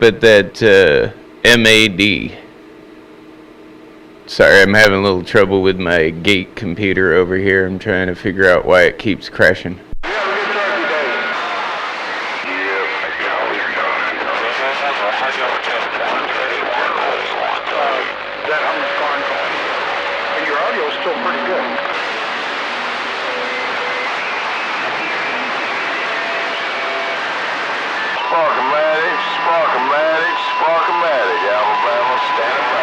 up at that MAD. Sorry, I'm having a little trouble with my gate computer over here. I'm trying to figure out why it keeps crashing. And your audio is still pretty good. Sparkomatic, Alabama, standing by.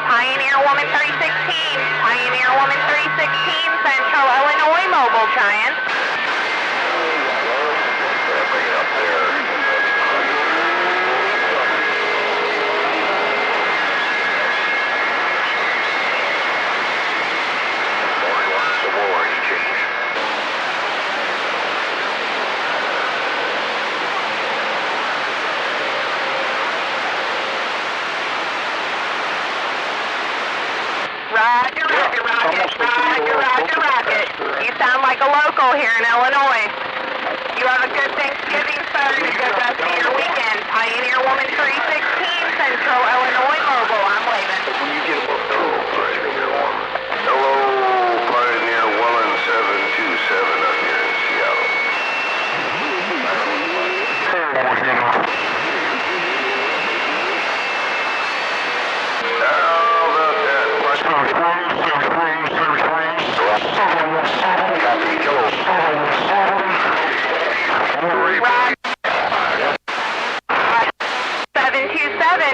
Pioneer Woman 316, Pioneer Woman 316, Central Illinois Mobile trying. Bring it up there. Some more warranty change. Roger, rocket. You sound like a local here in Illinois. You have a good Thanksgiving, sir, and a good rest of your weekend. Pioneer Woman 316, Central Illinois Mobile. I'm leaving. When you get above hello, Pioneer Woman 727 up here in Seattle.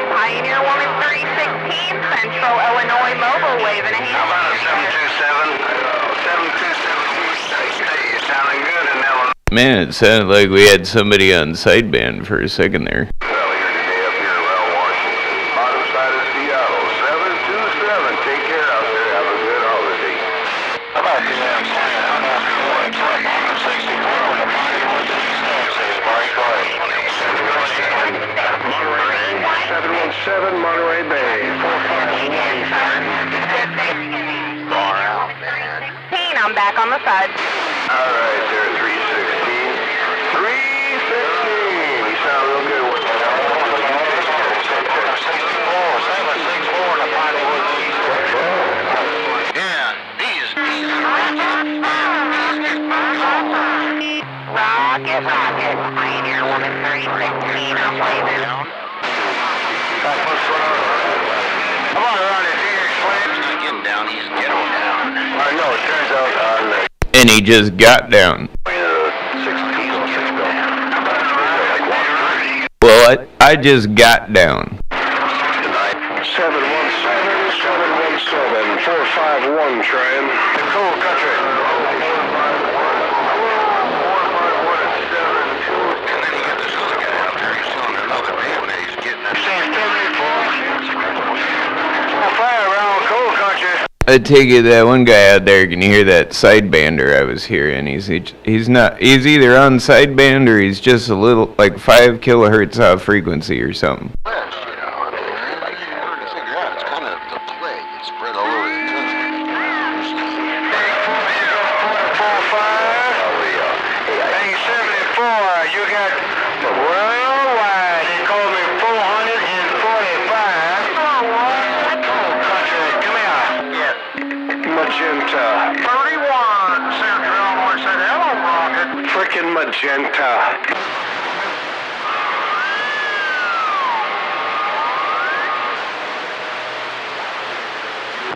Pioneer Woman 316, Central Illinois Mobile, waving a hand. How about a 727? 727, you're sounding good in Illinois. Man, it sounded like we had somebody on sideband for a second there. Well, here today up here around Washington, bottom side of Seattle, 727. Take care out there. Have a good holiday. How about the 717 Monterey Bay, 451. Far out, man. I'm back on the side. All right, there, 316. 316. You sound real good with that. 764 in the Pinewood East. Yeah, these. Rocket. Pioneer Woman 316, I'm leaving. Come on around here, Phoenix Flames. He's getting down, he's ghetto down. I know, it turns out on the... And he just got down. Well, I just got down. 717, 451 trying. The cool country. And then you got this other guy out there, he's telling another name that he's getting it. Fire around cool country. I take it that one guy out there, can you hear that sidebander I was hearing? He's either on sideband or he's just a little, like 5 kilohertz off frequency or something. Magenta. 31, Central Illinois said hello, Rocket. Frickin' magenta.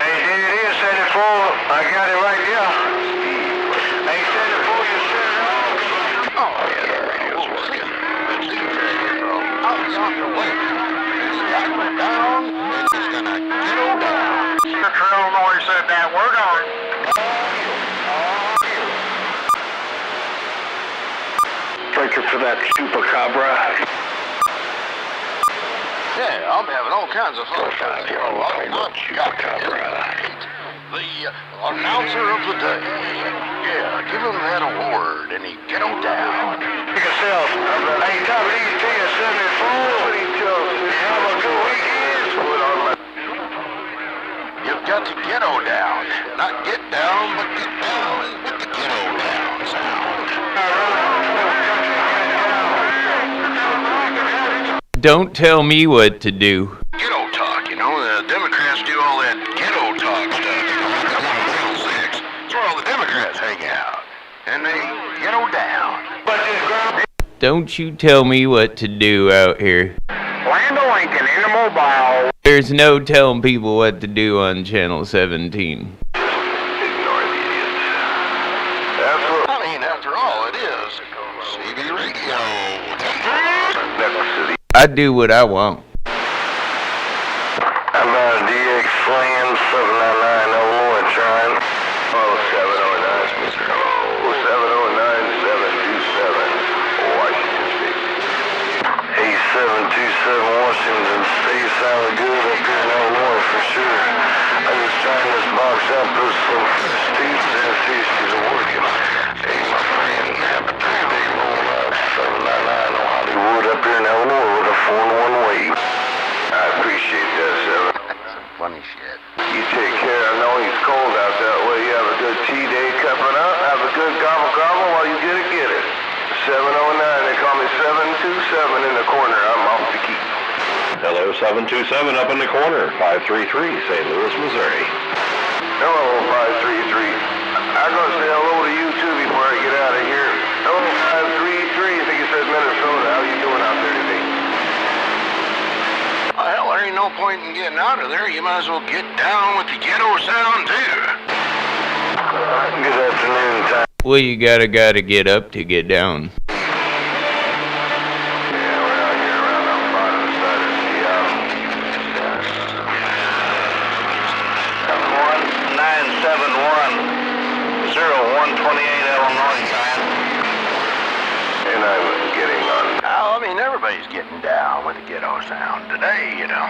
Hey, here it is, 74. I got it right here. Hey, 74, you said hello. Oh, yeah, the radio's working. Out on your way. He's got to go down, and he's gonna go down. Central Illinois said that. We're going. Breaker for that chupacabra. Yeah, I'm having all kinds of fun. Chupacabra. the announcer of the day. Yeah, give him that award and he get him down. Yourself. Hey, WT is 74. Have a good weekend. You've got to ghetto down. Not get down, but get down with the ghetto down sound. Don't tell me what to do. Ghetto talk, you know, the Democrats do all that ghetto talk stuff, you know, like 106. That's where all the Democrats hang out. And they ghetto down. Don't you tell me what to do out here. Land of Lincoln in the mobile. There's no telling people what to do on Channel 17. Ignore the idiots. That's what. I mean, after all, it is CB Radio. I do what I want. I'm about a DX Slam 799 Illinois trying. Oh, 709, Mr. Oh, 709-727, Washington State. 8727 Washington State sounded good up here in Illinois for sure. I just trying this box out, put some students in and see if she's working. Hey, my friend, have a day roll out 799 on Hollywood up here in Illinois with a 4-1 wave. I appreciate that, Seven. That's some funny shit. You take care. I know it's cold out that way. You have a good tea day coming up. Have a good gobble while you get it. 709. They call me 727 in the corner. I'm off the key. Hello, 727 up in the corner, 533, St. Louis, Missouri. Hello, 533. I'm going to say hello to you, too, before I get out of here. Hello, 533. I think it says Minnesota. How you doing out there today? Well, hell, there ain't no point in getting out of there. You might as well get down with the ghetto sound, too. Good afternoon, time. Well, you gotta get up to get down. Everybody's getting down with the ghetto sound today, you know.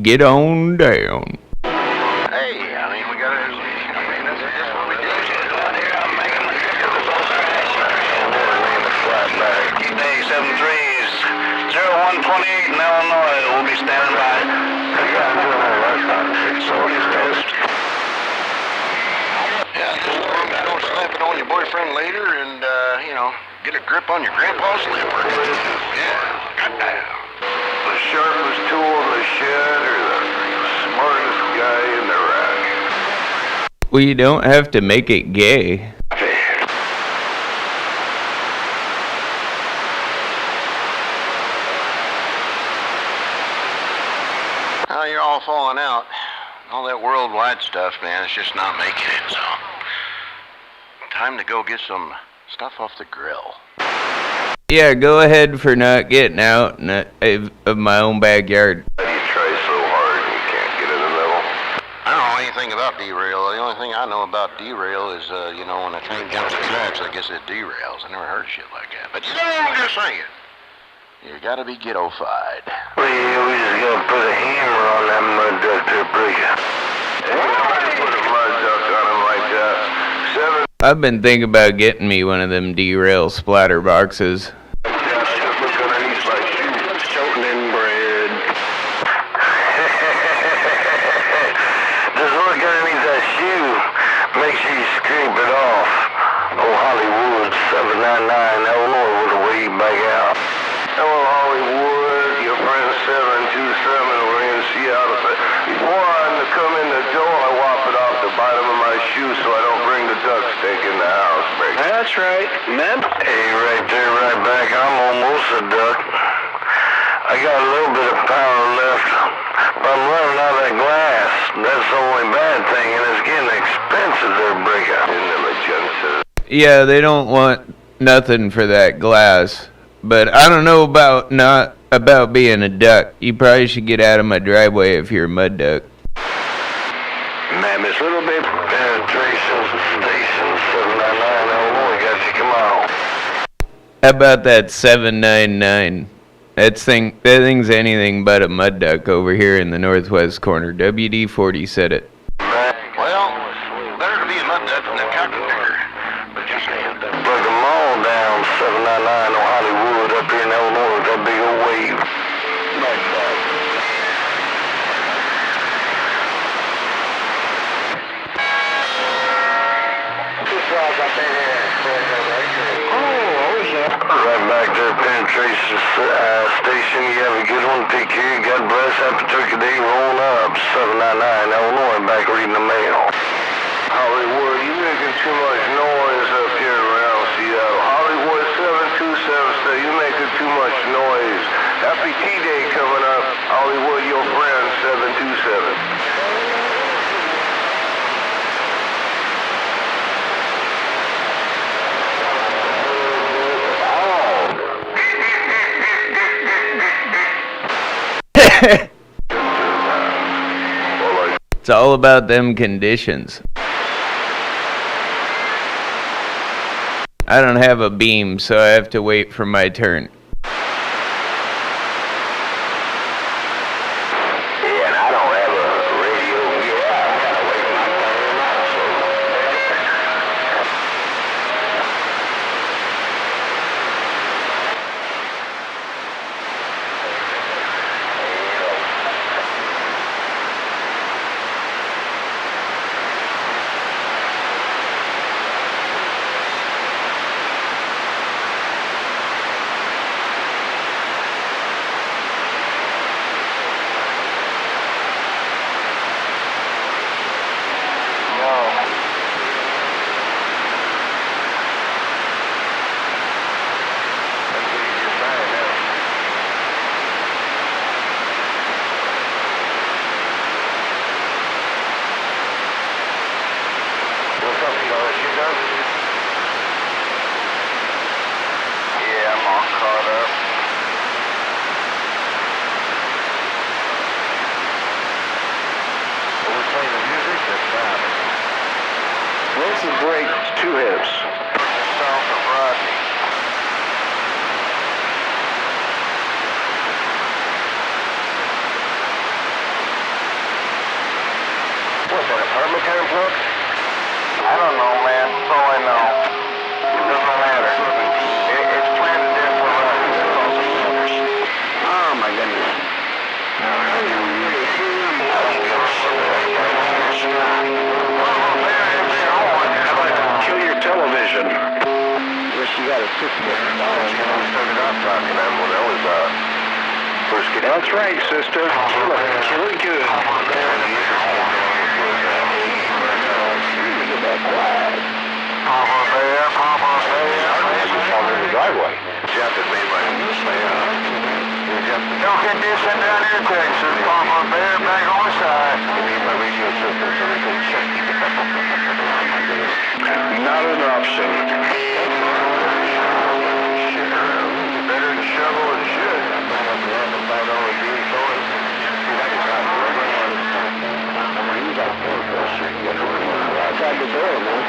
Get on down. Hey, I mean, we gotta, that's what we do out here. I'm making the Day 73s, 0128 in Illinois. We'll be standing by. Yeah, just as long as you don't slap it on your boyfriend later and, get a grip on your grandpa's liver. Yeah, goddamn. The sharpest tool in the shed or the smartest guy in the rack? Well, you don't have to make it gay. Well, you're all falling out. All that worldwide stuff, man, it's just not making it, so. Time to go get some stuff off the grill. Yeah, go ahead for not getting out of my own backyard. You try so hard and you can't get in the middle. I don't know anything about derail. The only thing I know about derail is, when a train jumps the tracks, I guess it derails. I never heard of shit like that. But, I'm just saying. You gotta be ghetto-fied. We just gotta put a hammer on that mud duct there, breaker. Ain't hard to put a mud duct on him like that. 7. I've been thinking about getting me one of them derail splatter boxes. Just look underneath my shoe. Shortening bread. Just look underneath that shoe. Make sure you scrape it off. Oh, Hollywood, 799, Illinois, with a wave back out. Hello, Hollywood, your friend 727, we're in Seattle. Before I come in the door, I whop it off the bottom of my shoe so I don't bring the duck stink in the house, break. That's right, man. Hey, right there, right back. I'm almost a duck. I got a little bit of power left, but I'm running out of that glass. That's the only bad thing, and it's getting expensive there, breaker. In the magenta. Yeah, they don't want nothing for that glass. But I don't know about being a duck. You probably should get out of my driveway if you're a mud duck. Ma'am, it's a little bit penetration station 799 Illinois. Got you, come on. How about that 799? That thing's anything but a mud duck over here in the northwest corner. WD-40 said it. Right up here in Illinois with that big old wave. Right back there, penetration station. You have a good one. Take care. God bless. Happy Turkey Day. Rolling up. 799 Illinois. Back reading the mail. Hollywood, you making too much noise up here around Seattle. Hollywood 727 said you making too much noise. Happy T-Day coming up. Hollywood, your friend 727. It's all about them conditions. I don't have a beam, so I have to wait for my turn. Yeah, and I don't have a radio. Yeah, I gotta wait for my turn also. Yeah, I'm all caught up. Are we playing the music? That's not. Well, this is great. It's 2 hits. South of Rodney. What's that, apartment complex? I don't know, man. That's all I know. It doesn't matter. It's planted there for us. Oh, my goodness. I don't give a shit. How about kill your television? Wish you got a sister. Started off talking on when I was first getting. That's right, sister. You're looking really good. Papa Bear, Papa Bear. You found in the driveway. Jeff had made my don't get this in down here, Texas. Papa Bear back on the side. You need my radio system so they can check you. Not an option. Better than shovel and shit. Outside the door, man.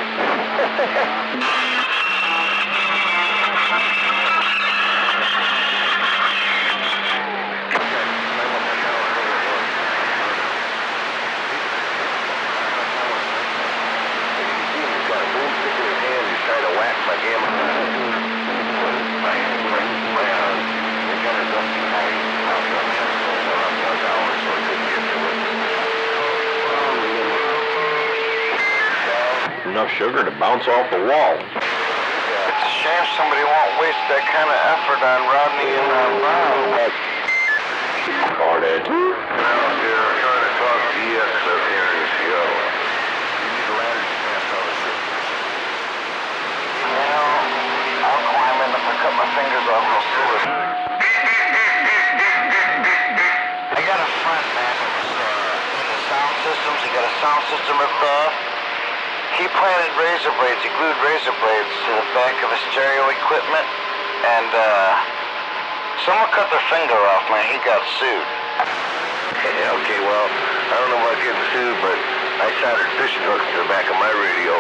Enough sugar to bounce off the wall. It's a shame somebody won't waste that kind of effort on Rodney and Brown. Recorded. Now, here, I'm trying to talk to EX up here in Seattle. You need a ladder to pass all the shit. Well, I'll climb in. If I cut my fingers off, I'll do it. I got a friend, man, that was in the sound systems. He got a sound system ripped off. He planted razor blades, he glued razor blades to the back of his stereo equipment, and someone cut their finger off, man. He got sued. Yeah, okay, well, I don't know about getting sued, but I soldered fishing hooks to the back of my radio.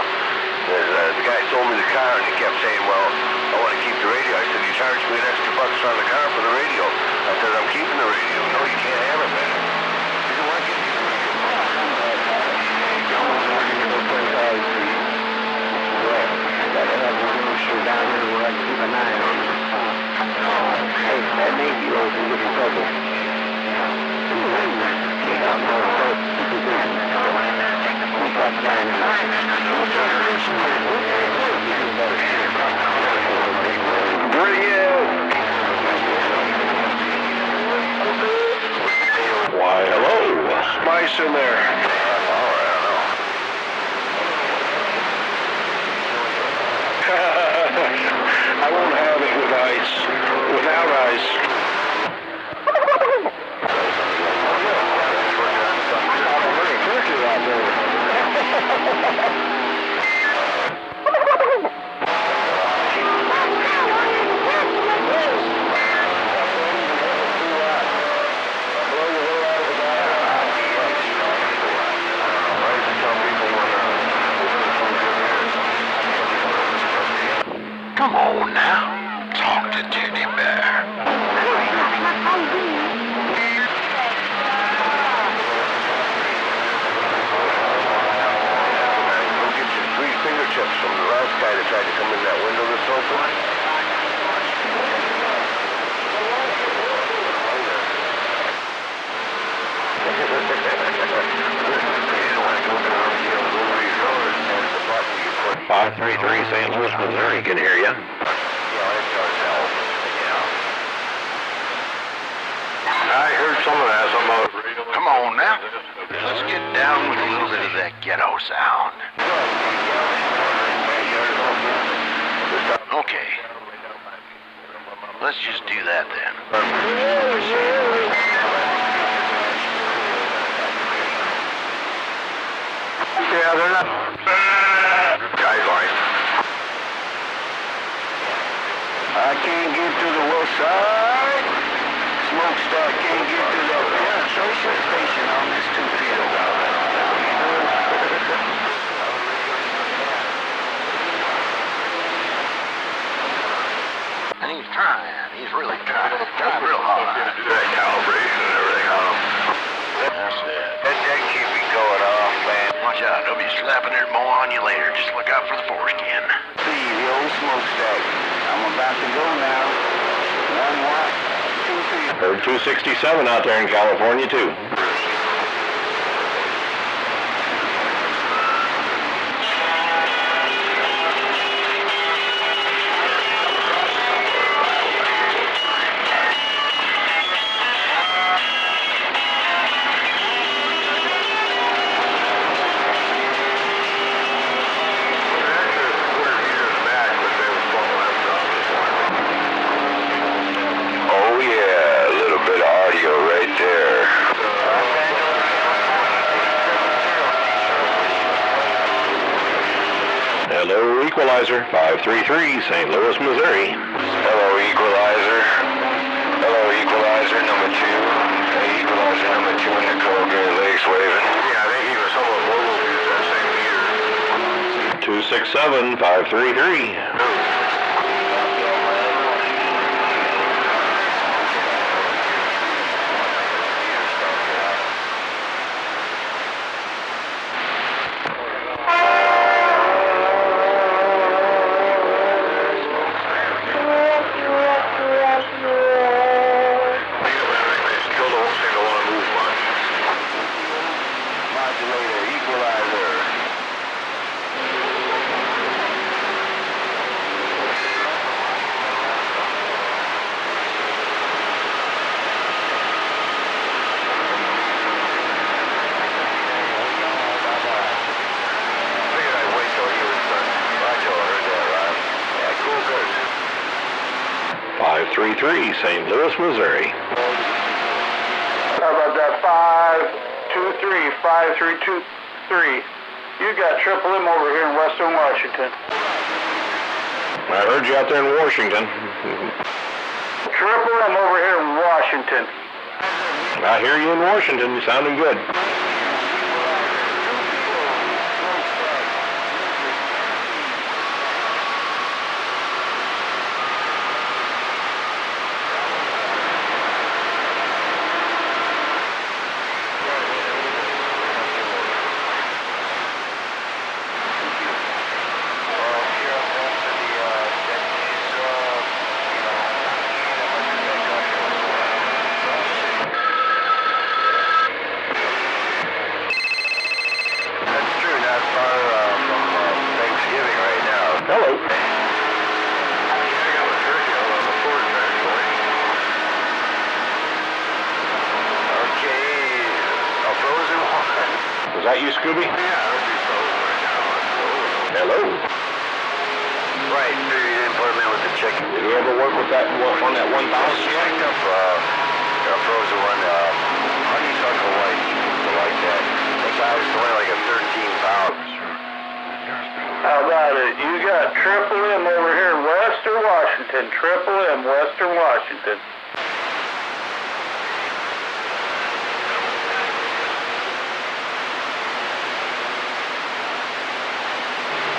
The guy sold me the car, and he kept saying, well, I want to keep the radio. I said, you charged me an extra bucks on the car for the radio. I said, I'm keeping the radio. No, you can't have it, man. He said, why can't you keep the radio? Down here where I can keep an eye on it. Why, hello. Spice in there. I won't have it with ice. Without ice. Come on now. Talk to Teddy Bear. Go get your 3 fingertips from the last guy that tried to come in that window that's open. Five 3-3 St. Louis, Missouri can hear you. I heard someone ask something about radio. Come on now. Let's get down with a little bit of that ghetto sound. Okay. Let's just do that then. Yeah, they're not. Guideline. I can't get to the west side. Smokestack can't get to the penetration station on this 2-field. And he's trying. He's really trying. Trying real hard. That calibration and everything on them. That's it. That should be going off, man. Watch out. They'll be slapping their more on you later. Just look out for the foreskin. See, the old smokestack. I'm about to go now. 1 watt, 2 field. Heard 267 out there in California, too. Oh yeah, a little bit of audio right there. Hello, Equalizer, 533, St. Louis, Missouri. Hello, Equalizer. Hello, Equalizer, number 2. Hey, Equalizer, number 2 in the code, Great Lakes waving. Yeah, I think he was somewhat local that same year. 267, 533. Five 3-3, St. Louis, Missouri. How about that? 523, 5323. You got Triple M over here in Western Washington. I heard you out there in Washington. Triple M over here in Washington. I hear you in Washington. You're sounding good. that you, Scooby? Yeah, it'll be frozen right now. Hello? Right, so you didn't put them in with the chicken. Did you ever work with that on that 1,000? Picked up a frozen one, honeysuckle white, like that. The size is only like a 13 pounds. How about it? You got Triple M over here in Western Washington. Triple M, Western Washington.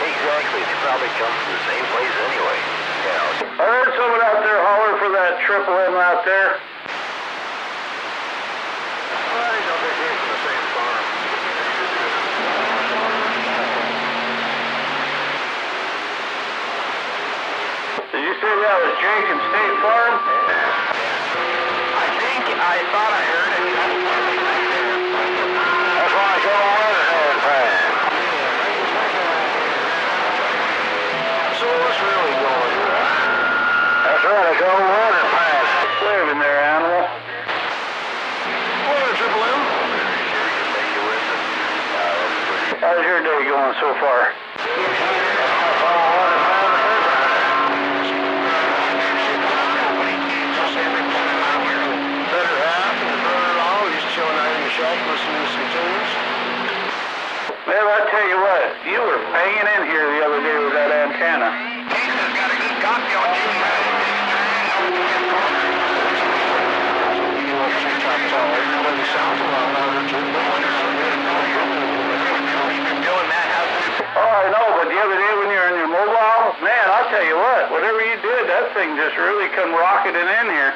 Exactly, they probably come from the same place anyway. Yeah. I heard someone out there holler for that Triple M out there. Well, they know they came from the same farm. Did you say that was Jenkins State Farm? I thought I heard it. That's why I come on and Frank. So what's really going on? That's right, I come on and Frank. Wait in there, animal. Well, Triple M. Just make you listen. That's pretty. How's your day going so far? Better half and the brother-in-law just chilling out in the shack listening to some tunes. Man, I tell you what, you were banging in here the other day with that antenna. Jason's got a good copy on Doing that, Oh, I know, but the other day when you were in your mobile, man, I'll tell you what, whatever you did, that thing just really come rocketing in here.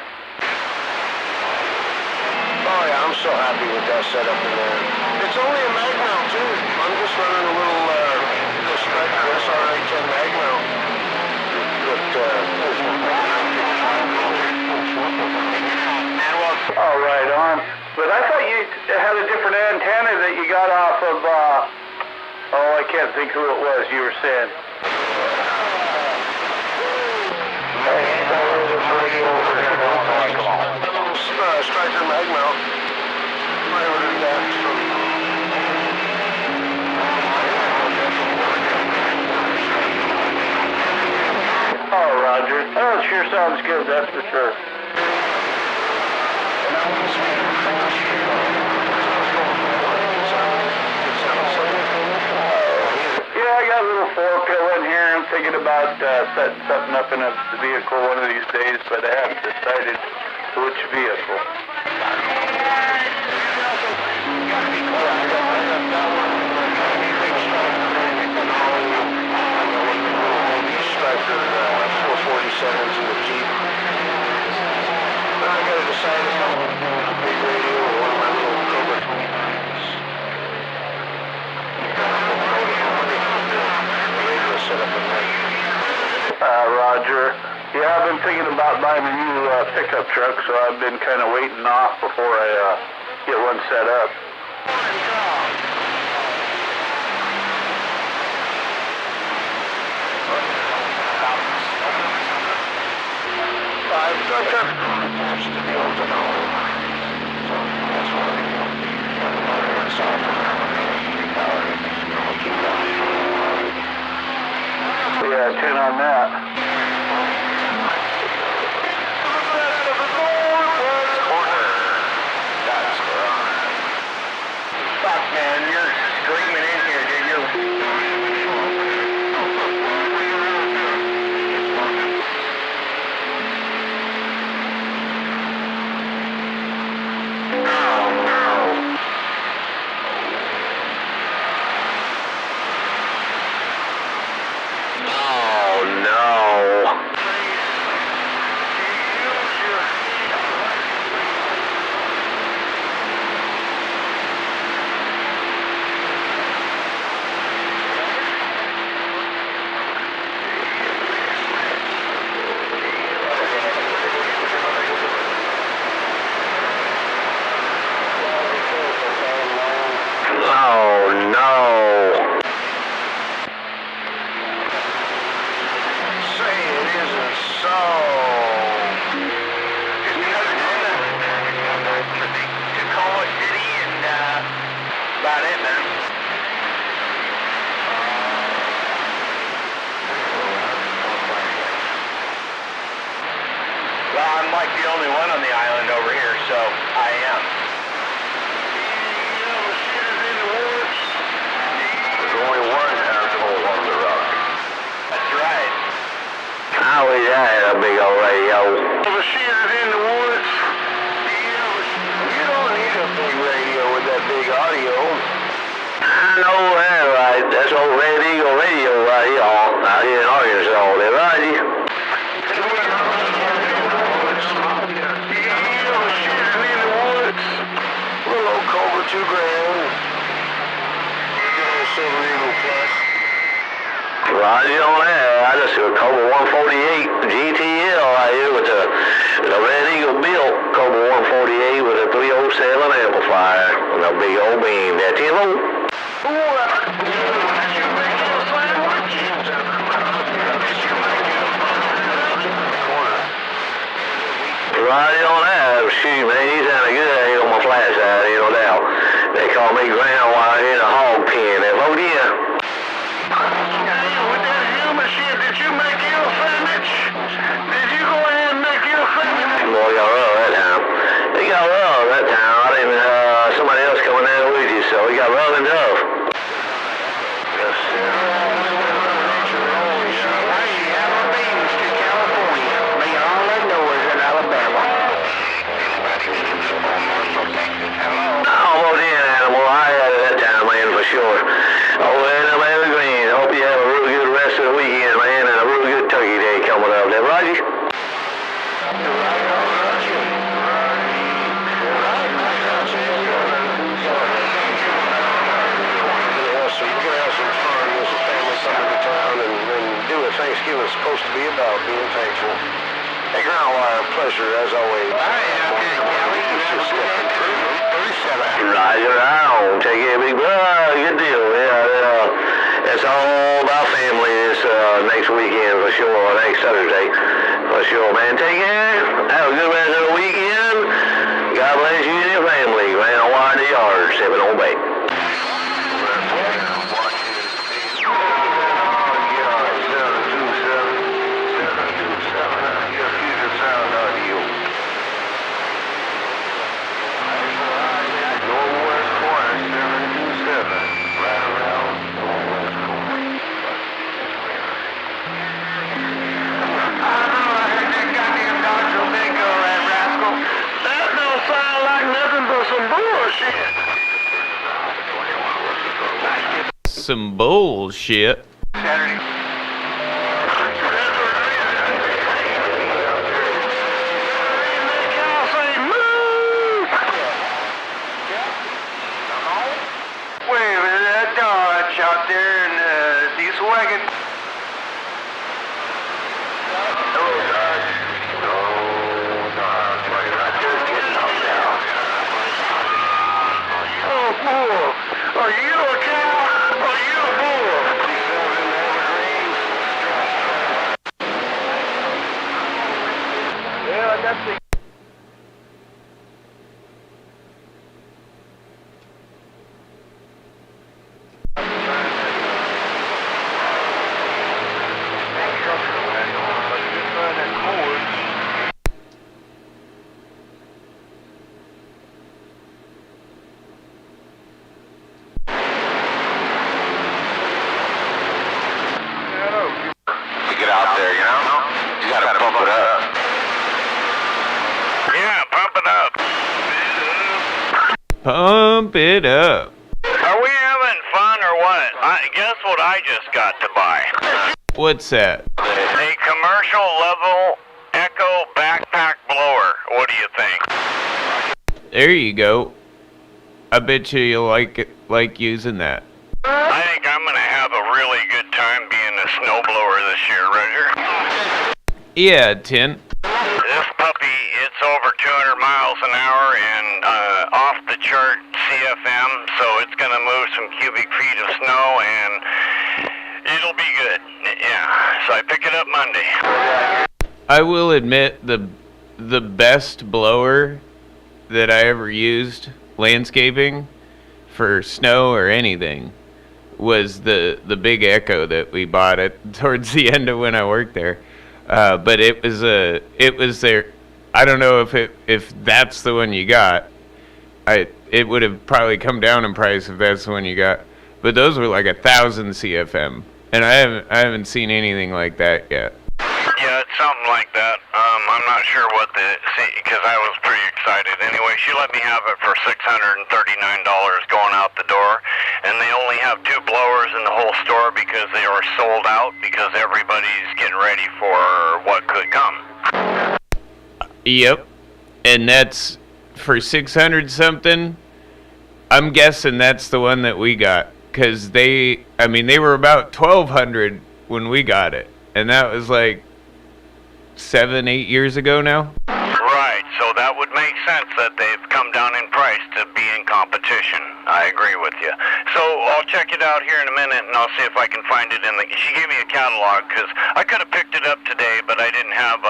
Oh yeah, I'm so happy with that setup in there. It's only a mag mount too. I'm just running a little Striker SR-810 mag mount. Oh, right on. But I thought you had a different antenna that you got off of, I can't think who it was you were saying. Striker mag mount. I ordered that from... Oh, Roger. Oh, it sure sounds good, that's for sure. Yeah, I got a little 4-pill in here. I'm thinking about setting something up in a vehicle one of these days, but I haven't decided which vehicle. Striker 447s in the Jeep. But I gotta decide if I'm going to go with a big radio or one of my little Cobra 29s. Radio set up in there. Roger. Yeah, I've been thinking about buying a new pickup truck, so I've been kind of waiting off before I get one set up. Yeah, 10 on that. Fuck, man, you're screaming in here, dude. Oh no! I'm like the only one on the island over here, so I am. There's only one asshole on the rock. That's right. I wish I had a big old radio. The shit is in the woods. You don't need a big radio with that big audio. I know that, right? That's old Red Eagle radio right here, out here in Arkansas, there, right? Little old Cobra 2 grand. Silver Eagle Plus. Roger on that. I just got a Cobra 148 GTL right here with the Red Eagle built Cobra 148 with a 307 amplifier and a big old beam. That 10 volt. Right on that. Shoot, man, he's having a good day on my flat side, ain't no doubt. They call me ground while in a hog pen. They vote in. With that human shit, did you make you a sandwich? Did you go ahead and make you a sandwich? Boy, got rough that time. He got rough that time. I didn't, somebody else coming down with you, so he got rough and tough. Yes, sir. Almost in, animal. I had it that time, man, for sure. Over there in them evergreens. I hope you have a real good rest of the weekend, man, and a real good turkey day coming up there, Roger. Thanksgiving's supposed to be about being thankful. Hey, Groundwire, pleasure as always. Roger, I don't take it, big brother. Good deal. Yeah, it's all about family this next weekend for sure, next Saturday for sure, man. Take care. Have a good rest of the weekend. God bless you and your family. Groundwire in the yard, 7 on Bay. Some bullshit. Saturday. Wait a minute, that Dodge out there in the diesel wagon. Hello, Dodge. No, Dodge. Just getting up now. Oh, boy. Are you a cow? Are you a bull? Yeah, that's the... Get out there, you know? You gotta pump it up. Yeah, pump it up. Pump it up. Are we having fun or what? Guess what I just got to buy? What's that? A commercial level Echo backpack blower. What do you think? There you go. I bet you'll like using that. I think I'm gonna have a really good time being a snowblower this year, Roger. Yeah, Tin. This puppy, it's over 200 miles an hour and off the chart CFM, so it's gonna move some cubic feet of snow and it'll be good. Yeah, so I pick it up Monday. I will admit the best blower that I ever used landscaping for snow or anything was the big Echo that we bought towards the end of when I worked there. But it was I don't know if that's the one you got. It would have probably come down in price if that's the one you got. But those were like 1,000 CFM, and I haven't seen anything like that yet. Yeah, it's something like that. I'm not sure what because I was pretty excited. Anyway, she let me have it for $639 going out the door, and they only have 2 blowers in the whole store because they were sold out because everybody's getting ready for what could come. Yep, and that's for 600 something. I'm guessing that's the one that we got, because they were about 1,200 when we got it, and that was like 7-8 years ago now. Right, so that would make sense that they've come down in price to be in competition. I agree with you. So I'll check it out here in a minute, and I'll see if I can find it in the... She gave me a catalog, because I could have picked it up today, but I didn't have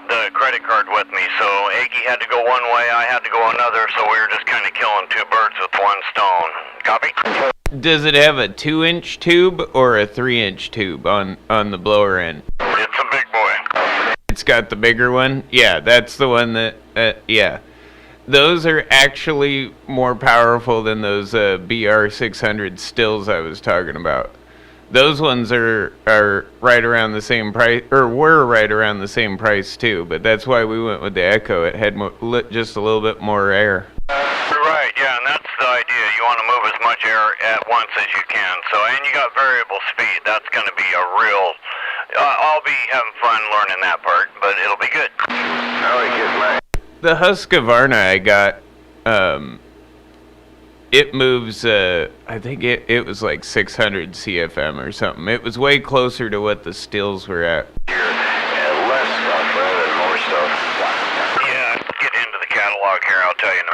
the credit card with me. So Aggie had to go one way, I had to go another, so we were just kind of killing 2 birds with 1 stone. Copy? Does it have a 2-inch tube or a 3-inch tube on the blower end? It's a big boy. It's got the bigger one? Yeah, that's the one that, yeah. Those are actually more powerful than those BR600 stills I was talking about. Those ones are right around the same price, or were right around the same price too, but that's why we went with the Echo. It had just a little bit more air. Right, yeah, and that's the idea. You want to move as much air at once as you can. So, and you got variable speed. That's going to be a real... I'll be having fun learning that part, but it'll be good. The Husqvarna I got, it moves, I think it was like 600 CFM or something. It was way closer to what the stills were at. Less stuff rather than more stuff. Yeah, get into the catalog here, I'll tell you in a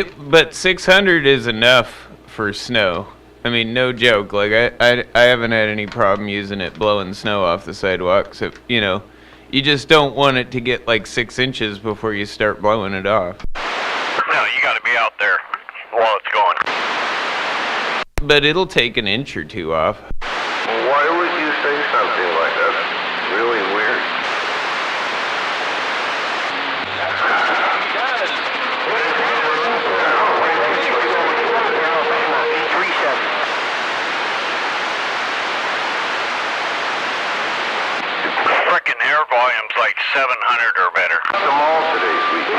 minute. But 600 is enough for snow. I mean, no joke. Like, I haven't had any problem using it blowing snow off the sidewalk. So, you know, you just don't want it to get like 6 inches before you start blowing it off. No, you got to be out there while it's going. But it'll take an inch or 2 off. Why would you say something like that? Really weird. Frickin' air volume's like 700 or better. Some all today, sweetie.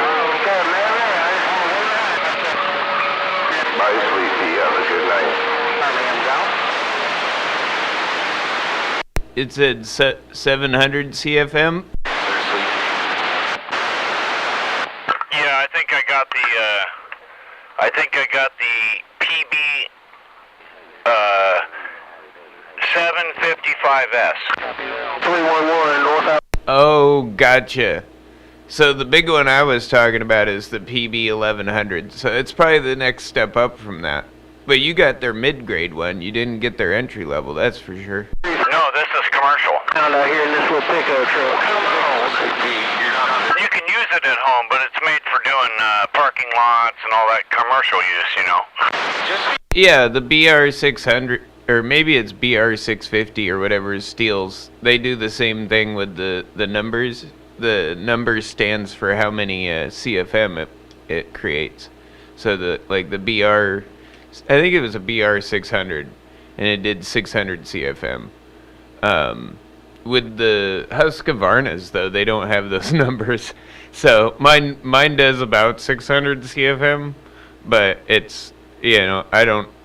Bye, sweetie. Have a good night. It said 700 CFM. Yeah, I think I got the PB 755S. 311 North. Oh, gotcha. So the big one I was talking about is the PB 1100. So it's probably the next step up from that. But you got their mid-grade one. You didn't get their entry level, that's for sure. No, this is commercial. Down out here in this little pickup truck. You can use it at home, but it's made for doing parking lots and all that commercial use, you know. Yeah, the BR600, or maybe it's BR650 or whatever steels. They do the same thing with the numbers. The number stands for how many CFM it creates. So the BR, I think it was a BR600, and it did 600 CFM. With the Husqvarnas, though, they don't have those numbers. So mine does about 600 CFM, but it's, you know,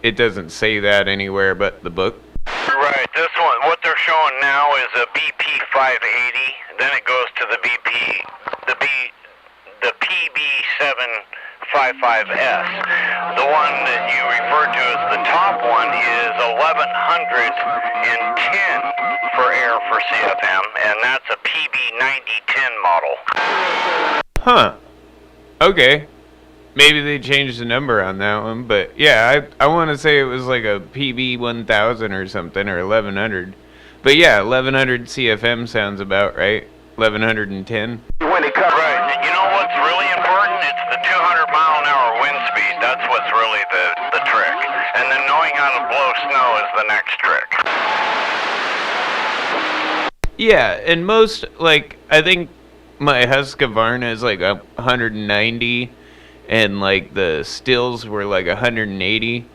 it doesn't say that anywhere but the book. Right, this one, what they're showing now is a BP 580, then it goes to the PB755S. The one that you referred to as the top one is 1110 for air for CFM, and that's a PB9010 model. Huh. Okay. Maybe they changed the number on that one, but yeah, I want to say it was like a PB 1000 or something, or 1100. But yeah, 1100 CFM sounds about right. 1110. When it comes right, you know what's really important? It's the 200-mile-an-hour wind speed. That's what's really the trick. And then knowing how to blow snow is the next trick. Yeah, and most, like, I think my Husqvarna is like 190, and like the stills were like 180,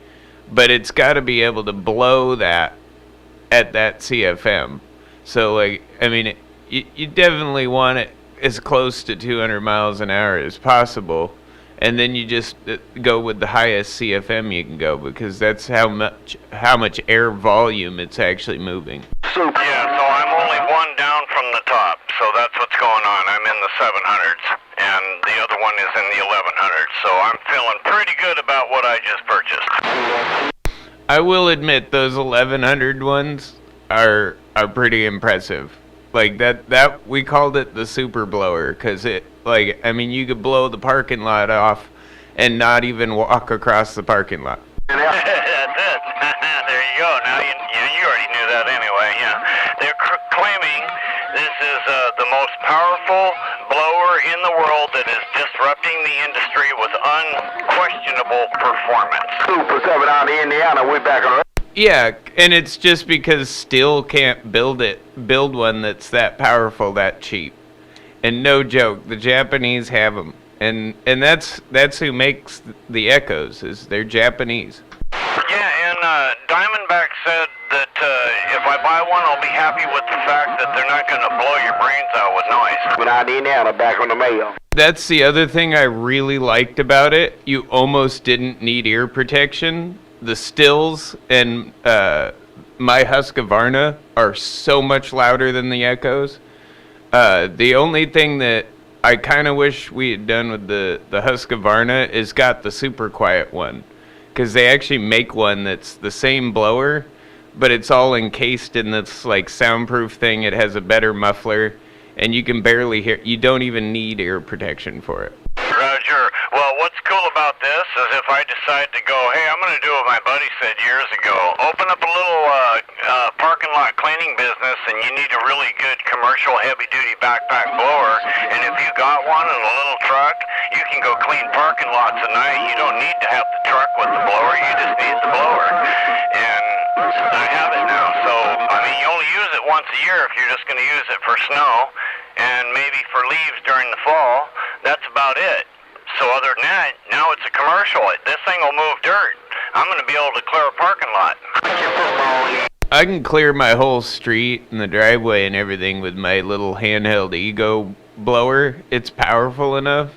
but it's got to be able to blow that at that CFM. So like, I mean, you definitely want it as close to 200 miles an hour as possible, and then you just go with the highest CFM you can go, because that's how much air volume it's actually moving. Yeah, so I'm only one down from the top, so that's what's going on. I'm in the 700s, and the other one is in the 1100s, so I'm feeling pretty good about what I just purchased. I will admit those 1100 ones are pretty impressive. Like that we called it the super blower, because it, like, I mean, you could blow the parking lot off and not even walk across the parking lot. That's it. There you go. Now you already knew that anyway. Yeah, they're claiming this is the most powerful blower in the world that is disrupting the industry with unquestionable performance. Super 7 out of Indiana, we back on. Yeah, and it's just because Stihl can't build one that's that powerful, that cheap. And no joke, the Japanese have them, and that's who makes the Echoes, is they're Japanese. Yeah, and Diamondback said that if I buy one, I'll be happy with the fact that they're not going to blow your brains out with noise. But out of Indiana, back on the mail. That's the other thing I really liked about it. You almost didn't need ear protection. The Stihls and my Husqvarna are so much louder than the Echoes. The only thing that I kind of wish we had done with the Husqvarna is got the super quiet one, because they actually make one that's the same blower, but it's all encased in this like soundproof thing. It has a better muffler, and you can barely hear. You don't even need ear protection for it. Roger. Well, what's cool about this is if I decide to go, hey, I'm going to do what my buddy said years ago, open up a little parking lot cleaning business, and you need a really good commercial heavy-duty backpack blower, and if you got one in a little truck, you can go clean parking lots at night. You don't need to have the truck with the blower. You just need the blower. And I have it now. So, I mean, you only use it once a year if you're just going to use it for snow, and maybe for leaves during the fall. That's about it. So other than that, now it's a commercial. This thing will move dirt. I'm going to be able to clear a parking lot. I can clear my whole street and the driveway and everything with my little handheld Ego blower. It's powerful enough,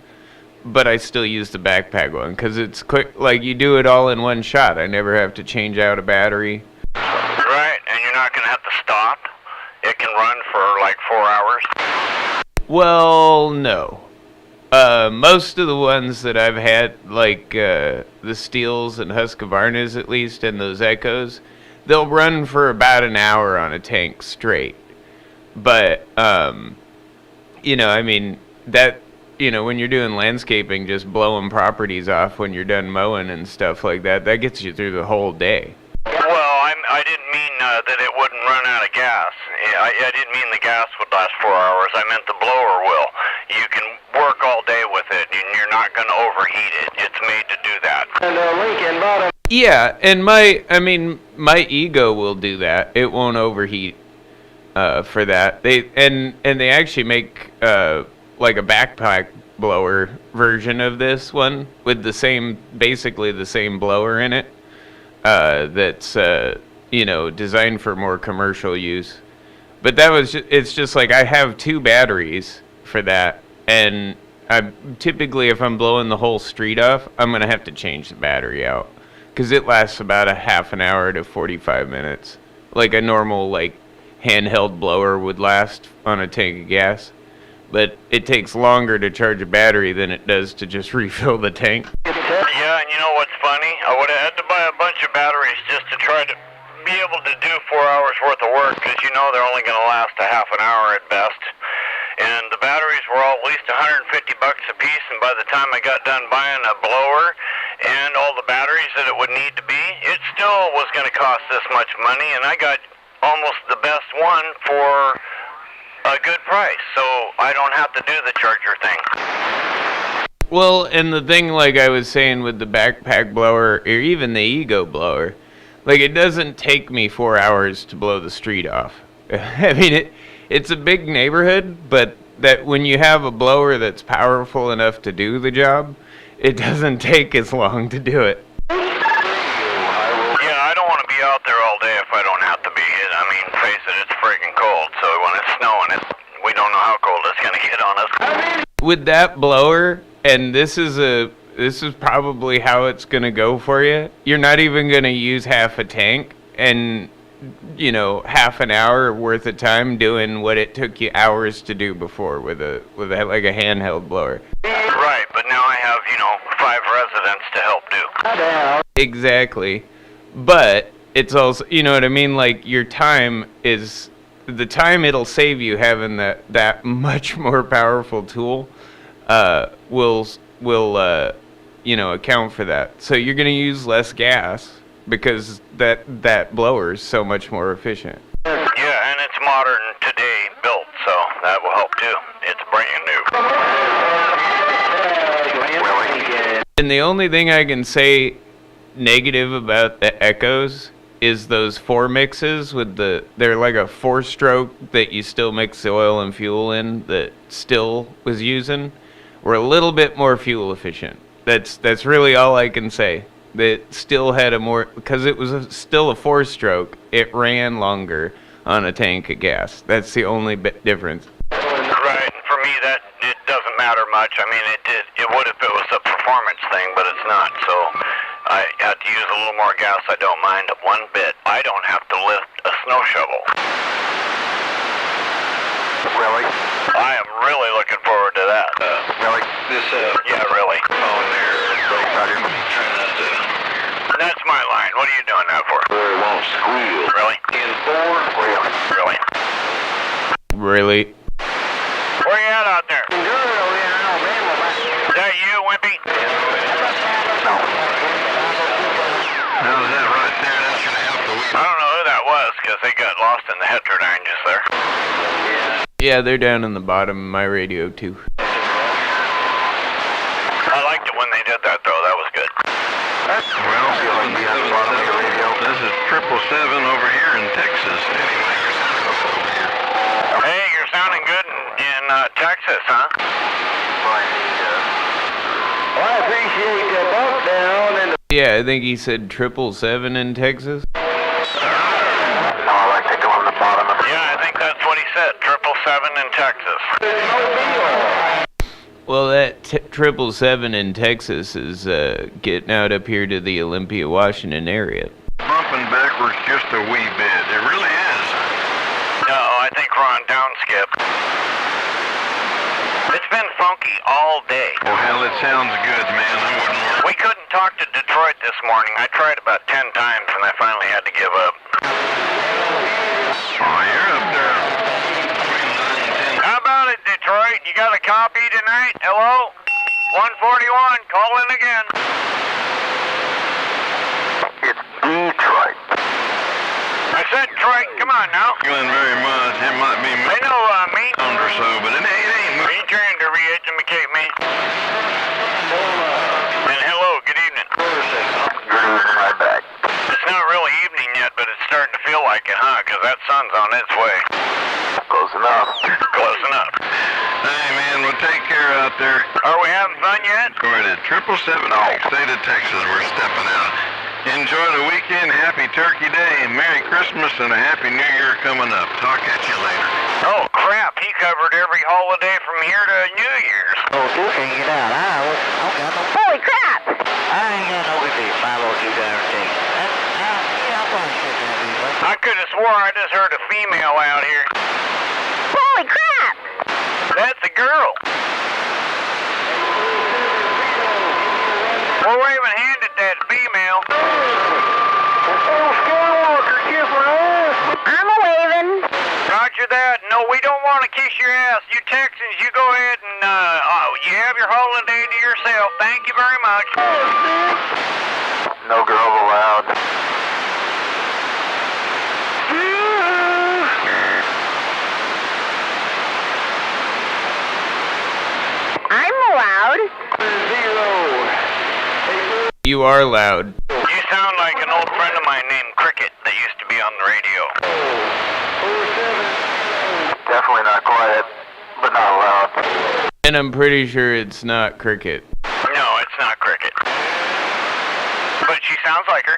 but I still use the backpack one because it's quick. Like, you do it all in one shot. I never have to change out a battery. Right, and you're not going to have to stop. It can run for like 4 hours. Well, no. Most of the ones that I've had, like the Stihls and Husqvarnas at least, and those Echoes, they'll run for about an hour on a tank straight. But, you know, I mean, that, you know, when you're doing landscaping, just blowing properties off when you're done mowing and stuff like that, that gets you through the whole day. Well, I didn't mean that it wouldn't run out of gas. I didn't mean the gas would last 4 hours. I meant the blower will. You can work all day with it, and you're not going to overheat it. It's made to do that. And Lincoln bottom. Yeah, and my Ego will do that. It won't overheat for that. They actually make like a backpack blower version of this one with basically the same blower in it. That's you know, designed for more commercial use. But it's just like I have 2 batteries for that, and typically if I'm blowing the whole street off, I'm gonna have to change the battery out, because it lasts about a half an hour to 45 minutes, like a normal like handheld blower would last on a tank of gas. But it takes longer to charge a battery than it does to just refill the tank. Yeah, and you know what's funny? I would have had to buy a bunch of batteries just to try to be able to do 4 hours worth of work, because you know they're only going to last a half an hour at best. And the batteries were all at least $150 a piece, and by the time I got done buying a blower and all the batteries that it would need to be, it still was going to cost this much money, and I got almost the best one for a good price, so I don't have to do the charger thing. Well, and the thing, like I was saying with the backpack blower, or even the Ego blower, like, it doesn't take me 4 hours to blow the street off. I mean, it's a big neighborhood, but that when you have a blower that's powerful enough to do the job, it doesn't take as long to do it. Yeah, I don't want to be out there all day if I don't have to be. I mean, face it, it's freaking cold. So when it's snowing, we don't know how cold it's gonna get on us. With that blower, and this is probably how it's gonna go for you. You're not even gonna use half a tank, and half an hour worth of time doing what it took you hours to do before with a like a handheld blower. Right, but now I have 5 residents to help do. Exactly, but it's also what I mean. Like your time is the time it'll save you having that much more powerful tool. Will account for that. So you're gonna use less gas because that blower is so much more efficient. Yeah, and it's modern today built, so that will help too. It's brand new. And the only thing I can say negative about the Echoes is those 4 mixes with they're like a 4-stroke that you still mix the oil and fuel in that Still was using, were a little bit more fuel efficient. That's really all I can say. That Still had because it was still a 4-stroke, it ran longer on a tank of gas. That's the only difference. Right, and for me that it doesn't matter much. I mean, it would if it was a performance thing, but it's not. So I have to use a little more gas. I don't mind one bit. I don't have to lift a snow shovel. Really? I am really looking forward to that. Really? Yeah, really. Oh, there. Try not to. That's my line. What are you doing that for? It won't squeal. Really? In 4? Really? Really? Where you at out there? Is that you, Wimpy? No. How's that right there? That should have helped the wheel. I don't know who that was, because they got lost in the heterodyne just there. Yeah, they're down in the bottom of my radio too. I liked it when they did that, though. That was good. Well, this is 777 over here in Texas. Hey, you're sounding good in Texas, huh? Well, I appreciate the bump down and Yeah, I think he said 777 in Texas. Oh, I like to go on the bottom of Yeah, I think that's what he said. 777 in Texas. Well, that 777 in Texas is getting out up here to the Olympia, Washington area. Bumping backwards just a wee bit. It really is. No, I think we're on downskip. It's been funky all day. Well, hell, it sounds good, man. I wouldn't worry. We couldn't talk to Detroit this morning. I tried about 10 times and I finally had to give up. Oh, you're up there between 9 and 10. How about it, Detroit? You got a copy tonight? Hello? 141, call in again. It's Detroit. I said Detroit, come on now. Feeling very much. It might be They know me. pound or so, but it ain't Are you trying to re-educate me? And hello, good evening. Right back. It's not really evening yet, but it's starting to feel like it, huh? Because that sun's on its way. Close enough. Close enough. Hey, man, well, take care out there. Are we having fun yet? Go ahead at 777 State of Texas. We're stepping out. Enjoy the weekend. Happy Turkey Day. Merry Christmas and a Happy New Year coming up. Talk at you later. Oh, crap. He covered every holiday from here to New Year's. Oh, dude, hang it out. I don't got no. Holy crap! I ain't got no good deal. 502 guarantee. Yeah, I'm probably should have these. I could have swore I just heard a female out here. Holy crap! That's a girl. We're waving hand at that female. I'm a waving. Roger that. No, we don't want to kiss your ass. You Texans, you go ahead and you have your holiday to yourself. Thank you very much. No girls allowed. I'm allowed. You are loud. You sound like an old friend of mine named Cricket that used to be on the radio. Definitely not quiet. but not loud. And I'm pretty sure it's not Cricket. No, it's not Cricket. But she sounds like her.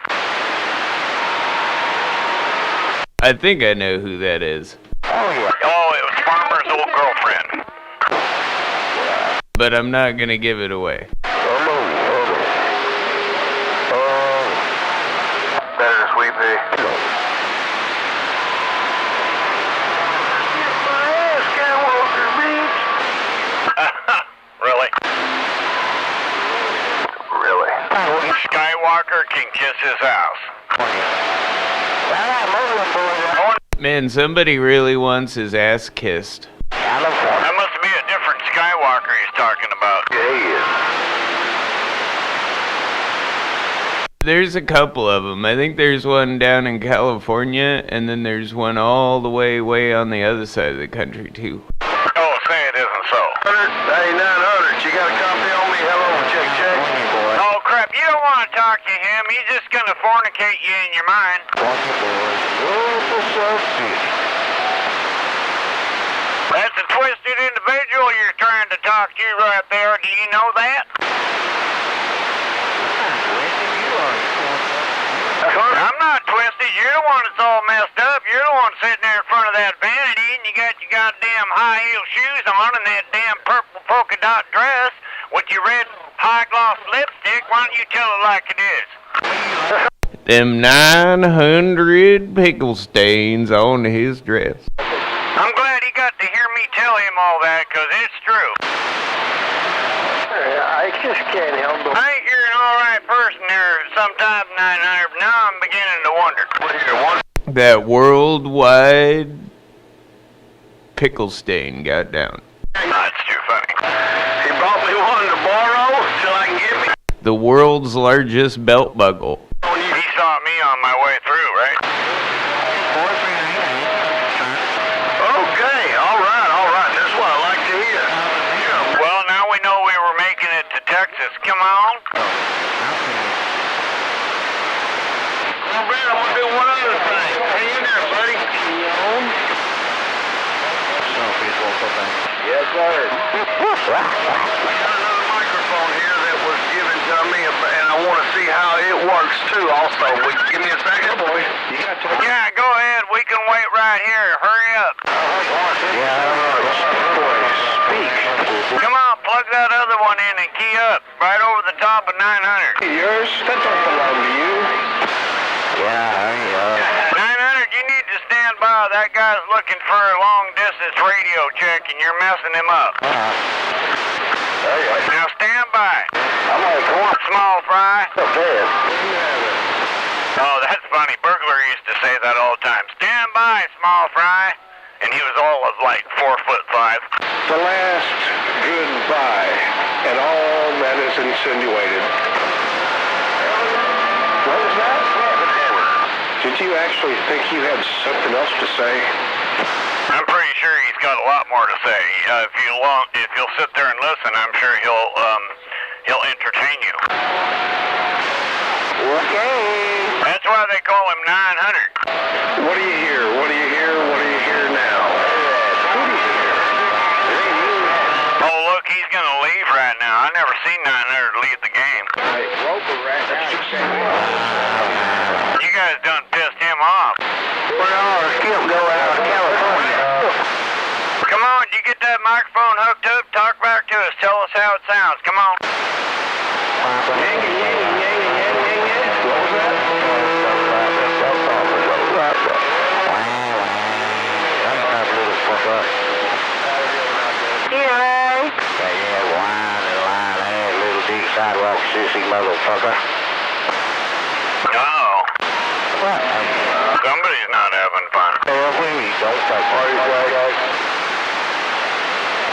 I think I know who that is. Oh, yeah. Oh, it was Farmer's old girlfriend. But I'm not gonna give it away. Better than Sweet Pea. Really? Really? Skywalker can kiss his house. Man, somebody really wants his ass kissed. That must be a different Skywalker he's talking about. There's a couple of them. I think there's one down in California, and then there's one all the way on the other side of the country, too. Oh, say it isn't so. Hey, 900, you got a copy on me? Hello, check. Oh, crap, you don't want to talk to him. He's just going to fornicate you in your mind. That's a twisted individual you're trying to talk to right there. Do you know that? I'm not twisted. You're the one that's all messed up. You're the one sitting there in front of that vanity, and you got your goddamn high-heel shoes on and that damn purple polka dot dress with your red high-gloss lipstick. Why don't you tell it like it is? Them 900 pickle stains on his dress. I'm glad he got to hear me tell him all that, because it's true. I just can't help it. I think you're an alright person there sometimes, 900, but now I'm beginning to wonder. That worldwide pickle stain got down. That's too funny. He brought me one to borrow till I can get me. The world's largest belt buckle. He saw me on my way through, right? Okay, all right. That's what I like to hear. Yeah. Well, now we know we were making it to Texas. Come on. Well, Brad, I'm gonna do one other thing. Hang in there, buddy. Yes, sir. I got another microphone here that was given to me, and I want to see how it works too. Also, give me a second, boy. You got to. Yeah, go ahead. We can wait right here. Hurry up. Speak. Come on, plug that other one in and key up. Right over the top of 900. Yours? That don't belong to you. Yeah. 900, you need to stand by. That guy's looking for a long-distance radio check, and you're messing him up. Now stand by. I'm like, come on. Small fry. Okay. Oh, that's funny. Burglar used to say that all the time. Stand by, small fry. And he was all of like 4'5". The last goodbye and all that is insinuated. What was that? Did you actually think you had something else to say? I'm pretty sure he's got a lot more to say. If you'll sit there and listen, I'm sure he'll entertain you. Okay. That's why they call him 900. What do you hear? What do you hear? What do you hear now? Who do you hear? Oh, look, he's going to leave right now. I never seen 900 leave the game. You guys done pissed him off. Skip go out of California. Come on, you get that microphone hooked up? Talk back to us. Tell us how it sounds. Come on. Sidewalk sissy motherfucker. Uh-oh. Somebody's not having fun. Don't start party guys.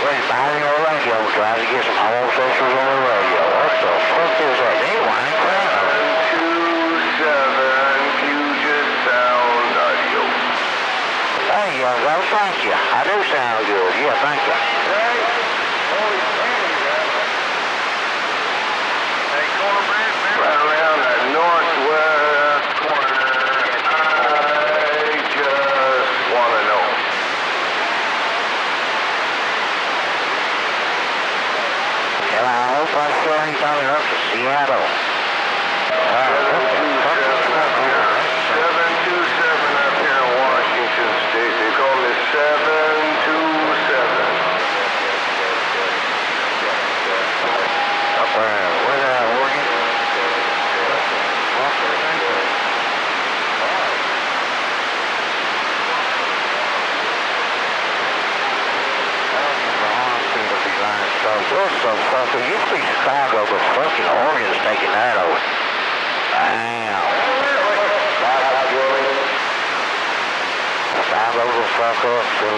We're behind your radio, trying to get some homosexuals on the radio. What the fuck is that? They whining crap. 127 Puget Sound Audio. Hey, well, thank you. I do sound good. Yeah, thank you. Right around the northwest corner, I just want to know. Everybody coming up to Seattle. 727 up here in Washington State. They call me 727. Up there, where's that, Oregon? Where's some fucking, used to be Chicago, but fucking Oregon's taking that over. Damn. Chicago will fuck up, so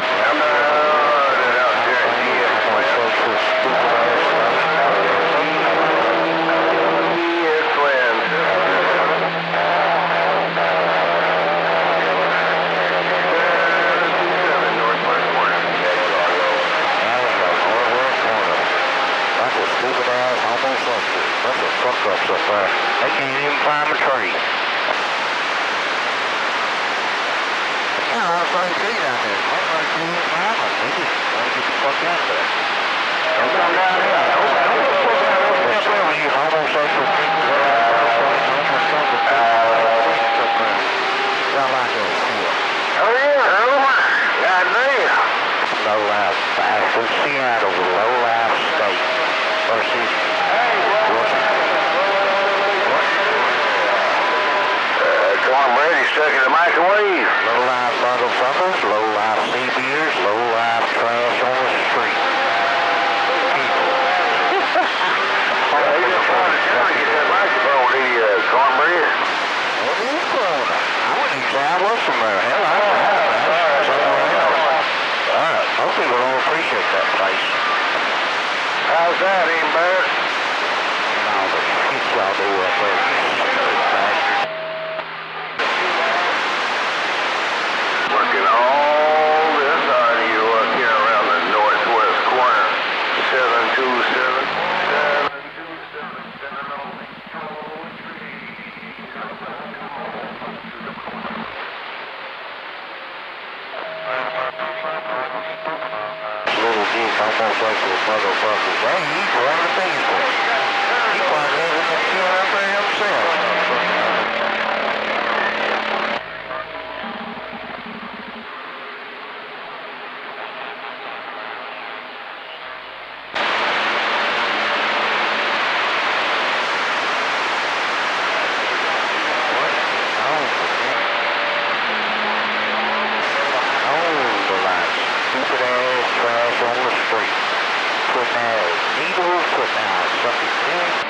fuck-ups up there. They can't even climb a tree. Yeah, I was going to see down there. Nobody can even climb them. They just want to get the fuck out there. Don't come down here. Don't go down here. That's where we use homosexual people. Sound like a fool. Oh yeah, God damn. Low-life bastard. Seattle, the low-life state. Versus Cornbread, stuck in the microwave. low-life bundle fuckers, low-life sea beers, low-life trash on the street. Cornbread. What is going on? I wouldn't even say I was from there. Hell, I don't have that. Somewhere else. Alright, most people don't appreciate that place. How's that, ain't bad? And all the shit y'all do up there. You stupid bastard. Working all this out of you up here around the northwest corner. 727. Little dick homosexual motherfuckers. Hey, he's one of the biggest ones. He probably living in shit up there himself. Stupid ass trash on the street. Putting out needles, putting out fucking things.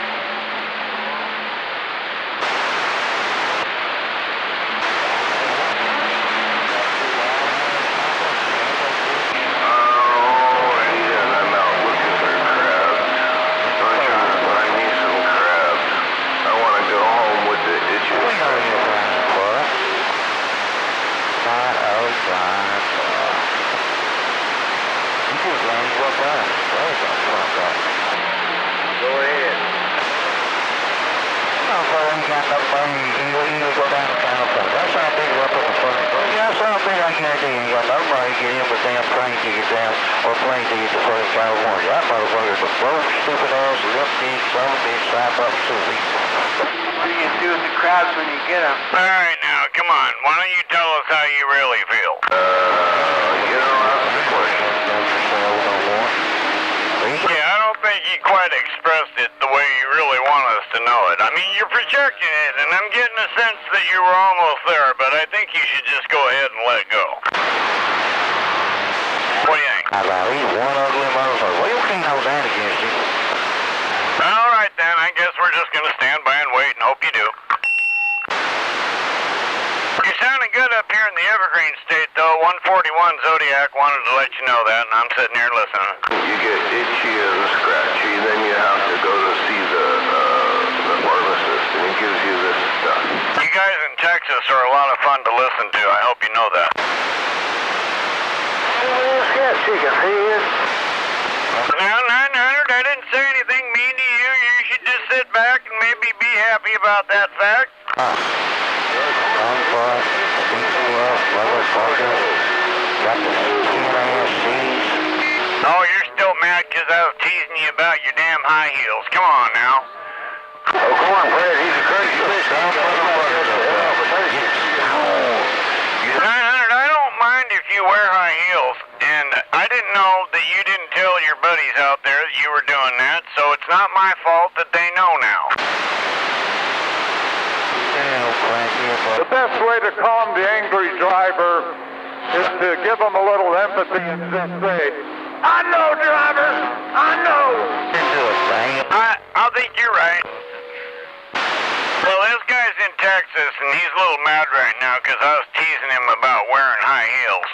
Go ahead. Got no money, you go down to town. That's how big up in the front. Yeah, that's how big I guarantee you ain't got no money to get in with damn train ticket down or plane ticket to fucking California. That motherfucker's a broke, stupid ass, lip dick, son of a bitch, slap up to me. What do you do with the crowds when you get them? All right, now, come on. Why don't you tell us how you really feel? That's the question. Yeah, I don't think you quite expressed it the way you really want us to know it. I mean, you're projecting it, and I'm getting a sense that you were almost there, but I think you should just go ahead and let it go. What do you think? He's one ugly motherfucker. Well, you can't hold that against him. All right, then. I guess we're just going to stand by and wait and hope you do. You're sounding good up here in the Evergreen State, though. 141 Zodiac wanted to let you know that, and I'm sitting here listening. You get itchy and scratchy, then you have to go to see the pharmacist, and he gives you this stuff. You guys in Texas are a lot of fun to listen to. I hope you know that. Yeah, chicken head. No, I didn't say anything mean to you. You should just sit back and maybe be happy about that fact. Oh, you're still mad because I was teasing you about your damn high heels. Come on now. Oh, come on, Brad. He's a crazy fish. I don't mind if you wear high heels, and I didn't know that you didn't tell your buddies out there that you were doing that, so it's not my fault that they know now. The best way to calm the angry driver is to give them a little empathy and just say, I know, driver, I know. I think you're right. Well, this guy's in Texas, and he's a little mad right now because I was teasing him about wearing high heels.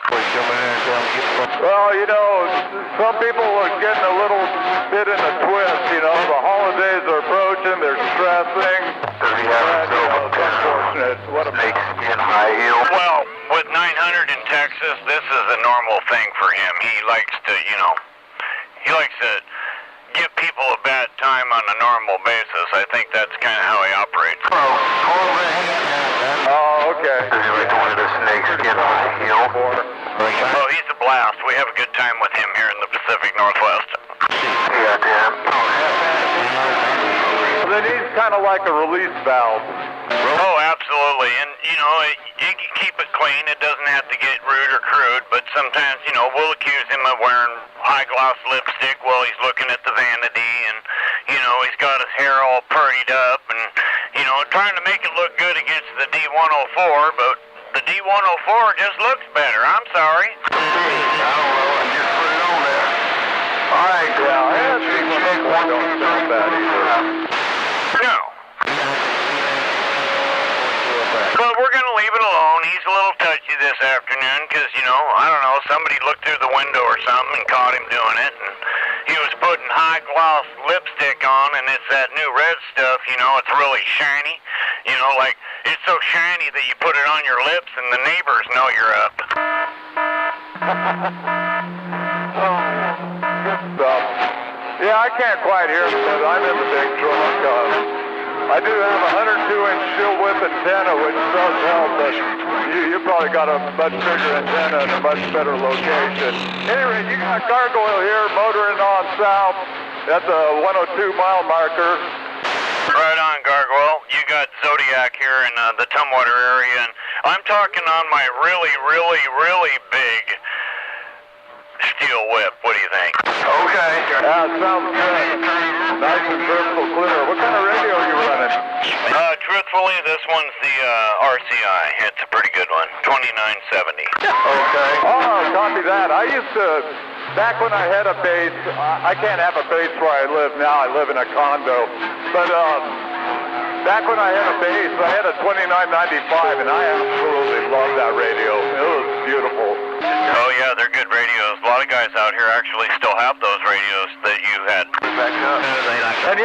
Well, you know, some people are getting a little bit in a twist. You know, the holidays are approaching, they're stressing. Does he have And, you know, it's unfortunate. What a snakes in high heels? Well, with 900 in Texas, this is a normal thing for him. He likes to, he likes to give people a bad time on a normal basis. I think that's kind of how he operates. Oh, okay. Does he like one of the snakeskin high heel? Oh, he's a blast. We have a good time with him here in the Pacific Northwest. Yeah, damn. They need kind of like a release valve. Oh, absolutely. And, you can keep it clean. It doesn't have to get rude or crude, but sometimes, we'll accuse him of wearing high-gloss lipstick while he's looking at the vanity, and, he's got his hair all purried up, and, trying to make it look good against the D104, but the D104 just looks better. I'm sorry. I don't know. I just put it on there. All right, Yeah, I don't sound bad either. No. But we're going to leave it alone. He's a little touchy this afternoon because, I don't know, somebody looked through the window or something and caught him doing it. And he was putting high gloss lipstick on, and it's that new red stuff, it's really shiny. Like, it's so shiny that you put it on your lips and the neighbors know you're up. Good stuff. Yeah, I can't quite hear it, but I'm in the big truck. I do have a 102-inch shield whip antenna, which does help, but you probably got a much bigger antenna and a much better location. Anyway, you got Gargoyle here motoring on south at the 102-mile marker. Right on, Gargoyle. You got Zodiac here in the Tumwater area, and I'm talking on my really, really, really big steel whip. What do you think? Okay. Yeah, sounds good. Nice and crystal clear. What kind of radio are you running? Truthfully, this one's the RCI. It's a pretty good one. 2970. Okay. Oh, copy that. I used to, back when I had a base, I can't have a base where I live now. I live in a condo. But back when I had a base, I had a 2995, and I absolutely loved that radio. It was beautiful. Oh, yeah, they're good radios. A lot of guys out here actually still have those radios that you had. And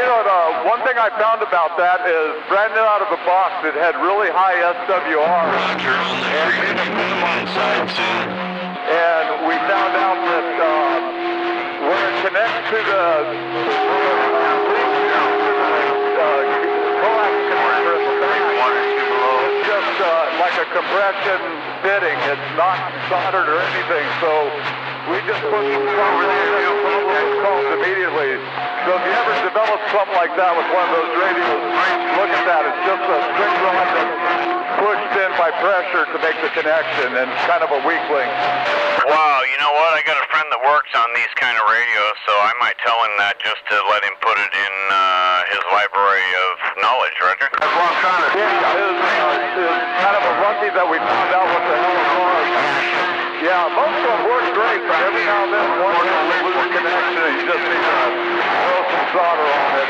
one thing I found about that is, brand new out of the box, it had really high SWR. And we found out that when it connects to the coax connector at the back, it's just like a compression fitting. It's not soldered or anything. So we just put some over there and the problem was solved immediately. So if you ever develop something like that with one of those radios, look at that. It's just a string rod that's pushed in by pressure to make the connection, and kind of a weak link. Wow, you know what? I got a friend that works on these kind of radios, so I might tell him that just to let him put it in his library of knowledge, Roger. That's what I'm trying to say. It's kind of a lucky that we found out what the hell it was. Yeah, most of them work great, but every now and then one will lose a connection, and you just need to throw some solder on it.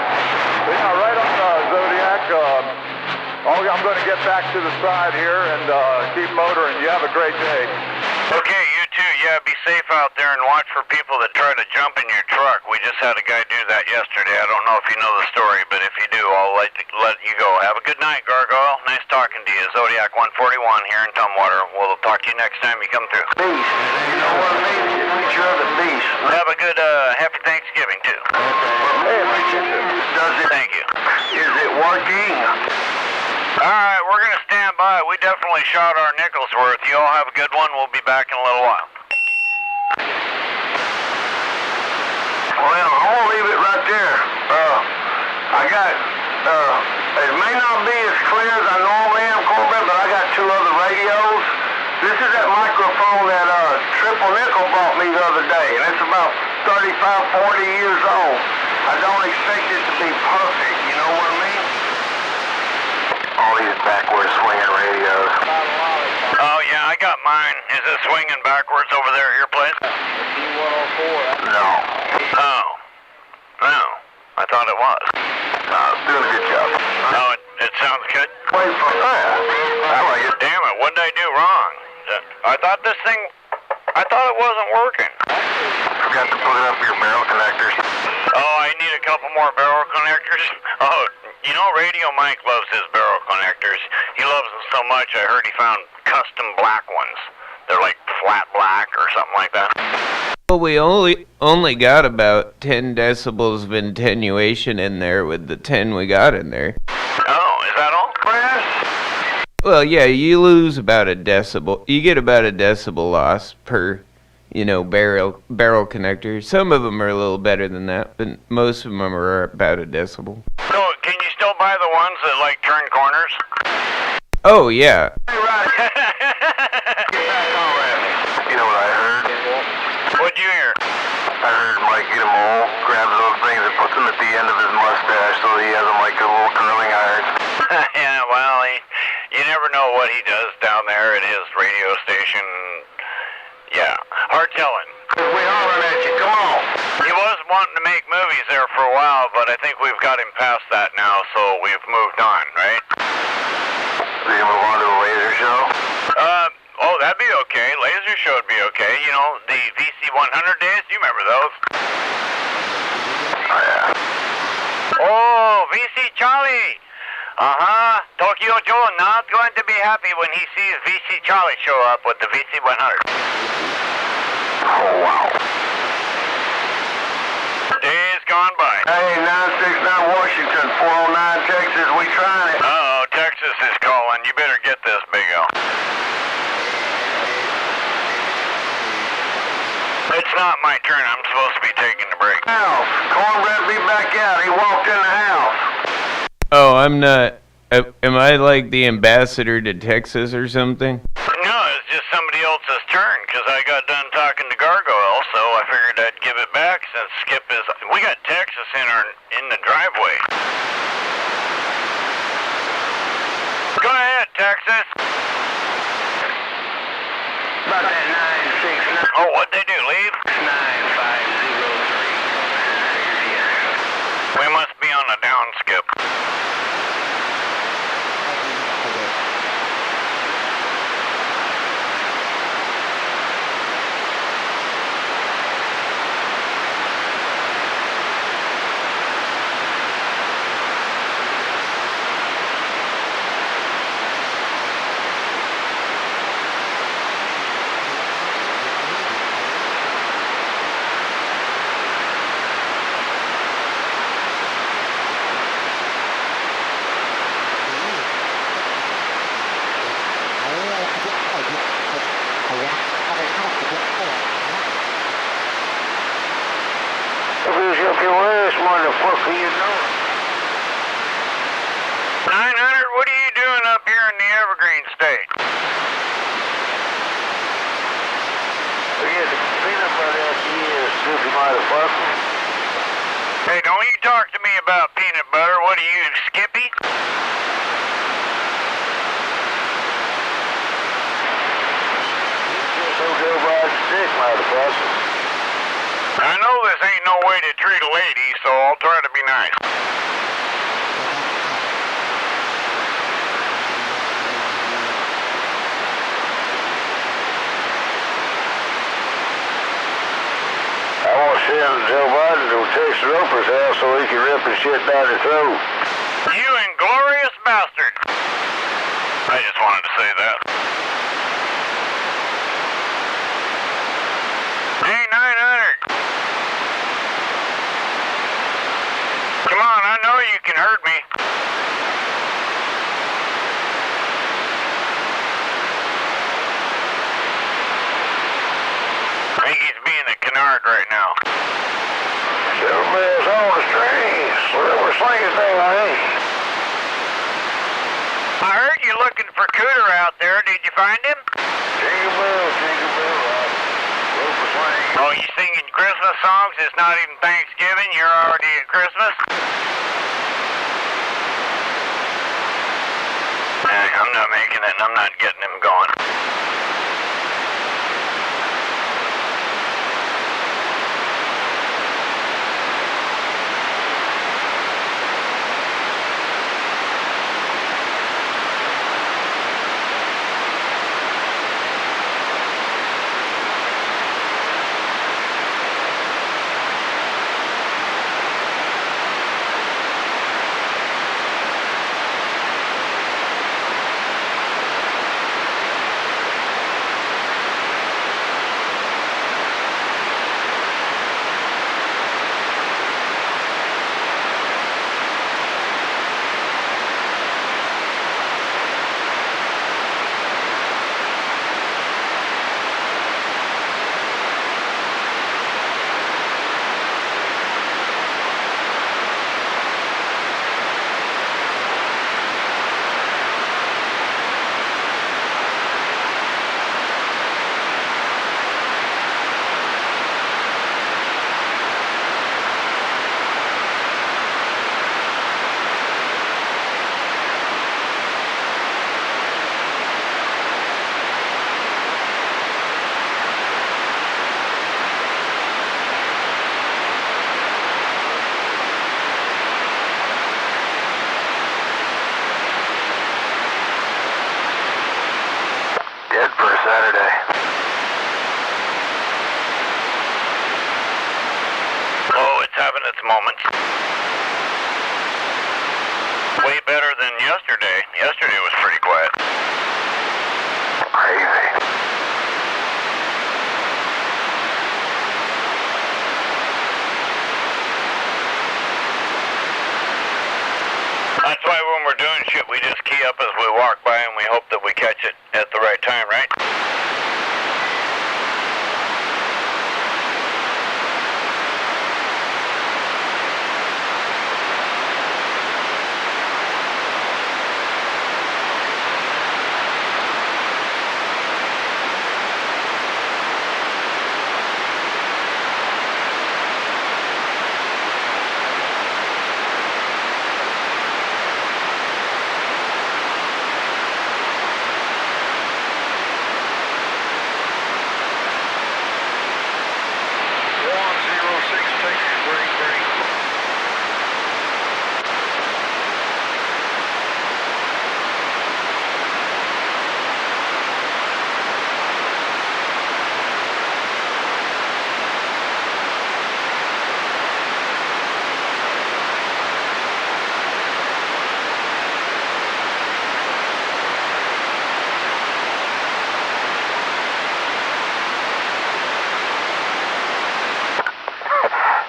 But yeah, right on Zodiac. I'm going to get back to the side here and keep motoring. You have a great day. Okay, you too. Yeah, be safe out there and watch for people that try to jump in your truck. We just had a guy do that yesterday. I don't know if you know the story, but if you do, I'll let you go. Have a good night, Gargoyle. Nice talking to you. Zodiac 141 here in Tumwater. We'll talk to you next time you come through. Beast. You know what I mean? It's a picture of the beast. Have a good, happy Thanksgiving, too. Hey, appreciate it. Does it? Thank you. Is it working? All right, we're going to stand by. We definitely shot our nickel's worth. You all have a good one. We'll be back in a little while. I got, it may not be as clear as I normally am, Corbett, but I got 2 other radios. This is that microphone that Triple Nickel bought me the other day, and it's about 35, 40 years old. I don't expect it to be perfect, you know what I mean? All these backward swinging radios. Oh, yeah, I got mine. Is it swinging backwards over there at your place? No. Oh. No. I thought it was. It's doing a good job. Oh, it sounds good. Wait for that. I like it. Damn it, what did I do wrong? I thought it wasn't working. Forgot to put up your barrel connectors. Oh, I need a couple more barrel connectors? Oh, you know, Radio Mike loves his barrel connectors. He loves them so much, I heard he found custom black ones. They're like flat black or something like that. Well, we only got about 10 decibels of attenuation in there with the 10 we got in there. Oh, is that all? Well, yeah, you lose about a decibel. You get about a decibel loss per, barrel connector. Some of them are a little better than that, but most of them are about a decibel. So, can you still buy the ones that, like, turn corners? Oh, yeah. You know what I heard? What'd you hear? I heard Mike get them all, grabs those things and puts them at the end of his mustache so he has them like a little curling irons. Yeah, well, you never know what he does down there at his radio station. Yeah, hard telling. We hollering at you, come on. He was wanting to make movies there for a while, but I think we've got him past that now, so we've moved on, right? Did you move on to a laser show? Oh, that'd be okay. Laser show would be okay. You know, the VC 100 days, do you remember those? Oh, yeah. Oh, VC Charlie. Uh-huh. Tokyo Joe not going to be happy when he sees VC Charlie show up with the VC 100. Oh, wow. Days gone by. Hey, 969 Washington, 409 Texas, we trying it. Uh-oh, Texas is calling. You better get this, Big L. It's not my turn. I'm supposed to be taking the break. House, Cornbread be back out. He walked in the house. Oh, I'm not. Am I like the ambassador to Texas or something? No, it's just somebody else's turn, because I got done talking to Gargoyle, so I figured I'd give it back since Skip is... We got Texas in the driveway. Go ahead, Texas. About that 969. Oh, what'd they do, leave? 9503. We must be on a down, Skip. Who's up your ass, motherfucker, you know? 900, what are you doing up here in the Evergreen State? Forget the peanut butter out here, stupid motherfucker. Hey, don't you talk to me about peanut butter. What are you, Skippy? So go by the stick, motherfucker. I know this ain't no way to treat a lady, so I'll try to be nice. I want to send Joe Biden to Texas Roper's house so he can rip his shit down his throat. You inglorious bastard. I just wanted to say that. Hey, 900. Come on, I know you can hurt me. I think he's being a canard right now. Seven bells on the strings. looking for Cooter out there. Did you find him? Jingle bell, rope a swing. Oh, you singing Christmas songs? It's not even Thanksgiving. You're already at Christmas? I'm not making it, and I'm not getting him going. Dead for a Saturday. Oh, it's having its moments. Way better than yesterday. Yesterday was pretty quiet. Crazy. That's why when we're doing shit, we just key up as we walk by and we hope that we catch it at the right time, right?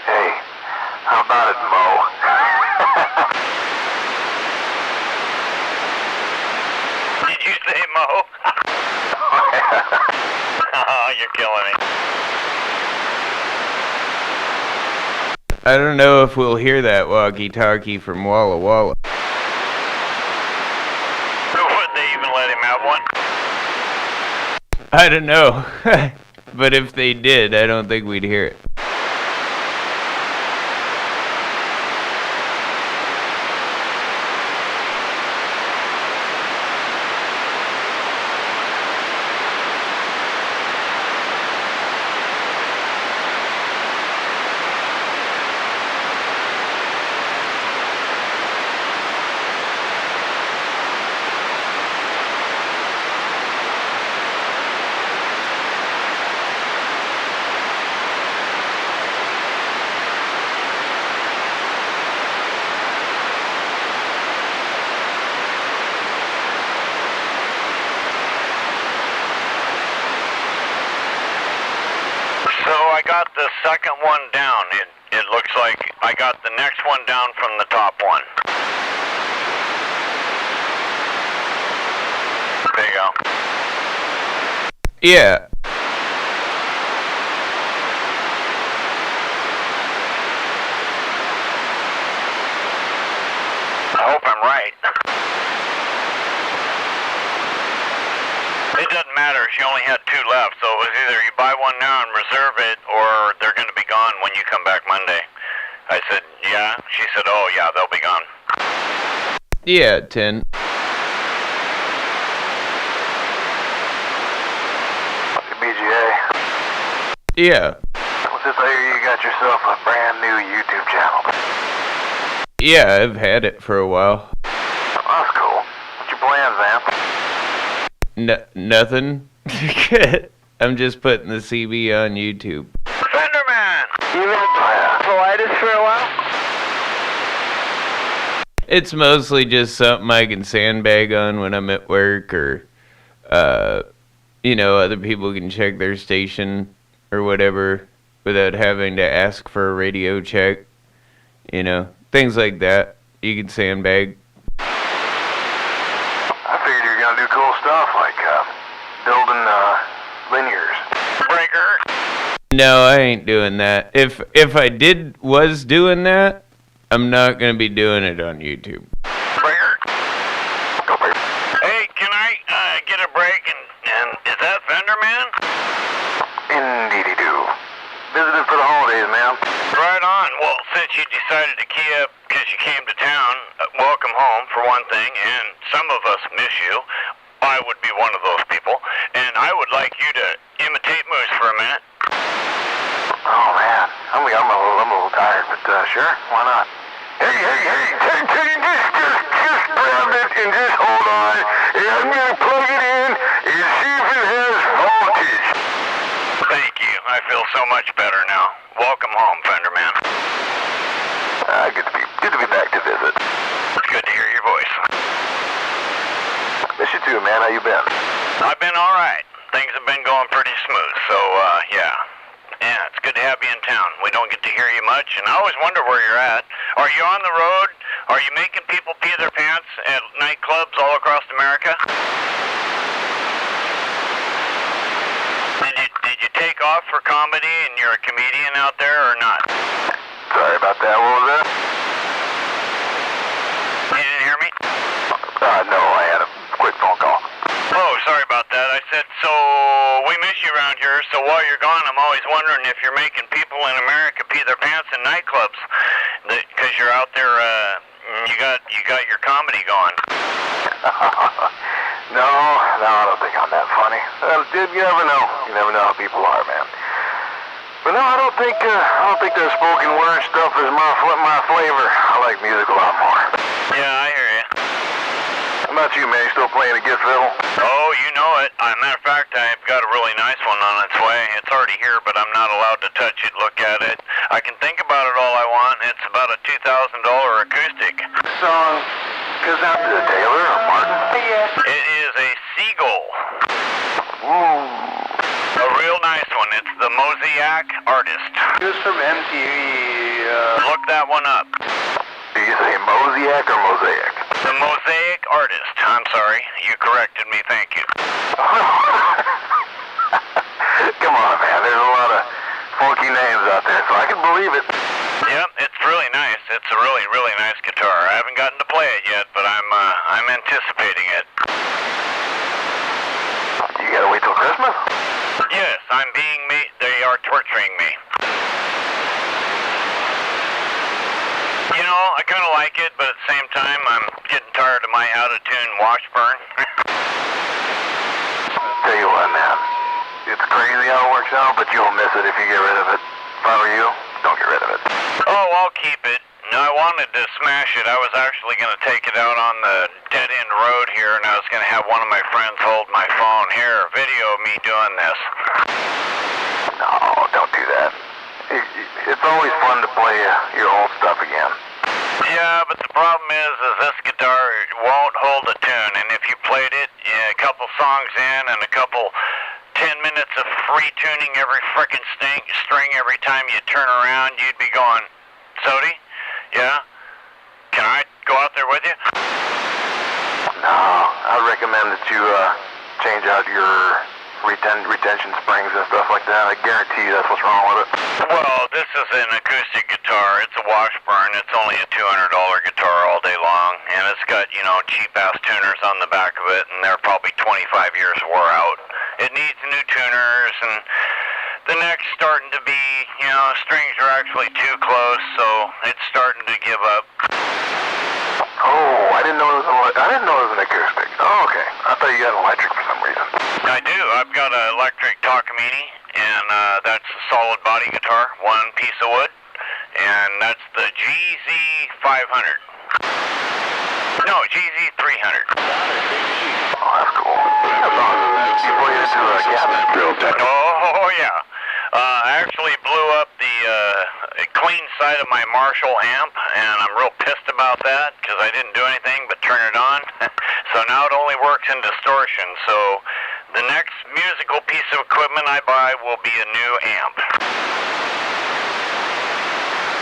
Hey, how about it, Mo? Did you say Mo? Oh, you're killing me. I don't know if we'll hear that walkie-talkie from Walla Walla. Would they even let him have one? I don't know. But if they did, I don't think we'd hear it. So I got the second one down. It looks like I got the next one down from the top one. There you go. Yeah. I hope I'm right. she only had 2 left, so it was either you buy one now and reserve it, or they're going to be gone when you come back Monday. I said, yeah. She said, oh, yeah, they'll be gone. Yeah, 10. BGA. Yeah. What's this? I hear you got yourself a brand new YouTube channel. Yeah, I've had it for a while. Oh, that's cool. What's your plans, Vamp? Nothing. I'm just putting the CB on YouTube. Fenderman! You been colitis for a while? It's mostly just something I can sandbag on when I'm at work, or, other people can check their station or whatever without having to ask for a radio check. Things like that. You can sandbag. I figured you were gonna do cool stuff like building linears. Breaker! No, I ain't doing that. If I was doing that, I'm not gonna be doing it on YouTube. Breaker! Hey, can I get a break? And is that Fenderman? Indeedy-do. Visiting for the holidays, ma'am. Right on. Well, since you decided to key up because you came to town, welcome home for one thing, and some of us miss you. I would be one of those people, and I would like you to imitate Moose for a minute. Oh, man. I'm a little tired, but sure, why not? Hey, just grab it and just hold on. And I'm gonna plug it in and see if it has voltage. Thank you. I feel so much better now. Welcome home, Fenderman. Good to be back to visit. It's good to hear your voice. Miss you too, man. How you been? I've been all right. Things have been going pretty smooth, so, yeah. Yeah, it's good to have you in town. We don't get to hear you much, and I always wonder where you're at. Are you on the road? Are you making people pee their pants at nightclubs all across America? Did you take off for comedy and you're a comedian out there or not? Sorry about that. What was that? You didn't hear me? No, I had a quick phone call. Oh, sorry about that. I said, so we miss you around here, so while you're gone, I'm always wondering if you're making people in America pee their pants in nightclubs, because you're out there, you got your comedy going. No, I don't think I'm that funny. You never know. You never know how people are, man. But no, I don't think that spoken word stuff is my flavor. I like music a lot more. Yeah, I hear you. How about you, man? You still playing the gift fiddle? Oh, you know it. Matter of fact, I've got a really nice one on its way. It's already here, but I'm not allowed to touch it, look at it. I can think about it all I want. It's about a $2,000 acoustic. Song goes out to Taylor or Martin? It is a Seagull. Ooh. A real nice one. It's the Mosaic Artist. Just from MTV. Look that one up. Do you say Mosaic or Mosaic? The Mosaic Artist. I'm sorry. You corrected me. Thank you. Come on, man. There's a lot of funky names out there, so I can believe it. Yep, it's really nice. It's a really, really nice guitar. I haven't gotten to play it yet, but I'm anticipating it. You gotta wait till Christmas? Yes, I'm being me. They are torturing me. You know, I kind of like it, but at the same time, I'm getting tired of my out-of-tune Washburn. Tell you what, man. It's crazy how it works out, but you'll miss it if you get rid of it. If I were you, don't get rid of it. Oh, I'll keep it. No, I wanted to smash it. I was actually going to take it out on the dead-end road here, and I was going to have one of my friends hold my phone. Here, video me doing this. No, don't do that. It's always fun to play your old stuff again. Yeah, but the problem is this guitar won't hold a tune, and if you played it a couple songs in and a couple 10 minutes of free tuning every frickin' string every time you turn around, you'd be going, Sody? Yeah? Can I go out there with you? No, I recommend that you change out your retention springs and stuff like that. I guarantee that's what's wrong with it. Well, this is an acoustic guitar. It's a Washburn. It's only a $200 guitar all day long, and it's got, cheap-ass tuners on the back of it, and they're probably 25 years wore out. it needs new tuners, and the neck's starting to be, strings are actually too close, so it's starting to give up. Oh, I didn't know it was an acoustic. Oh, okay. I thought you had an electric for some reason. I do. I've got an electric Takamine, and that's a solid body guitar, one piece of wood, and that's the GZ500. No, GZ300. Oh, that's cool. That's awesome. You played it to a cabin. Real tech. Oh, yeah. I actually blew up the clean side of my Marshall amp, and I'm real pissed about that because I didn't do anything but turn it on. So now it only works in distortion. So the next musical piece of equipment I buy will be a new amp.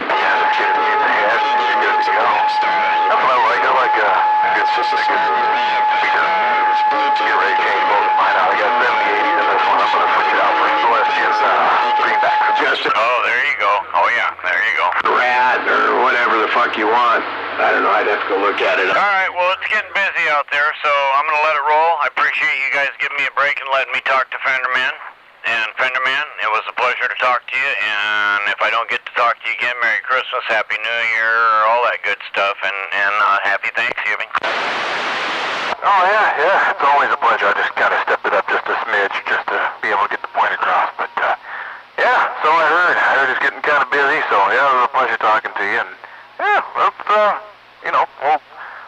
Yeah, just get it in the head and you're good to go. That's what I like. I like a good speaker. Get ready to change both of mine out. I got 7080s in this one. I'm going to switch it out for Celestia's greenback from Justin. Oh, there you go. Oh, yeah, there you go. Rat or whatever the fuck you want. I don't know. I'd have to go look at it. All right, well, it's getting busy out there, so I'm going to let it roll. I appreciate you guys giving me a break and letting me talk to Fenderman. And Fenderman, it was a pleasure to talk to you, and if I don't get to talk to you again, Merry Christmas, Happy New Year, all that good stuff, and Happy Thanksgiving. Oh, yeah. It's always a pleasure. I just kind of stepped it up just a smidge just to be able to get the point across. But, yeah, so I heard. I heard it's getting kind of busy, so, yeah, it was a pleasure talking to you. And, yeah, let's,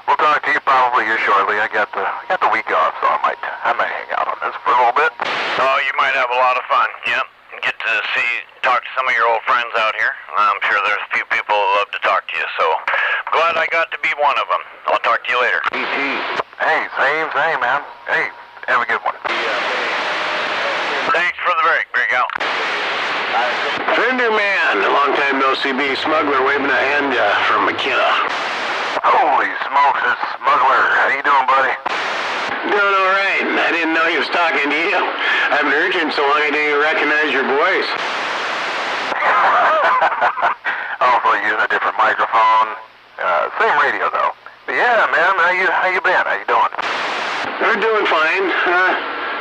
we'll talk to you probably here shortly. I got the week off, so I might hang out on this for a little bit. Oh, you might have a lot of fun, yep. Get to talk to some of your old friends out here. I'm sure there's a few people who love to talk to you, so glad I got to be one of them. I'll talk to you later. Hey, same, man. Hey, have a good one. Thanks for the break out. Fender Man, a long time no CB smuggler waving a hand from McKenna. Holy smokes, it's Smuggler. How you doing, buddy? Doing all right. I didn't know he was talking to you. I haven't heard you in so long I didn't even recognize your voice. Also using a different microphone. Same radio though. But yeah, man, how you been? How you doing? We're doing fine.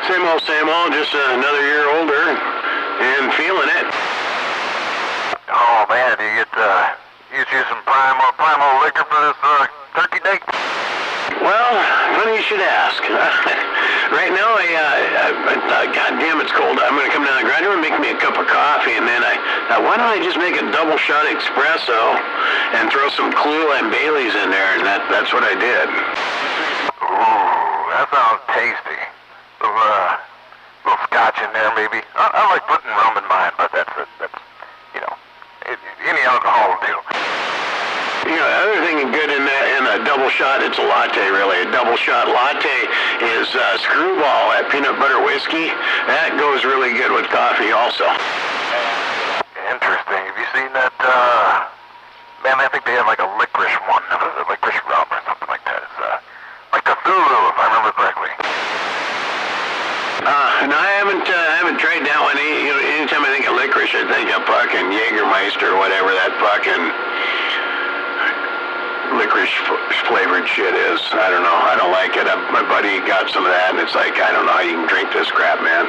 Same old, just another year older and feeling it. Oh man, do you get use some primal liquor for this turkey date? Well, funny you should ask. Right now, God damn, it's cold. I'm going to come down to the grinder and make me a cup of coffee, and then why don't I just make a double shot espresso and throw some Kahlua and Bailey's in there, and that's what I did. Ooh, that sounds tasty. Little scotch in there, maybe. I like putting rum in mine, but that's any alcohol will do. You know, the other thing good in a double shot, it's a latte, really. A double shot latte is Screwball, that peanut butter whiskey. That goes really good with coffee also. Interesting. Have you seen that, man, I think they have like a licorice one. It was a licorice rum or something like that. It's, like Cthulhu, if I remember correctly. No, I haven't tried that one. Anytime I think of licorice, I think of fucking Jägermeister or whatever that fucking licorice flavored shit is. I don't know. I don't like it. My buddy got some of that, and it's like, I don't know how you can drink this crap, man.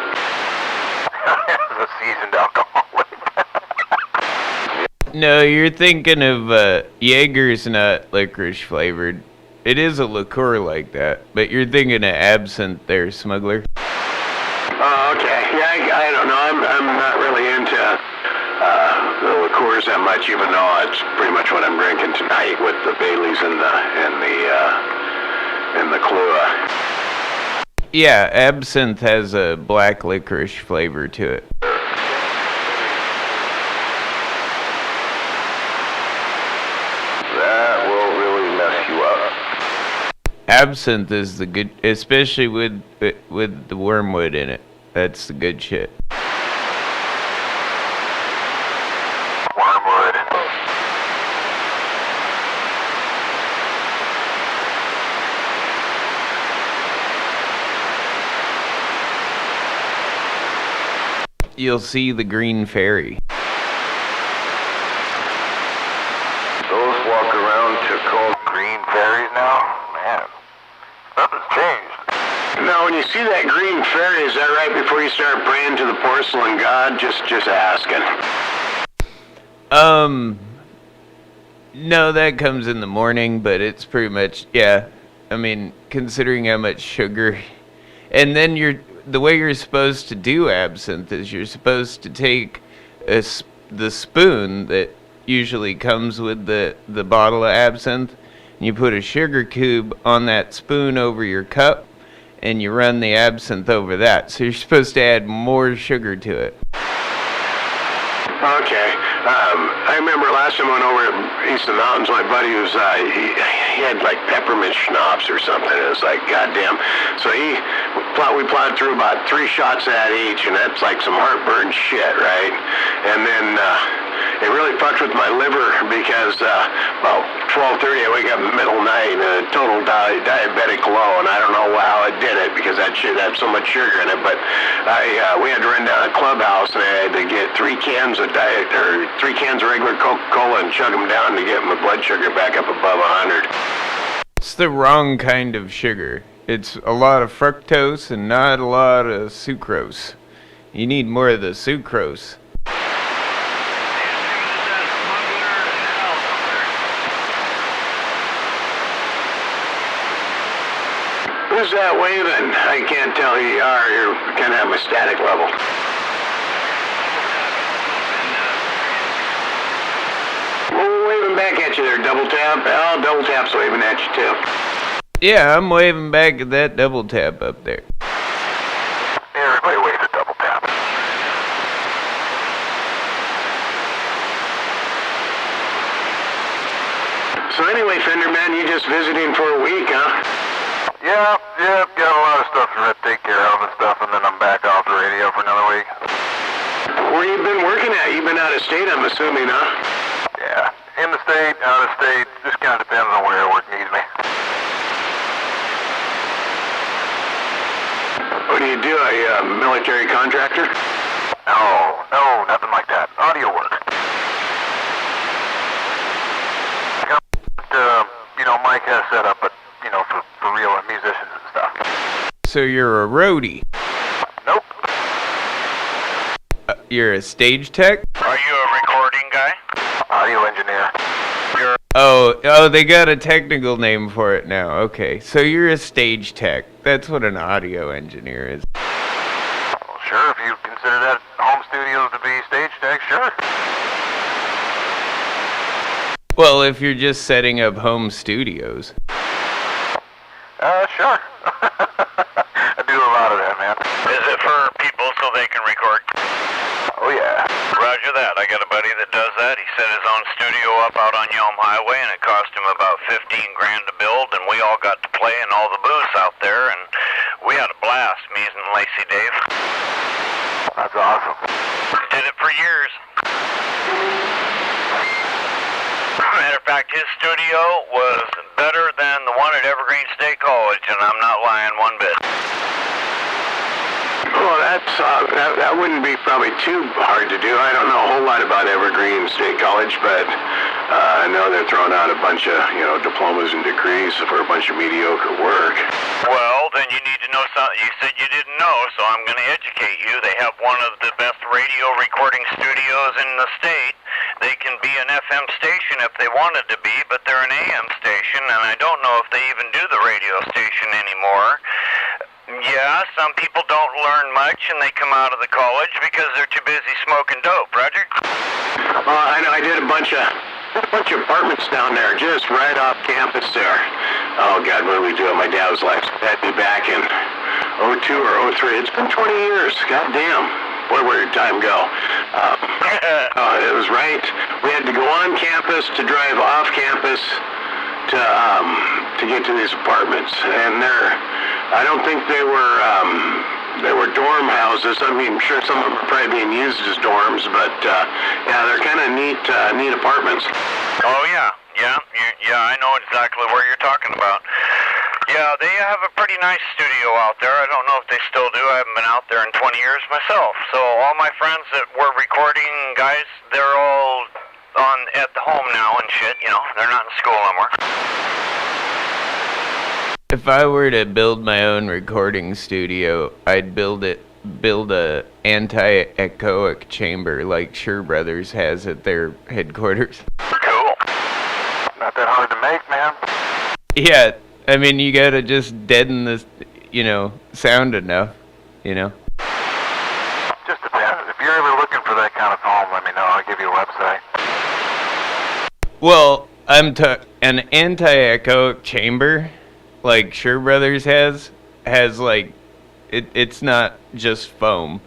It's a seasoned alcoholic. No, you're thinking of Jaeger's not licorice flavored. It is a liqueur like that, but you're thinking of absinthe there, Smuggler. Oh, okay. Yeah, I don't know. I'm not really into the liqueurs that much, even though it's pretty much what I'm drinking tonight with the Baileys and the Kahlua. Yeah, absinthe has a black licorice flavor to it. That will really mess you up. Absinthe is the good, especially with the wormwood in it. That's the good shit. Wormwood. You'll see the green fairy. Those walk around to call green fairies now? Man, nothing's changed. Now, when you see that green fairy, is that right before you start praying to the porcelain god? Just asking. No, that comes in the morning, but it's pretty much, yeah. I mean, considering how much sugar. And then the way you're supposed to do absinthe is you're supposed to take the spoon that usually comes with the bottle of absinthe, and you put a sugar cube on that spoon over your cup, and you run the absinthe over that. So you're supposed to add more sugar to it. Okay. I remember last time I went over to East of the Mountains, my buddy was, he had like peppermint schnapps or something. It was like, goddamn. So we plowed through about 3 shots of that each, and that's like some heartburn shit, right? And then, it really fucked with my liver because, about 12:30 I wake up in the middle of the night and a total diabetic low, and I don't know how I did it because that shit had so much sugar in it, but we had to run down to the clubhouse and I had to get 3 cans of regular Coca-Cola and chug them down to get my blood sugar back up above 100. It's the wrong kind of sugar. It's a lot of fructose and not a lot of sucrose. You need more of the sucrose. Who's that waving? I can't tell who you are. You're kind of at my static level. We're waving back at you there, double tap. Oh, double tap's waving at you too. Yeah, I'm waving back at that double tap up there. Everybody waves at double tap. So anyway, Fender man, you just visiting for a week, huh? Yeah, got a lot of stuff to take care of and stuff, and then I'm back off the radio for another week. Where you been working at? You've been out of state, I'm assuming, huh? Yeah, in the state, out of state, just kind of depends on where work needs me. What do you do? Are you a military contractor? No, nothing like that. Audio work. Mike has set up, but, for real musicians and stuff. So you're a roadie. Nope. You're a stage tech? Are you a recording guy? Audio engineer. Oh, they got a technical name for it now. Okay, so you're a stage tech. That's what an audio engineer is. Well, sure, if you consider that home studios to be stage tech, sure. Well, if you're just setting up home studios. Sure. I do a lot of that, man. Is it for people so they can record? Oh, yeah. Roger that. I got a buddy that does that. He set his own studio up out on Yelm Highway, and it cost him about $15,000 to build, and we all got to play in all the booths out there, and we had a blast, me and Lacey Dave. That's awesome. Did it for years. Matter of fact, his studio was better than the one at Evergreen State College, and I'm not lying one bit. Well, that wouldn't be probably too hard to do. I don't know a whole lot about Evergreen State College, but I know they're throwing out a bunch of, diplomas and degrees for a bunch of mediocre work. Well, then you need to know something. You said you didn't know, so I'm going to educate you. They have one of the best radio recording studios in the state. They can be an FM station if they wanted to be, but they're an AM station, and I don't know if they even do the radio station anymore. Yeah, some people don't learn much, and they come out of the college because they're too busy smoking dope, Roger? Well, I know I did a bunch of apartments down there, just right off campus there. Oh, God, what did we do? My dad was like, that'd be back in 02 or 03. It's been 20 years. God damn. Boy, where did time go? It was right. We had to go on campus to drive off campus to get to these apartments, and I don't think they were dorm houses. I mean, sure, some of them are probably being used as dorms, but yeah, they're kind of neat apartments. Oh, yeah. Yeah, I know exactly where you're talking about. Yeah, they have a pretty nice studio out there. I don't know if they still do. I haven't been out there in 20 years myself. So all my friends that were recording guys, they're all at the home now and shit, They're not in school anymore. If I were to build my own recording studio, I'd build a anti-echoic chamber like Shure Brothers has at their headquarters. Cool. Not that hard to make, man. Yeah, I mean, you gotta just deaden the, sound enough, Just depends. If you're ever looking for that kind of foam, let me know. I'll give you a website. Well, an anti-echoic chamber, like Shure Brothers has like, it's not just foam.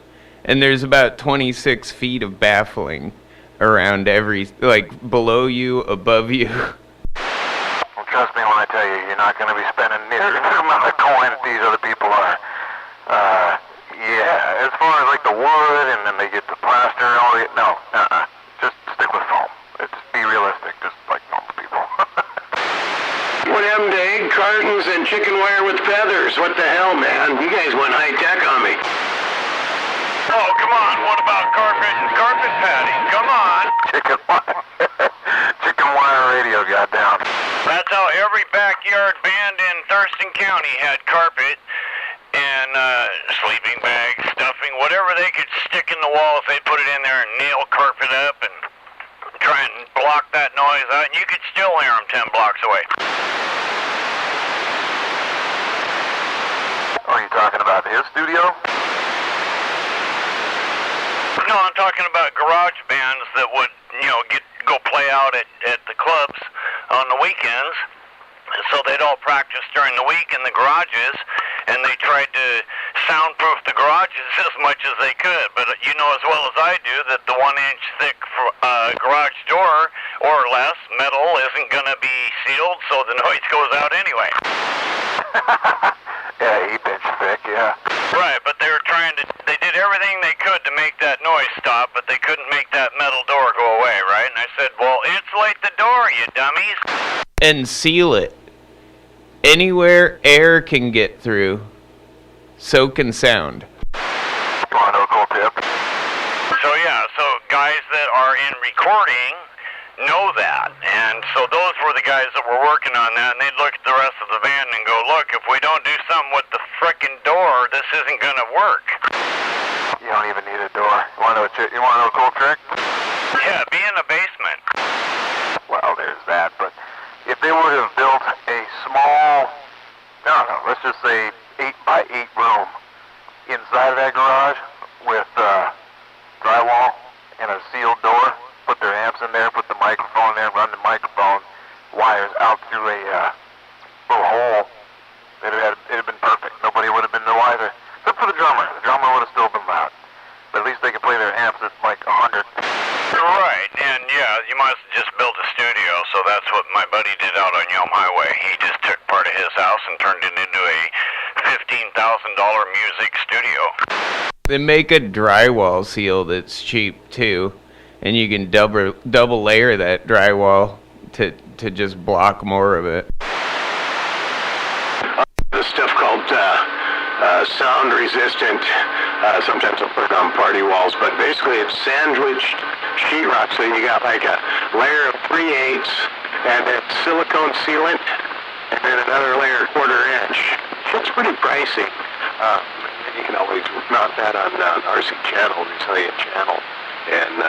And there's about 26 feet of baffling around below you, above you. Well, trust me when I tell you, you're not going to be spending near the amount of coin that these other people are. Yeah, as far as like the wood and then they get the plaster and all that, no, just stick with foam. Be realistic, just like normal people. What happened to egg cartons and chicken wire with feathers? What the hell, man? You guys went high tech on me. Oh, come on, what about carpet patties? Come on. Chicken wire radio got down. That's how every backyard band in Thurston County had carpet and sleeping bags, stuffing, whatever they could stick in the walls, they'd put it in there and nail carpet up and try and block that noise out, and you could still hear them 10 blocks away. Oh, you talking about his studio? No, I'm talking about garage bands that would, go play out at the clubs on the weekends. So they'd all practice during the week in the garages, and they tried to soundproof the garages as much as they could. But you know as well as I do that the 1-inch thick garage door or less metal isn't going to be sealed, so the noise goes out anyway. Yeah, 8-inch thick, yeah. Right, but they did everything they could to make that noise stop, but they couldn't make that metal door go away, right? And I said, well, insulate the door, you dummies. And seal it. Anywhere air can get through, so can sound. Want to know a cool tip? So guys that are in recording know that, and so those were the guys that were working on that, and they'd look at the rest of the band and go, look, if we don't do something with the frickin' door, this isn't gonna work. You don't even need a door. You want to know a cool trick? Yeah, be in the basement. Well, there's that, but if they would have built a small, let's just say 8x8 room inside of that garage with drywall and a sealed door, put their amps in there, put the microphone there, run the microphone wires out through a little hole, it'd have been perfect. Nobody would have been the wiser, except for the drummer. The drummer would have still been loud, but at least they could play their amps at like 100. Right, and you must have just built a studio, so that's what my buddy did out on Yelm Highway. He just took part of his house and turned it into a $15,000 music studio. They make a drywall seal that's cheap too, and you can double layer that drywall to just block more of it. The stuff called sound resistant. Sometimes they'll put it on party walls, but basically it's sandwiched sheetrock, so you got like a layer of 3/8 and then silicone sealant, and then another layer 1/4 inch. It's pretty pricey. You can always mount that on RC channel, resilient channel, and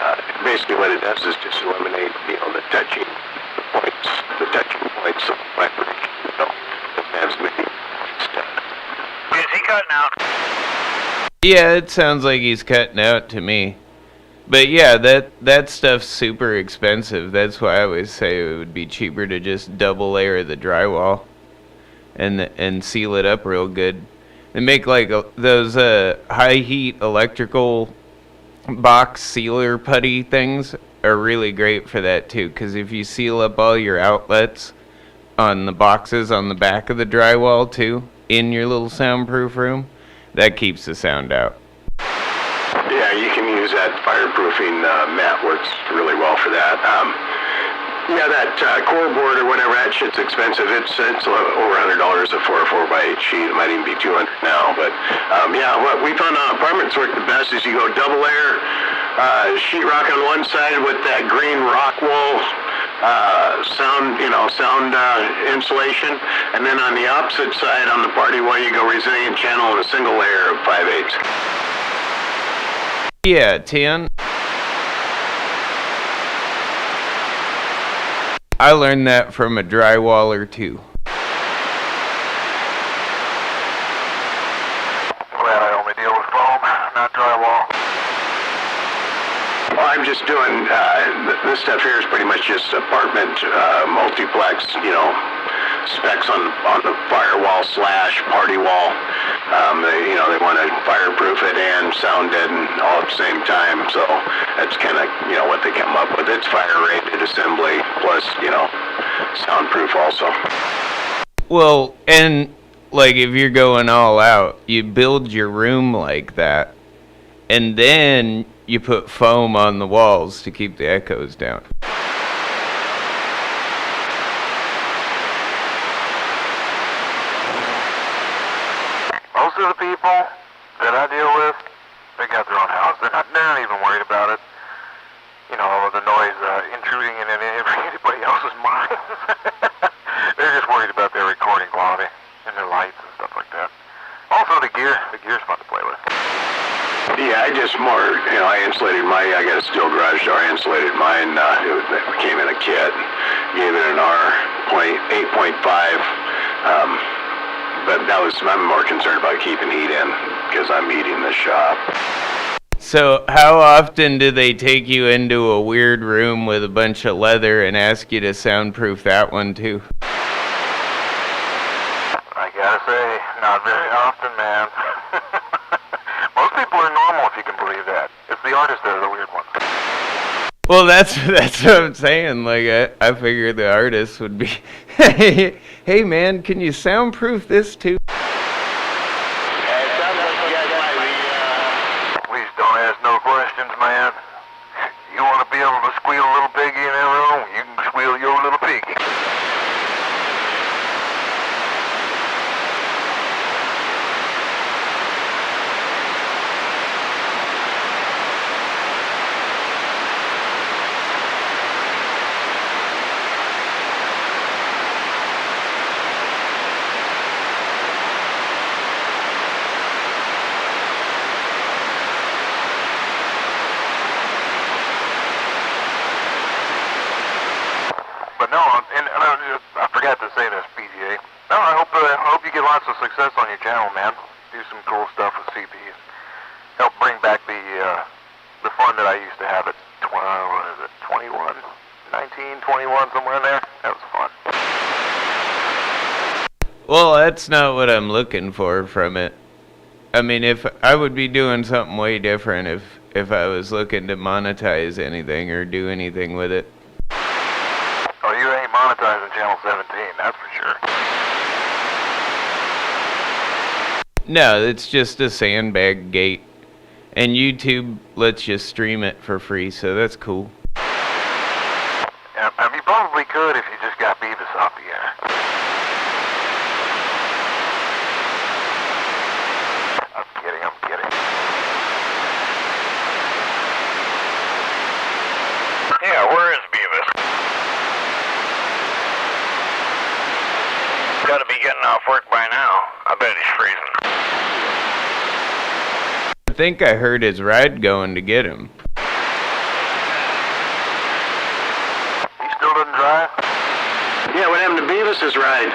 basically what it does is just eliminate, the touching points of vibration. As many stuff. Is he cutting out? Yeah, it sounds like he's cutting out to me. But yeah, that stuff's super expensive. That's why I always say it would be cheaper to just double layer the drywall and seal it up real good. They make like those high heat electrical box sealer putty things are really great for that too, because if you seal up all your outlets on the boxes on the back of the drywall too, in your little soundproof room, that keeps the sound out. Yeah, you can use that fireproofing mat, works really well for that. That core board or whatever, that shit's expensive. It's over $100 a 4x8 sheet. It might even be $200 now. But what we found on apartments work the best is you go double layer sheetrock on one side with that green rock wool sound insulation, and then on the opposite side, on the party wall, you go resilient channel and a single layer of 5/8. Yeah, 10. I learned that from a drywaller too. Glad I only deal with foam, not drywall. Well, I'm just doing, this stuff here is pretty much just apartment, multiplex, specs on the firewall / party wall. They want to fireproof it and sound deaden all at the same time, so that's kind of, what they come up with. It's fire rated assembly plus, soundproof also. Well, and like if you're going all out, you build your room like that, and then you put foam on the walls to keep the echoes down. Most of the people that I deal with, they got their own house. They're not even worried about it. The noise intruding in anybody else's mind. They're just worried about their recording quality and their lights and stuff like that. Also, the gear. The gear's fun to play with. Yeah, I just I insulated I got a steel garage door. I insulated mine. It came in a kit. Gave it an R.8.5. But I'm more concerned about keeping heat in because I'm heating the shop. So how often do they take you into a weird room with a bunch of leather and ask you to soundproof that one too? I gotta say, not very often, man. Most people are normal, if you can believe that. It's the artists that are the weird ones. Well, that's what I'm saying. Like I figured the artists would be, hey man, can you soundproof this too? Please don't ask no questions, man. You want to be able to squeal a little piggy in that room, you can squeal your little piggy. But no, and I forgot to say this, PGA. No, I hope you get lots of success on your channel, man. Do some cool stuff with CBs. Help bring back the fun that I used to have at 21, 19, 21, somewhere in there. That was fun. Well, that's not what I'm looking for from it. I mean, if I would be doing something way different if I was looking to monetize anything or do anything with it. Oh, you ain't monetizing Channel 17, that's for sure. No, it's just a sandbag gate. And YouTube lets you stream it for free, so that's cool. Yeah, I mean, you probably could if you just got Beavis off the air. I'm kidding. Yeah, where is Beavis? Gotta be getting off work by now. I bet he's freezing. I think I heard his ride going to get him. He still doesn't drive? Yeah, what happened to Beavis's ride?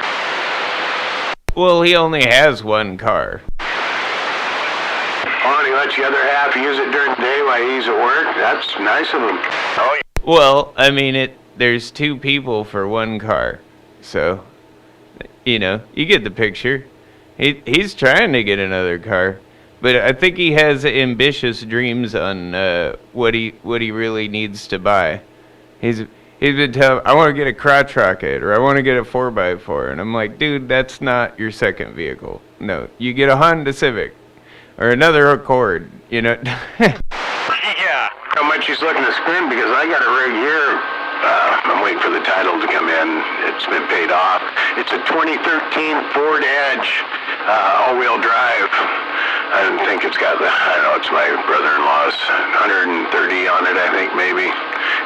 Well, he only has one car. Oh, and he lets the other half use it during the day while he's at work? That's nice of him. Oh, yeah. Well, I mean, there's two people for one car. So, you get the picture. He's trying to get another car. But I think he has ambitious dreams on what he really needs to buy. He's been telling, I want to get a crotch rocket or I want to get a 4x4. And I'm like, dude, that's not your second vehicle. No, you get a Honda Civic or another Accord, Yeah. How much he's looking to spend, because I got a rig here. I'm waiting for the title to come in. It's been paid off. It's a 2013 Ford Edge, all-wheel drive. I don't think it's got it's my brother-in-law's 130 on it, I think, maybe.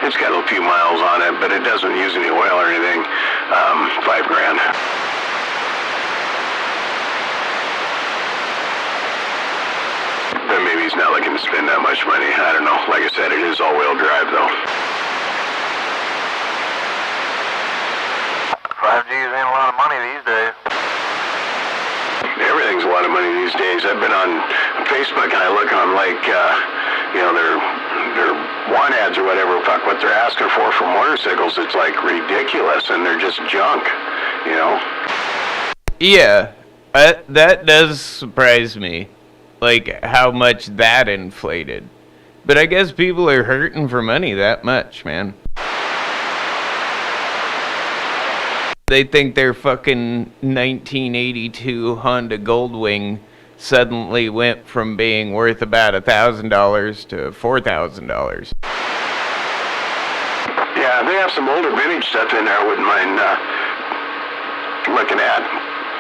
It's got a few miles on it, but it doesn't use any oil or anything. $5,000. But maybe he's not looking to spend that much money. I don't know. Like I said, it is all-wheel drive, though. 5G's ain't a lot of money these days. Everything's a lot of money these days. I've been on Facebook and I look on their want ads or whatever. Fuck, what they're asking for motorcycles, it's like ridiculous, and they're just junk. Yeah, that does surprise me. Like, how much that inflated. But I guess people are hurting for money that much, man. They think their fucking 1982 Honda Goldwing suddenly went from being worth about $1,000 to $4,000. Yeah, they have some older vintage stuff in there I wouldn't mind looking at.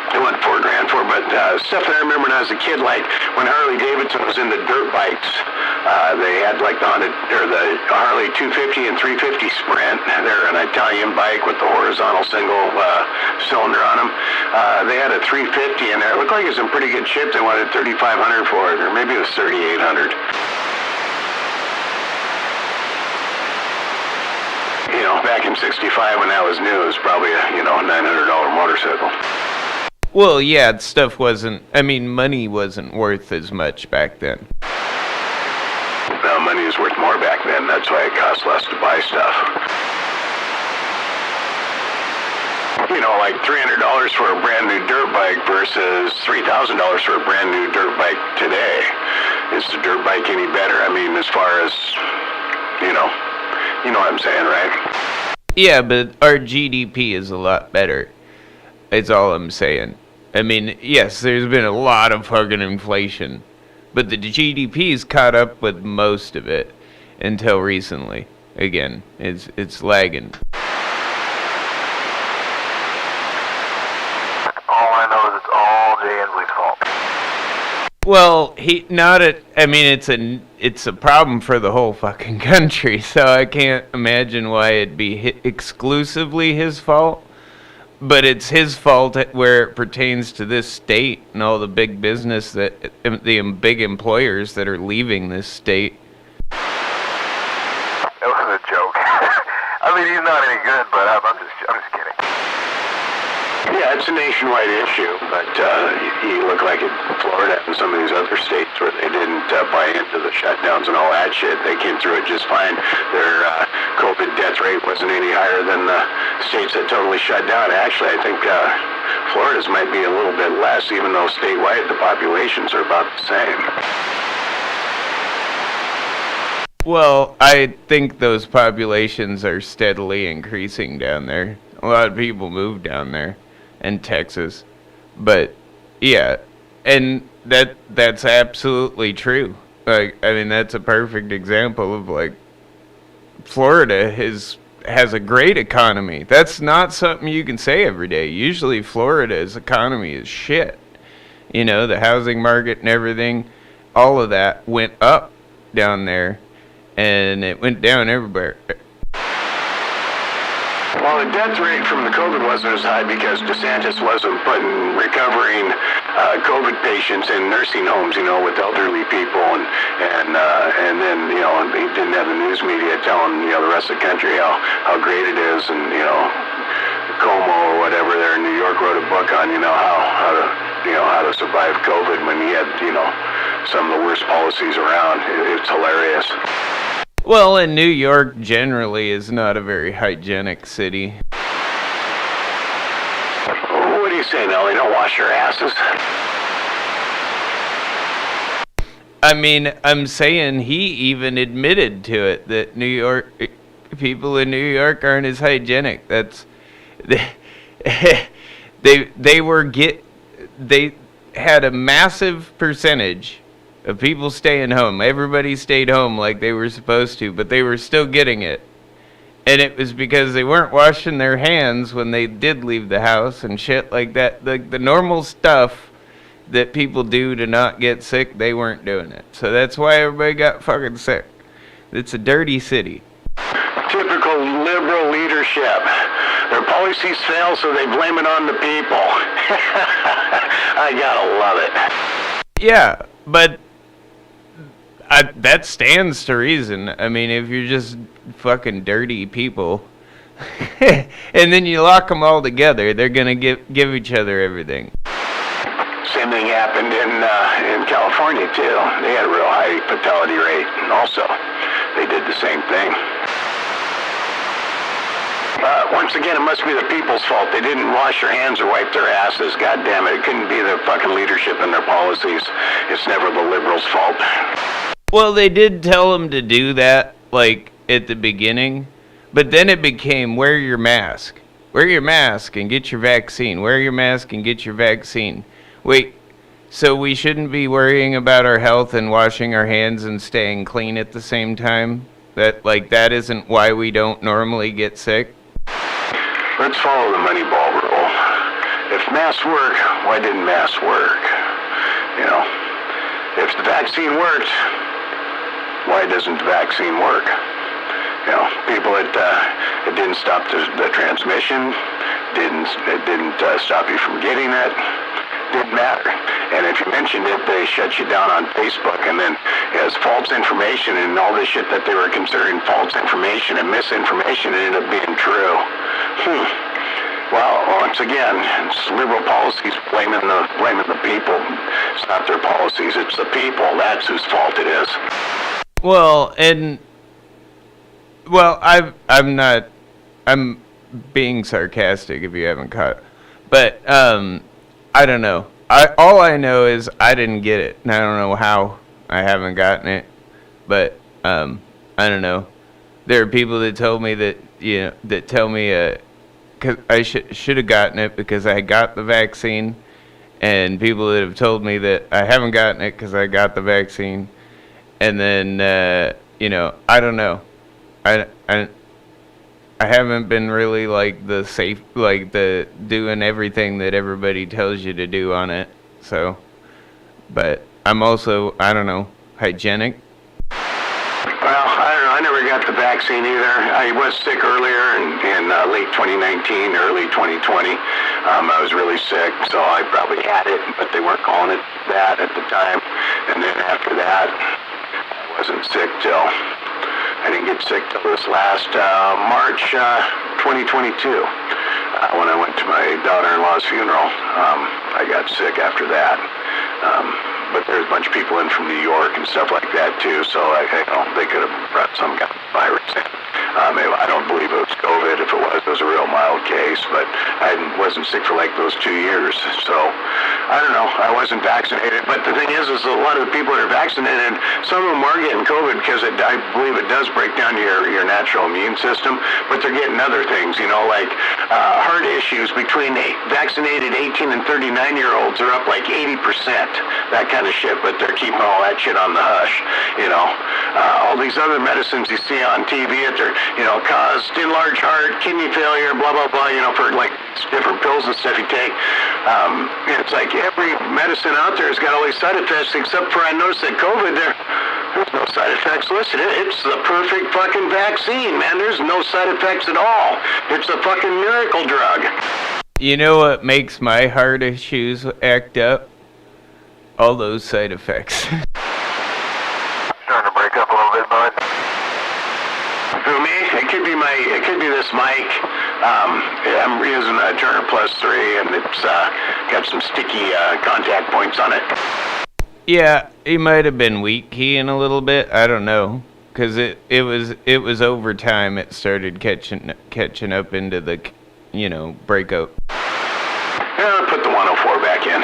I went $4,000 for, but stuff that I remember when I was a kid, like when Harley Davidson was into dirt bikes, they had like the Harley 250 and 350 Sprint. They're an Italian bike with the horizontal single cylinder on them. They had a 350 in there. It looked like it was in pretty good shape. They wanted $3,500 for it, or maybe it was $3,800. Back in '65 when that was new, it was probably a $900 motorcycle. Well, yeah, stuff wasn't, money wasn't worth as much back then. Well, money is worth more back then. That's why it costs less to buy stuff. Like $300 for a brand new dirt bike versus $3,000 for a brand new dirt bike today. Is the dirt bike any better? As far as, you know what I'm saying, right? Yeah, but our GDP is a lot better. That's all I'm saying. Yes, there's been a lot of fucking inflation, but the GDP's caught up with most of it until recently. Again, it's lagging. All I know is it's all Jay Inslee's fault. Well, it's a problem for the whole fucking country, so I can't imagine why it'd be exclusively his fault. But it's his fault where it pertains to this state and all the big business the big employers that are leaving this state. That was a joke. He's not any good, but I'm just kidding. Yeah, it's a nationwide issue, but you look like in Florida and some of these other states where they didn't buy into the shutdowns and all that shit. They came through it just fine. Their COVID death rate wasn't any higher than the states that totally shut down. Actually, I think Florida's might be a little bit less, even though statewide the populations are about the same. Well, I think those populations are steadily increasing down there. A lot of people move down there. And Texas. But yeah, and that's absolutely true. That's a perfect example of Florida has a great economy. That's not something you can say every day. Usually Florida's economy is shit. The housing market and everything, all of that went up down there, and it went down everywhere. Well, the death rate from the COVID wasn't as high because DeSantis wasn't putting recovering COVID patients in nursing homes, with elderly people, and then he didn't have the news media telling the rest of the country how great it is, and Como or whatever there in New York wrote a book on how to survive COVID when he had some of the worst policies around. It's hilarious. Well, and New York generally is not a very hygienic city. What do you say, Nelly? Don't wash your asses. I'm saying he even admitted to it that people in New York aren't as hygienic. They had a massive percentage of people staying home. Everybody stayed home like they were supposed to, but they were still getting it. And it was because they weren't washing their hands when they did leave the house and shit like that. The normal stuff that people do to not get sick, they weren't doing it. So that's why everybody got fucking sick. It's a dirty city. Typical liberal leadership. Their policies fail, so they blame it on the people. I gotta love it. Yeah, but that stands to reason. I mean, if you're just fucking dirty people, and then you lock them all together, they're gonna give each other everything. Same thing happened in California too. They had a real high fatality rate, and also they did the same thing. Once again, it must be the people's fault. They didn't wash their hands or wipe their asses. God damn it! It couldn't be the fucking leadership and their policies. It's never the liberals' fault. Well, they did tell them to do that, like, at the beginning, but then it became, wear your mask. Wear your mask and get your vaccine. Wear your mask and get your vaccine. Wait, so we shouldn't be worrying about our health and washing our hands and staying clean at the same time? That isn't why we don't normally get sick? Let's follow the Moneyball rule. If masks work, why didn't masks work? You know, if the vaccine worked, why doesn't the vaccine work? You know, people, it didn't stop the transmission, it didn't stop you from getting it, didn't matter. And if you mentioned it, they shut you down on Facebook, and then as false information and all this shit that they were considering false information and misinformation ended up being true. Well, once again, it's liberal policies blaming the people. It's not their policies, it's the people. That's whose fault it is. Well, I'm being sarcastic if you haven't caught. But I don't know. All I know is I didn't get it, and I don't know how I haven't gotten it. But I don't know. There are people that told me that, you know, that tell me cause I should have gotten it because I got the vaccine, and people that have told me that I haven't gotten it because I got the vaccine, and then you know, I don't know. I haven't been really like the doing everything that everybody tells you to do on it. So, but I'm also, I don't know, hygienic. Well, I don't know. I never got the vaccine either. I was sick earlier in late 2019, early 2020. I was really sick, so I probably had it, but they weren't calling it that at the time. And then after that, I wasn't sick till, I didn't get sick till this last March 2022. When I went to my daughter-in-law's funeral, I got sick after that. But there's a bunch of people in from New York and stuff like that too, so they could have brought some kind of virus in. I don't believe it was COVID. If it was a real mild case, but I wasn't sick for like those 2 years. So I don't know. I wasn't vaccinated, but the thing is a lot of the people that are vaccinated, some of them are getting COVID because I believe it does break down your natural immune system, but they're getting other things, you know, like heart issues between vaccinated 18 and 39-year-olds are up like 80%, that kind of shit, but they're keeping all that shit on the hush, you know. All these other medicines you see on TV that are, you know, caused enlarged heart, kidney failure, blah, blah, blah, you know, for like different pills and stuff you take. It's like every medicine out there has got all these side effects, except for I noticed that COVID, there's no side effects listed. It's the perfect fucking vaccine, man. There's no side effects at all. It's a fucking miracle drug. You know what makes my heart issues act up? All those side effects. Starting to break up a little bit, bud. Who, me? It could be this mic. I'm using a Turner Plus 3, and it's got some sticky contact points on it. Yeah, he might have been weak keying a little bit. I don't know, cause it was over time. It started catching up into the, you know, breakup. Yeah, put the 104 back in.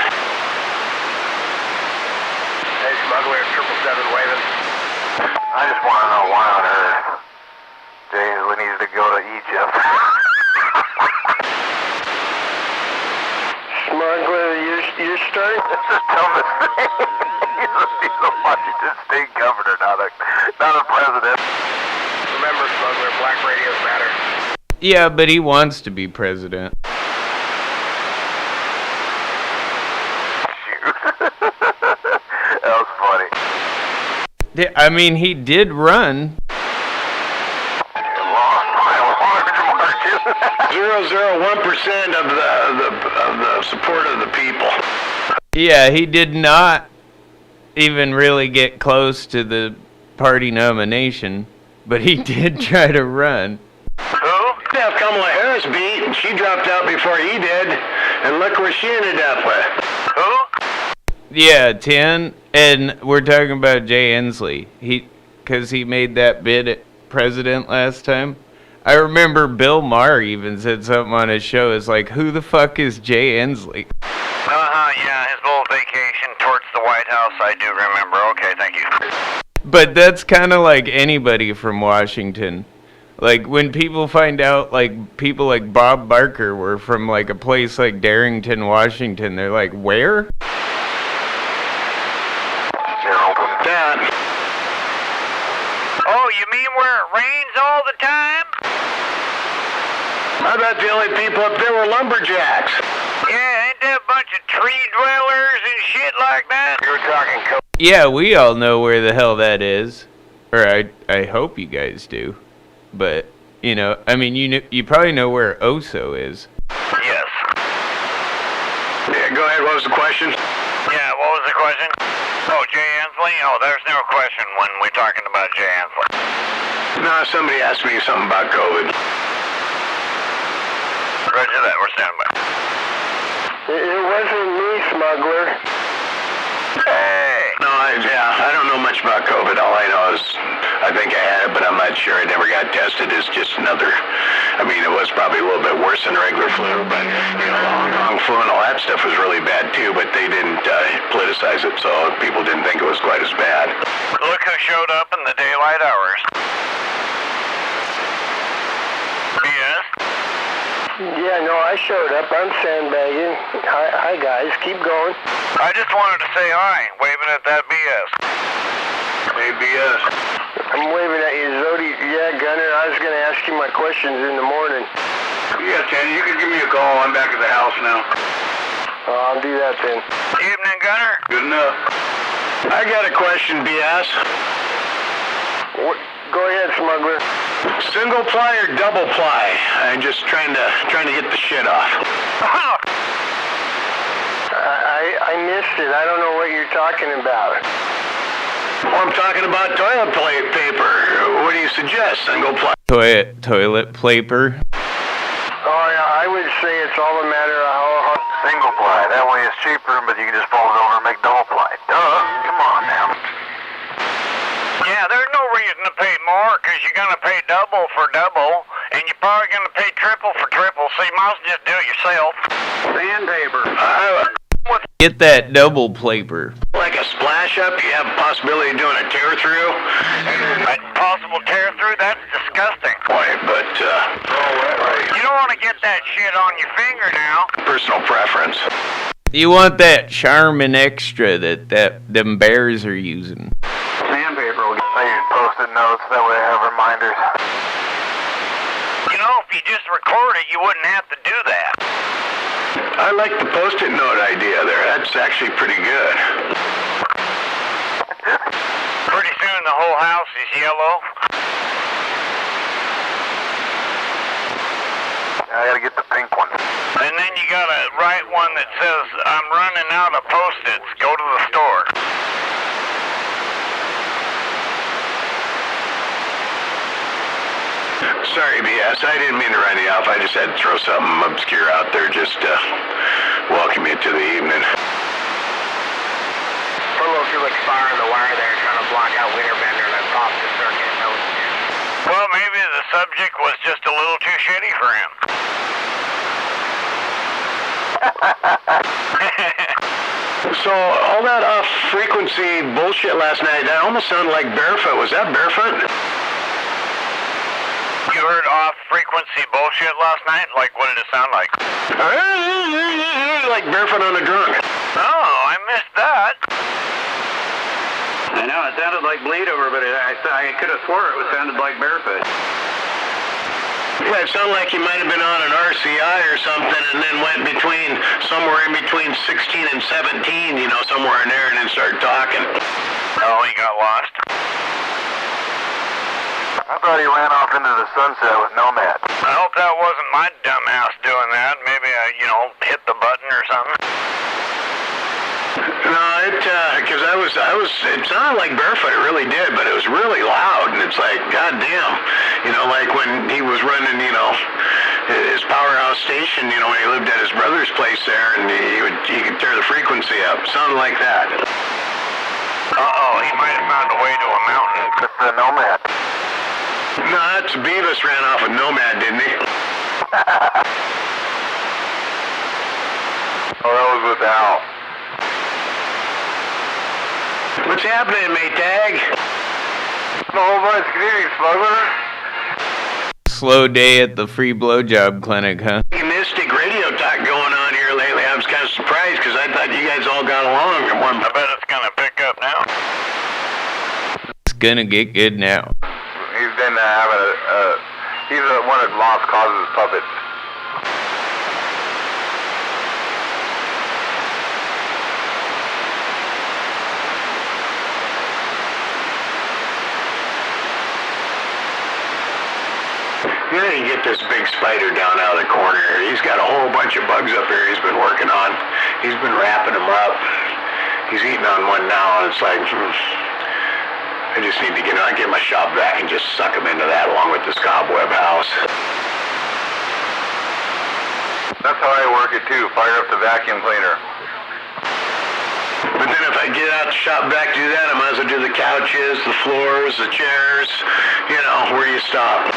Hey, smuggler, 777 waving. I just want to know why on earth we needed to go to Egypt. Smuggler, you're starting? That's the dumbest thing. He's a Washington State governor, not a president. Remember, smuggler, black radios matter. Yeah, but he wants to be president. That was funny. I mean, he did run. You lost. 0.001% of the support of the people. Yeah, he did not even really get close to the party nomination, but he did try to run. Who? Have Kamala Harris beat, and she dropped out before he did, and look where she ended up with. Who? Yeah, 10, and we're talking about Jay Inslee. Because he made that bid at president last time. I remember Bill Maher even said something on his show. It's like, who the fuck is Jay Inslee? Yeah, his little vacation towards the White House, I do remember. Okay, thank you. But that's kind of like anybody from Washington. Like, when people find out, like, people like Bob Barker were from, like, a place like Darrington, Washington, they're like, where? That. Oh, you mean where it rains all the time? I bet the only people up there were lumberjacks. Yeah, ain't that a bunch of tree dwellers and shit like that? You were talking Yeah, we all know where the hell that is. Or I hope you guys do. But, you know, I mean, you probably know where Oso is. Yes. Yeah, go ahead. What was the question? Yeah, what was the question? Oh, Jay Inslee? Oh, there's no question when we're talking about Jay Inslee. No, somebody asked me something about COVID. Roger that, we're standing by. It wasn't me, smuggler. Hey! No, I don't know much about COVID. All I know is I think I had it, but I'm not sure. I never got tested. It's just another. I mean, it was probably a little bit worse than regular flu, but you know, long flu and all that stuff was really bad too. But they didn't politicize it, so people didn't think it was quite as bad. Look who showed up in the daylight hours. BS? Yeah, no, I showed up. I'm sandbagging. Hi, guys. Keep going. I just wanted to say hi, waving at that BS. Hey, BS. I'm waving at you, Zodi. Yeah, Gunner, I was going to ask you my questions in the morning. Yeah, Ken, you can give me a call. I'm back at the house now. I'll do that then. Evening, Gunner. Good enough. I got a question, BS. What? Go ahead, smuggler. Single ply or double ply? I'm just trying to get the shit off. I missed it. I don't know what you're talking about. Well, I'm talking about toilet paper. What do you suggest? Single ply? Toilet paper. Oh, yeah, I would say it's all a matter of how hard. Single ply. That way it's cheaper, but you can just fold it over and make double ply. Duh. Come on now. Yeah, there's no reason to pay more, because you're going to pay double for double, and you're probably going to pay triple for triple, so you might as well just do it yourself. Sandpaper. Get that double paper. Like a splash up, you have a possibility of doing a tear through. A possible tear through? That's disgusting. Boy, but, You don't want to get that shit on your finger now. personal preference. You want that Charmin Extra that them bears are using. Sandpaper will get post-it notes. That way I have reminders. You know, if you just record it, you wouldn't have to do that. I like the post-it note idea there. That's actually pretty good. Pretty soon the whole house is yellow. I gotta get the pink one. And then you gotta write one that says, I'm running out of Post-its. Go to the store. Sorry, BS. I didn't mean to run you off. I just had to throw something obscure out there just to welcome you to the evening. Put a little too much fire in the wire there, trying to block out winter bender and then pop the circuit. Well, maybe the subject was just a little too shitty for him. So, all that off-frequency bullshit last night, that almost sounded like barefoot. Was that barefoot? You heard off-frequency bullshit last night? Like, what did it sound like? Like barefoot on a drunk. Oh, I missed that. I know, it sounded like bleed over, but I could have swore it sounded like barefoot. Yeah, it sounded like he might have been on an RCI or something and then went somewhere in between 16 and 17, you know, somewhere in there, and then started talking. Oh, he got lost? I thought he ran off into the sunset with Nomad. I hope that wasn't my dumb ass doing that. Maybe I, hit the button or something. No, because it sounded like Barefoot, it really did, but it was really loud, and it's like, goddamn, like when he was running, his powerhouse station, when he lived at his brother's place there, and he could tear the frequency up, sounded like that. Uh-oh, he might have found a way to a mountain. It's the Nomad. No, that's Beavis ran off with Nomad, didn't he? Oh, that was with Al. What's happening, Maytag? The whole bunch. Good evening, smuggler. Slow day at the free blowjob clinic, huh? Mystic radio talk going on here lately. I was kind of surprised because I thought you guys all got along at one. I bet it's gonna pick up now. It's gonna get good now. He's been having he's one of Lost Causes puppets. You know, you get this big spider down out of the corner here. He's got a whole bunch of bugs up here he's been working on. He's been wrapping them up. He's eating on one now, and it's like, I just need to get my shop back and just suck him into that along with this cobweb house. That's how I work it too. Fire up the vacuum cleaner. But then if I get out the shop back to do that, I might as well do the couches, the floors, the chairs, where you stop.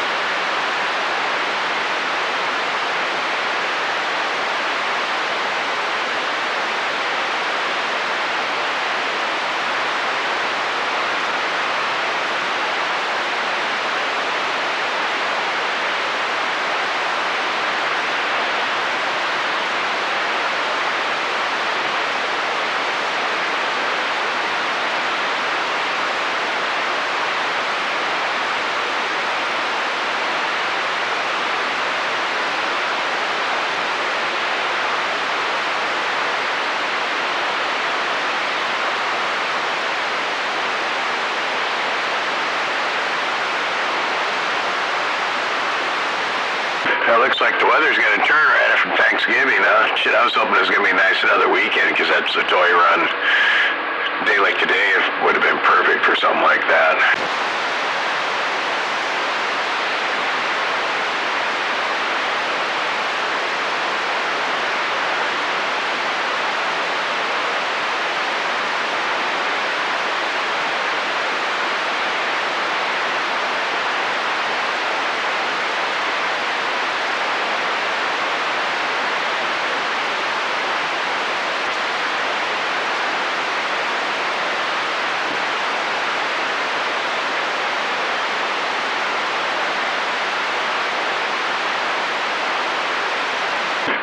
It looks like the weather's going to turn right after Thanksgiving, huh? Shit, I was hoping it was going to be a nice another weekend because that's the toy run. A day like today would have been perfect for something like that.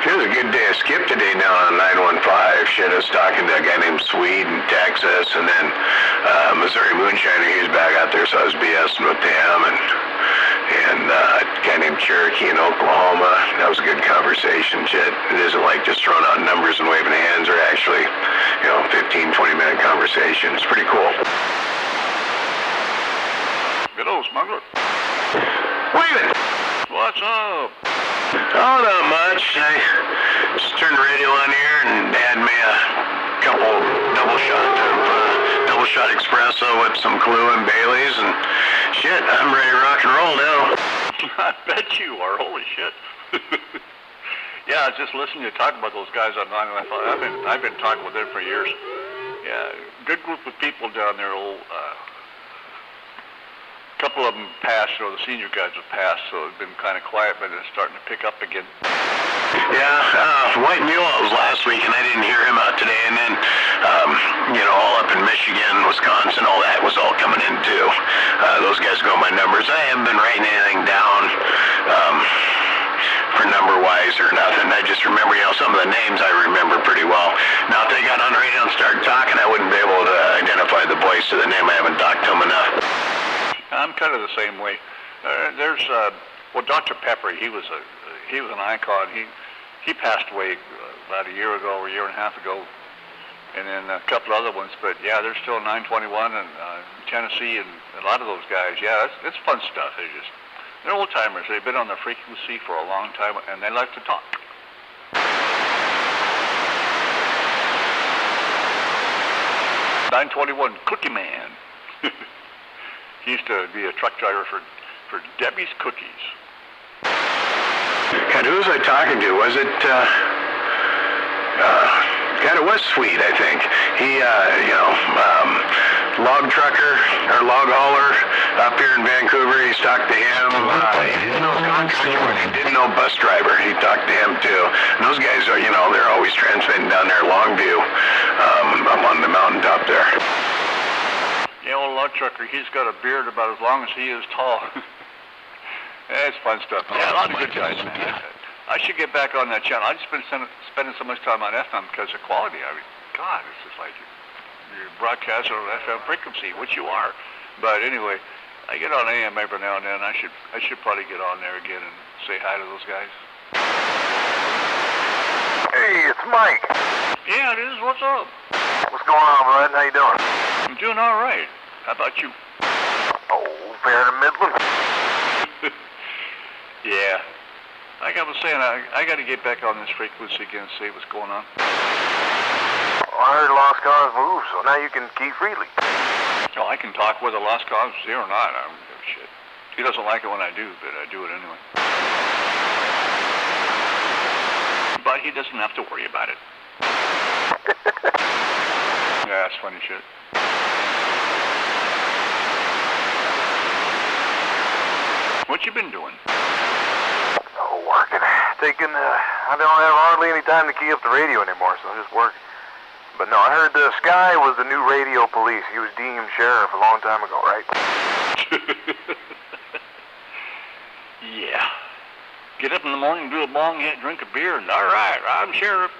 It was a good day of skip today down on 915. Shit, I was talking to a guy named Swede in Texas, and then Missouri Moonshiner, he's back out there, so I was BSing with him, and a guy named Cherokee in Oklahoma. That was a good conversation, shit. It isn't like just throwing out numbers and waving hands, or actually, 15, 20-minute conversation. It's pretty cool. Good old smuggler. Wayman! What's up? Oh, not much. I just turned the radio on here and had me a couple double shot espresso with some Kahlua and Bailey's, and shit, I'm ready to rock and roll now. I bet you are. Holy shit. Yeah, I was just listening to you talk about those guys on 915. I've been talking with them for years. Yeah, good group of people down there. Couple of them passed, the senior guys have passed, so it's been kind of quiet, but it's starting to pick up again. Yeah, White Mule was last week, and I didn't hear him out today, and then, all up in Michigan, Wisconsin, all that was all coming in too. Those guys go my numbers. I haven't been writing anything down for number-wise or nothing. I just remember, some of the names I remember pretty well. Now, if they got on the radio and started talking, I wouldn't be able to identify the voice of the name. I haven't talked to them enough. I'm kind of the same way. There's Dr. Pepper. He was an icon. He passed away about a year ago or a year and a half ago, and then a couple other ones. But yeah, they're still 921 and Tennessee and a lot of those guys. Yeah, it's fun stuff. They're old timers. They've been on the frequency for a long time, and they like to talk. 921 Cookie Man. He used to be a truck driver for Debbie's Cookies. And who was I talking to? Was it, God, it was Sweet, I think. He, log trucker or log hauler up here in Vancouver. He's talked to him. He didn't know contractor, and he didn't know bus driver. He talked to him too. And those guys are, they're always transmitting down there Longview, up on the mountaintop there. Yeah, old log trucker, he's got a beard about as long as he is tall. It's fun stuff. Yeah, a lot of good guys, man. I should get back on that channel. I've just been spending so much time on FM because of quality. I mean, God, it's just like you're broadcasting on FM frequency, which you are. But anyway, I get on AM every now and then. I should probably get on there again and say hi to those guys. Hey, it's Mike. Yeah, it is. What's up? What's going on, bud? How you doing? I'm doing all right. How about you? Oh, fair to middling. Yeah. Like I was saying, I got to get back on this frequency again and see what's going on. Well, I heard Lost Cause move, so now you can key freely. Oh, I can talk whether Lost Cause is here or not. I don't give a shit. He doesn't like it when I do, but I do it anyway. But he doesn't have to worry about it. Yeah, that's funny shit. What you been doing? Oh, working. I don't have hardly any time to key up the radio anymore, so I'm just working. But no, I heard Sky was the new radio police. He was deemed sheriff a long time ago, right? Yeah. Get up in the morning, do a bong hit, drink a beer, and all right, I'm sheriff.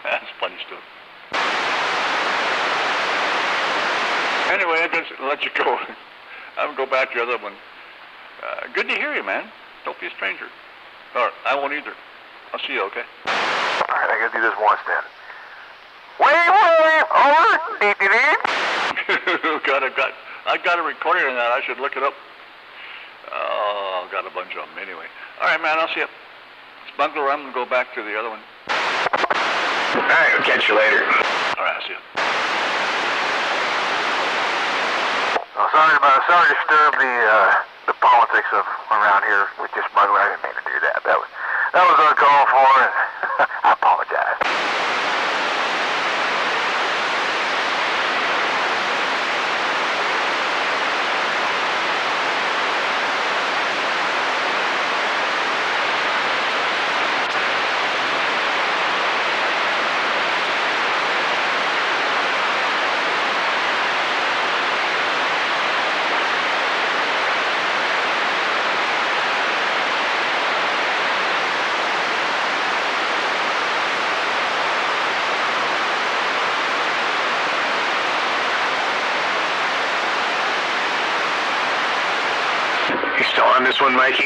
That's funny stuff. Anyway, I'm going to let you go. I'm going to go back to the other one. Good to hear you, man. Don't be a stranger. Or I won't either. I'll see you, okay? All right, I got to do this once then. Wave, over. God, I've got a recording of that. I should look it up. Oh, I've got a bunch of them anyway. All right, man, I'll see you. Smuggler, I'm going to go back to the other one. All right, I'll catch you later. All right, I'll see you. Well, sorry to disturb the politics of around here with your smuggler. I didn't mean to do that. That was uncalled for, and I apologize. You still on this one, Mikey?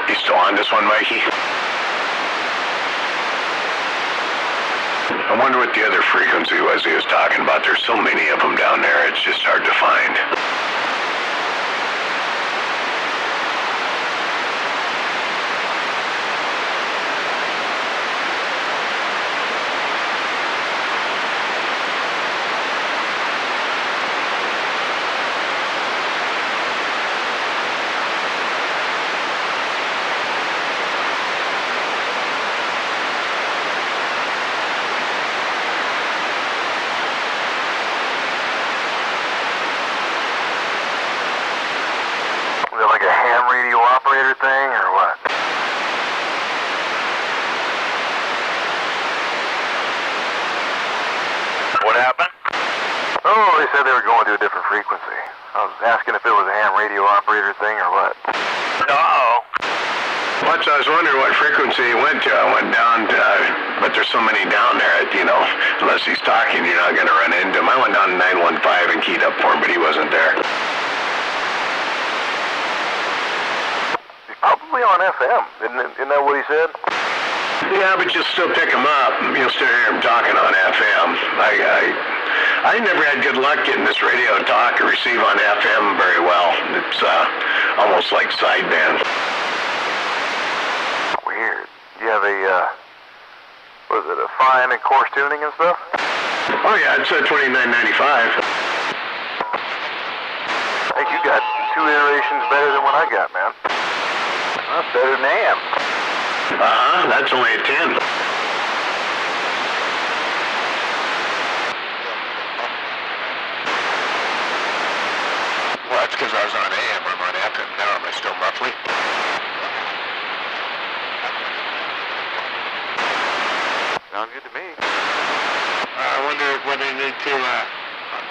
You still on this one, Mikey? I wonder what the other frequency was he was talking about. There's so many of them down there, it's just hard to find. Is it like a ham radio operator thing, or what? What happened? Oh, they said they were going to a different frequency. I was asking if it was a ham radio operator thing, or what? No. Well, I was wondering what frequency he went to. I went down to, but there's so many down there, unless he's talking, you're not going to run into him. I went down to 915 and keyed up for him, but he wasn't there. He's probably on FM. Isn't that what he said? Yeah, but you'll still pick him up. You'll still hear him talking on FM. I never had good luck getting this radio to talk or receive on FM very well. It's almost like sideband. Weird. You have was it a fine and coarse tuning and stuff? Oh yeah, it's $29.95. I think you got 2 iterations better than what I got, man. That's better than AM. That's only a 10. Well, that's because I was on AM. I'm on FM now. Am I still muffly? Sounds good to me. I wonder whether they need to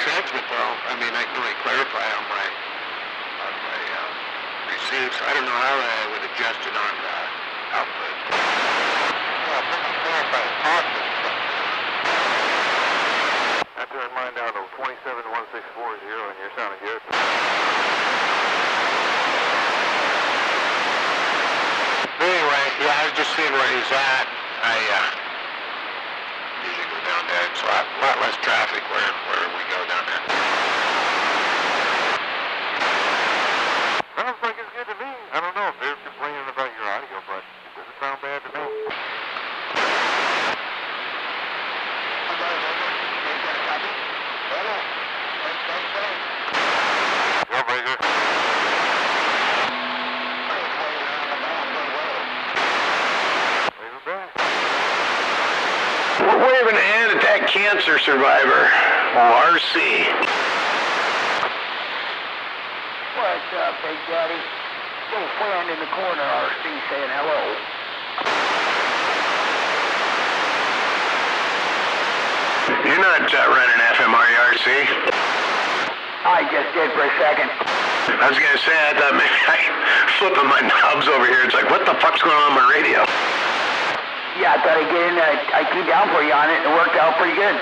transmit though. I mean, I can only clarify on my receive, so I don't know how I would adjust it on output. I turned mine down to 271640 and you're sounding good. Anyway, yeah, I was just seeing where he's at. I usually go down there. It's a lot less traffic where we go down there. Sounds like it's good to me. I don't know if they're complaining about your audio, but it doesn't sound bad to me. Jailbreaker. We're waving a hand at that cancer survivor, RC. What's up, Big Daddy? Little friend in the corner, RC, saying hello. You're not running FM, are you, RC? I just did for a second. I was gonna say, I thought maybe I flipping my knobs over here. It's like, what the fuck's going on my radio? Yeah, I thought I'd get in there. I keyed down for you on it, and it worked out pretty good.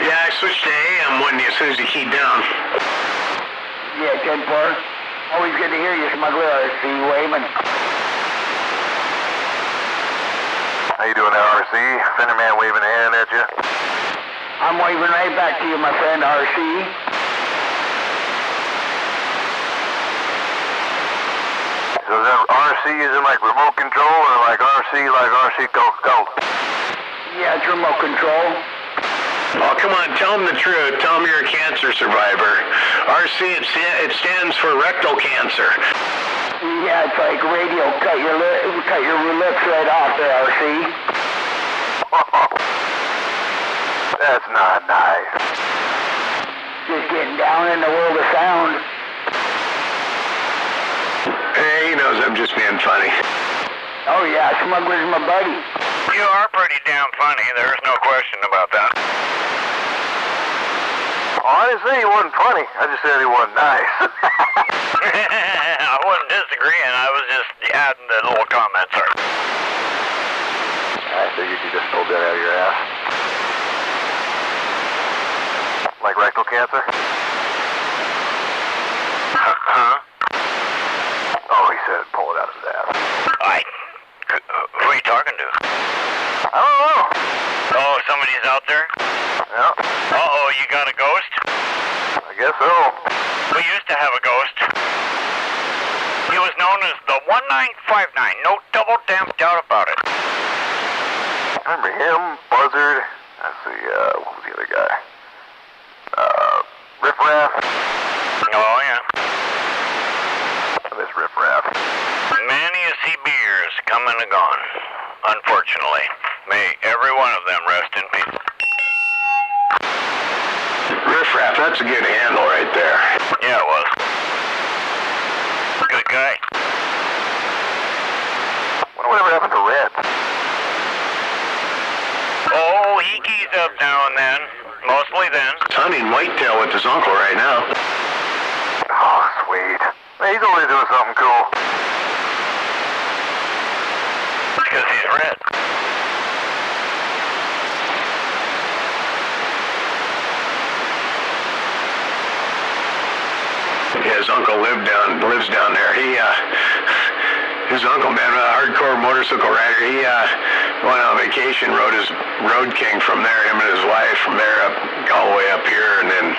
Yeah, I switched to AM as soon as you keyed down. Yeah, 10-4. Always good to hear you, smuggler, RC, waving. How you doing there, RC? Fenderman waving a hand at you. I'm waving right back to you, my friend, RC. So is that RC using like remote control or like RC Coca-Cola? Yeah, it's remote control. Oh, come on, tell them the truth. Tell them you're a cancer survivor. RC, it stands for rectal cancer. Yeah, it's like radio. Cut your lips right off there, RC. That's not nice. Just getting down in the world of sound. Hey, he knows I'm just being funny. Oh yeah, smuggler's my buddy. You are pretty damn funny. There's no question about that. Oh, I didn't say he wasn't funny. I just said he wasn't nice. I wasn't disagreeing. I was just adding the little comments. I figured you just pulled that out of your ass. Like rectal cancer? Huh? Oh, he said pull it out of his ass. Who are you talking to? I don't know. Oh, somebody's out there? Yeah, Uh-oh, you got a ghost? I guess so. We used to have a ghost. He was known as the 1959. No double damn doubt about it. I remember him, Buzzard. Let's see, what was the other guy? Riff Raff. Oh, yeah. This Riff Raff. Many a sea beers come and gone, unfortunately. May every one of them rest in peace. Riff Raff, that's a good handle right there. Yeah, it was. Good guy. Wonder whatever happened to Red. Oh, he keys up now and then. Mostly then. He's hunting whitetail with his uncle right now. Oh, sweet. Hey, he's always doing something cool. because he's red. His uncle lives down there. His uncle, man, a hardcore motorcycle rider. He went on vacation, rode his Road King from there, him and his wife from there up all the way up here, and then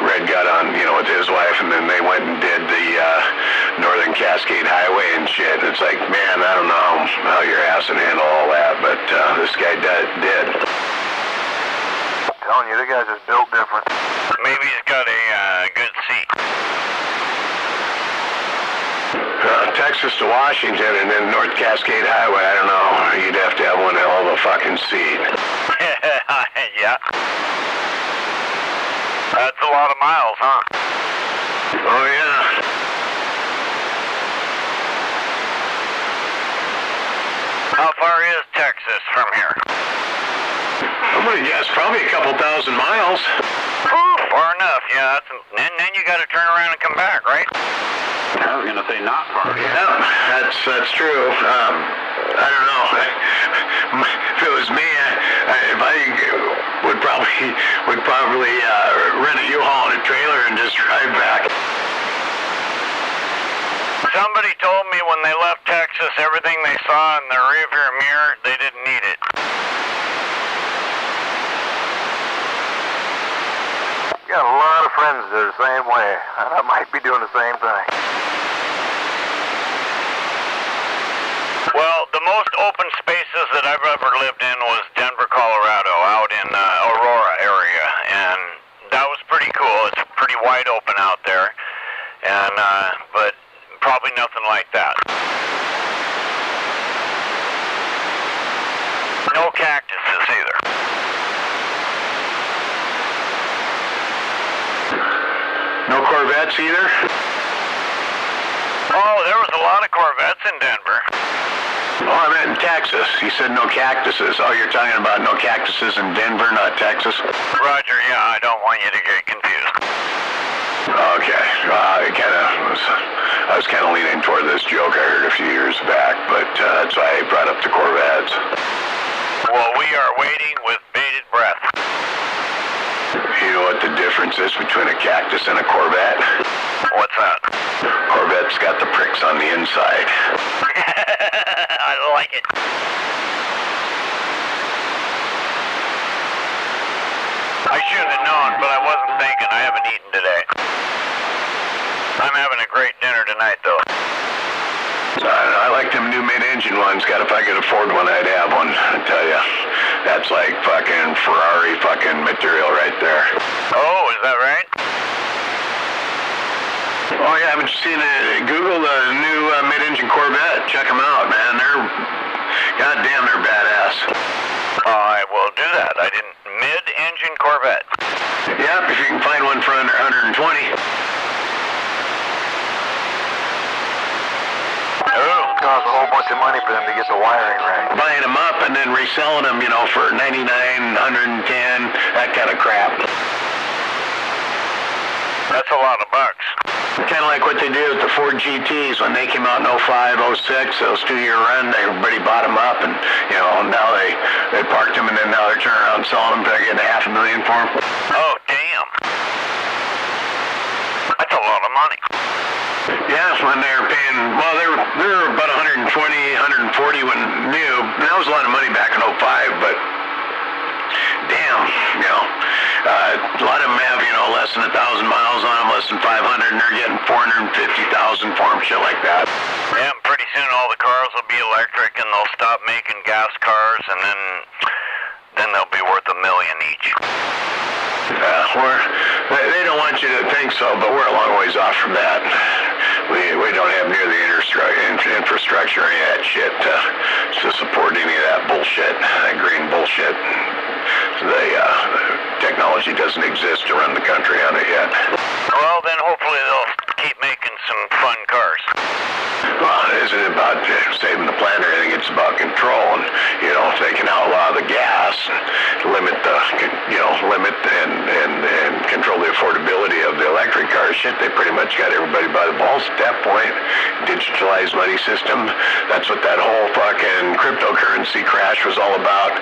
Red got on, with his wife, and then they went and did the Northern Cascade Highway and shit. It's like, man, I don't know how your ass can handle all that, but this guy did. I'm telling you, the guy's just built different. Maybe he's got a good seat. Texas to Washington and then North Cascade Highway, I don't know. You'd have to have one hell of a fucking seat. Yeah. That's a lot of miles, huh? Oh, yeah. How far is Texas from here? I'm gonna guess probably a couple thousand miles. Far enough, yeah. And then you got to turn around and come back, right? I was gonna say not far. Yeah, that's true. I don't know. If it was me, I would probably rent a U-Haul and a trailer and just drive back. Somebody told me when they left Texas, everything they saw in the rearview mirror, they didn't need it. Got a lot of friends that are the same way, and I might be doing the same thing. Well, the most open spaces that I've ever lived in was Denver, Colorado, out in Aurora area, and that was pretty cool. It's pretty wide open out there, and but probably nothing like that. No cactuses either. No Corvettes either? Oh, there was a lot of Corvettes in Denver. Oh, I meant in Texas. You said no cactuses. Oh, you're talking about no cactuses in Denver, not Texas? Roger, yeah, I don't want you to get confused. Okay. I was kind of leaning toward this joke I heard a few years back, but that's why I brought up the Corvettes. Well, we are waiting with bated breath. You know what the difference is between a cactus and a Corvette? What's that? Corvette's got the pricks on the inside. I like it. I should have known, but I wasn't thinking. I haven't eaten today. I'm having a great dinner tonight, though. I like them new mid-engine ones. God, if I could afford one, I'd have one. I tell you, that's like fucking Ferrari fucking material right there. Oh, is that right? Oh yeah, haven't you seen it? Google the new mid-engine Corvette. Check them out, man. Goddamn, they're badass. I will do that. I didn't. Mid-engine Corvette. Yep, if you can find one for under 120. Oh. It costs a whole bunch of money for them to get the wiring right. Buying them up and then reselling them, for 99, 110, that kind of crap. That's a lot of bucks. Kind of like what they did with the Ford GTs when they came out in 05, 06, those 2-year run, everybody bought them up and, now they parked them and then now they're turning around and selling them, they're getting $500,000 for them. Oh, damn. That's a lot of money. Yeah, when they were paying, well, they were about 120, 140 when new. That was a lot of money back in 05, but damn, a lot of them have, less than 1,000 miles on them, less than 500, and they're getting 450,000 for them, shit like that. Yeah, pretty soon all the cars will be electric and they'll stop making gas cars, and then they'll be worth $1 million each. They don't want you to think so, but we're a long ways off from that. We don't have near the infrastructure or any of that shit to support any of that bullshit, that green bullshit. The technology doesn't exist to run the country on it yet. Well, then hopefully they'll keep making some fun cars. Well, it isn't about saving the planet or anything. It's about control. And, if they can outlaw the gas, limit and control the affordability of the electric cars, shit. They pretty much got everybody by the balls at that point. Digitalized money system. That's what that whole fucking cryptocurrency crash was all about.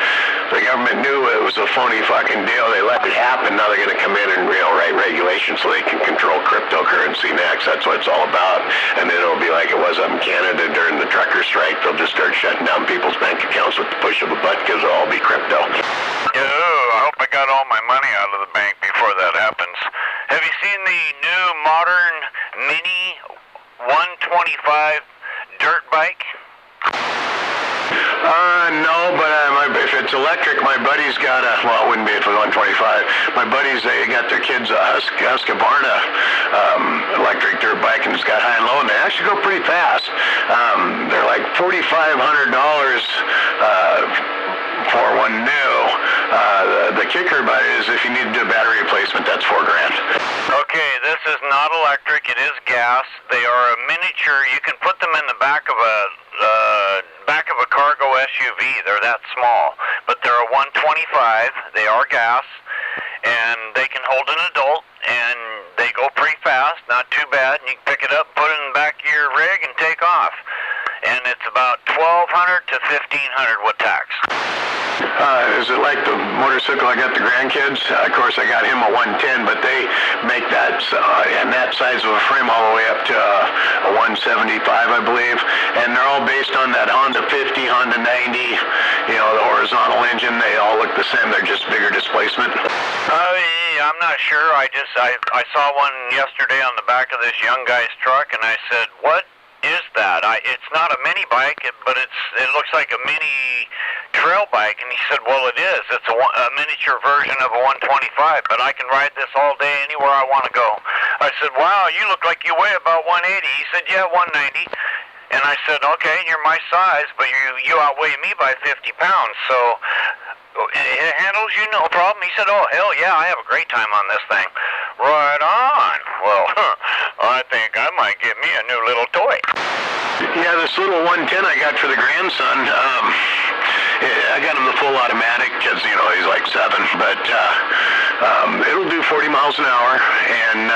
The government knew it was a phony fucking deal. They let it happen. Now they're going to come in and write regulations so they can control cryptocurrency next. That's what it's all about. And then it'll be like it was up in Canada during the trucker strike. They'll just start shutting down people's bank accounts with the push of a button because it'll all be crypto. I hope I got all my money out of the bank before that happens. Have you seen the new modern Mini 125 dirt bike? No, but if it's electric, my buddy's got a, well, it wouldn't be if it was 125. My buddies, they got their kids a Husqvarna electric dirt bike, and it's got high and low, and they actually go pretty fast. They're like $4,500 for one new. The kicker about it is if you need to do a battery replacement, that's $4,000. Okay, this is not electric, it is gas. They are a miniature. You can put them in the back of a cargo SUV. They're that small, but they're a 125. They are gas, and they can hold an adult, and they go pretty fast, not too bad. And you can pick it up, put it in the back of your rig, and take off. And it's about $1,200 to $1,500 with tax. Is it like the motorcycle I got the grandkids? Of course, I got him a 110, but they make that and that size of a frame all the way up to a 175, I believe. And they're all based on that Honda 50, Honda 90, you know, the horizontal engine. They all look the same. They're just bigger displacement. I'm not sure. I saw one yesterday on the back of this young guy's truck, and I said, "What is that?" It's not a mini bike, but it looks like a mini trail bike. And he said, "Well, it is. It's a miniature version of a 125, but I can ride this all day anywhere I want to go." I said, "Wow, you look like you weigh about 180. He said, "Yeah, 190. And I said, "Okay, you're my size, but you outweigh me by 50 pounds, so it handles you no problem." He said, "Oh, hell yeah, I have a great time on this thing." Right on. Well, I think I might get me a new little toy. Yeah, this little 110 I got for the grandson, I got him the full automatic because, you know, he's like 7, but it'll do 40 miles an hour, and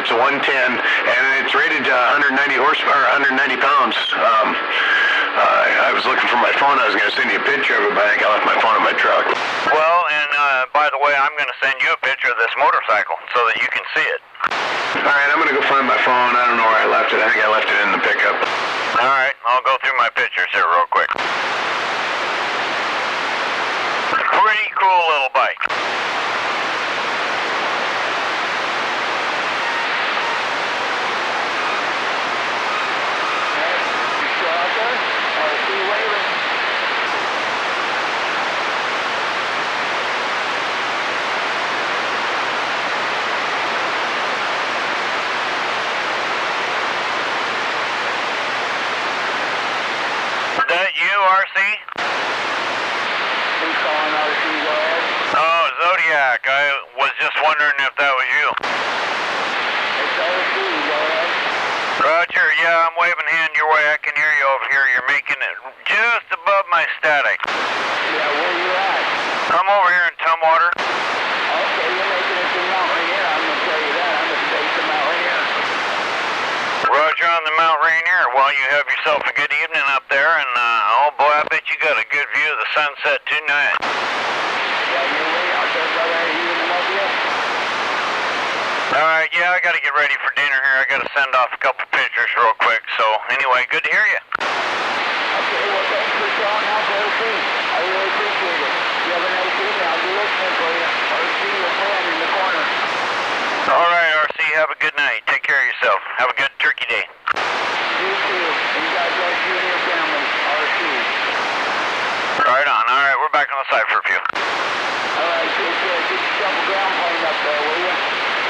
it's a 110, and it's rated 190 horsepower, 190 pounds. I was looking for my phone. I was going to send you a picture of it, but I think I left my phone in my truck. Well, and by the way, I'm going to send you a picture of this motorcycle so that you can see it. All right, I'm going to go find my phone. I don't know where I left it. I think I left it in the pickup. All right, I'll go through my pictures here real quick. Pretty cool little bike. That you, RC? Who's calling RC? Go ahead. Oh, Zodiac. I was just wondering if that was you. It's RC. Go ahead. Roger. Yeah, I'm waving hand your way. I can hear you over here. You're making it just above my static. Yeah, where you at? I'm over here in Tumwater. Okay, you're making it to Mount Rainier. I'm going to tell you that. I'm going to take to Mount Rainier. Roger on the Mount Rainier. Well, you have yourself a good evening up there, and oh boy, I bet you got a good view of the sunset tonight. Yeah, you're way out there, brother. Are you in the mobile? All right, yeah, I got to get ready for dinner here. I got to send off a couple pictures real quick. So anyway, good to hear you. Okay, well, thanks for calling out for RC. I really appreciate it. You have a nice evening. I'll be listening for you. RC, your friend in the corner. All right, RC, have a good night. Take care of yourself. Have a good turkey day. You too. And God bless you and your family. RC. Right on. All right, we're back on the side for a few. All right, take care. Get yourself a ground plane up there, will you?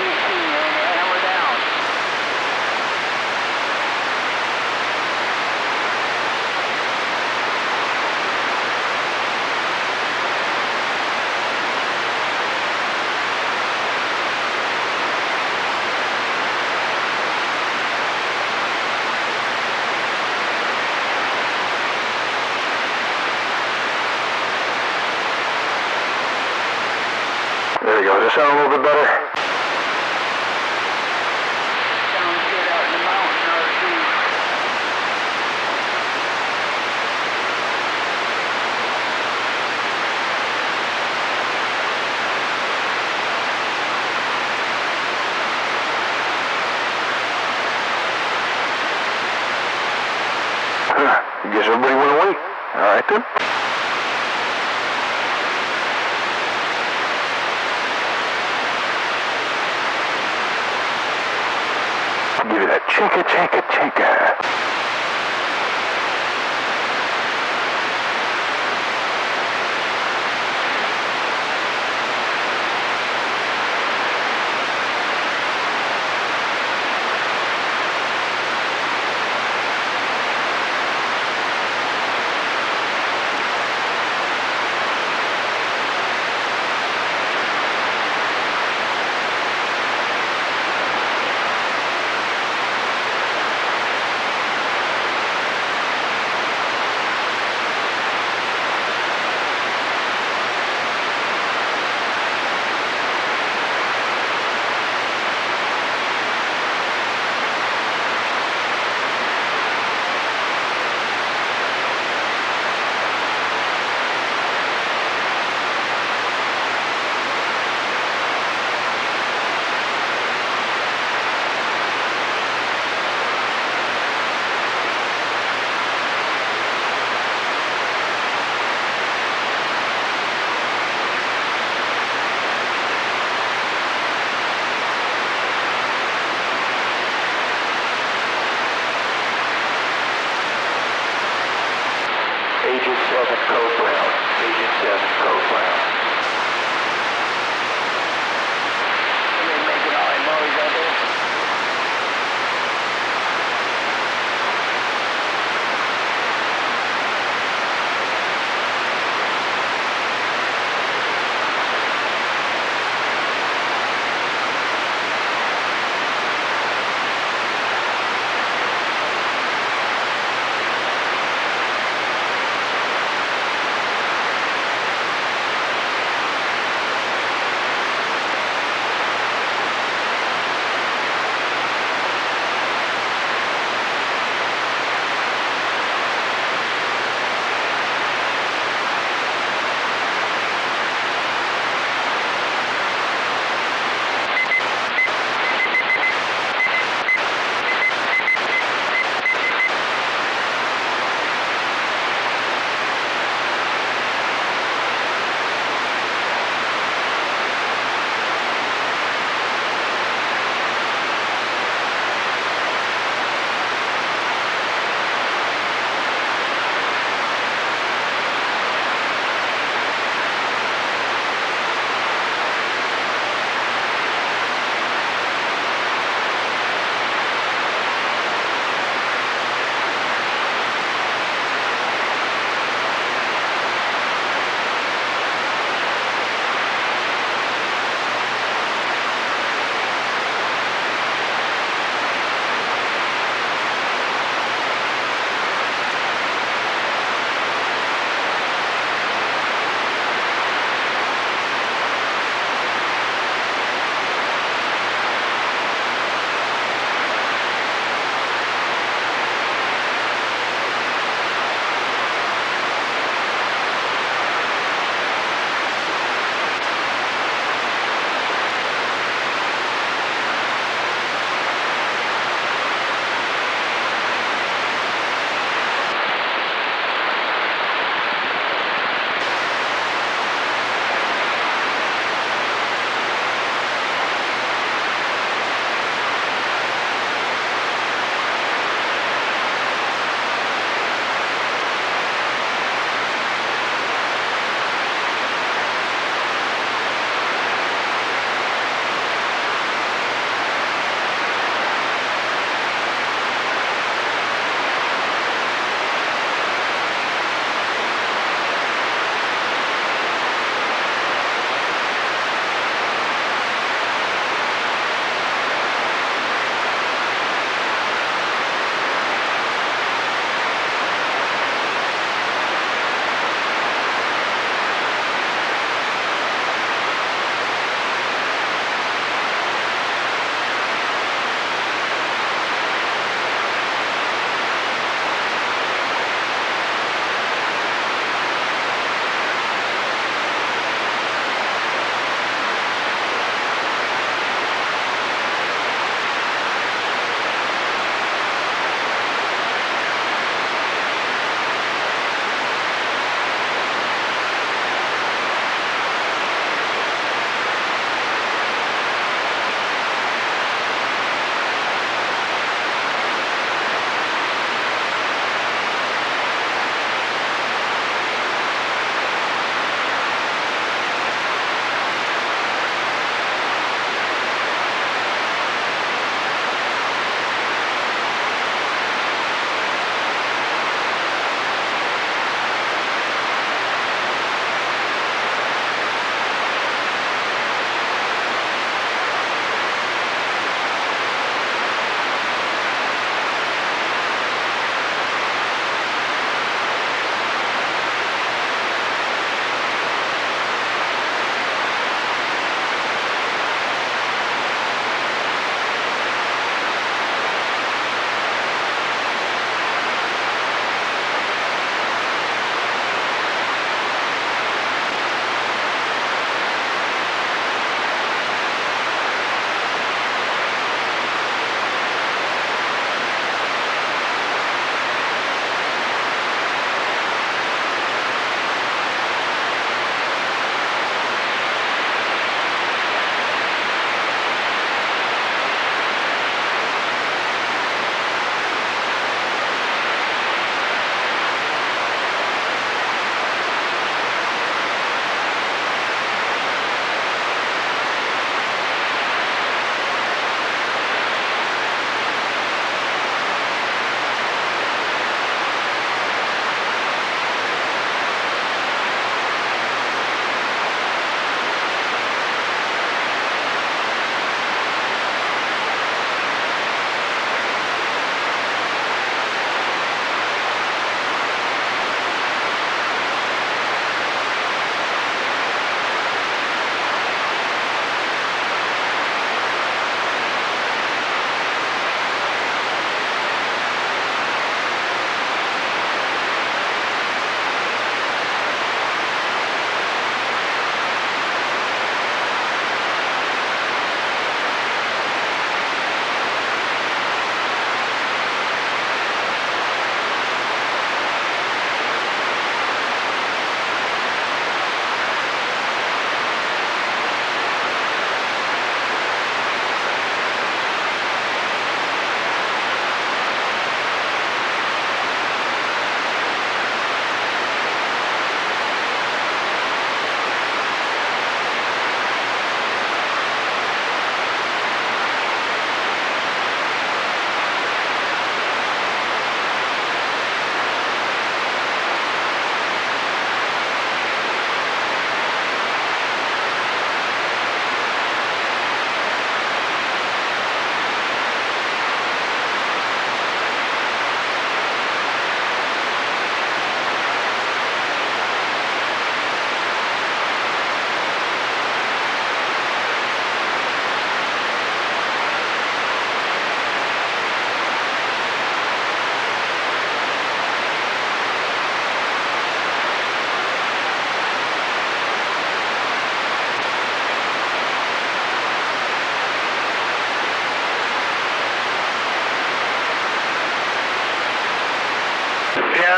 and hammer down. There you go. Does that sound a little bit better? guess everybody went away. All right then. Give it a chicka, chicka, chicka.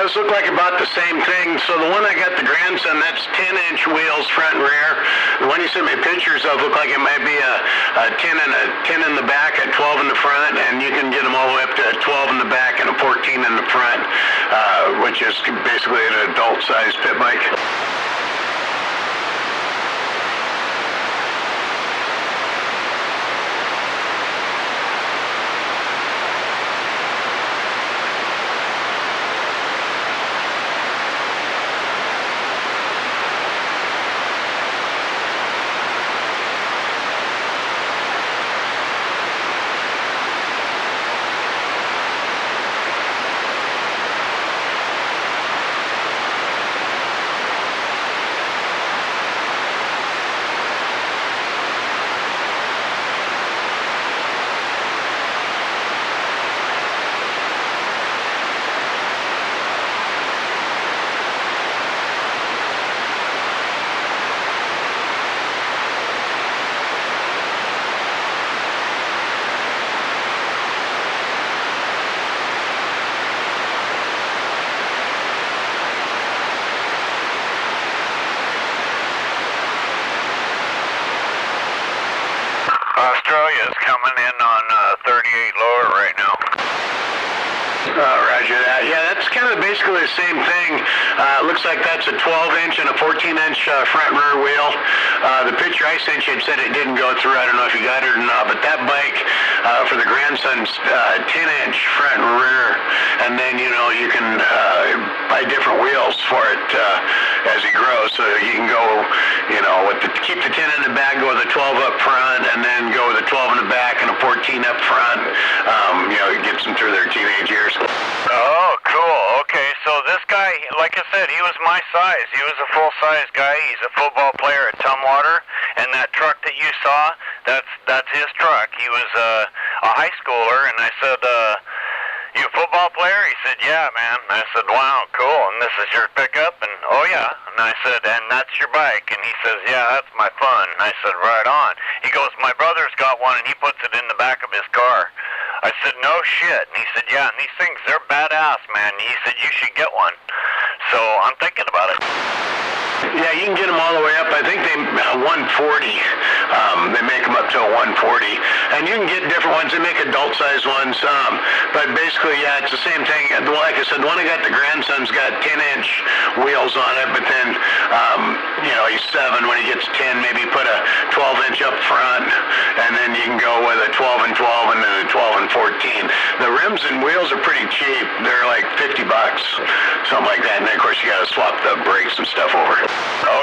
Yeah, this looked like about the same thing. So the one I got the grandson, that's 10-inch wheels front and rear. The one you sent me pictures of looked like it might be a 10 and a 10 in the back, a 12 in the front, and you can get them all the way up to a 12 in the back and a 14 in the front, which is basically an adult-sized pit bike. Australia's coming in on 38 lower right now. Roger that. Yeah, that's kind of basically the same thing. Looks like that's a 12-inch and a 14-inch front and rear wheel. The picture I sent you said it didn't go through. I don't know if you got it or not, but that bike for the grandson's 10-inch front and rear, and then you can buy different wheels for it as he grows. So you can go, keep the 10 in the back, go with a 12 up front, and then go with a 12 in the back and a 14 up front. It gets them through their teenage years. Oh, cool. Okay, so this guy, like I said, he was my size. He was a full-size guy. He's a football player at Tumwater, and that truck that you saw, that's his truck. He was a high schooler, and I said, you a football player? He said, yeah, man. I said, wow, cool. And this is your pickup? And, oh, yeah. And I said, and that's your bike? And he says, yeah, that's my fun. And I said, right on. He goes, my brother's got one, and he puts it in the back of his car. I said, no shit. And he said, yeah, and these things, they're badass, man. And he said, you should get one. So I'm thinking about it. Yeah, you can get them all the way up. I think they 140. They make them up to a 140, and you can get different ones. They make adult-sized ones, but basically, yeah, it's the same thing. Like I said, the one I got, the grandson's got 10-inch wheels on it, but then he's 7. When he gets 10, maybe put a 12-inch up front, and then you can go with a 12 and 12, and then a 12 and 14. The rims and wheels are pretty cheap. They're like $50, something like that. And then, of course, you got to swap the brakes and stuff over.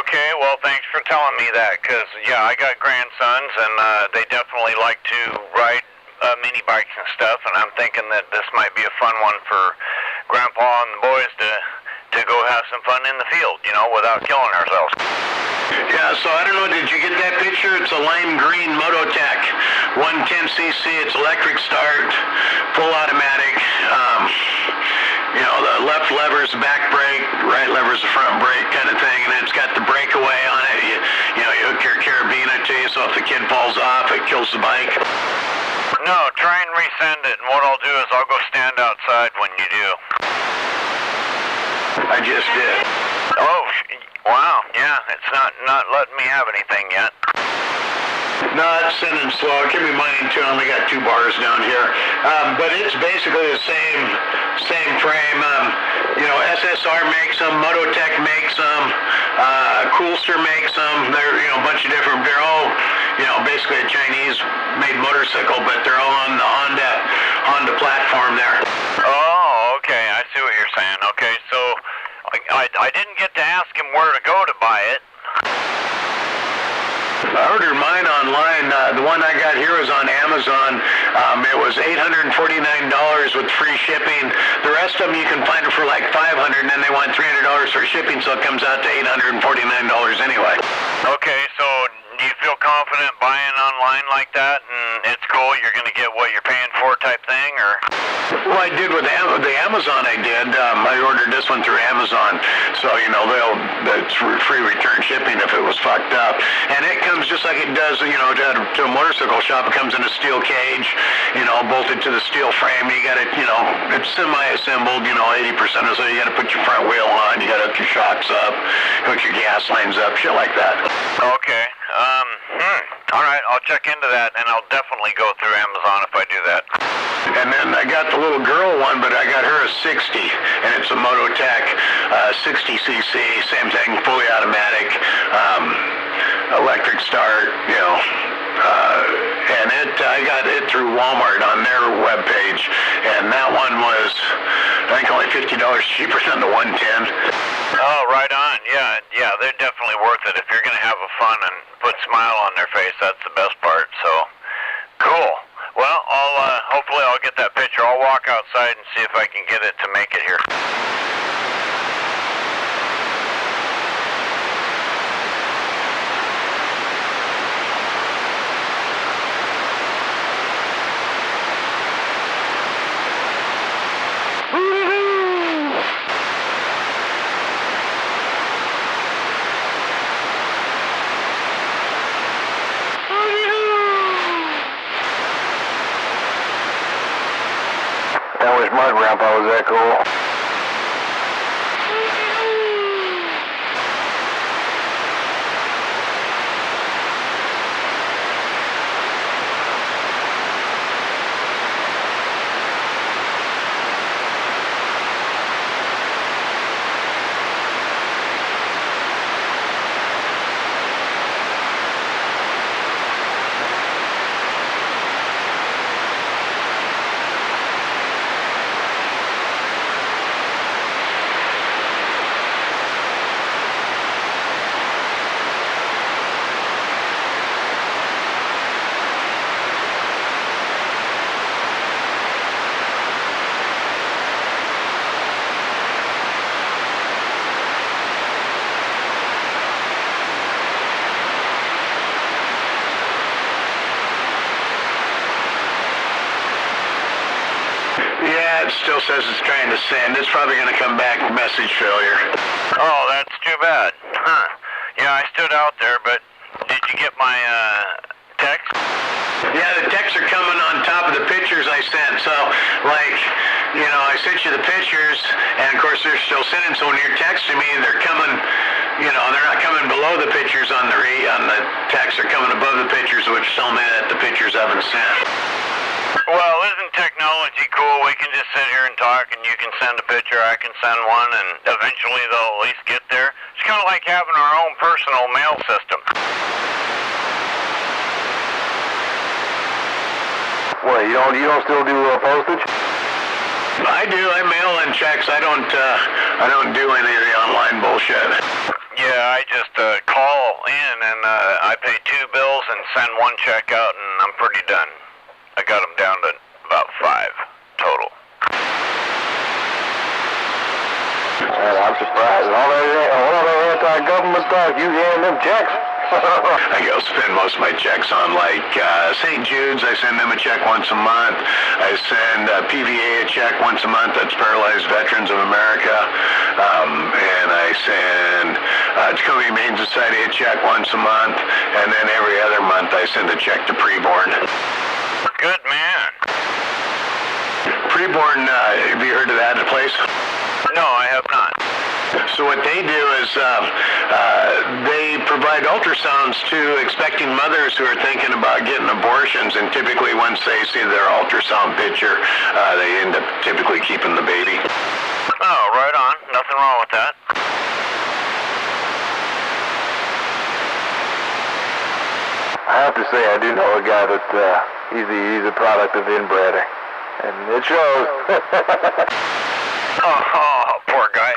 Okay, well, thanks for telling me that, because, yeah, I got grandsons, and they definitely like to ride mini bikes and stuff, and I'm thinking that this might be a fun one for Grandpa and the boys to go have some fun in the field, without killing ourselves. Yeah, so I don't know, did you get that picture? It's a lime green Mototech, 110cc, it's electric start, full automatic. The left lever's the back brake, right lever's the front brake kind of thing, and it's got the breakaway on it. You hook your carabiner to you, so if the kid falls off, it kills the bike. No, try and resend it, and what I'll do is I'll go stand outside when you do. I just did. Oh, wow, yeah, it's not letting me have anything yet. No, it's sending slow. Give me mine too. I only got 2 bars down here. But it's basically the same frame. SSR makes them, Mototech makes them, Coolster makes them. They're a bunch of different. They're all basically a Chinese-made motorcycle, but they're all on the Honda platform there. Oh, okay, I see what you're saying. Okay, so I didn't get to ask him where to go to buy it. I ordered mine online. The one I got here was on Amazon. It was $849 with free shipping. The rest of them you can find it for like $500, and then they want $300 for shipping, so it comes out to $849 anyway. Okay, so do you feel confident buying online like that and it's cool, you're going to get what you're paying for type thing, or? Well, I did with the Amazon. I did. I ordered this one through Amazon, so it's free return shipping if it was fucked up. And it comes just like it does, to a motorcycle shop. It comes in a steel cage, bolted to the steel frame. You got it, it's semi-assembled, 80% or so. You got to put your front wheel on. You got to hook your shocks up, hook your gas lines up, shit like that. Okay. All right, I'll check into that, and I'll definitely go through Amazon if I do that. And then I got the little girl one, but I got her a 60, and it's a Mototech 60cc, same thing, fully automatic, electric start, and I got it through Walmart on their webpage, and that one was, I think, only $50 cheaper than the 110. Oh, right on. Yeah, they're definitely worth it. If you're going to have a fun and put a smile on their face, that's the best part. So, cool. Well, hopefully I'll get that picture. I'll walk outside and see if I can get it to make it here. That was my grandpa. Was that cool? It still says it's trying to send. It's probably going to come back message failure. Oh, that's too bad. Huh. Yeah, I stood out there, but did you get my text? Yeah, the texts are coming on top of the pictures I sent. So, I sent you the pictures, and of course they're still sending. So when you're texting me, they're coming, they're not coming below the pictures on the text. They're coming above the pictures, which tell me that the pictures haven't sent. Well, isn't technology cool? We can just sit here and talk, and you can send a picture, I can send one, and eventually they'll at least get there. It's kind of like having our own personal mail system. What, you don't still do postage? I do. I mail in checks. I don't do any of the online bullshit. Yeah, I just call in, and I pay 2 bills and send 1 check out, and I'm pretty done. I got them down to about 5 total. Well, I'm surprised. All that anti-government talk, you hand them checks. I go spend most of my checks on St. Jude's. I send them a check once a month. I send PVA a check once a month. That's Paralyzed Veterans of America. And I send Tacoma Humane Society a check once a month. And then every other month I send a check to Preborn. Good man. Preborn, have you heard of that place? No, I have not. So what they do is they provide ultrasounds to expecting mothers who are thinking about getting abortions, and typically once they see their ultrasound picture, they end up typically keeping the baby. Oh, right on. Nothing wrong with that. I have to say, I do know a guy that he's a product of inbreeding, and it shows. Oh, poor guy.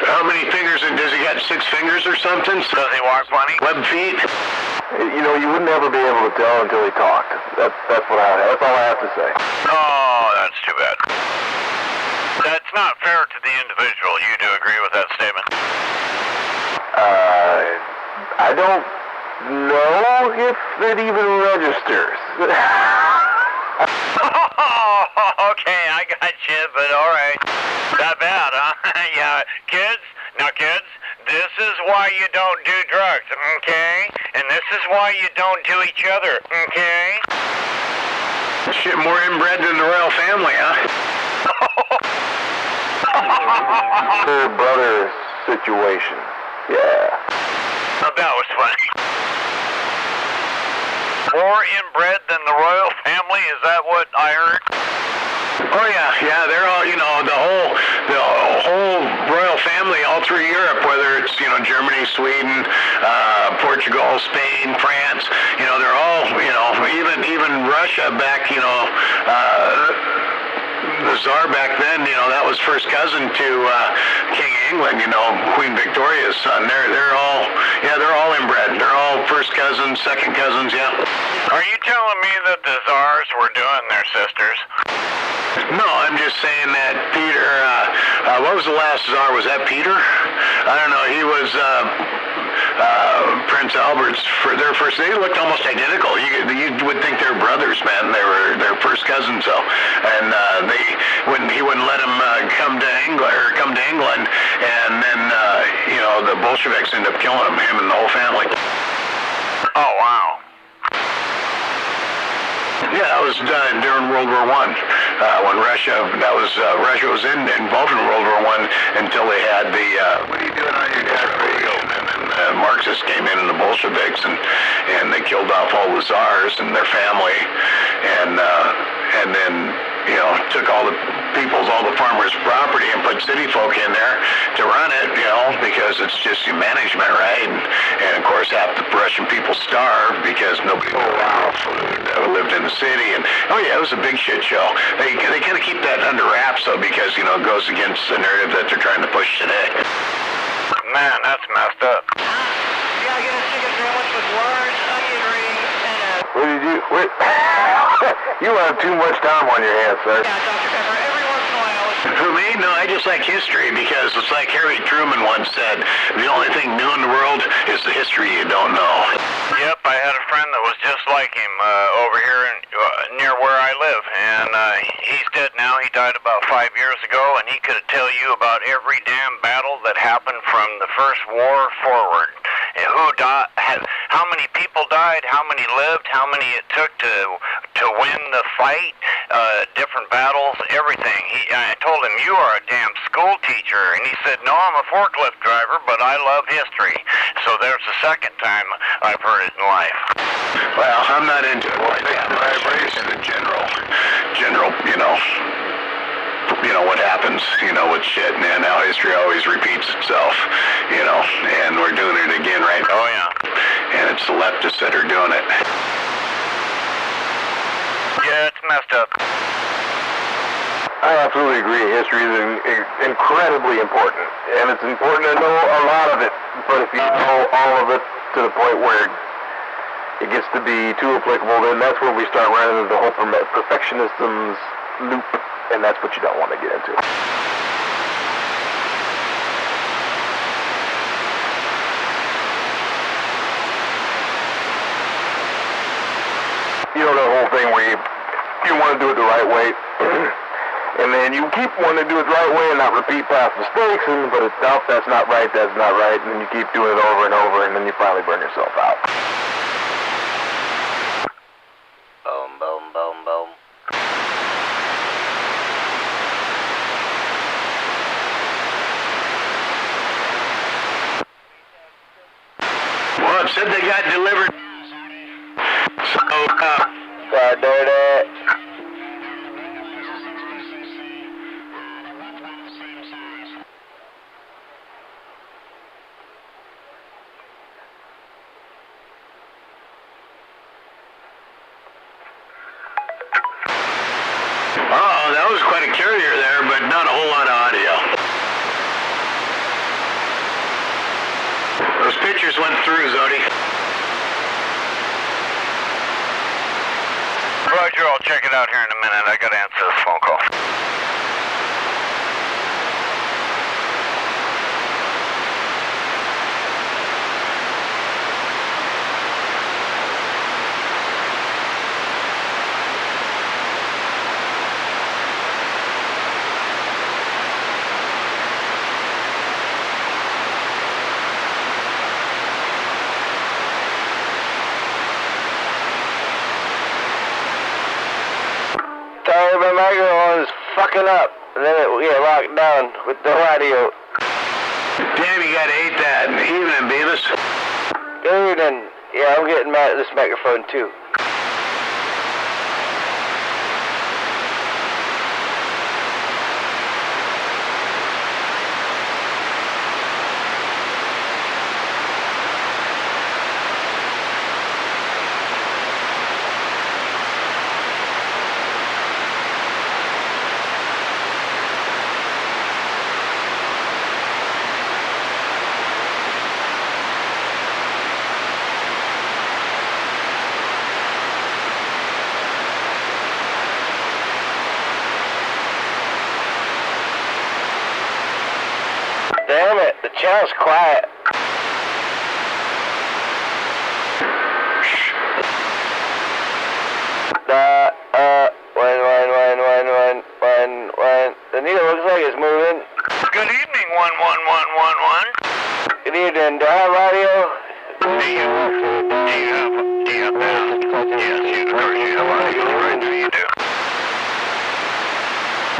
How many fingers, and does he got 6 fingers or something? Does he walk funny? Web feet? You wouldn't ever be able to tell until he talked. That's all I have to say. Oh, that's too bad. That's not fair to the individual. You do agree with that statement? I don't No, if it even registers. Okay, I got you, but alright. Not bad, huh? Yeah, kids, this is why you don't do drugs, okay? And this is why you don't do each other, okay? Shit, more inbred than the royal family, huh? Her brother situation. Yeah. That was funny. More inbred than the royal family, is that what I heard? Oh yeah, they're all, the whole royal family all through Europe, whether it's, Germany, Sweden, Portugal, Spain, France, they're all, even Russia back, the Tsar back then, that was first cousin to King of England, Queen Victoria's son. They're all inbred. They're all first cousins, second cousins, yeah. Are you telling me that the Tsars were doing their sisters? No, I'm just saying that Peter, what was the last Tsar? Was that Peter? I don't know. He was Prince Albert's, for their first, they looked almost identical. You would think they're brothers, man. They're first cousins, though. And he wouldn't let him come to England, and then, the Bolsheviks ended up killing him and the whole family. Oh, wow. Yeah, that was during World War I, when Russia was involved in World War I until they had the what are you doing on your desk radio? And Marxists came in and the Bolsheviks and they killed off all the Tsars and their family, and then took all the farmers' property and put city folk in there to run it, because it's just management, right? And of course, half the Russian people starved because nobody lived in the city. And it was a big shit show. They kind of keep that under wraps, though, because it goes against the narrative that they're trying to push today. Man, that's messed up. Yeah, I get a chicken sandwich with large onion rings and a... What did you... Wait. You have too much time on your hands, sir. Yeah, Dr. Pepper, every once in a while it's... For me, no, I just like history, because it's like Harry Truman once said, the only thing new in the world is the history you don't know. Yep, I had a friend that was just like him over here near where I live, and he's dead now. He died about 5 years ago, and he could tell you about every damn battle that happened from the first war forward. And who died, how many people died, how many lived, how many it took to win the fight, different battles, everything. I told him, you are a damn school teacher, and he said, no, I'm a forklift driver, but I love history. So there's the second time I've heard it in life. Well, I'm not into it like that. In the general, what happens, with shit, man. How history always repeats itself, and we're doing it again right now. Oh, yeah. And it's the leftists that are doing it. Yeah, it's messed up. I absolutely agree. History is incredibly important, and it's important to know a lot of it. But if you know all of it to the point where it gets to be too applicable, then that's where we start running into the whole perfectionism's loop, and that's what you don't want to get into. The whole thing where you want to do it the right way, and then you keep wanting to do it the right way and not repeat past mistakes, but it's, nope, that's not right, and then you keep doing it over and over, and then you finally burn yourself out. Boom, boom, boom, boom. Well, it said they got delivered. So, Dirty. that was quite a carrier there, but not a whole lot of audio. Those pictures went through, Zodi. Roger, I'll check it out here in a minute. I gotta answer this phone call. hooking up, and then it will get locked down with the radio. Damn, you gotta hate that. Evening, Beavis. Good evening. Yeah, I'm getting mad at this microphone too. Damn it, the channel's quiet. When. The needle looks like it's moving. Good evening, 11111. Good evening, do I have audio? Do you have that? Yes, of course you have audio right now, you do.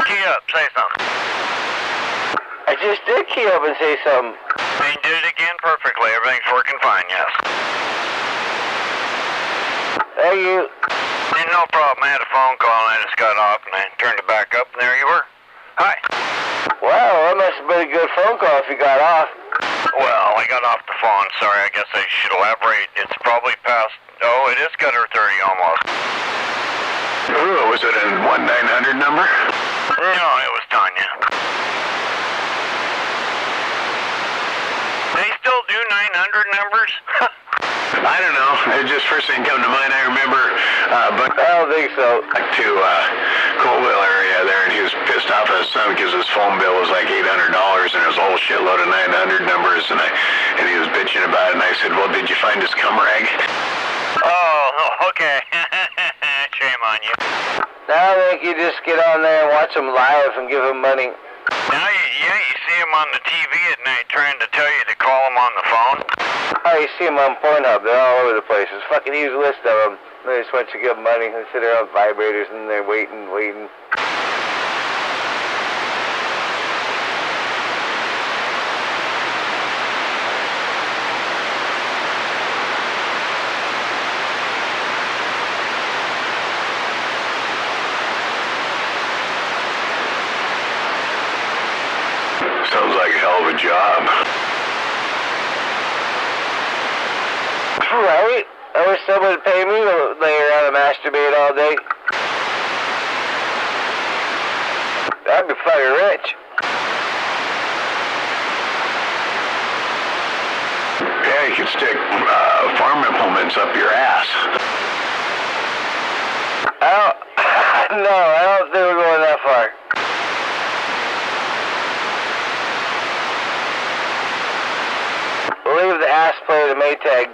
Key up, say something. I just did key up and say something. And you did it again perfectly. Everything's working fine, yes. Thank you. And no problem. I had a phone call and I just got off and I turned it back up and there you were. Hi. Wow, that must have been a good phone call if you got off. Well, I got off the phone. Sorry, I guess I should elaborate. It's probably past... Oh, it is gutter 30 almost. Ooh, was it a 1-900 number? No, it was Tanya. They still do 900 numbers? I don't know. It just first thing come to mind. I remember, but I don't think so. back to Colville area there, and he was pissed off at his son because his phone bill was like $800, and there was a whole shitload of 900 numbers, and he was bitching about it. And I said, "Well, did you find his cum rag?" Oh, okay. Shame on you. Now I think you just get on there and watch them live and give them money. Now, you see him on the TV at night trying to tell you to call him on the phone. Oh, you see them on Pornhub. They're all over the place. There's a fucking huge list of them. They just want you to give them money and sit there on vibrators and they're waiting. Sounds like a hell of a job. Right? I wish someone would pay me to lay around and masturbate all day. I'd be fucking rich. Yeah, you could stick farm implements up your ass. No, I don't think we're going that far. We'll leave the ass play to Maytag.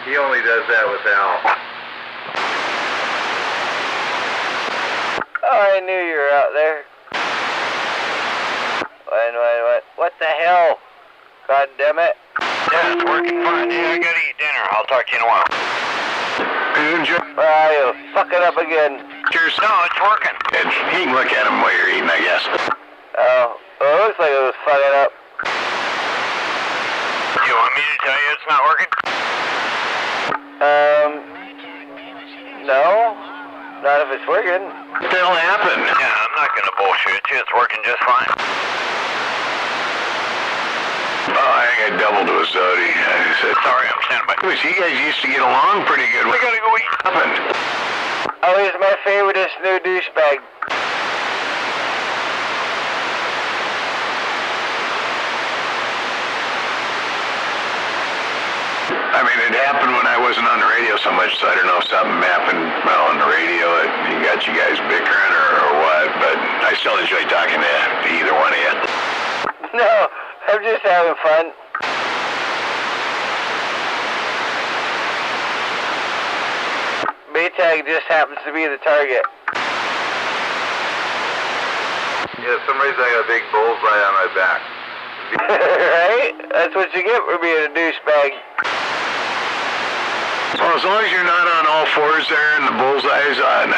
He only does that with Al. Oh, I knew you were out there. What the hell? God damn it. Yeah, it's working fine. Yeah, I gotta eat dinner. I'll talk to you in a while. Where are you? Fuck it up again. Cheers. No, it's working. And you can look at him while you're eating, I guess. Oh, well, it looks like it was fucking up. You want me to tell you it's not working? No. Not if it's working. What the hell happened? Yeah, I'm not gonna bullshit you. It's working just fine. Oh, I think I doubled to a Zodi. I said, Sorry, I'm standing by. you guys used to get along pretty good. We gotta go eat. What happened? Oh, he's my favoriteest new douchebag. I mean, it happened when I wasn't on the radio so much, so I don't know if something happened on the radio that got you guys bickering or what, but I still enjoy talking to either one of you. No, I'm just having fun. Maytag just happens to be the target. Yeah, for some reason I got a big bullseye on my back. Right? That's what you get for being a douchebag. Well, as long as you're not on all fours there and the bullseye's on,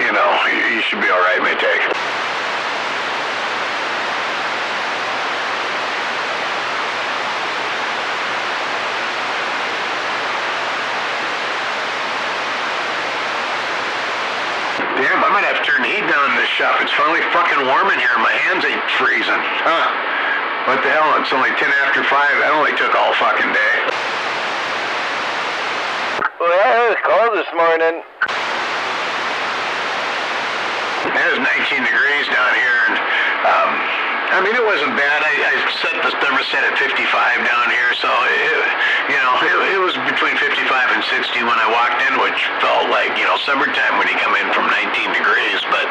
you know, you should be all right, Maytag. Damn, I might have to turn the heat down in this shop. It's finally fucking warm in here. My hands ain't freezing. Huh. What the hell? It's only 10 after 5. That only took all fucking day. Well, it was cold this morning. It was 19 degrees down here, and I mean, it wasn't bad. I set the thermostat at 55 down here, so it was between 55 and 60 when I walked in, which felt like, you know, summertime when you come in from 19 degrees, but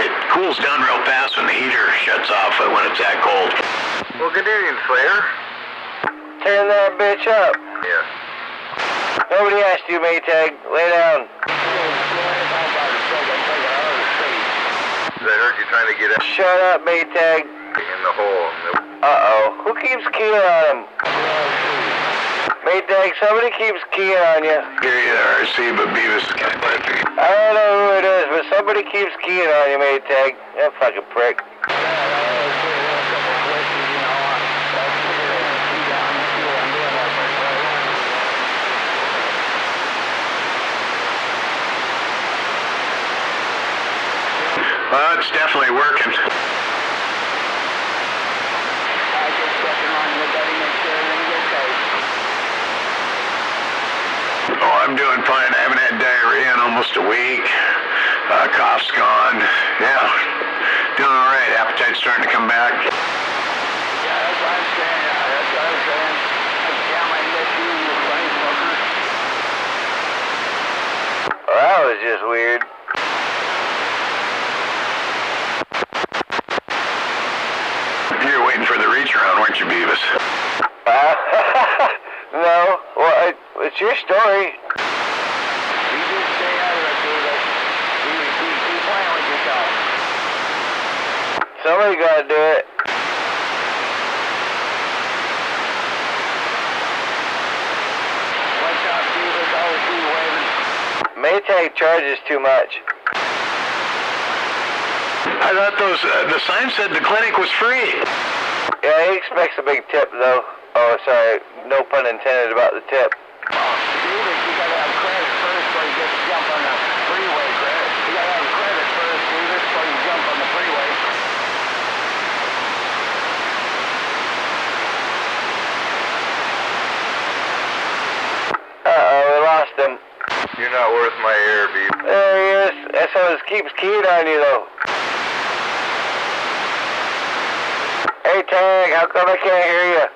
it cools down real fast when the heater shuts off when it's that cold. Well, good evening, Slayer. Turn that bitch up. Yeah. Nobody asked you, Maytag. Lay down. I heard you trying to get out Shut up, Maytag. in the hole. Uh-oh. Who keeps keying on him? Maytag, somebody keeps keying on you. Hear you there, RC, but Beavis is kind of funny. I don't know who it is, but somebody keeps keying on you, Maytag. That fucking prick. Well, it's definitely working. Oh, I'm doing fine. I haven't had diarrhea in almost a week. Cough's gone. Yeah, doing all right. Appetite's starting to come back. Yeah, that's what I'm saying. That's what I'm saying. Damn, I miss you, you funny fucker. Well, that was just weird. You were waiting for the reach around, weren't you, Beavis? No. Well, it's your story. You just stay out of it, Beavis. Keep playing with yourself. Somebody gotta do it. What's up, Beavis? Always be waving. Maytag charges too much. I thought the sign said the clinic was free. Yeah, he expects a big tip, though. Oh, sorry. No pun intended about the tip. Beavis, you gotta have credit first before you get to jump on the freeway, Chris. You gotta have credit first, Beavis, before you jump on the freeway. Uh-oh, we lost him. You're not worth my air, Beef. There he is. SOS keeps keying on you, though. Hey, Tag, how come I can't hear you?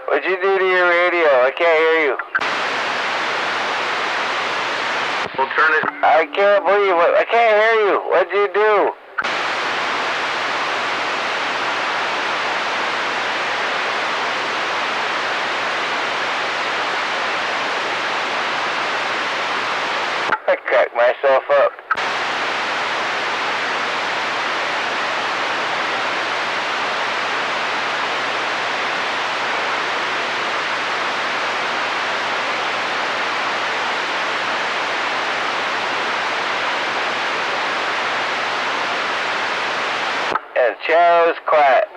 What'd you do to your radio? I can't hear you. We'll turn it. I can't believe it. I can't hear you. What'd you do? I cracked myself up. And Chow's quiet.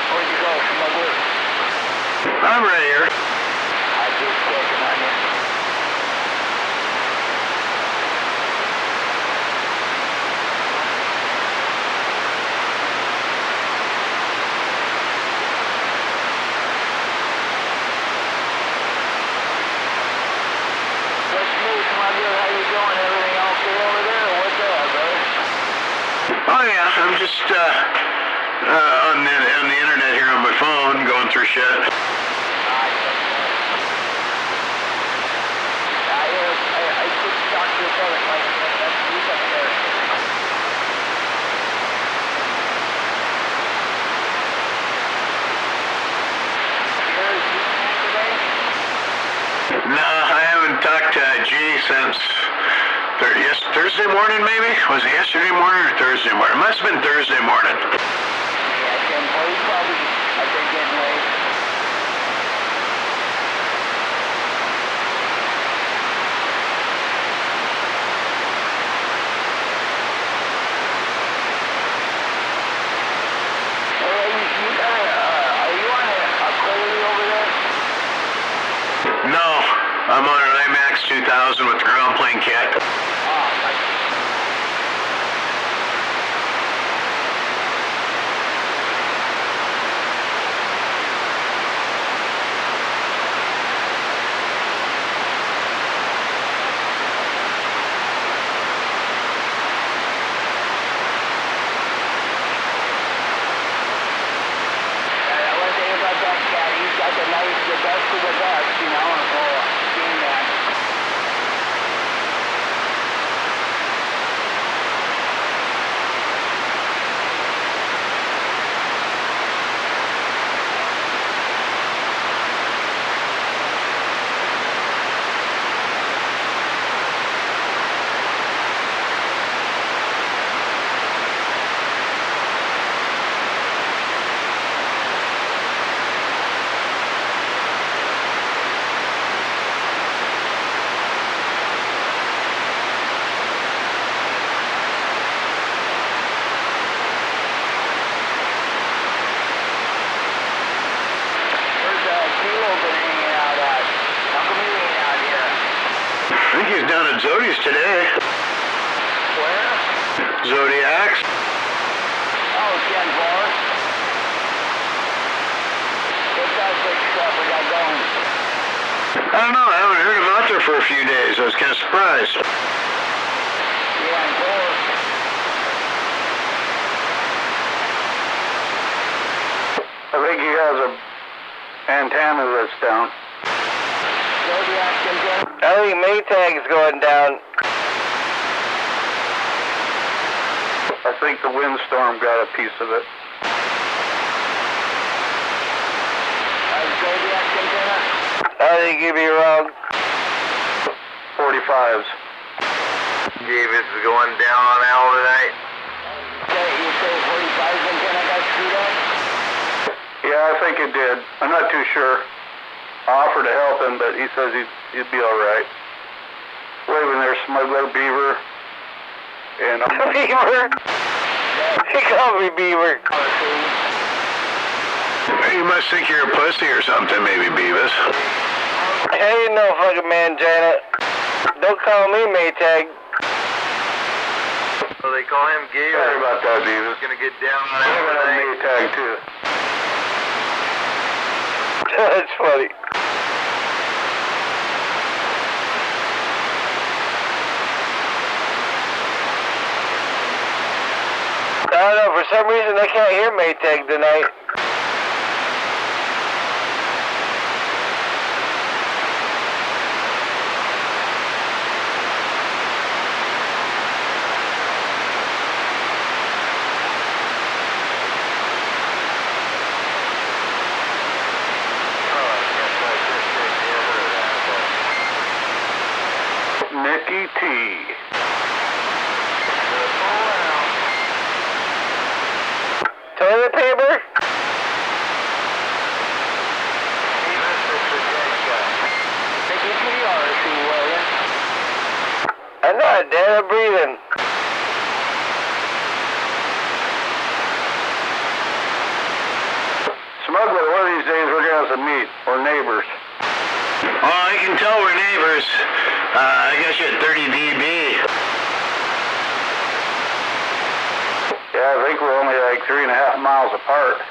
Where'd you go, smuggler? I'm right here. I just checking on you. What's new, smuggler? How you doing? Everything okay over there? Or what's up, brother? Oh yeah, I'm just on the internet here on my phone, going through shit. I couldn't talk to your brother. since Thursday morning, maybe? Was it yesterday morning or Thursday morning? It must have been Thursday morning. Yeah, 10:40 probably. I think getting late. No, I'm on an IMAX 2000 with the ground plane kit. I think he's down at Zodi's today. Where? Zodiac's. Oh, 10-4. What's that big stuff we got going? I don't know, I haven't heard him out there for a few days. I was kind of surprised. Yeah, and 4. I think he has a antenna that's down. I think Maytag's going down. I think the windstorm got a piece of it. I think you'd be wrong. 45s. Davis is going down on Al tonight. You say 45's antenna got screwed up? Yeah, I think it did. I'm not too sure. I offered to help him, but he says he'd be all right. Waving there, Smuggler, Beaver, and Beaver? He called me Beaver. You must think you're a pussy or something, maybe, Beavis. I ain't no fucking man, Janet. Don't call me Maytag. So they call him gay. Sorry about that, Beavis. He's gonna get down on I'm Al on tonight. Maytag too. That's funny. I don't know, for some reason I can't hear Maytag tonight. Nicky T. Toilet paper? I'm not dead, I'm breathing. Smuggler, one of these days we're going to have to meet. We're neighbors. Oh, I can tell we're neighbors. I guess you're at 30 dB. Yeah, I think we're only like 3.5 miles apart.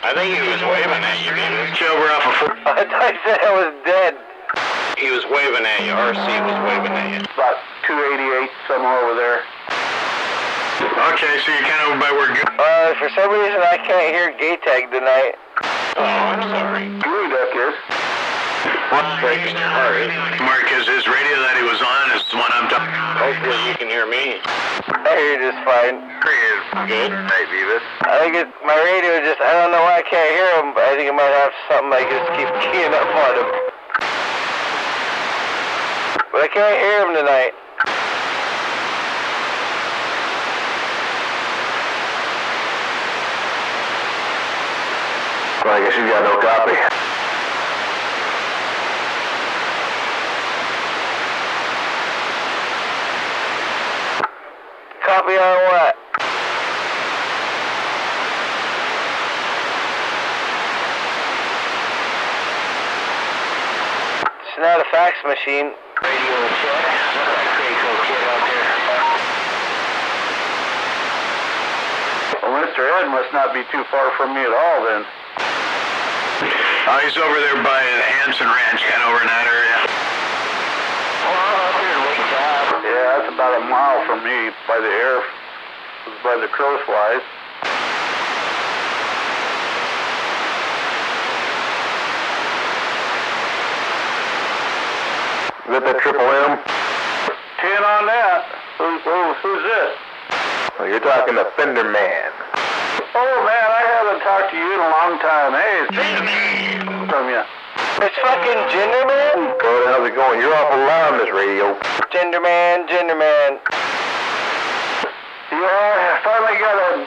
I think he was waving at you, Beavis. Over off of I thought you said I was dead. He was waving at you. RC was waving at you. About 288, somewhere over there. Okay, so you're kind of over by where... For some reason I can't hear Maytag tonight. Oh, I'm sorry. Blue Duck is. Marcus, his radio that he was on is the one I'm talking. Hopefully you can hear me. I hear you just fine. Good. Hey, Beavis. I think my radio just, I don't know why I can't hear him, but I think it might have something I just keep keying up on him. but I can't hear him tonight. Well, I guess you got no copy. Copy on what? It's not a fax machine. Radio check. Pretty cool kid out there. Well, Mr. Ed must not be too far from me at all then. Oh, he's over there by the Hanson Ranch, kind of over in that area. Oh, up here in Lake Tahoe. Yeah, that's about a mile from me by the crow flies. Is that Triple M? 10 on that. Who's this? Well, you're talking to Fender Man. Oh man, I haven't talked to you in a long time. Hey, it's from you. It's fucking Genderman? Well, how's it going? You're awful loud on this radio. Genderman. Yeah, I finally got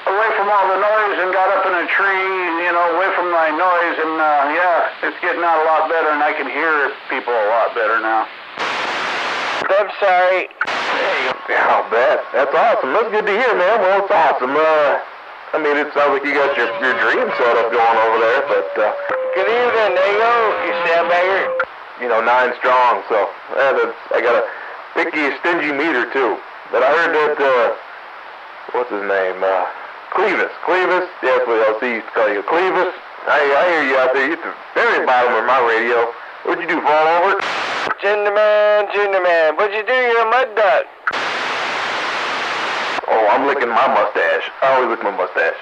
away from all the noise and got up in a tree, away from my noise, and yeah, it's getting out a lot better, and I can hear people a lot better now. I'm sorry. Yeah, I'll bet. That's awesome. That's good to hear, man. Well, it's awesome. I mean, it sounds like you got your dream setup going over there, but, Good evening, Nego, you sandbagger. 9 strong, so, I got a picky, stingy meter, too. But I heard that, what's his name, Clevis, yeah, that's what LC used to call you, Clevis. I hear you out there. You're at the very bottom of my radio. What'd you do, fall over? Genderman, what'd you do? You're a mud duck. Oh, I'm licking my mustache. I always lick my mustache.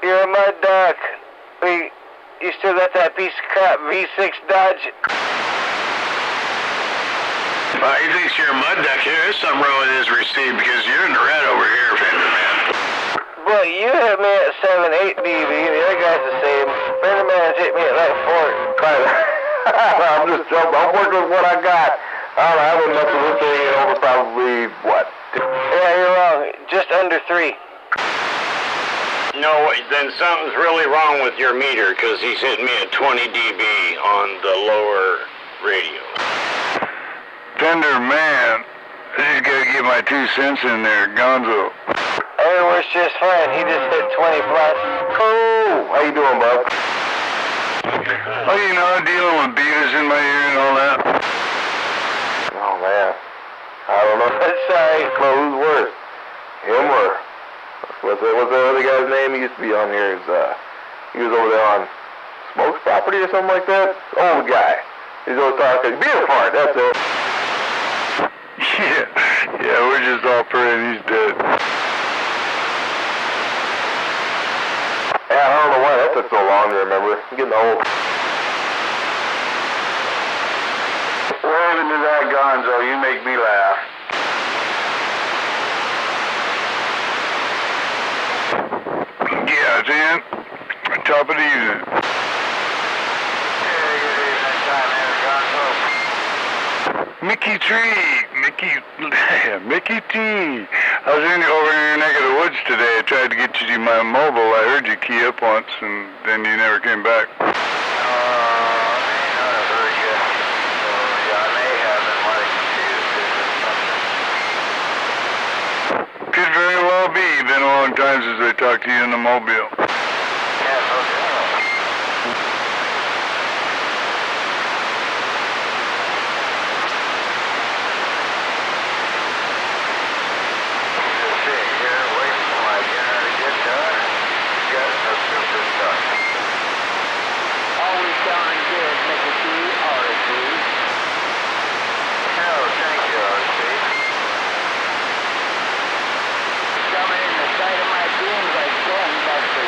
You're a mud duck. You still got that piece of crap V6 Dodge? He thinks you're a mud duck. There's something wrong with his receipt because you're in the red over here, Fender Man. Well, you hit me at 7.8 dB, the other guy's the same. Fender Man's hit me at like 4. I'm just joking. I'm working with what I got. I've been messing with this thing over probably, what? Yeah, you're wrong. Just under 3. No, then something's really wrong with your meter, because he's hitting me at 20 dB on the lower radio. Fender Man, I just gotta get my 2 cents in there, Gonzo. It works just fine. He just hit 20 plus. Oh, how you doing, bub? Oh, dealing with beavers in my ear and all that. Oh, man. I don't know. Sorry. Well, who's worse? Him or... What's the other guy's name? He used to be on here. He was over there on Smoke's property or something like that. Old guy. He's always talking. Beer fart, that's it. Yeah, we're just all praying he's dead. Yeah, I don't know why that took so long to remember. I'm getting old. Waving to that Gonzo, you make me laugh. Yeah, Dan. Top of the evening. Hey, good evening, time here, Gonzo. Mickey T. I was over in your neck of the woods today. I tried to get you to my mobile. I heard you key up once, and then you never came back. I may not have heard you. So, yeah, I may have been like confused or something. Could very well be. Been a long time since I talked to you in the mobile. Yeah, no doubt. Just sitting here waiting for my dinner to get done. Got a superstar. Always sounding good, Mickey T, RC. No, thank you, RC. Coming in the sight of my dreams like going back to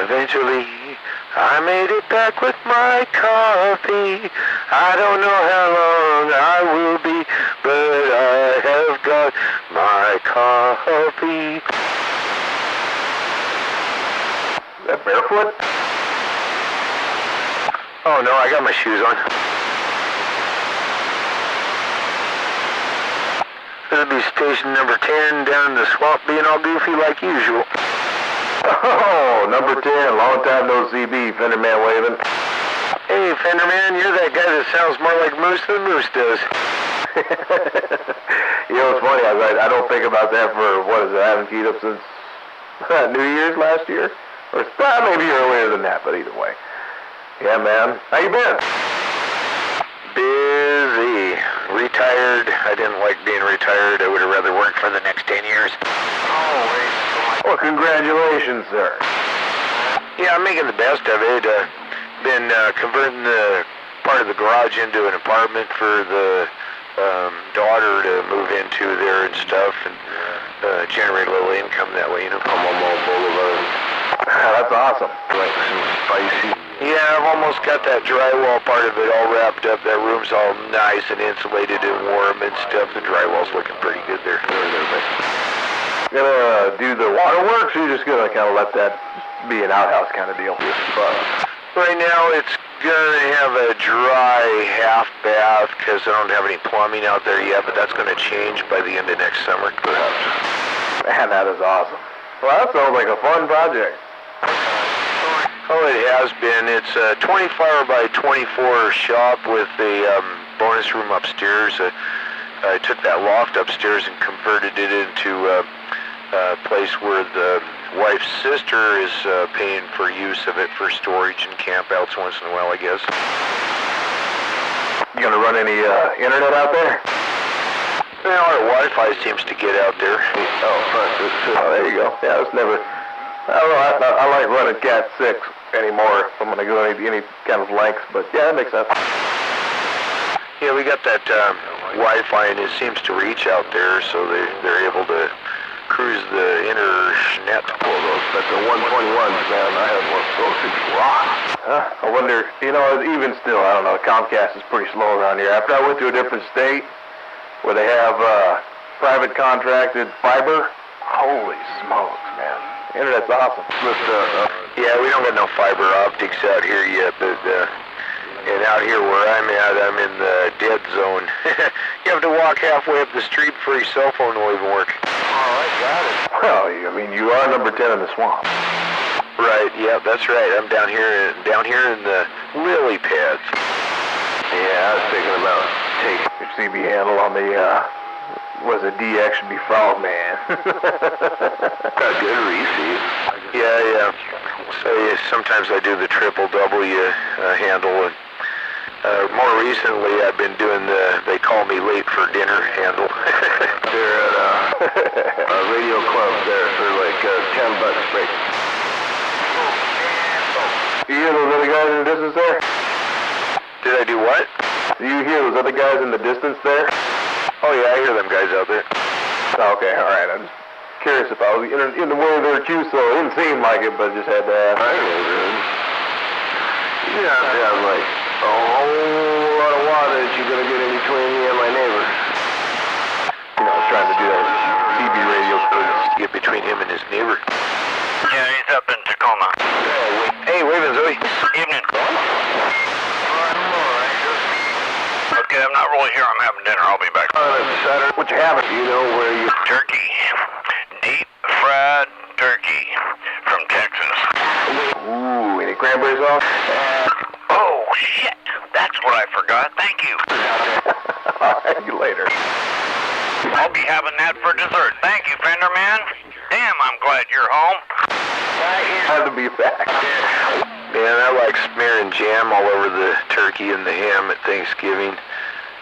Eventually, I made it back with my coffee. I don't know how long I will be, but I have got my coffee. Is that barefoot? Oh no, I got my shoes on. This will be station number 10 down in the swamp being all goofy like usual. Oh, number 10, long time no see, Fenderman waving. Hey, Fenderman, you're that guy that sounds more like Moose than Moose does. You know, it's funny, I don't think about that for, what is it, I haven't keyed up since New Year's last year? Or maybe earlier than that, but either way. Yeah, man. How you been? Busy. Retired. I didn't like being retired. I would have rather worked for the next 10 years. Well, congratulations, sir. Yeah, I'm making the best of it. Been converting the part of the garage into an apartment for the daughter to move into there and stuff, and generate a little income that way, you know. That's awesome. Like some spicy. Yeah, I've almost got that drywall part of it all wrapped up. That room's all nice and insulated and warm and stuff. The drywall's looking pretty good there. Gonna do the waterworks, or you just gonna kind of let that be an outhouse kind of deal? Right now, it's gonna have a dry half bath because I don't have any plumbing out there yet, but that's gonna change by the end of next summer. Man, that is awesome. Well, that sounds like a fun project. Oh, it has been. It's a 24 by 24 shop with a bonus room upstairs. I took that loft upstairs and converted it into a place where the wife's sister is paying for use of it for storage and campouts once in a while, I guess. You gonna run any internet out there? Well, our Wi-Fi seems to get out there. Oh, there you go. Yeah, it's never. I don't know. I like running Cat 6 anymore. If I'm gonna go any kind of lengths, but yeah, that makes sense. Yeah, we got that Wi-Fi, and it seems to reach out there, so they're able to cruise the internet. That's the 121s, man. I have one of those things rock. I wonder, even still, I don't know. Comcast is pretty slow around here. After I went to a different state where they have private contracted fiber, holy smokes, man. Internet's awesome. Yeah, we don't got no fiber optics out here yet, but and out here where I'm at, I'm in the dead zone. You have to walk halfway up the street before your cell phone will even work. All right, got it. Well, you are number 10 in the swamp. Right, yeah, that's right. I'm down here in the lily pads. Yeah, I was thinking about taking your CB handle on the, DX should be Frogman. Got good receipt. Yeah. So sometimes I do the triple W handle, and more recently I've been doing they call me late for dinner handle. They're at a radio club there for like $10 straight. You hear those other guys in the distance there? Did I do what? Do you hear those other guys in the distance there? Oh yeah, I hear them guys out there. Okay, all right. I'm just curious if I was in the way of their cue, so it didn't seem like it, but just had to ask. I know, dude. You have to have like a whole lot of water that you're gonna get in between me and my neighbor. I was trying to do that CB radio service. Get between him and his neighbor. Yeah, he's up in Tacoma. Hey, waving Zoe. Evening. Okay, I'm not really here. I'm having dinner. I'll be back. What you having? Where you... Turkey. Deep fried turkey from Texas. Ooh, any cranberry sauce? Oh, shit. That's what I forgot. Thank you. All right, you later. I'll be having that for dessert. Thank you, Fenderman. Damn, I'm glad you're home. Glad to be back. Man, I like smearing jam all over the turkey and the ham at Thanksgiving.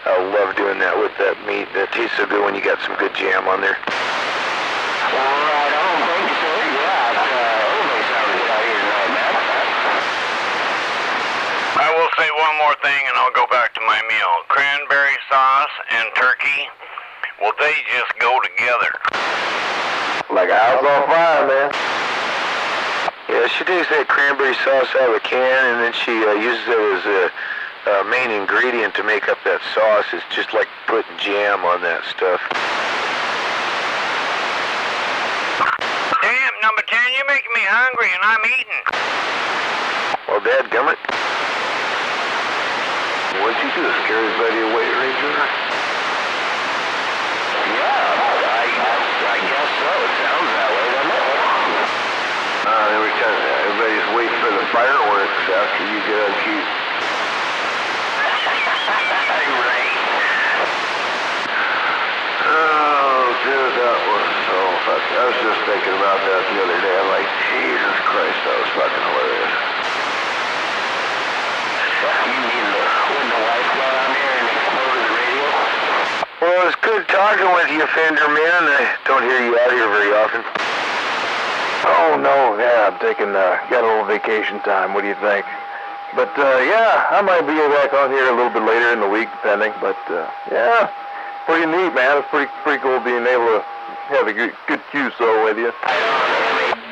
I love doing that with that meat. That tastes so good when you got some good jam on there. Alright, I don't think so. Yeah, everybody's already out here now, man. I will say one more thing and I'll go back to my meal. Cranberry sauce and turkey, well, they just go together. Like a house on fire, man. Yeah, She takes that cranberry sauce out of the can, and then she uses it as a main ingredient to make up that sauce. It's just like putting jam on that stuff. Damn, number 10, you're making me hungry and I'm eating. Well, dadgummit. What'd you do? Scare everybody away, Ranger? Yeah, I guess so. It sounds that way, doesn't it? Everybody's waiting for the fireworks after you get on cue. Right. Oh, dude, that was so fucking... I was just thinking about that the other day. I'm like, Jesus Christ, that was fucking hilarious. You mean when the wife got on here and over the radio? Well, it's good talking with you, Fender man. I don't hear you out here very often. Oh, no, yeah, I'm taking, got a little vacation time. What do you think? But, yeah, I might be back on here a little bit later in the week, depending. But, yeah, pretty neat, man. It's pretty cool being able to have a good QSO with you.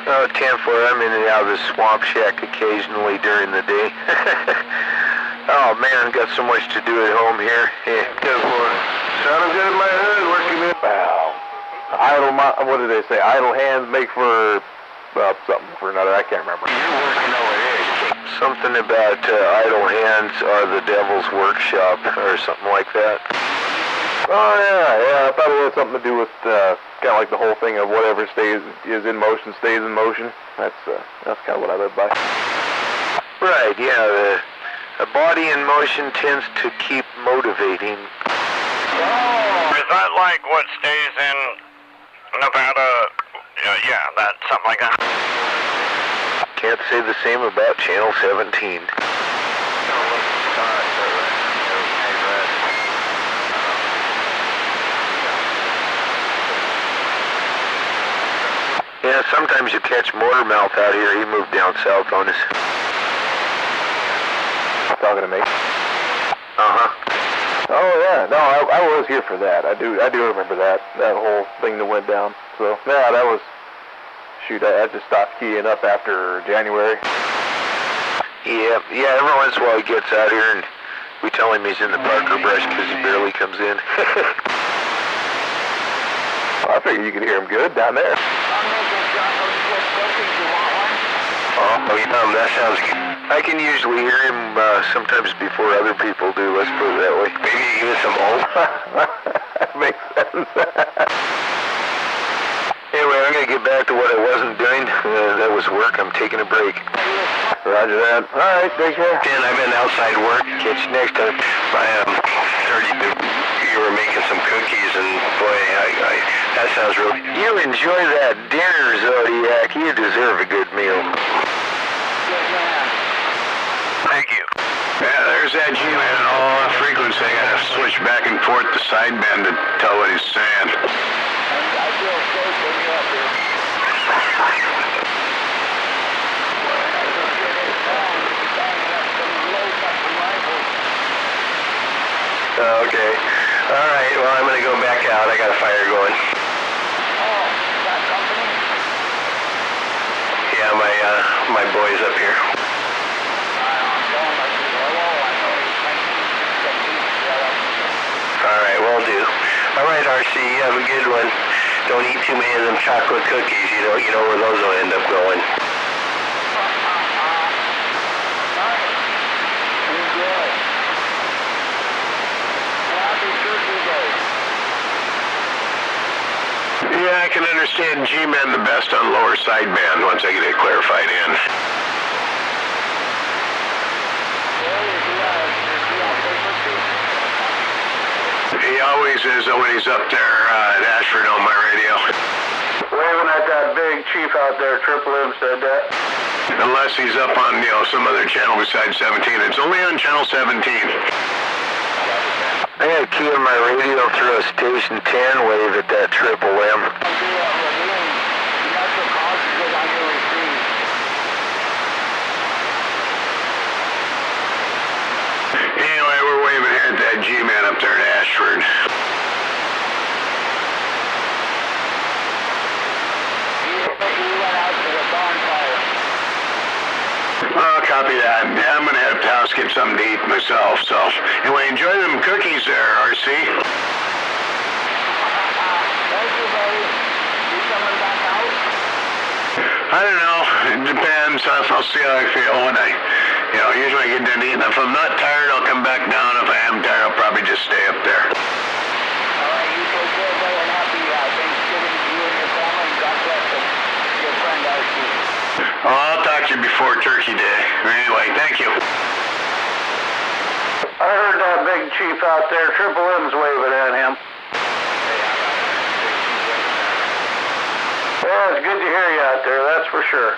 Oh, 10-4, I'm in and out of the swamp shack occasionally during the day. Oh, man, got so much to do at home here. Yeah. 10-4. Sounding good in my hood, working in... Wow. What did they say? Idle hands make for... something for another. I can't remember. You're working over here. Something about idle hands are the devil's workshop or something like that. Oh, yeah. I thought it had something to do with kind of like the whole thing of whatever is in motion stays in motion. That's kind of what I live by. Right, yeah. A body in motion tends to keep motivating. Oh, is that like what stays in Nevada? Yeah, that's something like that. Can't say the same about Channel 17. Yeah, sometimes you catch Motormouth out here. He moved down south on us. Talking to me? Uh-huh. Oh, yeah. No, I was here for that. I do remember that whole thing that went down. So, yeah, that was... Shoot, I just stopped keying up after January. Yeah, every once in a while he gets out here and we tell him he's in the Parker brush because he barely comes in. I figure you could hear him good down there. I'm making chocolate chip cookies. You want one? Oh, yeah, that sounds good. I can usually hear him sometimes before other people do, let's put it that way. Maybe you give us some old? That makes sense. Anyway, I'm going to get back to what I wasn't doing. That was work. I'm taking a break. Roger that. All right, take care. Dan, I've been outside work. Catch you next time. I heard you were making some cookies, and boy, that sounds really... You enjoy that dinner, Zodiac. You deserve a good meal. Thank you. Yeah, there's that G-Man in all frequency. I gotta switch back and forth the sideband to tell what he's saying. I feel safe when you're up here. Okay. All right. Well, I'm going to go back out. I got a fire going. Oh, got company? Yeah, my boy's up here. All right, will do. All right, RC, you have a good one. Don't eat too many of them chocolate cookies. You know where those will end up going. Yeah, I can understand G-Man the best on lower sideband once I get it clarified in. He always is when he's up there at Ashford on my radio. Waving at that big chief out there, Triple M said that. Unless he's up on, some other channel besides 17. It's only on channel 17. I got a key on my radio through a station 10 wave at that Triple M. Anyway, we're waving here at that G-Man up there at Ashford. copy that. Yeah, I'm gonna head up to the house, get something to eat myself. So, anyway, enjoy them cookies there, RC. Thank you, buddy. You coming back out? I don't know. It depends. I'll see how I feel when usually I get done eating. If I'm not tired, I'll come back down. If I am tired, I'll probably just stay up there. All right, you take care, buddy, and happy Thanksgiving to you and your family, and God bless them. Your friend, RC. Well, I'll talk to you before Turkey Day. Anyway, thank you. I heard that big chief out there, Triple M's waving at him. Yeah, it's good to hear you out there, that's for sure.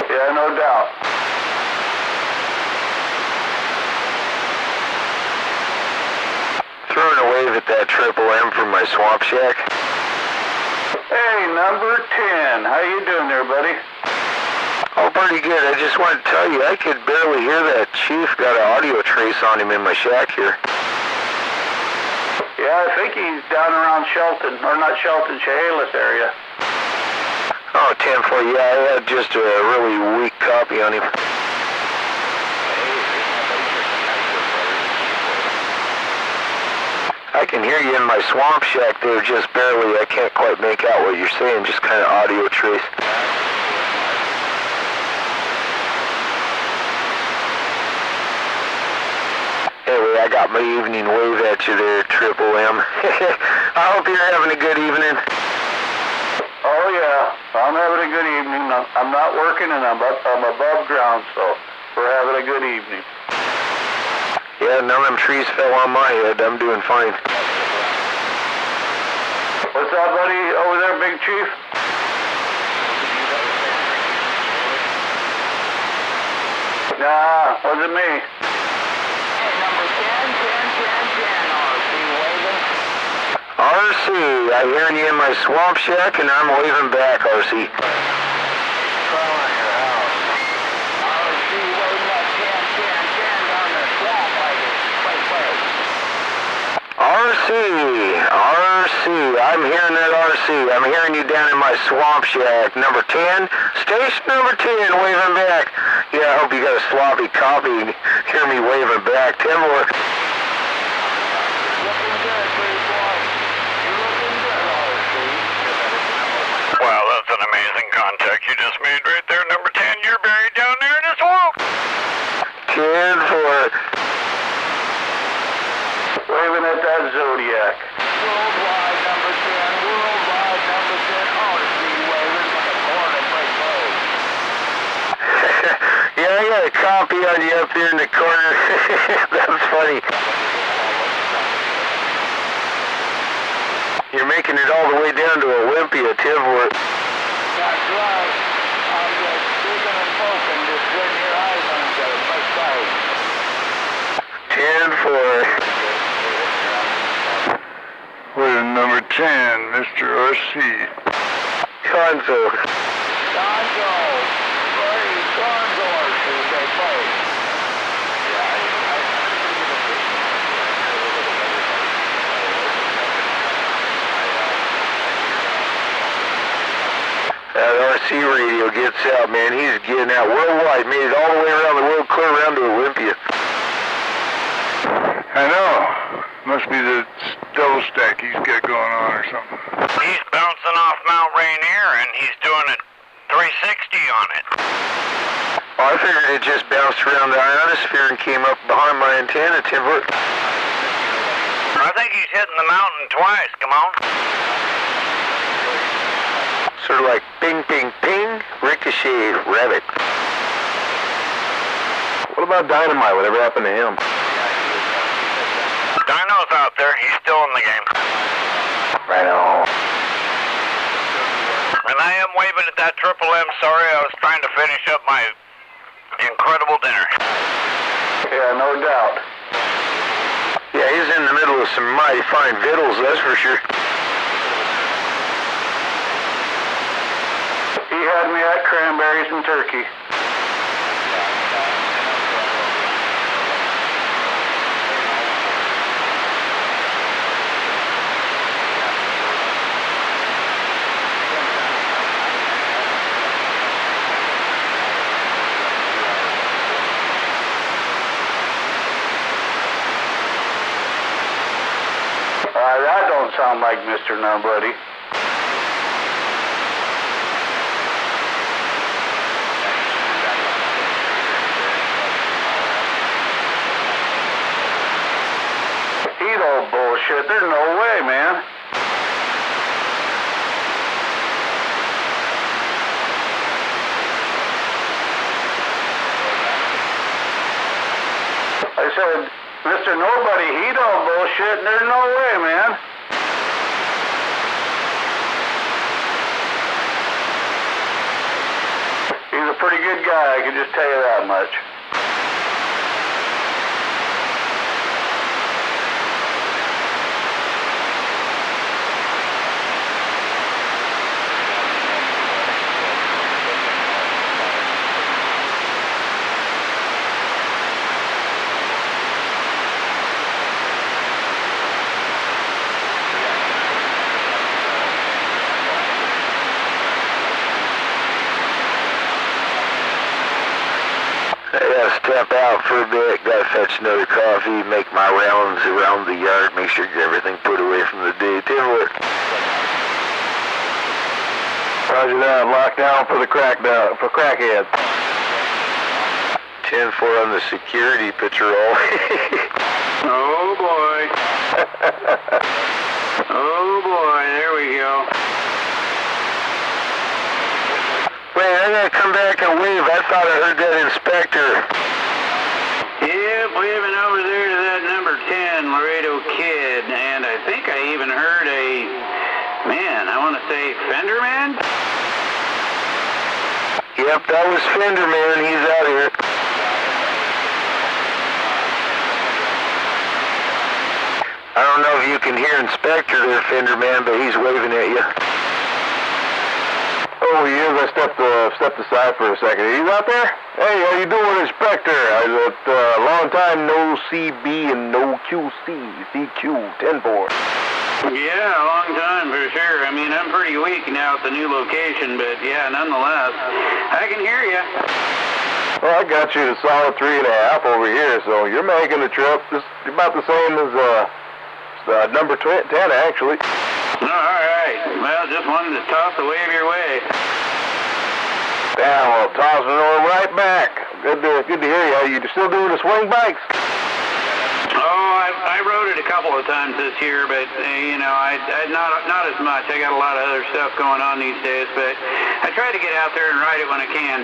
Yeah, no doubt. Throwing a wave at that Triple M from my swamp shack. Hey, number 10. How you doing there, buddy? Oh, pretty good. I just wanted to tell you, I could barely hear that chief got an audio trace on him in my shack here. Yeah, I think he's down around Shelton, or not Shelton, Chehalis area. Oh, 10-4, yeah, I had just a really weak copy on him. I can hear you in my swamp shack there just barely. I can't quite make out what you're saying, just kind of audio trace. Anyway, I got my evening wave at you there, Triple M. I hope you're having a good evening. Oh, yeah. I'm having a good evening. I'm not working, and I'm above ground, so we're having a good evening. Yeah, none of them trees fell on my head. I'm doing fine. What's up, buddy? Over there, Big Chief? Nah, wasn't me. Hey, number 10, RC waving. RC, I'm hearing you in my swamp shack, and I'm waving back, RC. RC, I'm hearing that RC. I'm hearing you down in my swamp shack. Number 10, station number 10, waving back. Yeah, I hope you got a sloppy copy and hear me waving back. 10 more. Wow, that's an amazing contact you just made right there. Number 10, you're buried down there in the swamp. 10-4. Waving at that Zodiac. Worldwide number 10, worldwide number 10, RC waving with a corner break low. Yeah, I got a copy on you up here in the corner. That's funny. You're making it all the way down to Olympia, Timworth. That's right. I'm just digging and poking, just getting your eyes on each other, both sides. 10-4. With number 10, Mr. RC. Conzo. Conzo. Hey, Conzo, RC, they both. That RC radio gets out, man. He's getting out worldwide. Made it all the way around the world, clear around to Olympia. I know. Must be the double stack he's got going on or something. He's bouncing off Mount Rainier, and he's doing a 360 on it. Well, I figured it just bounced around the ionosphere and came up behind my antenna, Timber. I think he's hitting the mountain twice. Come on. Sort of like ping, ping, ping, ricochet, rabbit. What about Dynamite? Whatever happened to him? Dino's out there. He's still in the game. Right on. And I am waving at that Triple M. Sorry, I was trying to finish up my incredible dinner. Yeah, no doubt. Yeah, he's in the middle of some mighty fine victuals, that's for sure. He had me at cranberries and turkey. sound like Mr. Nobody. Hedo bullshit. There's no way, man. I said, Mr. Nobody, he don't bullshit, and there's no way, man. He's a pretty good guy, I can just tell you that much. I gotta step out for a bit, gotta fetch another coffee, make my rounds around the yard, make sure everything put away from the day timber. Roger that, lockdown for the crackheads. 10-4 on the security patrol. Oh boy. Oh boy, there we go. Wait, I gotta come back and wave. I thought I heard that inspector. Yep, waving over there to that number 10 Laredo Kid, and I think I even heard a, man, I want to say Fender Man? Yep, that was Fender Man. He's out here. I don't know if you can hear Inspector there, Fender Man, but he's waving at you. Oh, he is. I stepped aside for a second. He's out there? Hey, how you doing, Inspector? Long time no CB and no QC. CQ, 10-4. Yeah, a long time for sure. I mean, I'm pretty weak now at the new location, but yeah, nonetheless, I can hear you. Well, I got you a solid 3.5 over here, so you're making the trip. Just about the same as number 10, actually. All right. Well, just wanted to toss a wave your way. Yeah, well, tossing it right back. Good to hear you. You still doing the swing bikes? Oh, I rode it a couple of times this year, but you know, I not as much. I got a lot of other stuff going on these days, but I try to get out there and ride it when I can.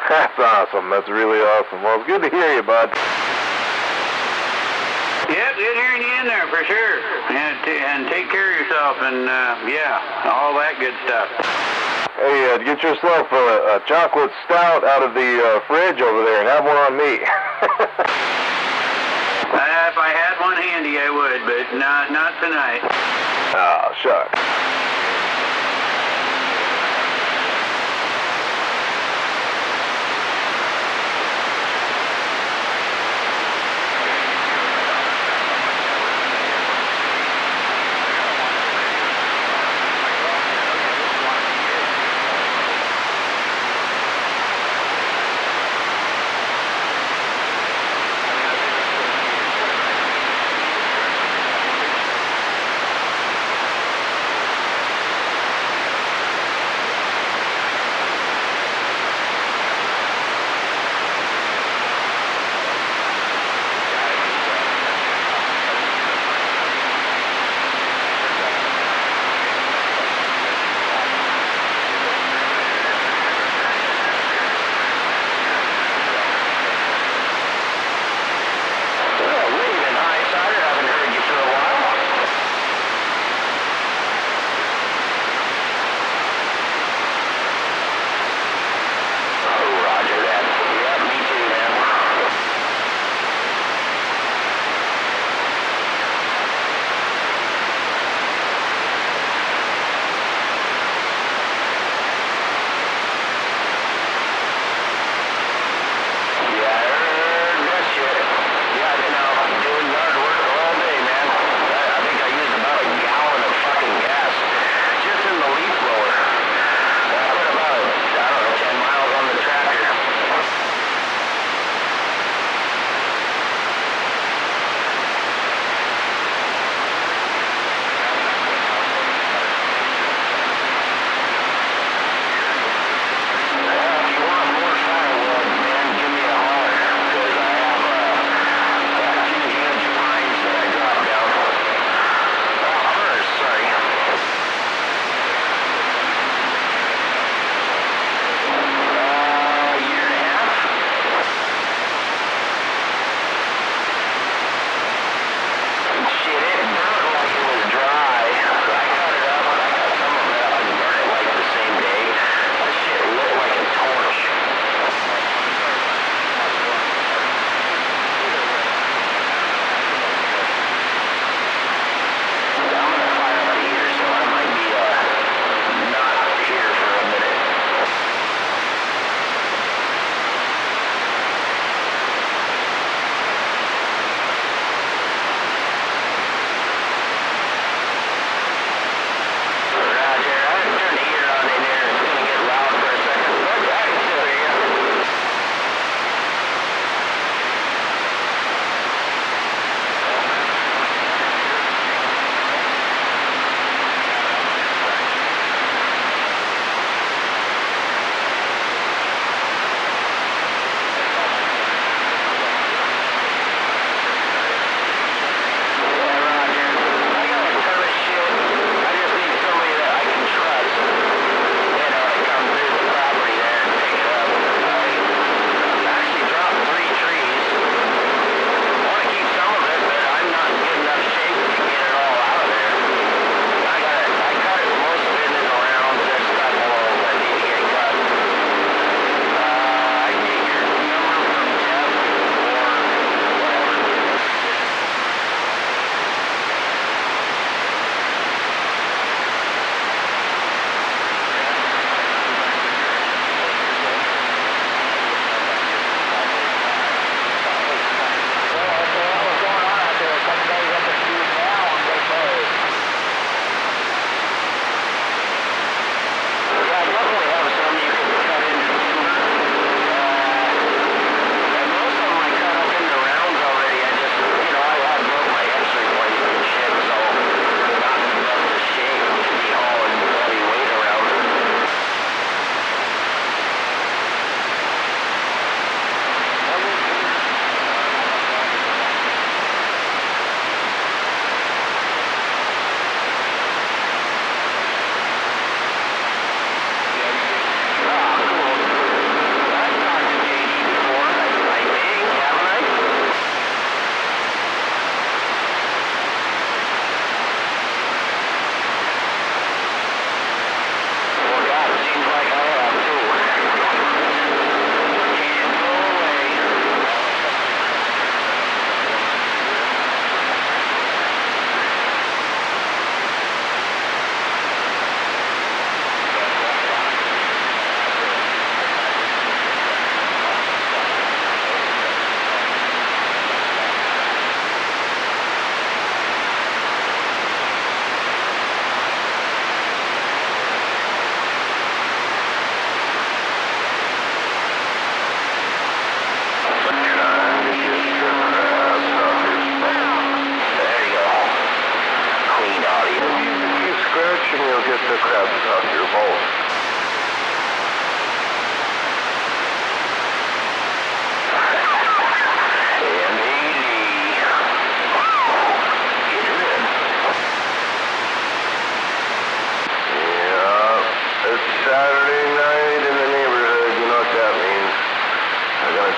That's awesome. That's really awesome. Well, it's good to hear you, bud. Yep, good hearing you in there for sure. And take care of yourself, and yeah, all that good stuff. Hey, get yourself a chocolate stout out of the fridge over there and have one on me. If I had one handy, I would, but not tonight. Oh, shucks.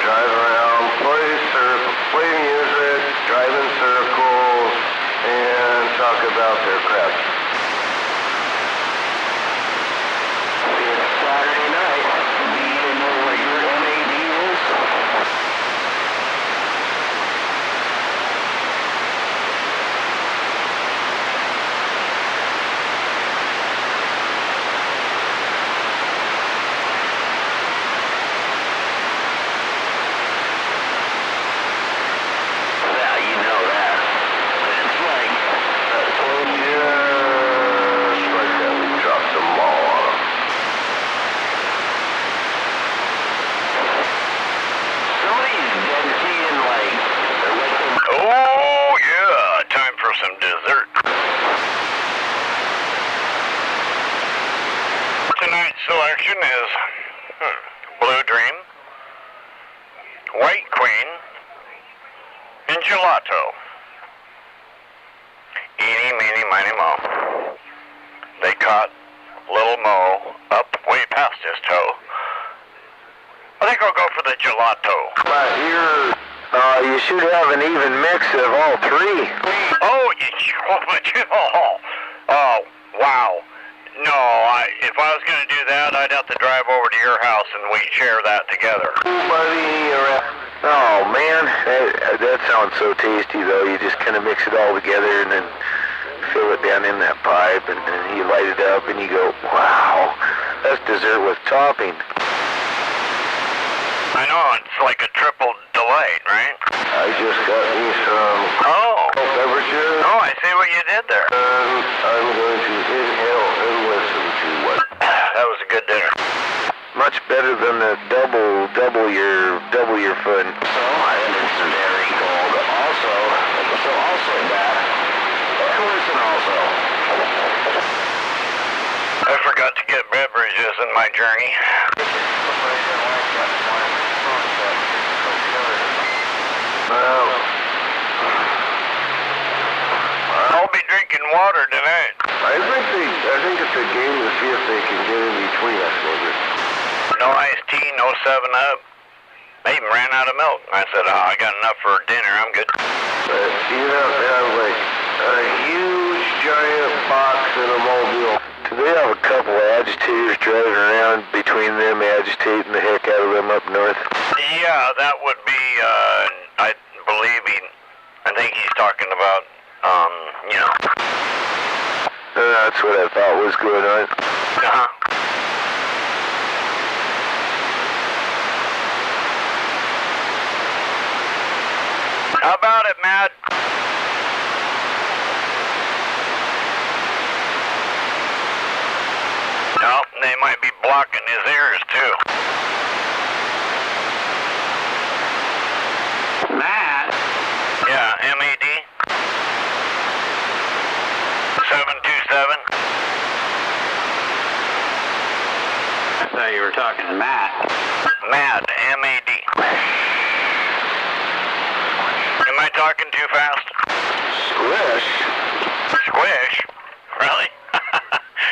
drive around, play music, drive in circles, and talk about their crap. It's Saturday night. Do you know what your MAD is? Yeah, you know that. It's like Just like that, we dropped them all on them. somebody's dedicating like Oh, yeah. Time for some dessert. Tonight's selection is Blue Dream, White Queen, and Gelato. Eeny, meeny, miny, mo. They caught Little Mo up way past his toe. I think I'll go for the Gelato. But you should have an even mix of all three. Oh, oh, wow. No, if I was going to do that, I'd have to drive over to your house and we'd share that together. Oh man, that sounds so tasty though. You just kind of mix it all together and then fill it down in that pipe and then you light it up and you go, wow, that's dessert with topping. I know, it's like a triple delight, right? I just got me some beverages. Oh, I see what you did there. I'm going to inhale and listen to what. That was a good dinner. Much better than the double your fun. So I entered some dairy gold also. So also that. And listen also. I forgot to get beverages in my journey. Well, I'll be drinking water tonight. I think it's a game to see if they can get in between us, maybe. No iced tea, no 7-Up. They even ran out of milk. I said, I got enough for dinner. I'm good. But you have to have like a huge giant box in a mobile. Do they have a couple of agitators driving around between them, agitating the heck out of them up north? Yeah, that would be, I believe I think he's talking about, you know. That's what I thought was going on. Uh-huh. How about it, Matt? No, they might be blocking his ears, too. Matt? Yeah, MAD? 727? I thought you were talking to Matt. Mad, MAD. Am I talking too fast? Squish? Squish? Really?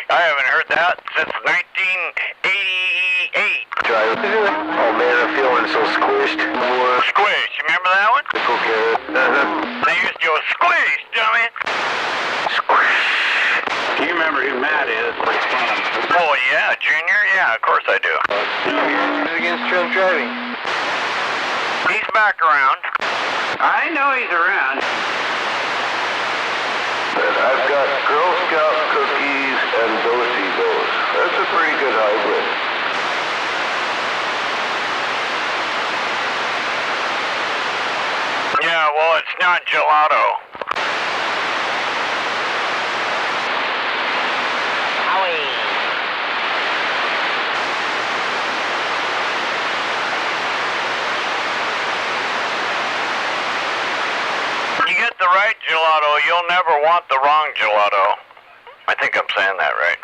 I haven't heard that since 1988. Oh man, I'm feeling so squished. Squish, you remember that one? They used to go squish, dummy. Do you remember who Matt is? Oh yeah, Junior? Yeah, of course I do. Against drunk driving. He's back around. I know he's around. And I've got Girl Scout cookies and Do-Si-Dos. That's a pretty good hybrid. Yeah, well, it's not gelato. You get the right gelato, you'll never want the wrong gelato. I think I'm saying that right.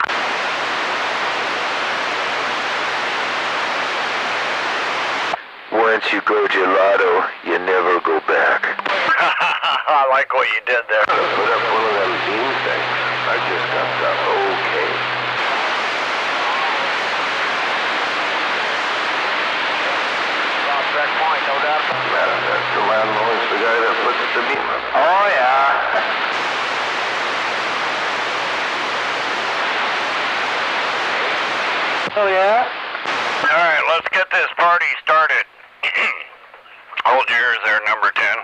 Once you go gelato, you never go back. I like what you did there. Put up one of them bean things. I just got the okay. Off that point. ain't no doubt about it. That's the landlord's the guy that puts the beam up. Oh, yeah. Oh, yeah? All right, let's get this party started. Hold yours there, number 10.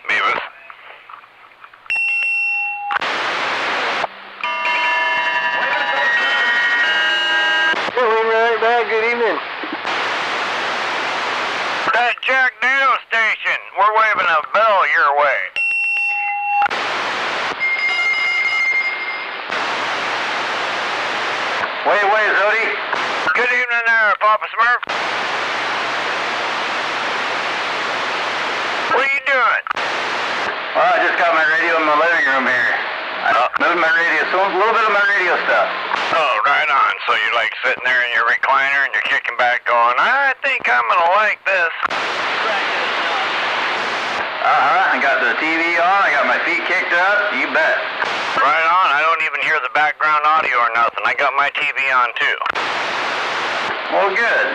Beavis. Good evening. That Jack NATO station. We're waving a bell your way. Wait, Zodi. Good evening there, Papa Smurf. What are you doing? Well, I just got my radio in my living room here. Moving my radio, so a little bit of my radio stuff. Oh, right on. So you're like sitting there in your recliner and you're kicking back going, I think I'm going to like this. I got the TV on, I got my feet kicked up, you bet. Right on. I don't even hear the background audio or nothing. I got my TV on too. Well, good.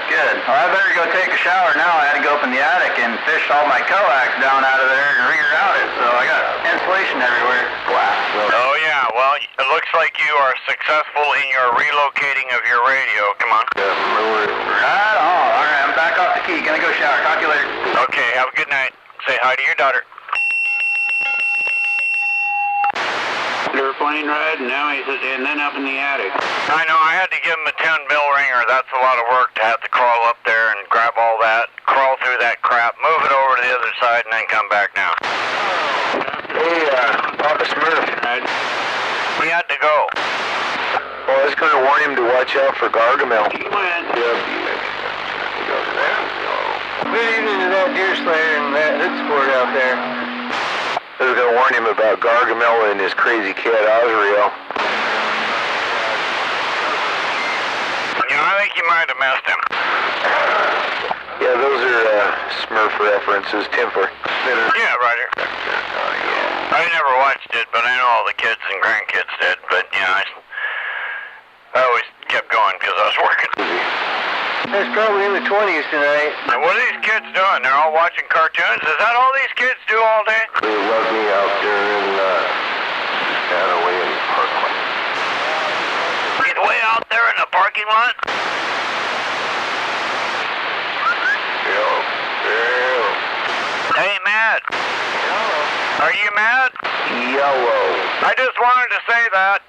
Well, I better go take a shower now. I had to go up in the attic and fish all my coax down out of there and reroute it, so I got insulation everywhere. Wow. Oh, yeah. Well, it looks like you are successful in your relocating of your radio. Come on. Right on. All right, I'm back off the key. Gonna go shower. Talk to you later. Okay, have a good night. Say hi to your daughter. Plane ride, and now he's and then up in the attic. I know, I had to give him a 10-bell ringer. That's a lot of work to have to crawl up there and grab all that, crawl through that crap, move it over to the other side, and then come back now. Hey, Papa Smurf. He had to go. Well, I was going to warn him to watch out for Gargamel. He went. Good evening to that deer slayer and that hood sport out there. I was going to warn him about Gargamel and his crazy cat, Osriel. Yeah, I think you might have missed him. Yeah, those are Smurf references, Timfer. Yeah, right here. I never watched it, but I know all the kids and grandkids did. But, yeah, I always kept going because I was working. It's probably in the 20s tonight. And what are these kids doing? They're all watching cartoons? Is that all these kids do all day? They love me out there in Away in the parking lot. He's way out there in the parking lot? Hey, Matt. Are you mad? Yellow. I just wanted to say that.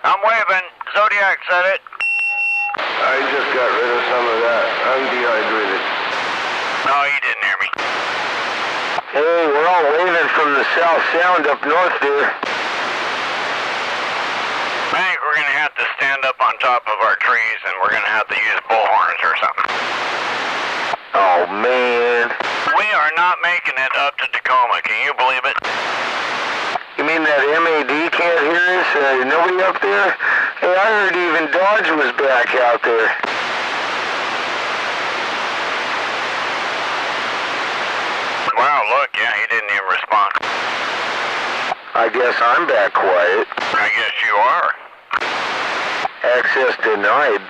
I'm waving. Zodiac said it. I just got rid of some of that. I'm dehydrated. No, you didn't hear me. Hey, we're all waving from the South Sound up north there. I think we're going to have to stand up on top of our trees and we're going to have to use bullhorns or something. Oh, man. We are not making it up to Tacoma. Can you believe it? You mean that MAD can't hear us? Nobody up there? Hey, I heard even Dodge was back out there. Wow, look, yeah, he didn't even respond. I guess I'm back quiet. I guess you are. Access denied.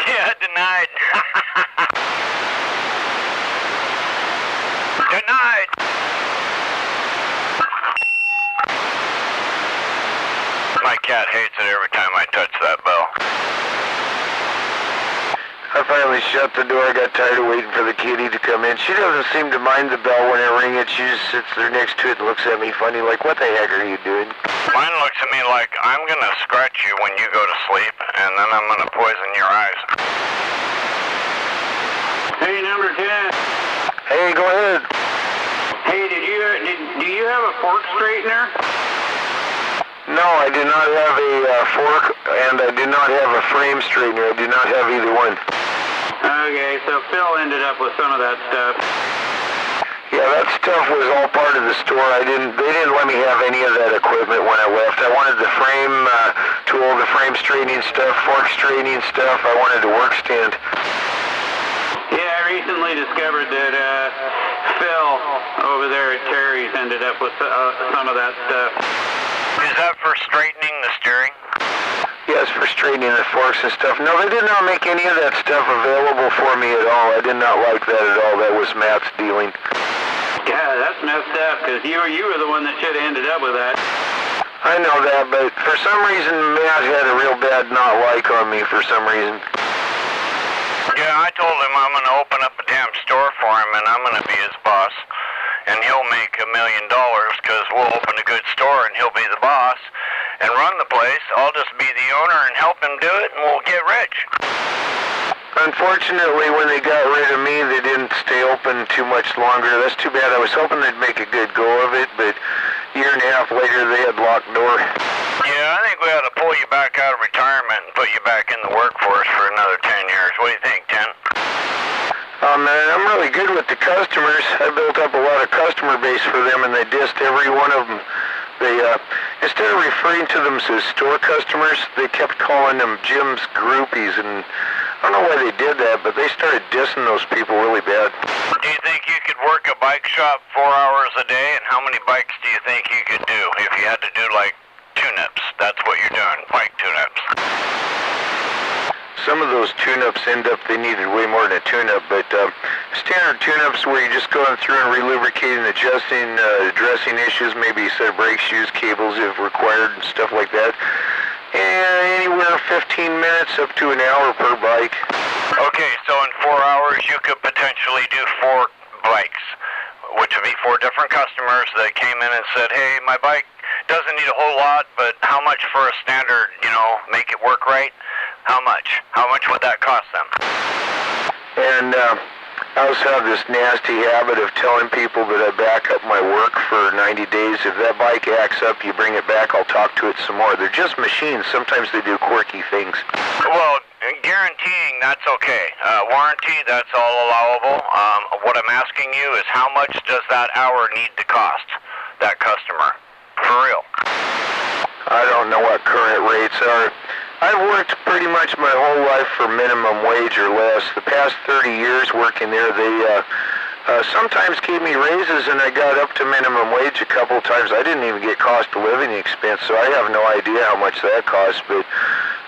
Yeah, denied. Denied. My cat hates it every time I touch that bell. I finally shut the door. I got tired of waiting for the kitty to come in. She doesn't seem to mind the bell when I ring it. She just sits there next to it and looks at me funny like, what the heck are you doing? Mine looks at me like, I'm going to scratch you when you go to sleep, and then I'm going to poison your eyes. Hey, number 10. Hey, go ahead. Hey, do you have a fork straightener? No, I do not have a fork, and I do not have a frame straightener. I do not have either one. Okay, so Phil ended up with some of that stuff. Yeah, that stuff was all part of the store. They didn't let me have any of that equipment when I left. I wanted the frame tool, the frame straightening stuff, fork straightening stuff. I wanted a work stand. Yeah, I recently discovered that Phil over there at Terry's ended up with some of that stuff. Is that for straightening the steering? Yeah, Yes, for straightening the forks and stuff. No, they did not make any of that stuff available for me at all. I did not like that at all. That was Matt's dealing. Yeah, that's messed up, because you were the one that should have ended up with that. I know that, but for some reason, Matt had a real bad not like on me for some reason. Yeah, I told him I'm going to open up a damn store for him, and I'm going to be his boss. And he'll make $1 million, because we'll open a good store, and he'll be the boss and run the place. I'll just be the owner and help him do it, and we'll get rich. Unfortunately, when they got rid of me, they didn't stay open too much longer. That's too bad. I was hoping they'd make a good go of it, but a year and a half later, they had locked door. Yeah, I think we ought to pull you back out of retirement and put you back in the workforce for another 10 years. What do you think, 10? Man, I'm really good with the customers. I built up a lot of customer base for them, and they dissed every one of them. They, instead of referring to them as store customers, they kept calling them Jim's groupies, and I don't know why they did that, but they started dissing those people really bad. Do you think you could work a bike shop 4 hours a day, and how many bikes do you think you could do if you had to do, like, tune-ups? That's what you're doing, bike tune-ups. Some of those tune-ups they needed way more than a tune-up, but standard tune-ups where you're just going through and relubricating, adjusting, addressing issues, maybe a set of brake shoes, cables if required, and stuff like that. And anywhere 15 minutes up to an hour per bike. Okay, so in 4 hours you could potentially do 4 bikes, which would be 4 different customers that came in and said, hey, my bike doesn't need a whole lot, but how much for a standard, make it work right? How much? How much would that cost them? And I also have this nasty habit of telling people that I back up my work for 90 days. If that bike acts up, you bring it back, I'll talk to it some more. They're just machines. Sometimes they do quirky things. Well, guaranteeing, that's okay. Warranty, that's all allowable. What I'm asking you is how much does that hour need to cost that customer? For real. I don't know what current rates are. I've worked pretty much my whole life for minimum wage or less. The past 30 years working there, they sometimes gave me raises, and I got up to minimum wage a couple times. I didn't even get cost of living expense, so I have no idea how much that costs, but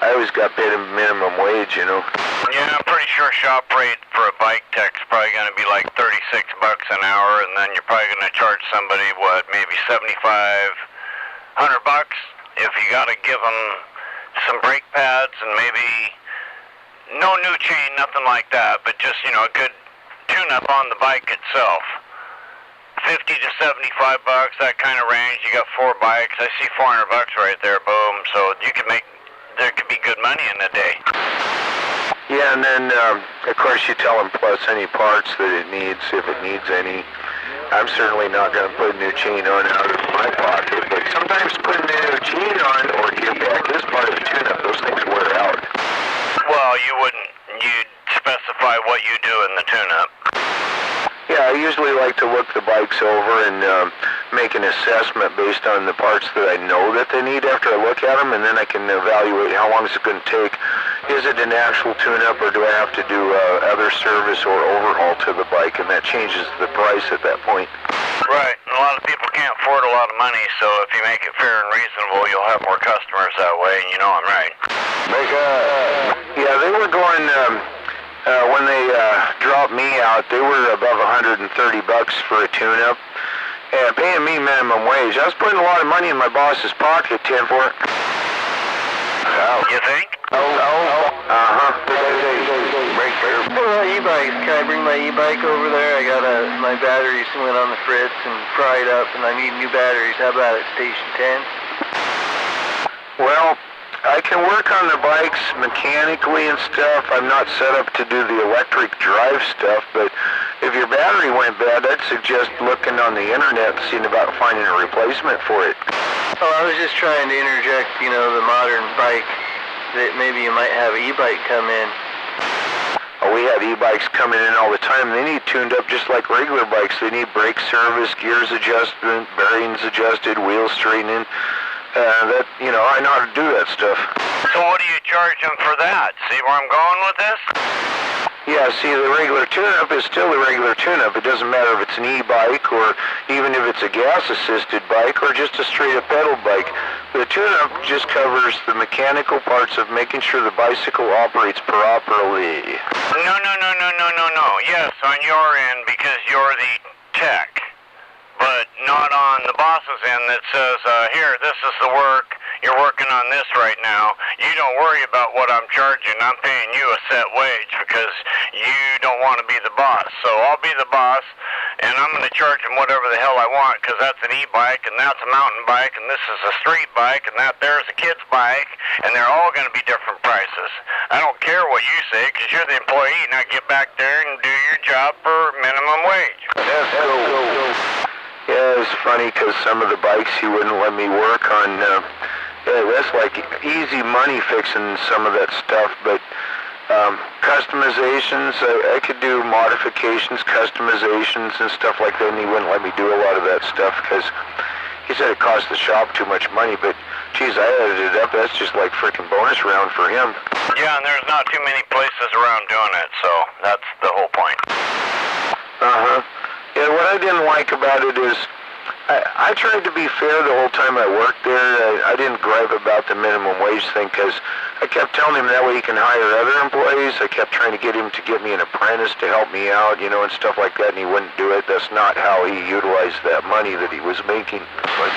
I always got paid a minimum wage, Yeah, I'm pretty sure shop rate for a bike tech's probably going to be like $36 an hour, and then you're probably going to charge somebody, maybe $7,500 if you got to give them some brake pads and maybe no new chain, nothing like that, but just, a good tune-up on the bike itself. $50 to $75, that kind of range. You got 4 bikes. I see $400 right there, boom. So there could be good money in a day. Yeah, and then, of course, you tell them plus any parts that it needs, if it needs any. I'm certainly not going to put a new chain on out of my pocket, but sometimes putting a new chain on or give back this part of the tune-up, those things wear out. Well, you'd specify what you do in the tune-up. Yeah, I usually like to look the bikes over and make an assessment based on the parts that I know that they need after I look at them, and then I can evaluate how long is it going to take. Is it an actual tune-up, or do I have to do other service or overhaul to the bike, and that changes the price at that point. Right, and a lot of people can't afford a lot of money, so if you make it fair and reasonable, you'll have more customers that way, and I'm right. Yeah, they were going... when they dropped me out, they were above $130 for a tune-up, and paying me minimum wage. I was putting a lot of money in my boss's pocket, 10 for it. You think? E-bikes. Can I bring my e-bike over there? I got my batteries went on the fritz and fried up, and I need new batteries. How about at Station 10? Well, I can work on the bikes mechanically and stuff. I'm not set up to do the electric drive stuff, but if your battery went bad, I'd suggest looking on the internet and seeing about finding a replacement for it. Oh, I was just trying to interject, the modern bike, that maybe you might have an e-bike come in. Oh, we have e-bikes coming in all the time. They need tuned up just like regular bikes. They need brake service, gears adjustment, bearings adjusted, wheels straightening. I know how to do that stuff. So what do you charge them for that? See where I'm going with this? Yeah, see, the regular tune-up is still a regular tune-up. It doesn't matter if it's an e-bike or even if it's a gas-assisted bike or just a straight-up pedal bike. The tune-up just covers the mechanical parts of making sure the bicycle operates properly. No. Yes, on your end, because you're the tech. But not on the boss's end that says, here, this is the work. You're working on this right now. You don't worry about what I'm charging. I'm paying you a set wage because you don't want to be the boss. So I'll be the boss, and I'm going to charge him whatever the hell I want because that's an e-bike, and that's a mountain bike, and this is a street bike, and that there's a kid's bike, and they're all going to be different prices. I don't care what you say because you're the employee. Now get back there and do your job for minimum wage. That's cool. Yeah, it's funny because some of the bikes he wouldn't let me work on. That's like easy money fixing some of that stuff, but customizations, I could do modifications, customizations and stuff like that, and he wouldn't let me do a lot of that stuff because he said it cost the shop too much money, but geez, I added it up, that's just like freaking bonus round for him. Yeah, and there's not too many places around doing it, so that's the whole point. Uh-huh. Yeah, what I didn't like about it is I tried to be fair the whole time I worked there. I didn't gripe about the minimum wage thing because I kept telling him that way he can hire other employees. I kept trying to get him to get me an apprentice to help me out, you know, and stuff like that, and he wouldn't do it. That's not how he utilized that money that he was making. But,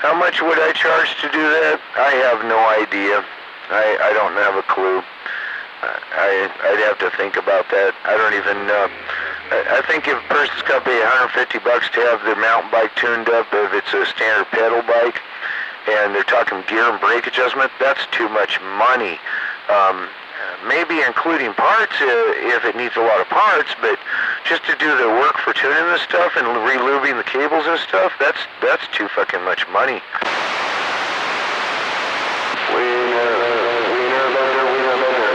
how much would I charge to do that? I have no idea. I don't have a clue. I'd have to think about that. I don't even know. I think if a person's got to pay $150 to have their mountain bike tuned up, if it's a standard pedal bike, and they're talking gear and brake adjustment, that's too much money. Maybe including parts if it needs a lot of parts, but just to do the work for tuning this stuff and relubing the cables and stuff, that's too fucking much money.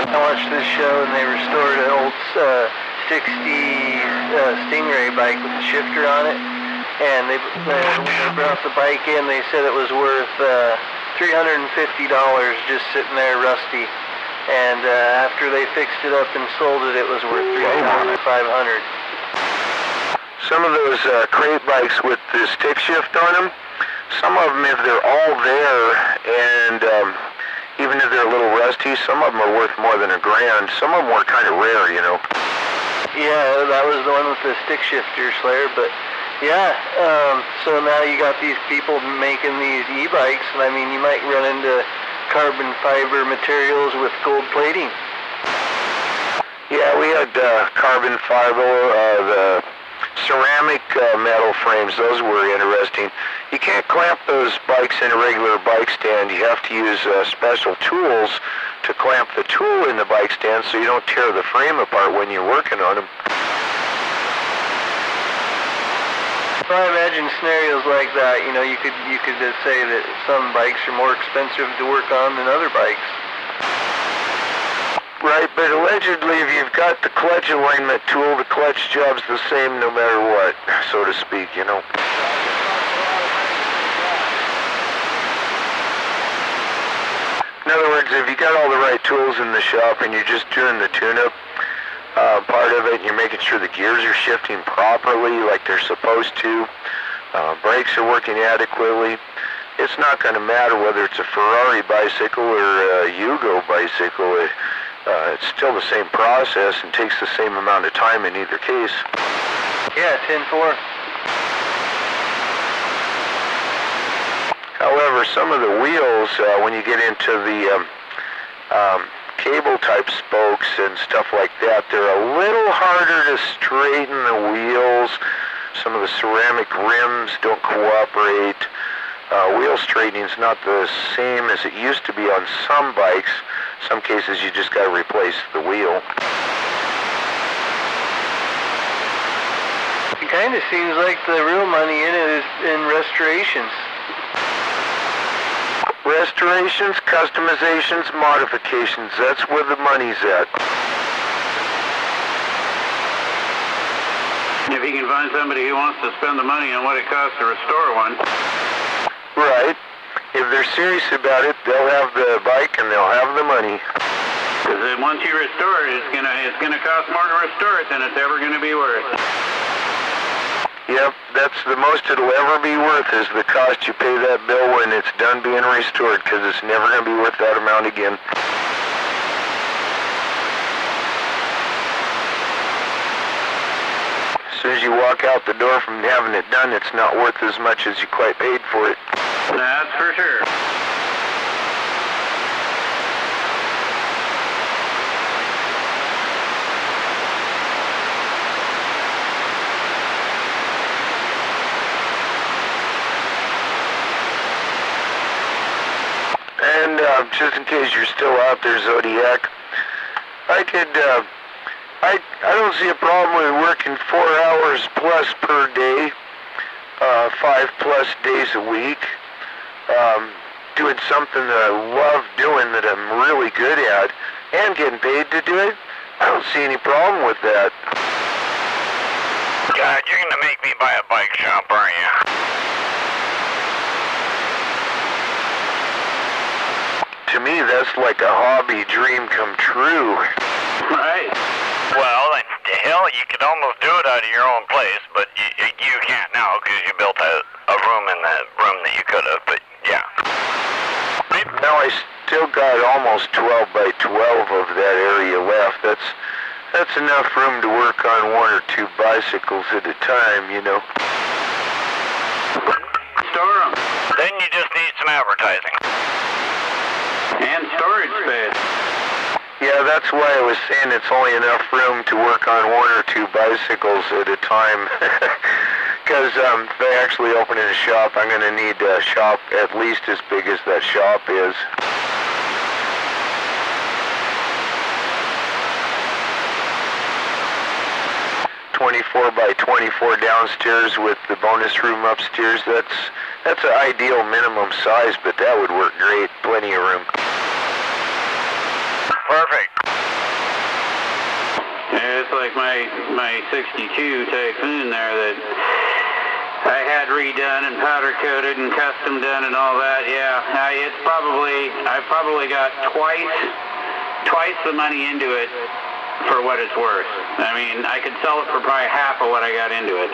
I watched this show and they restored an old 60s Stingray bike with a shifter on it, and when they brought the bike in, they said it was worth $350 just sitting there rusty, and after they fixed it up and sold it, it was worth $3,500. Some of those crate bikes with the stick shift on them, some of them, if they're all there and even if they're a little rusty, some of them are worth more than $1,000. Some of them were kind of rare, you know. Yeah, that was the one with the stick shifter, Slayer, but yeah, so now you got these people making these e-bikes, and I mean, you might run into carbon fiber materials with gold plating. Yeah, we had carbon fiber, the ceramic metal frames, those were interesting. You can't clamp those bikes in a regular bike stand. You have to use special tools to clamp the tool in the bike stand so you don't tear the frame apart when you're working on them. Well, I imagine scenarios like that, you know, you could say that some bikes are more expensive to work on than other bikes. Right, but allegedly if you've got the clutch alignment tool, the clutch job's the same no matter what, so to speak, you know. In other words, if you got all the right tools in the shop and you're just doing the tune-up part of it, and you're making sure the gears are shifting properly like they're supposed to, brakes are working adequately, it's not going to matter whether it's a Ferrari bicycle or a Yugo bicycle. It's still the same process and takes the same amount of time in either case. Yeah, 10-4. However, some of the wheels, when you get into the cable-type spokes and stuff like that, they're a little harder to straighten the wheels. Some of the ceramic rims don't cooperate. Wheel straightening is not the same as it used to be on some bikes. Some cases you just got to replace the wheel. It kind of seems like the real money in it is in restorations. Restorations, customizations, modifications, that's where the money's at. If you can find somebody who wants to spend the money on what it costs to restore one. Right. If they're serious about it, they'll have the bike and they'll have the money. Because once you restore it, it's gonna cost more to restore it than it's ever gonna be worth. Yep, that's the most it'll ever be worth is the cost you pay that bill when it's done being restored, because it's never going to be worth that amount again. As soon as you walk out the door from having it done, it's not worth as much as you quite paid for it. That's for sure. And just in case you're still out there, Zodiac, I don't see a problem with working 4 hours plus per day, 5+ days a week, doing something that I love doing that I'm really good at, and getting paid to do it. I don't see any problem with that. God, you're gonna make me buy a bike shop, aren't you? To me, that's like a hobby dream come true. Right. Well, then, hell, you could almost do it out of your own place, but you can't now because you built a room in the room that you could have, but yeah. Now I still got almost 12 by 12 of that area left. That's enough room to work on 1 or 2 bicycles at a time, you know. Store them. Then you just need some advertising. And storage space. Yeah, that's why I was saying it's only enough room to work on 1 or 2 bicycles at a time. Because if I actually open in a shop, I'm going to need a shop at least as big as that shop is. .24 by 24 downstairs with the bonus room upstairs. That's an ideal minimum size, but that would work great. Plenty of room. Perfect. Yeah, it's like my 62 Typhoon there that I had redone and powder coated and custom done and all that. Yeah, I probably got twice the money into it for what it's worth. I mean, I could sell it for probably half of what I got into it.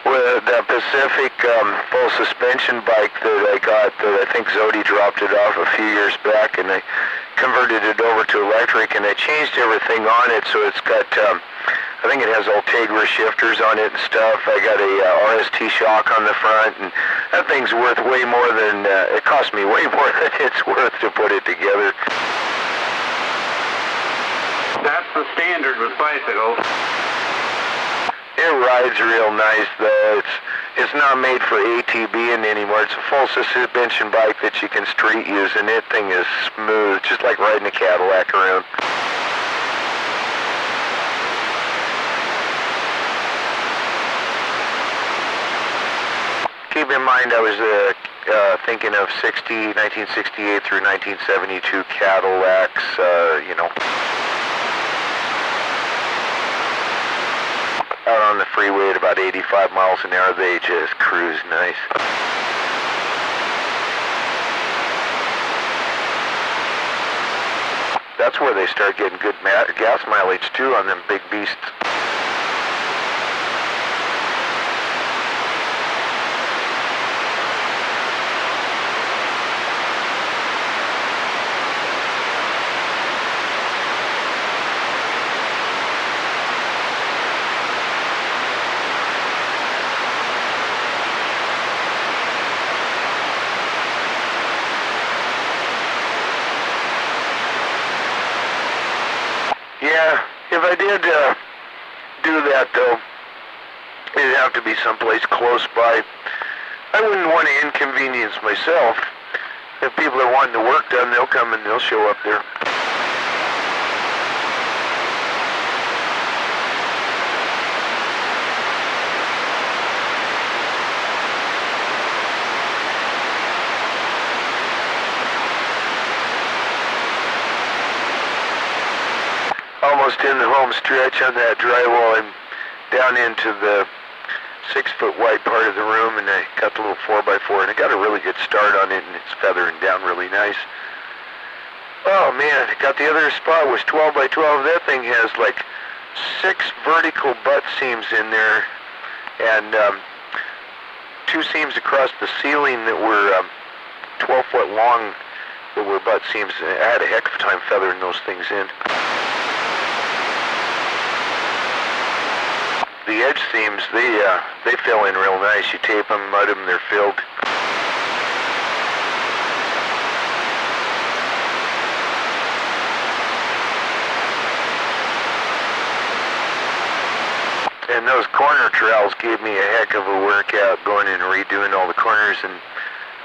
Well, that Pacific full suspension bike that I got, that I think Zodi dropped it off a few years back, and I converted it over to electric, and I changed everything on it, so it's got, I think it has Ultegra shifters on it and stuff. I got a RST shock on the front, and that thing's worth way more than, it cost me way more than it's worth to put it together. That's the standard with bicycles. It rides real nice, though. It's not made for ATBing anymore. It's a full suspension bike that you can street use, and that thing is smooth, just like riding a Cadillac around. Keep in mind, I was thinking of 1968 through 1972 Cadillacs, you know. Out on the freeway at about 85 miles an hour, they just cruise nice. That's where they start getting good gas mileage too on them big beasts. Yeah, if I did do that, though, it'd have to be someplace close by. I wouldn't want to inconvenience myself. If people are wanting the work done, they'll come and they'll show up there. Almost in the home stretch on that drywall. I'm down into the 6-foot wide part of the room, and I got the little 4x4, and I got a really good start on it, and it's feathering down really nice. Oh man, I got the other spot was 12 by 12. That thing has like 6 vertical butt seams in there, and 2 seams across the ceiling that were 12 foot long that were butt seams. I had a heck of a time feathering those things in. The edge seams, they fill in real nice. You tape them, mud them, they're filled. And those corner trowels gave me a heck of a workout, going in and redoing all the corners, and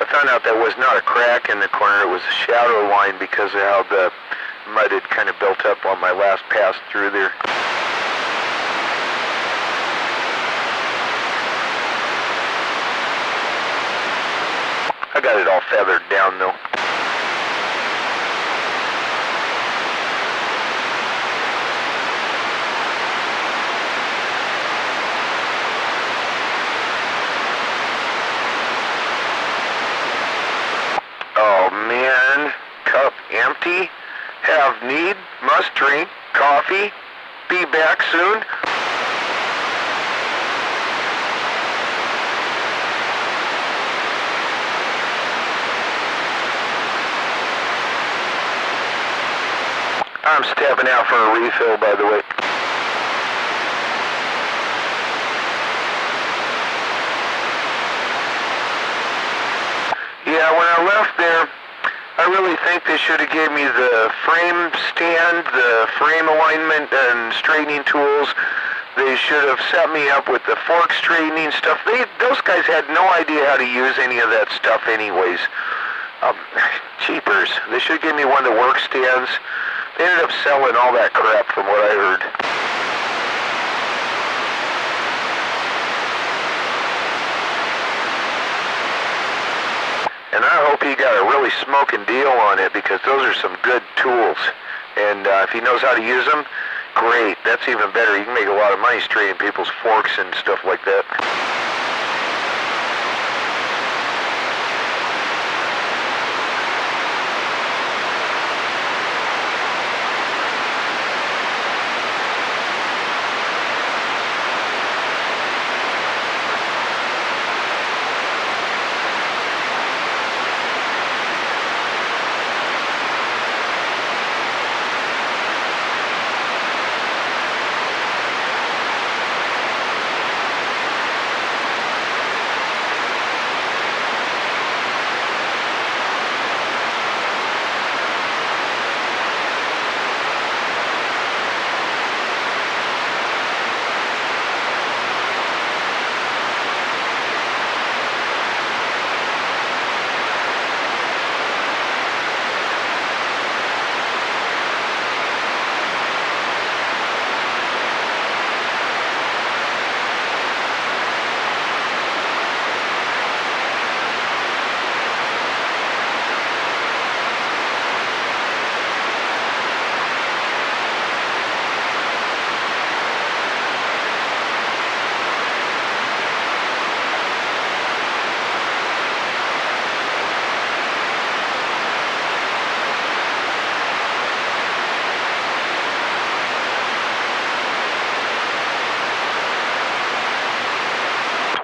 I found out that was not a crack in the corner, it was a shadow line because of how the mud had kind of built up on my last pass through there. I got it all feathered down though. Oh man, cup empty, have need, must drink, coffee, be back soon. I'm stepping out for a refill, by the way. Yeah, when I left there, I really think they should have gave me the frame stand, the frame alignment and straightening tools. They should have set me up with the fork straightening stuff. Those guys had no idea how to use any of that stuff anyways. Cheapers. They should give me one of the work stands. They ended up selling all that crap from what I heard. And I hope he got a really smoking deal on it, because those are some good tools. And if he knows how to use them, great. That's even better. You can make a lot of money straightening people's forks and stuff like that.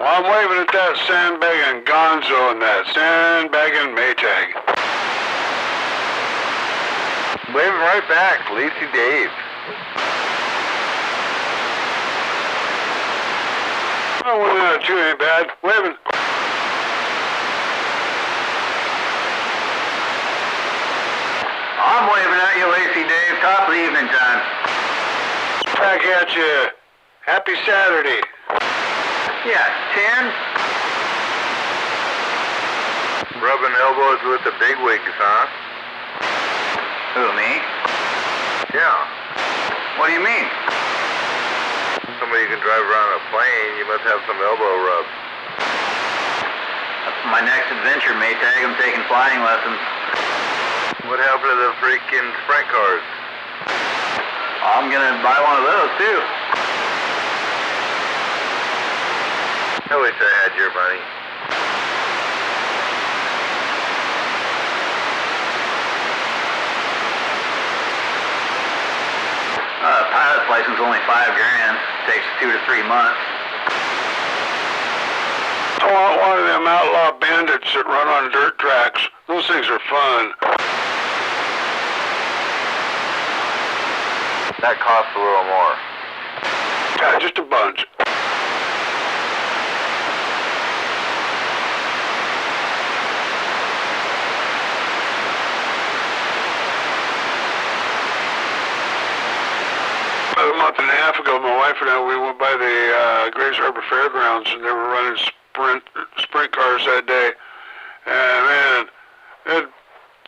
I'm waving at that sandbagging gonzo and that sandbagging Maytag. Waving right back, Lazy Dave. Oh, 1 out of 2 ain't bad. Waving. I'm waving at you, Lazy Dave. Top of the evening time. Back at you. Happy Saturday. Yeah, 10. Rubbing elbows with the bigwigs, huh? Who, me? Yeah. What do you mean? Somebody who can drive around a plane, you must have some elbow rub. That's my next adventure, Maytag. I'm taking flying lessons. What happened to the freaking sprint cars? I'm gonna buy one of those, too. I wish I had your money. Pilots like license is only $5,000. Takes 2 to 3 months. I want one of them outlaw bandits that run on dirt tracks. Those things are fun. That costs a little more. Yeah, just a bunch. About a month and a half ago, my wife and I, we went by the Grays Harbor Fairgrounds, and they were running sprint cars that day. And man, they had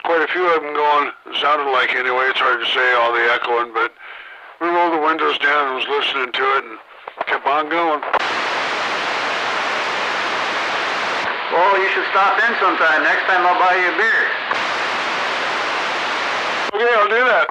quite a few of them going. It sounded like anyway. It's hard to say all the echoing, but we rolled the windows down and was listening to it and kept on going. Well, you should stop in sometime. Next time I'll buy you a beer. Okay, I'll do that.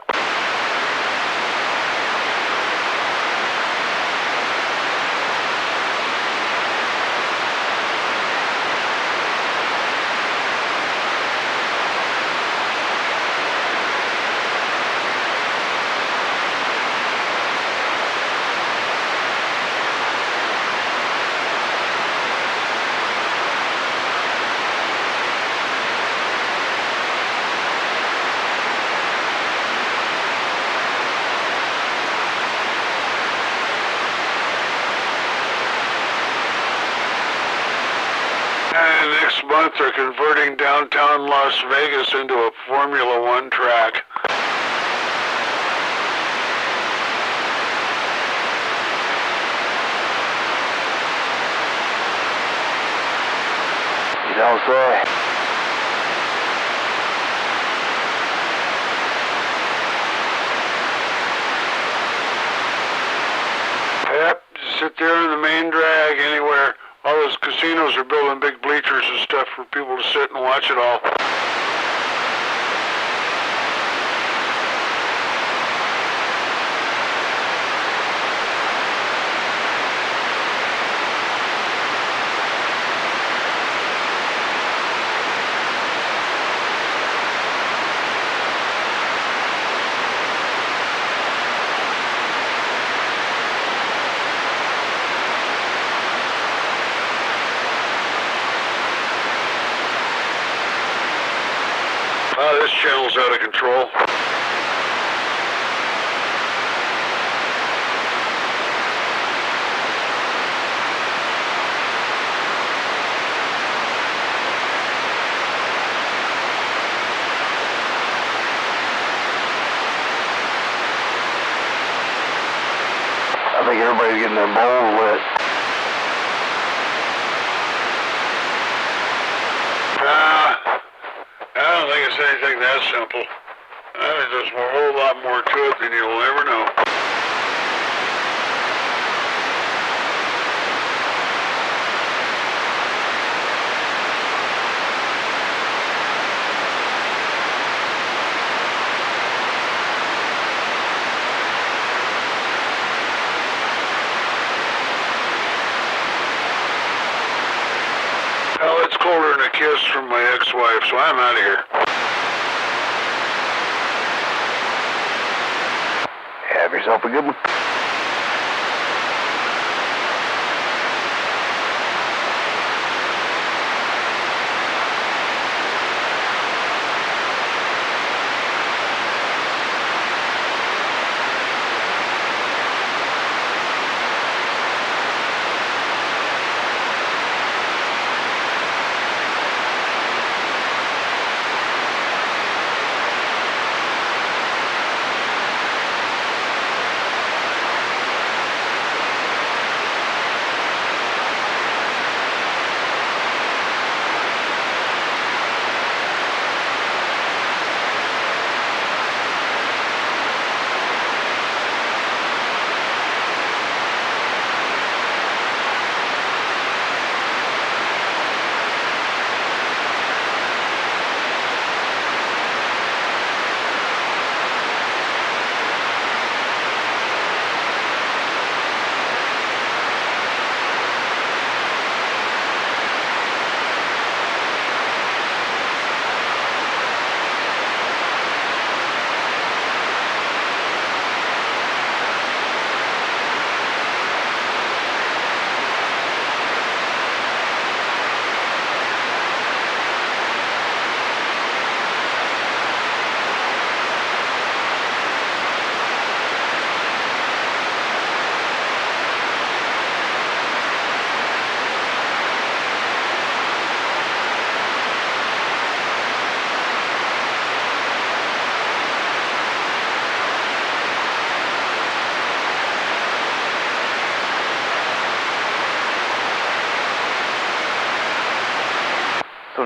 And next month they're converting downtown Las Vegas into a Formula One track. You don't say. Yep, sit there in the main drag anywhere. All those casinos are building big bleachers and stuff for people to sit and watch it all. This channel's out of control. I think everybody's getting their bowls lit. I don't think it's anything that simple. I think there's a whole lot more to it than you'll ever know. Well, it's colder than a kiss from my ex-wife, so I'm out of here. Have yourself a good one.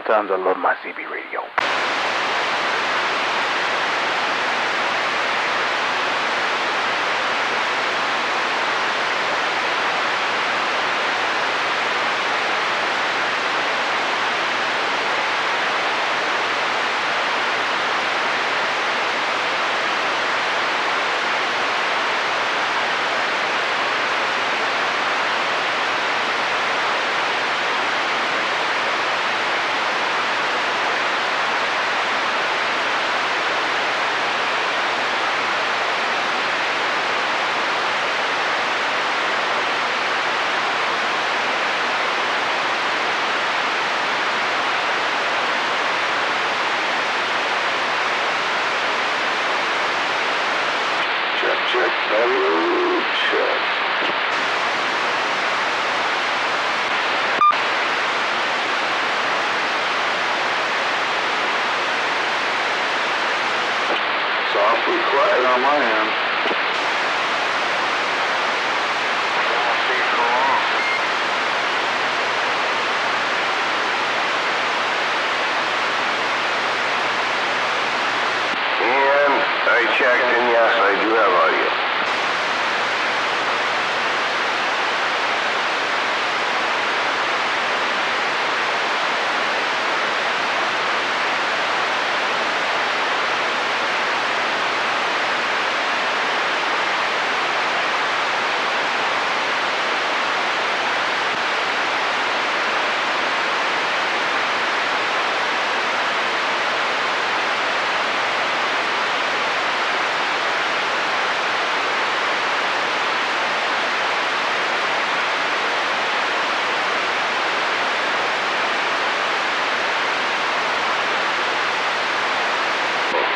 Sometimes I love my CB radio. Check, hello, check. Softly quiet on my end. And I checked, and yes, I do have audio.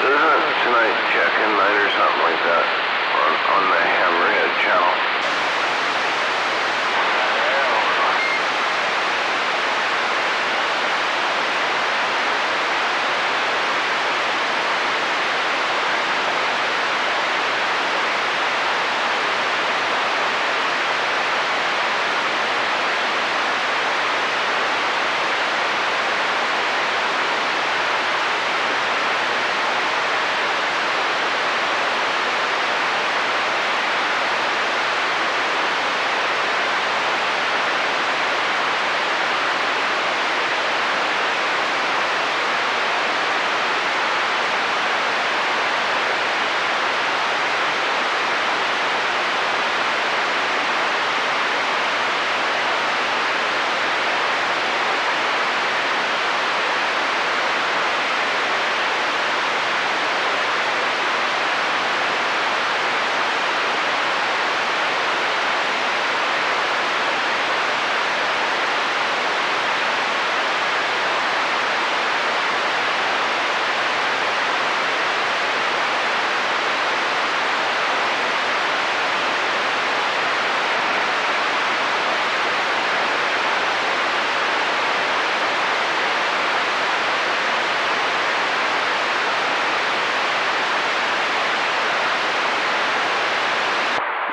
There's a Tonight check-in night or something like that on the Hammerhead channel.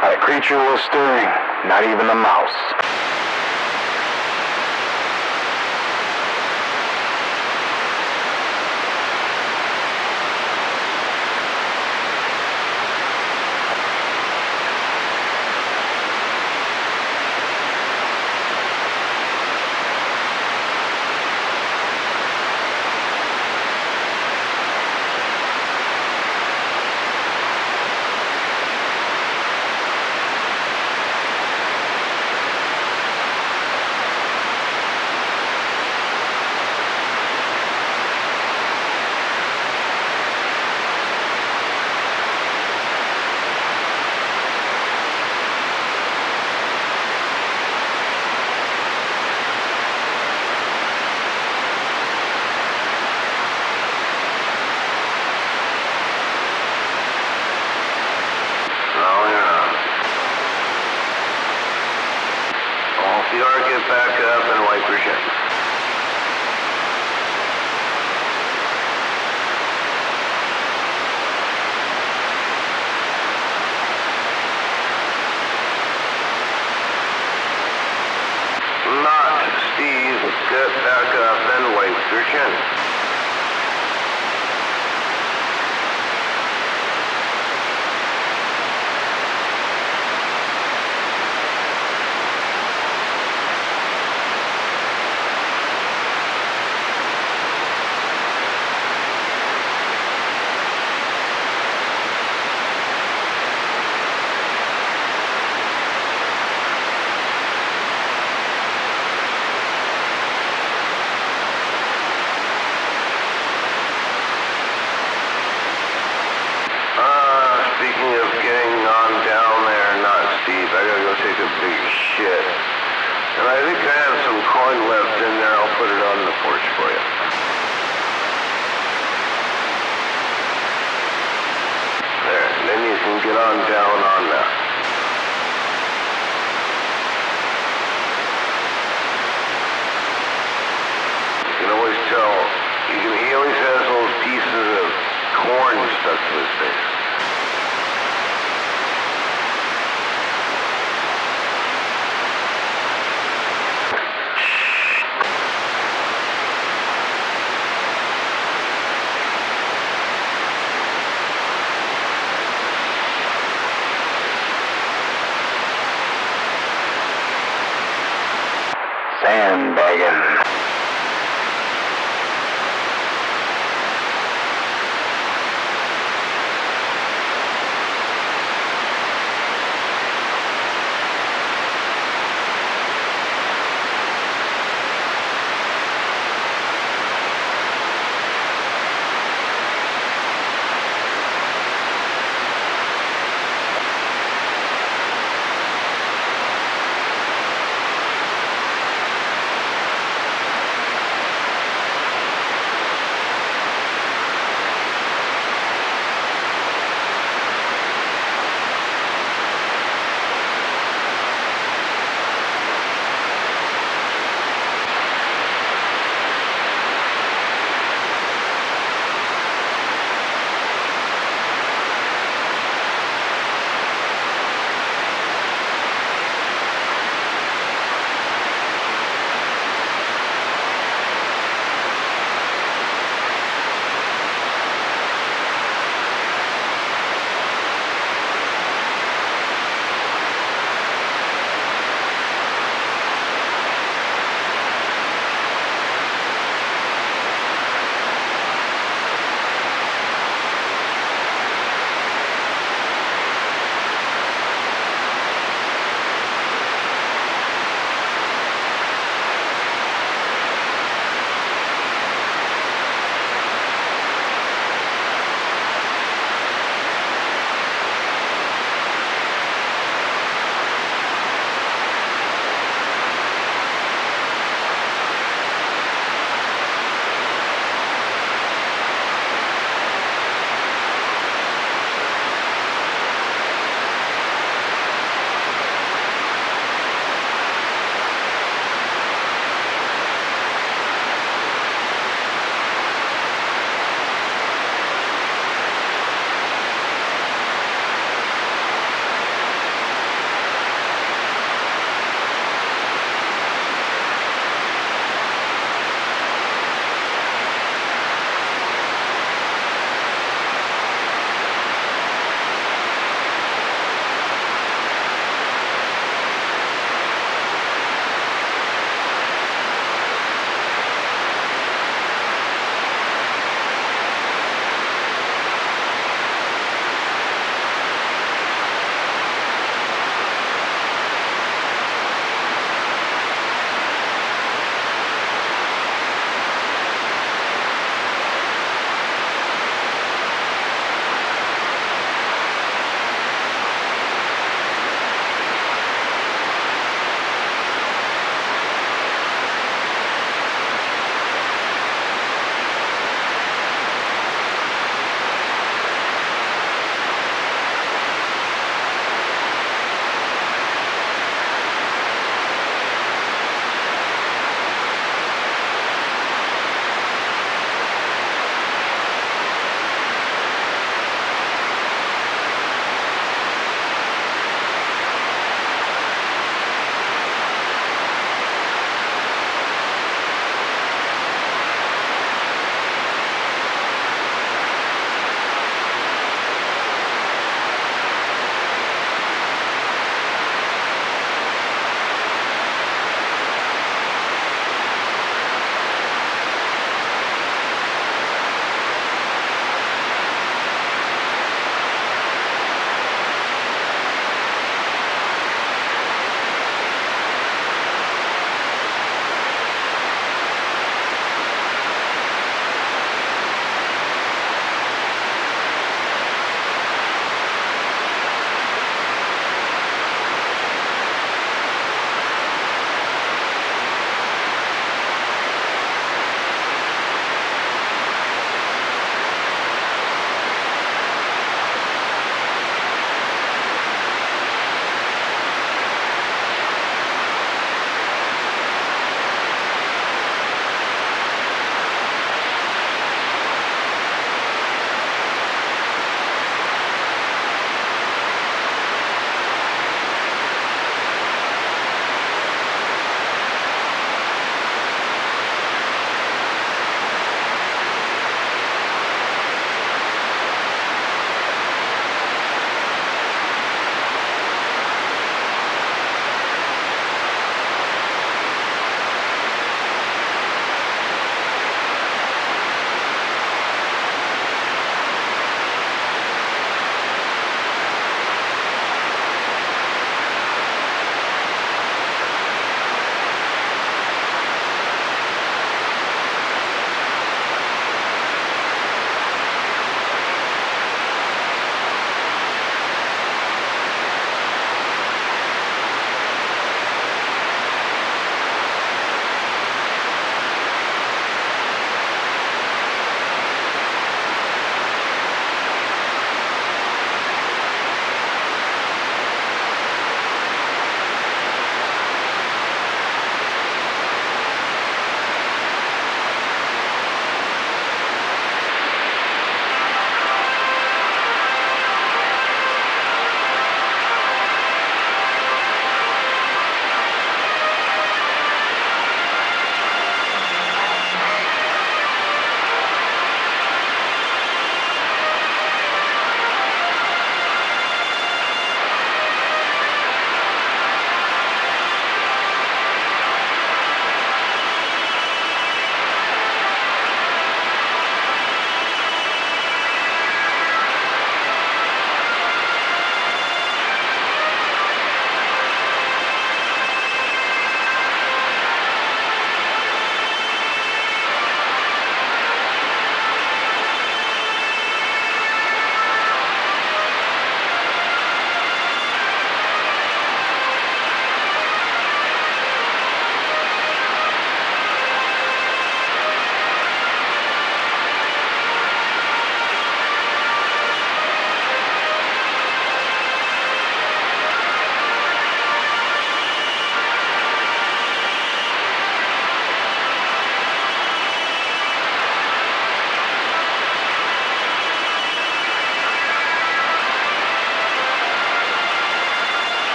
Not a creature was stirring, not even a mouse. Get back up and wipe your shit. Not Steve, get back up and wipe your anything on down there? Not Steve. I gotta go take a big shit. And I think I have some coin left in there. I'll put it on the porch for you. There. And then you can get on down on that. You can always tell. He always has those pieces of corn stuck to his face. Sandbagging.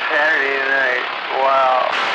Saturday night. Wow.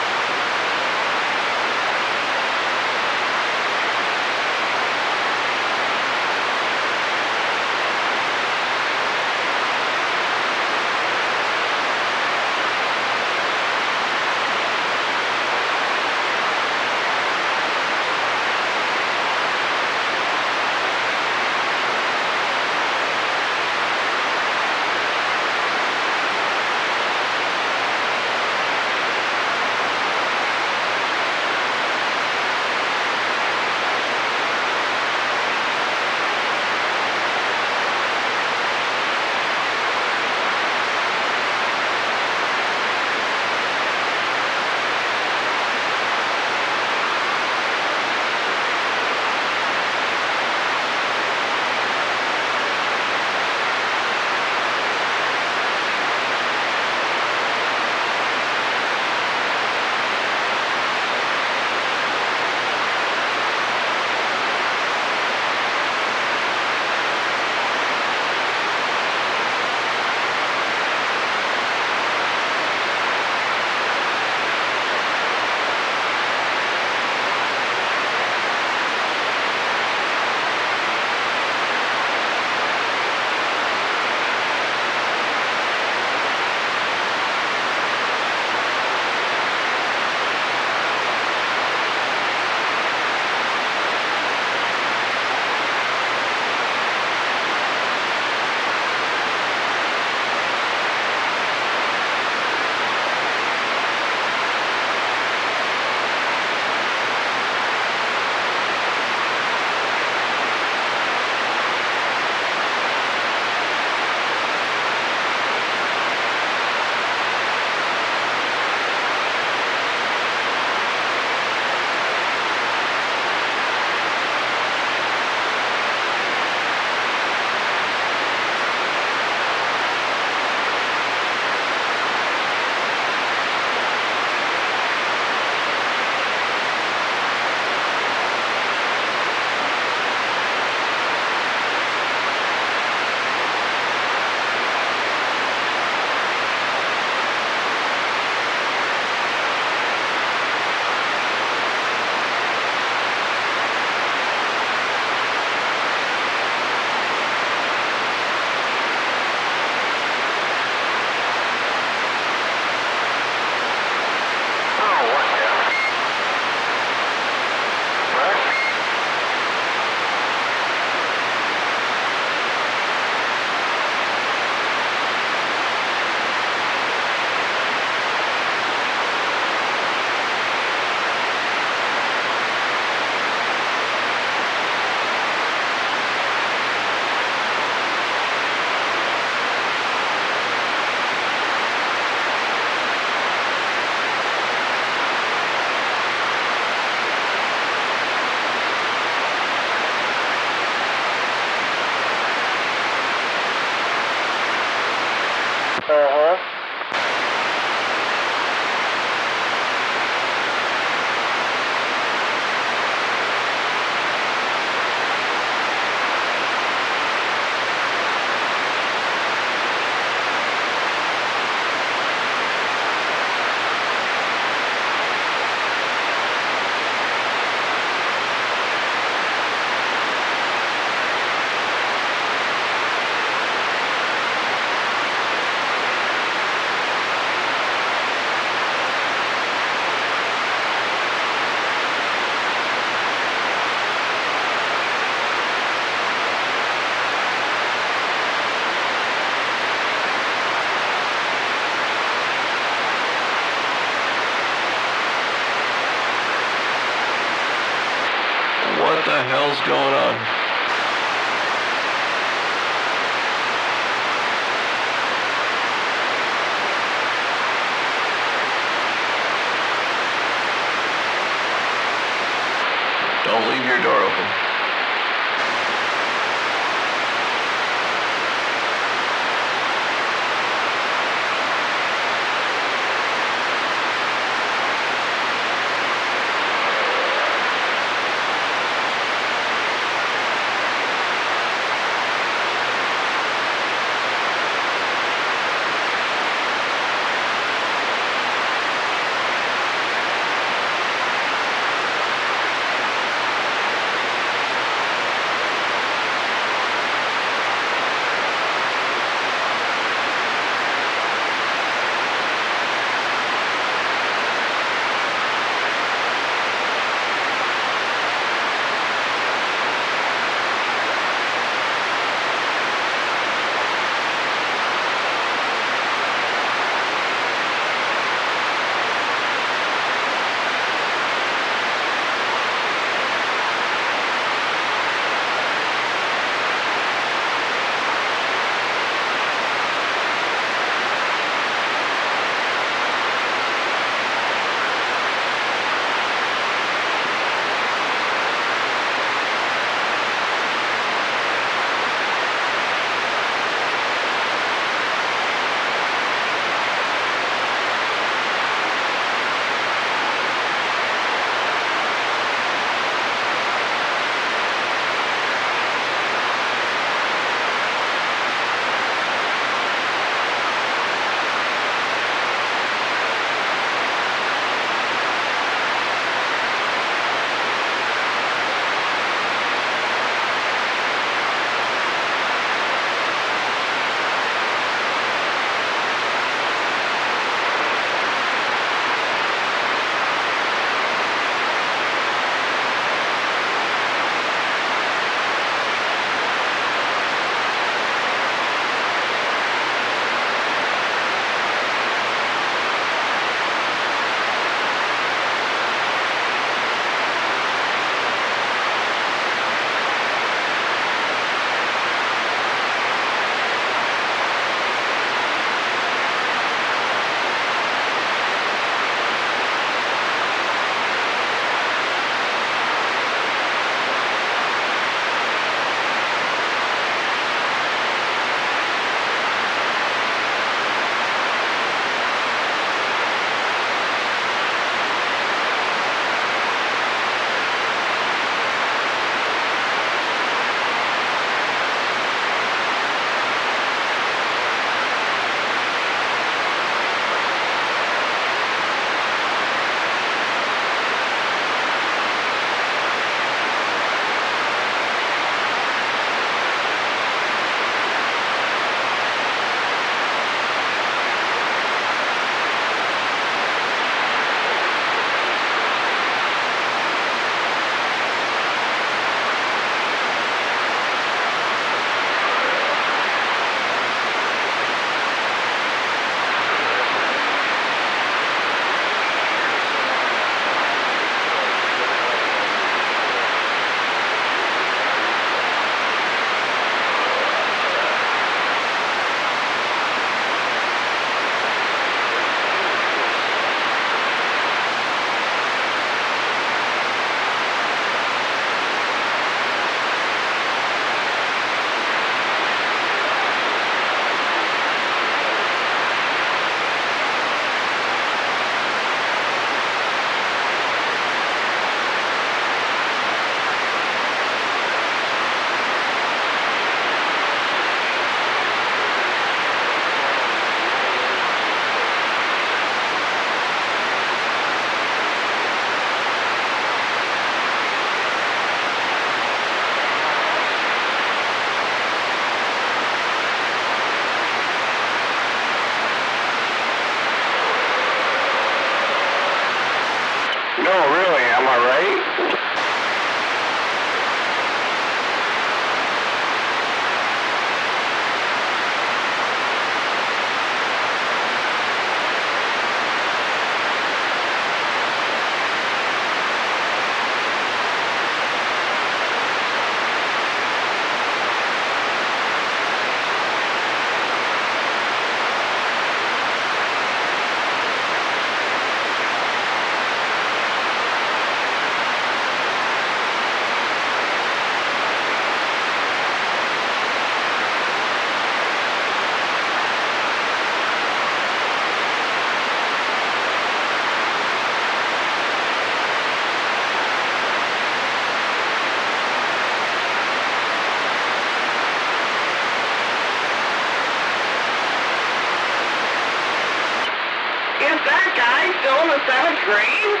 still in the 7th grade?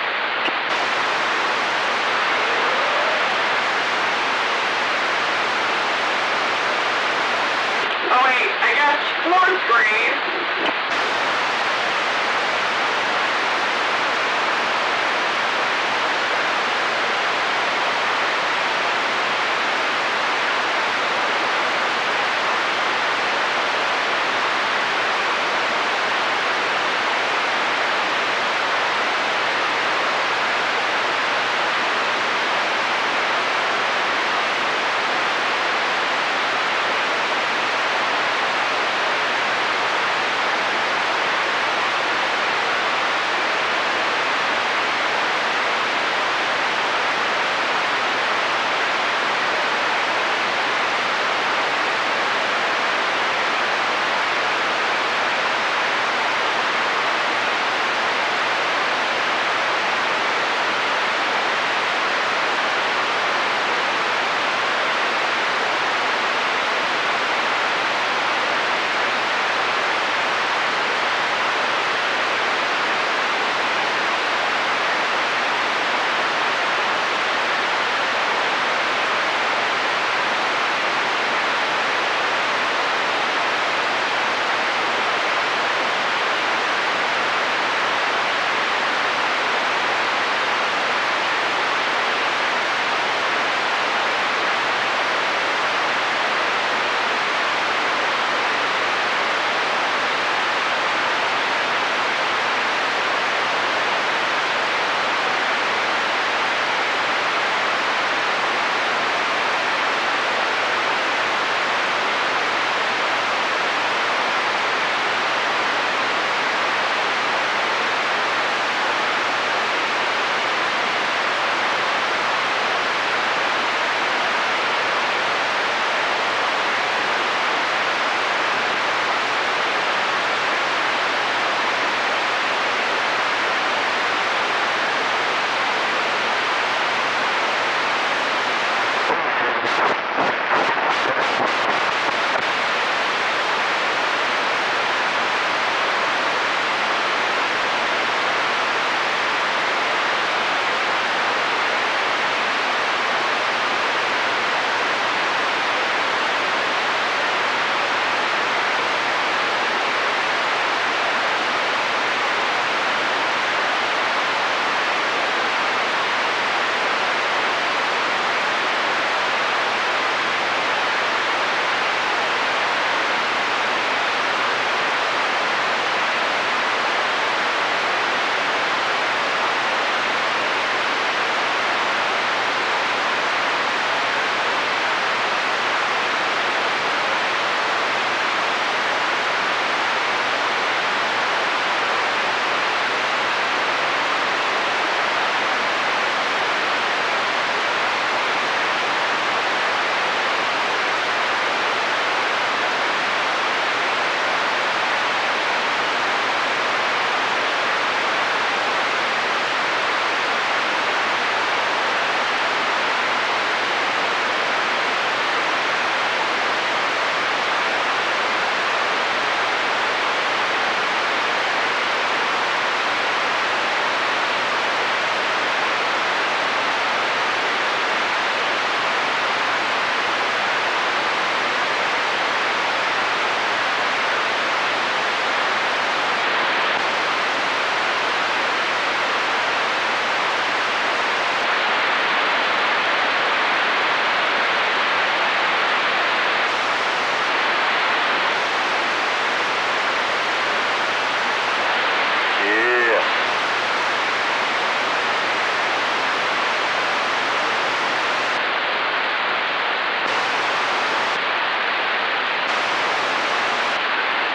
Oh wait, I guess 4th grade.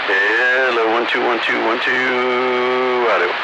Hello, 1 2 1 2 1 2. Audio.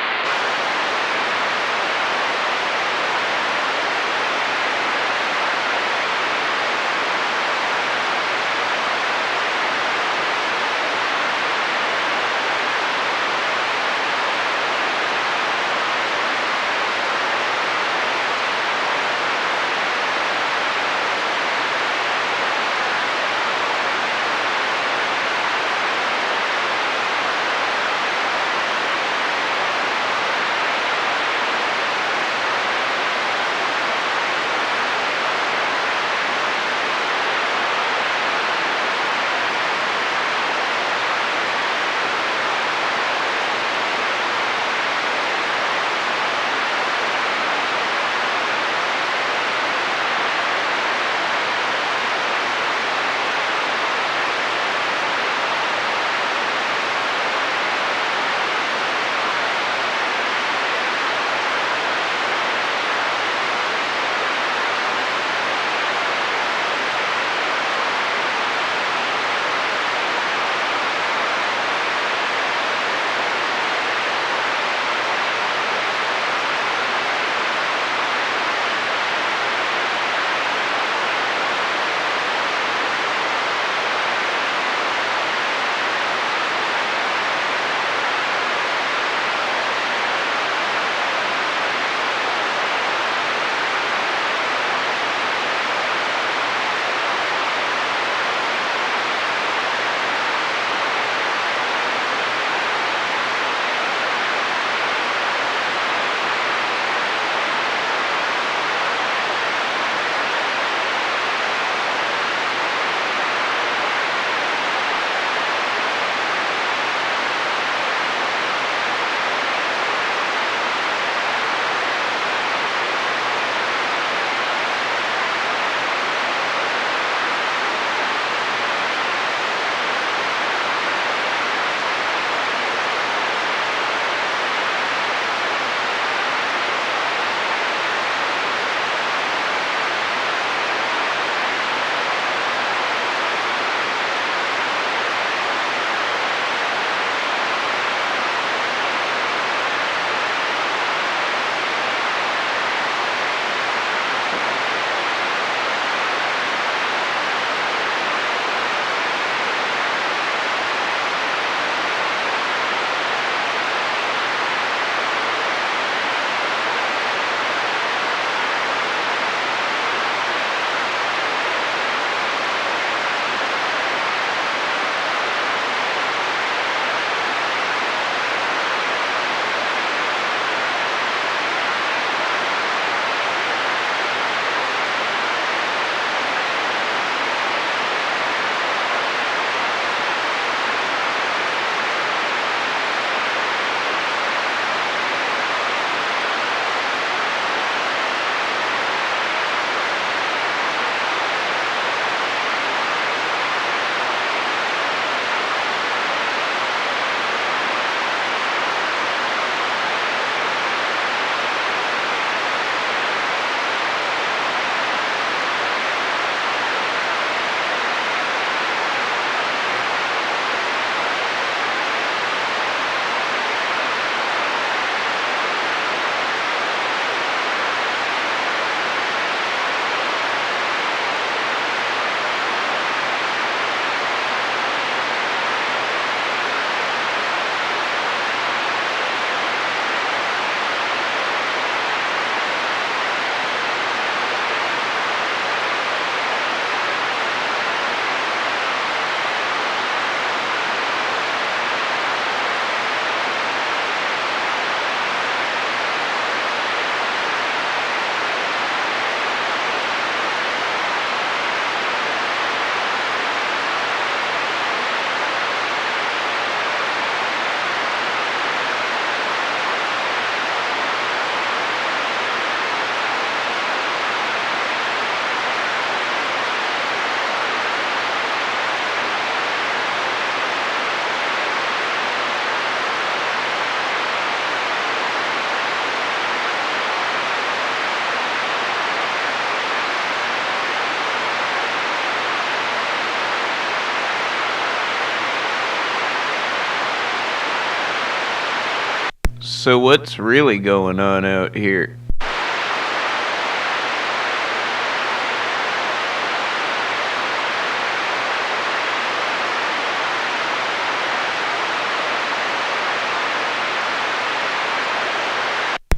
So what's really going on out here?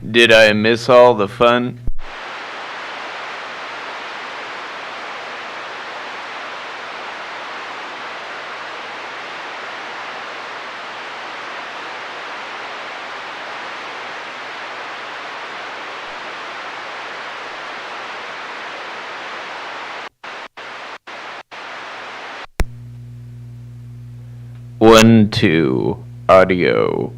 Did I miss all the fun? One, two, audio.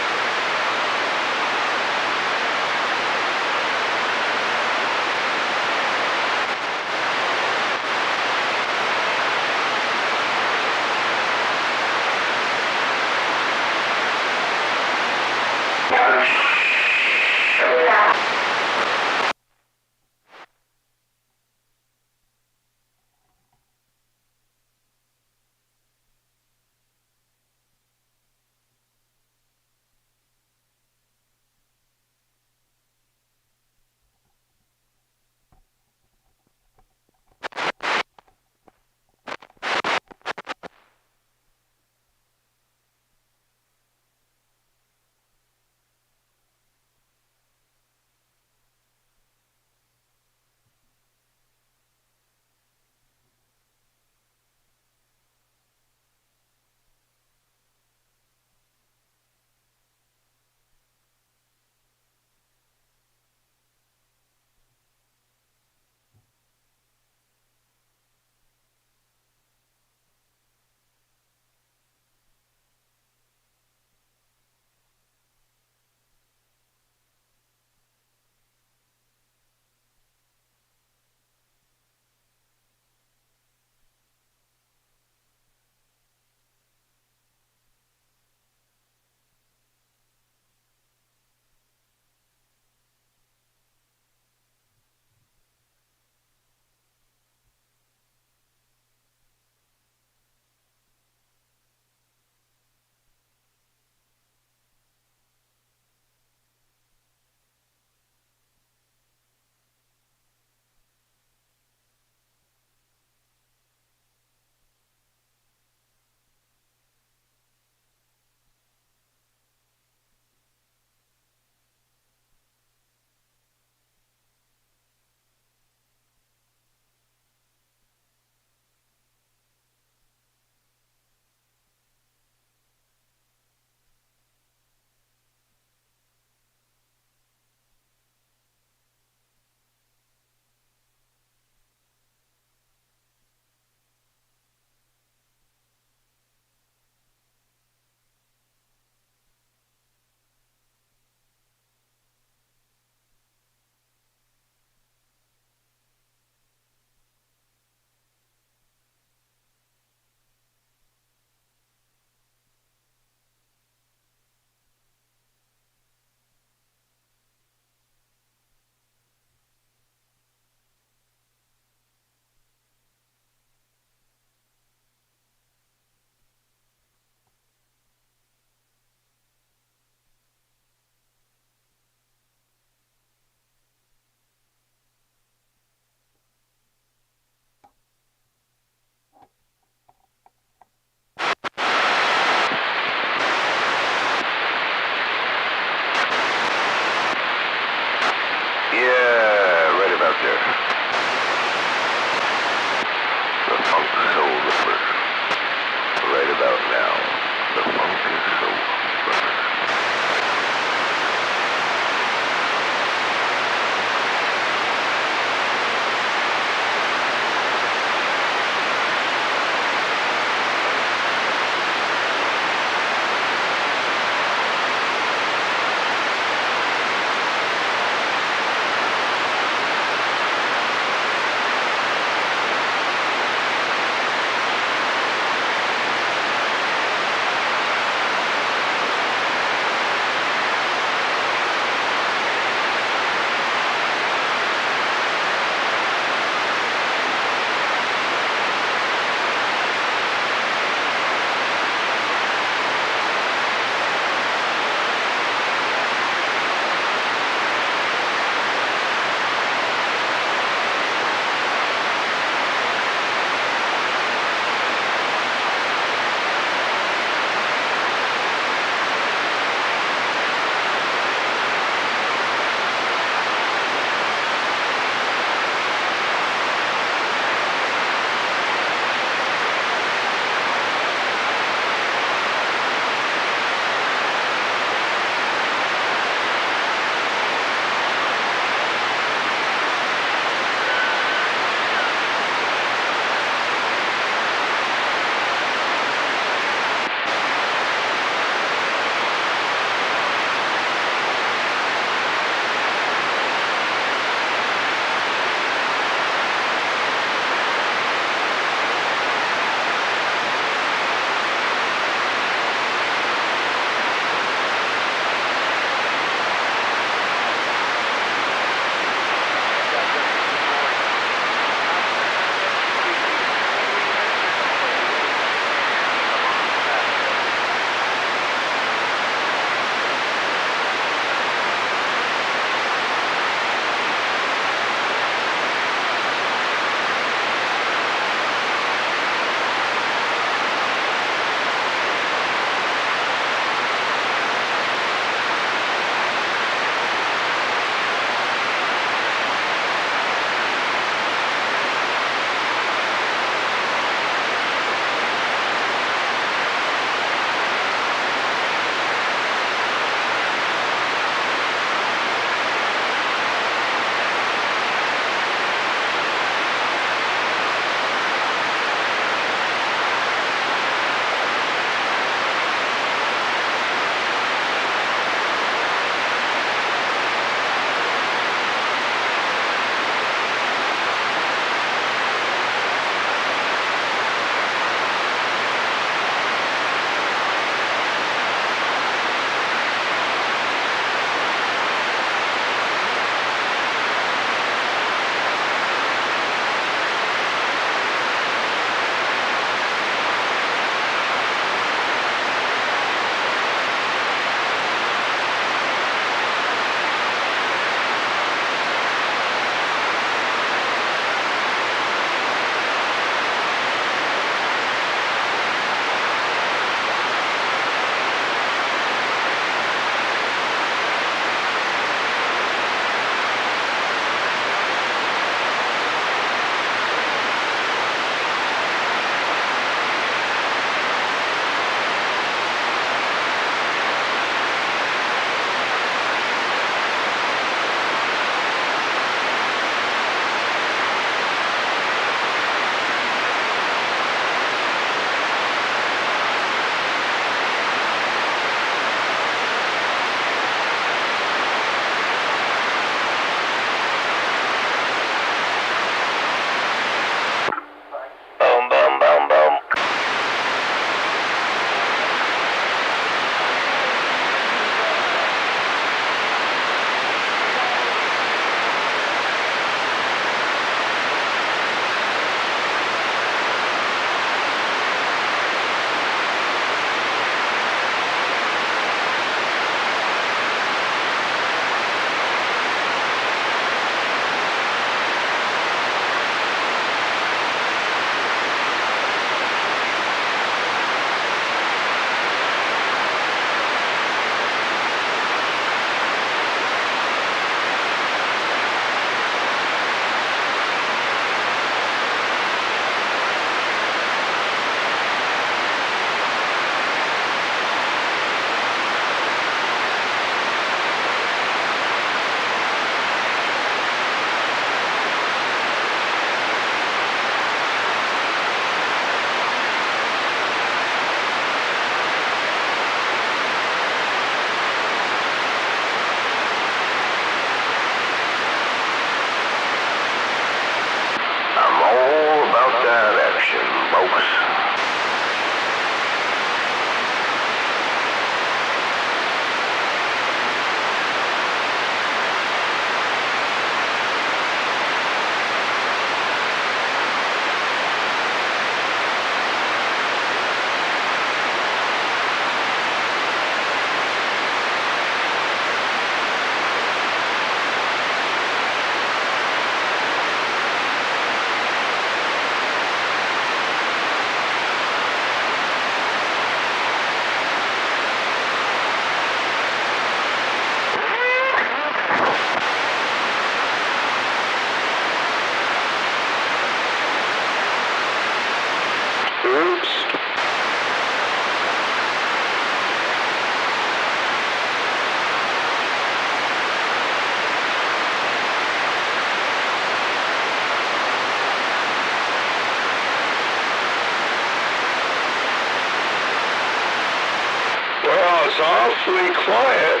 was awfully quiet.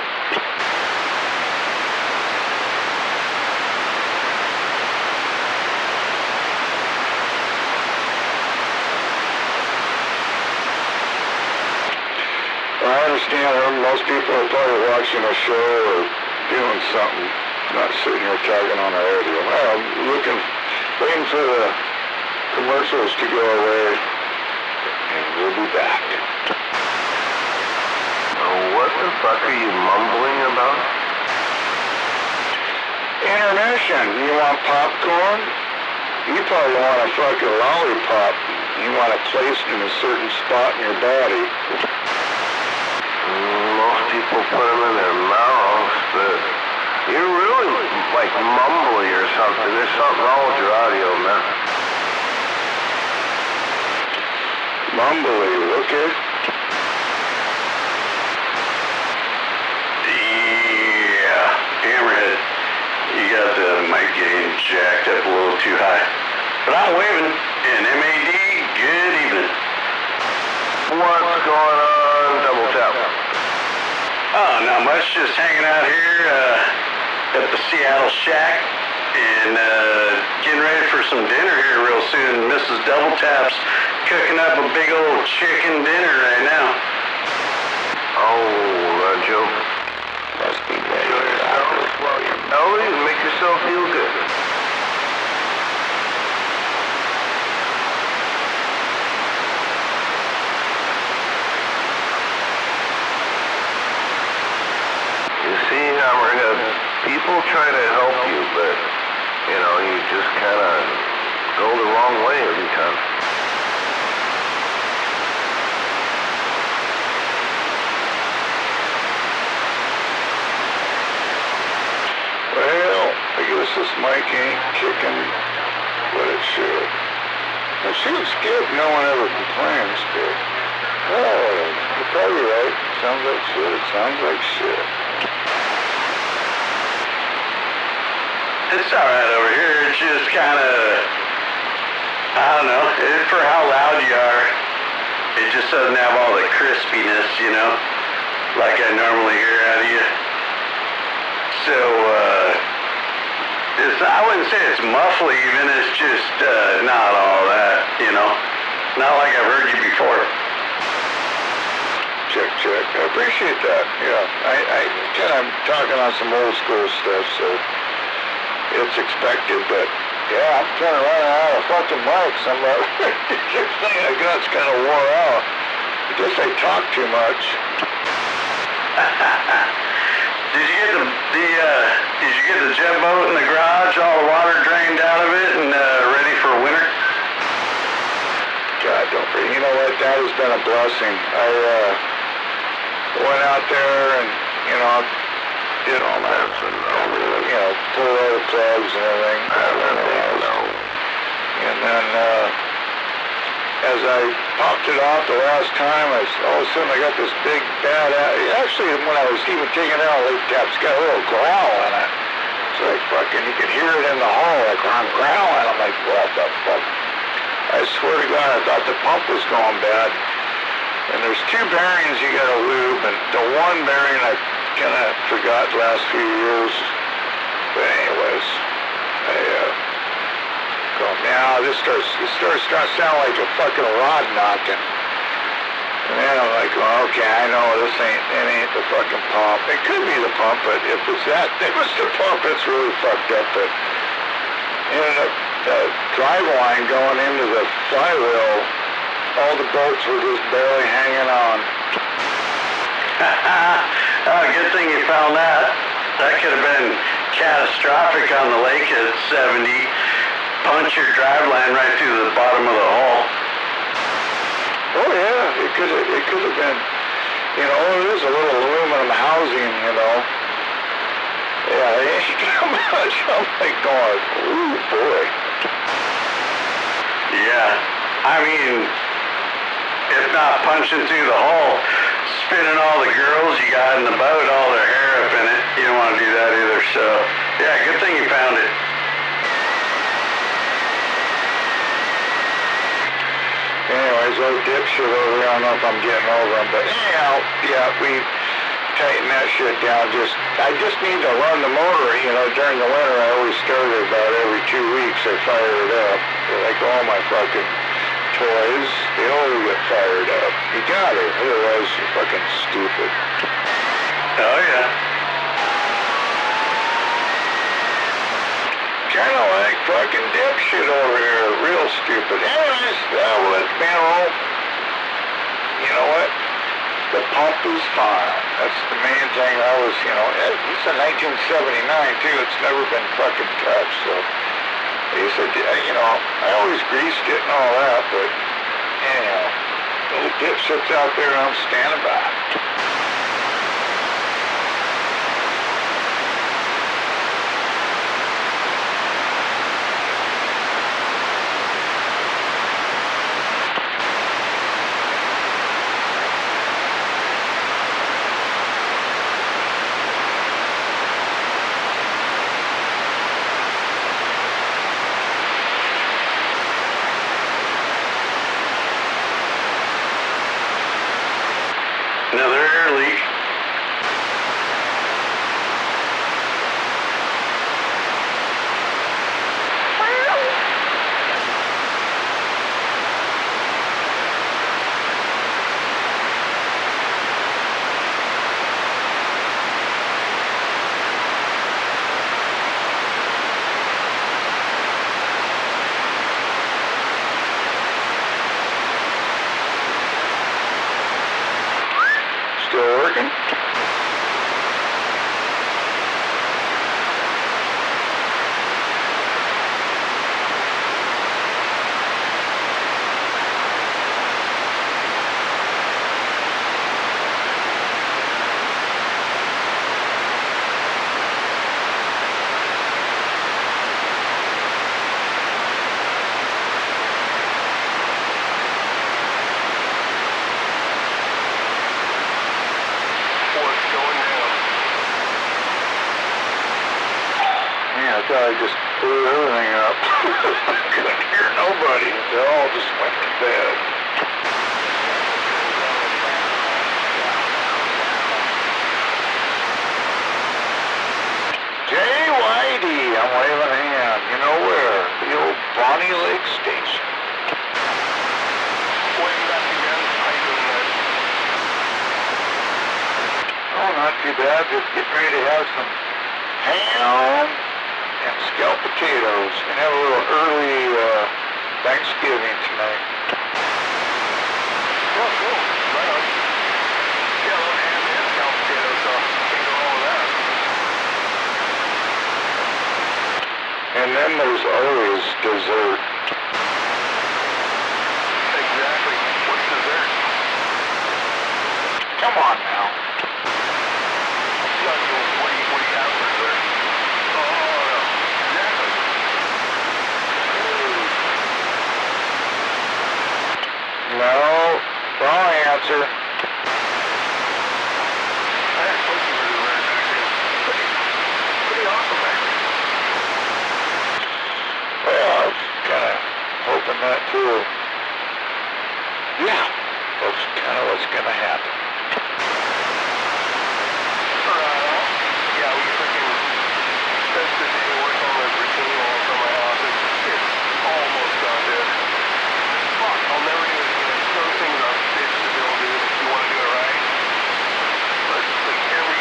I understand most people are probably watching a show or doing something, not sitting here talking on the radio. Well, waiting for the commercials to go away, and we'll be back. What the fuck are you mumbling about? Intermission. You want popcorn? You probably want a fucking lollipop. You want it placed in a certain spot in your body. Most people put them in their mouths, but you're really like mumbly or something. There's something wrong with your audio, man. Mumbly, okay? Yeah, Hammerhead, you got the mic gain jacked up a little too high. But I'm waving, and MAD, good evening. What's going on, Double Tap? Oh, not much, just hanging out here at the Seattle Shack and getting ready for some dinner here real soon. Mrs. Double Tap's cooking up a big old chicken dinner right now. Oh, Joe. Must be ready. Enjoy yourself while you're melody and make yourself feel good. You see, Hammerhead, people try to help you, but, you know, you just kind of go the wrong way every time. Well, I guess this mic ain't kicking what it should. It shoots good, no one ever complains, but, oh, you're probably right. Sounds like shit. Sounds like shit. It's alright over here, it's just kind of, I don't know, for how loud you are, it just doesn't have all the crispiness, you know, like I normally hear out of you. So, I wouldn't say it's muffly even, it's just not all that, you know, not like I've heard you before. Check. I appreciate that. Yeah, I kind of talking on some old school stuff, so it's expected, but yeah, I'm kind of running out of fucking mics. I'm about this thing I got's kind of wore out. I guess I talk too much. Did you get the jet boat in the garage, all the water drained out of it and ready for winter? God, don't breathe. You know what? That has been a blessing. I went out there and, you know, did all that, you know, pulled all the plugs and everything. And then, as I popped it off the last time, all of a sudden I got this big bad, actually when I was even taking it out, it's got a little growl in it. It's like fucking, you can hear it in the hall, like I'm growling. I'm like, what the fuck? I swear to God, I thought the pump was going bad. And there's two bearings you gotta lube, and the one bearing I kind of forgot the last few years. But anyways, now this starts to sound like a fucking rod knocking. And then I'm like, well, okay, I know it ain't the fucking pump. It could be the pump, but if it's that, if it's the pump, it's really fucked up. But the drive line going into the flywheel, all the bolts were just barely hanging on. Oh, good thing you found that. That could have been catastrophic on the lake at 70. Punch your drive line right through the bottom of the hole. Oh yeah, it could have been. You know, it is a little aluminum housing, you know. Yeah, it ain't that much. I'm like going, ooh boy. Yeah, I mean, if not punching through the hole, spinning all the girls you got in the boat, all their hair up in it. You don't want to do that either. So, yeah, good thing you found it. Anyways, there's old dipshit over here. I don't know if I'm getting over him, but anyhow, yeah, we tighten that shit down. I just need to run the motor. You know, during the winter, I always start it about every 2 weeks. I fire it up. Like all my fucking toys, they all get fired up. You got it, otherwise you're fucking stupid. Oh yeah. Kind of like fucking dipshit over here, real stupid. Anyways, well, it's been all. You know what? The pump is fine. That's the main thing. This is 1979 too. It's never been fucking touched. So, he said, I always greased it and all that, but anyhow, little dipshit's out there and I'm standing by. Another air leak. Still working? I thought I just blew everything up. Couldn't hear nobody. They all just went to bed. Jay Whitey, I'm waving a hand. You know where? The old Bonnie Lake Station. Waving back again. How you doing, guys? Oh, not too bad. Just getting ready to have some ham and scalloped potatoes. And have a little early Thanksgiving tonight. Oh, cool. Right on. Yeah, I love ham and scalloped potatoes, so can't go wrong with that. And then there's always dessert. Exactly. What's dessert? Come on now. What do you have for dessert? No, wrong answer. I had pussy for dessert, actually. Pretty awesome, actually. Well, I was kind of hoping that too. Yeah, that's kind of what's going to happen. Yeah, we freaking spent the day working on the retaining walls on my house. It's almost done, dude. Fuck, I'll never do it again. Those things are a bitch to build, dude, if you want to do it right. But like every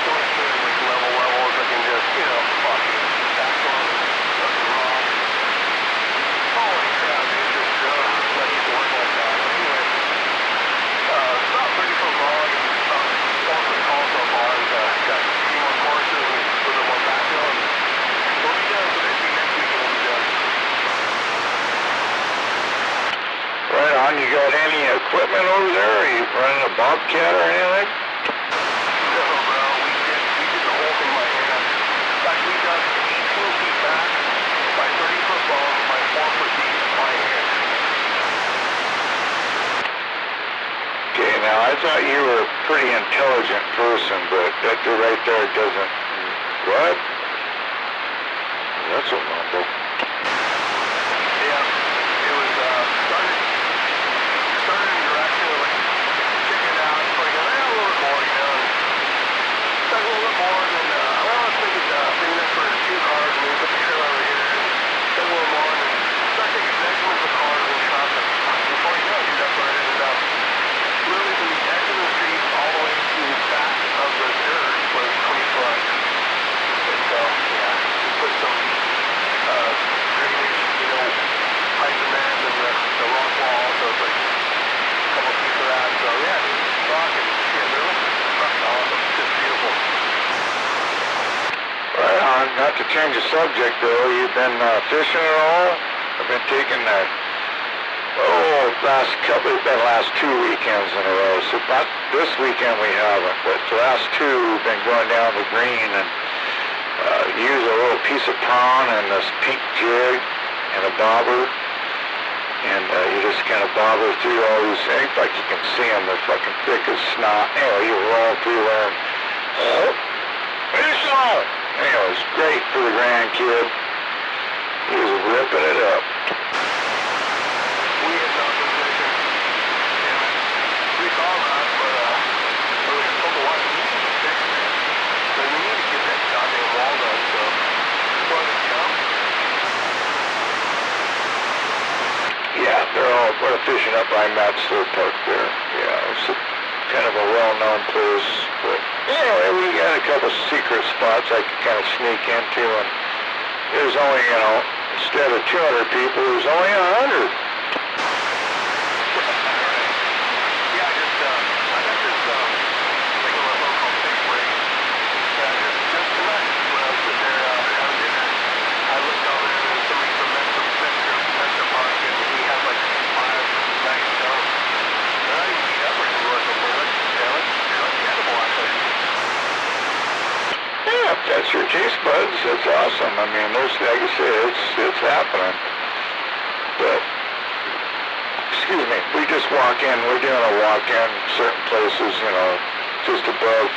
store to it, like levels, I can just, fucking back on nothing wrong. Holy crap, dude, just let you work like that. Anyway, it's about 30 foot long and about 4 foot tall so far. Got a few more courses and a little bit more backfill, and we'll be done. So basically next week we'll be done. Right on. You got any equipment over there? Are you running a Bobcat or anything? No, bro. We did the whole thing by hand. In fact, we dug 18 feet back by 30 foot long by 4 foot deep by hand. Okay, now I thought you were a pretty intelligent person, but that right there doesn't... What? That's a rumble. Yeah, it was started not to change the subject, though, you've been fishing at all? I've been taking last 2 weekends in a row. So not this weekend we haven't, but the last 2 we've been going down the green and use a little piece of prawn and this pink jig and a bobber. And you just kind of bobber through all these things, like you can see them, they're fucking thick as snot. Anyway, you roll through there and, fish on! Anyway, it's great for the grandkid. He was ripping it up. We had not been fishing. We thought about it, but we were told to watch. We need to fix this. So we need to get that goddamn wall done, so let it come. Yeah, we're fishing up by Matsler Park there. Yeah, it's kind of a well-known place. But anyway, we got a couple secret spots I could kind of sneak into, and there's only, instead of 200 people, there's only 100. Yeah, I got this thing on my phone called Fixed Rate. Just tonight, when I was sitting there having dinner, I looked over and there was somebody from Metro Park, and he had like 5 nice dumps. And I didn't eat up or anything with them, but let's get them all, I tell you. Yeah, if that's your taste buds, that's awesome. I mean, there's, like I said, it's happening. But, excuse me, we just walk in. We're doing a walk-in certain places, just above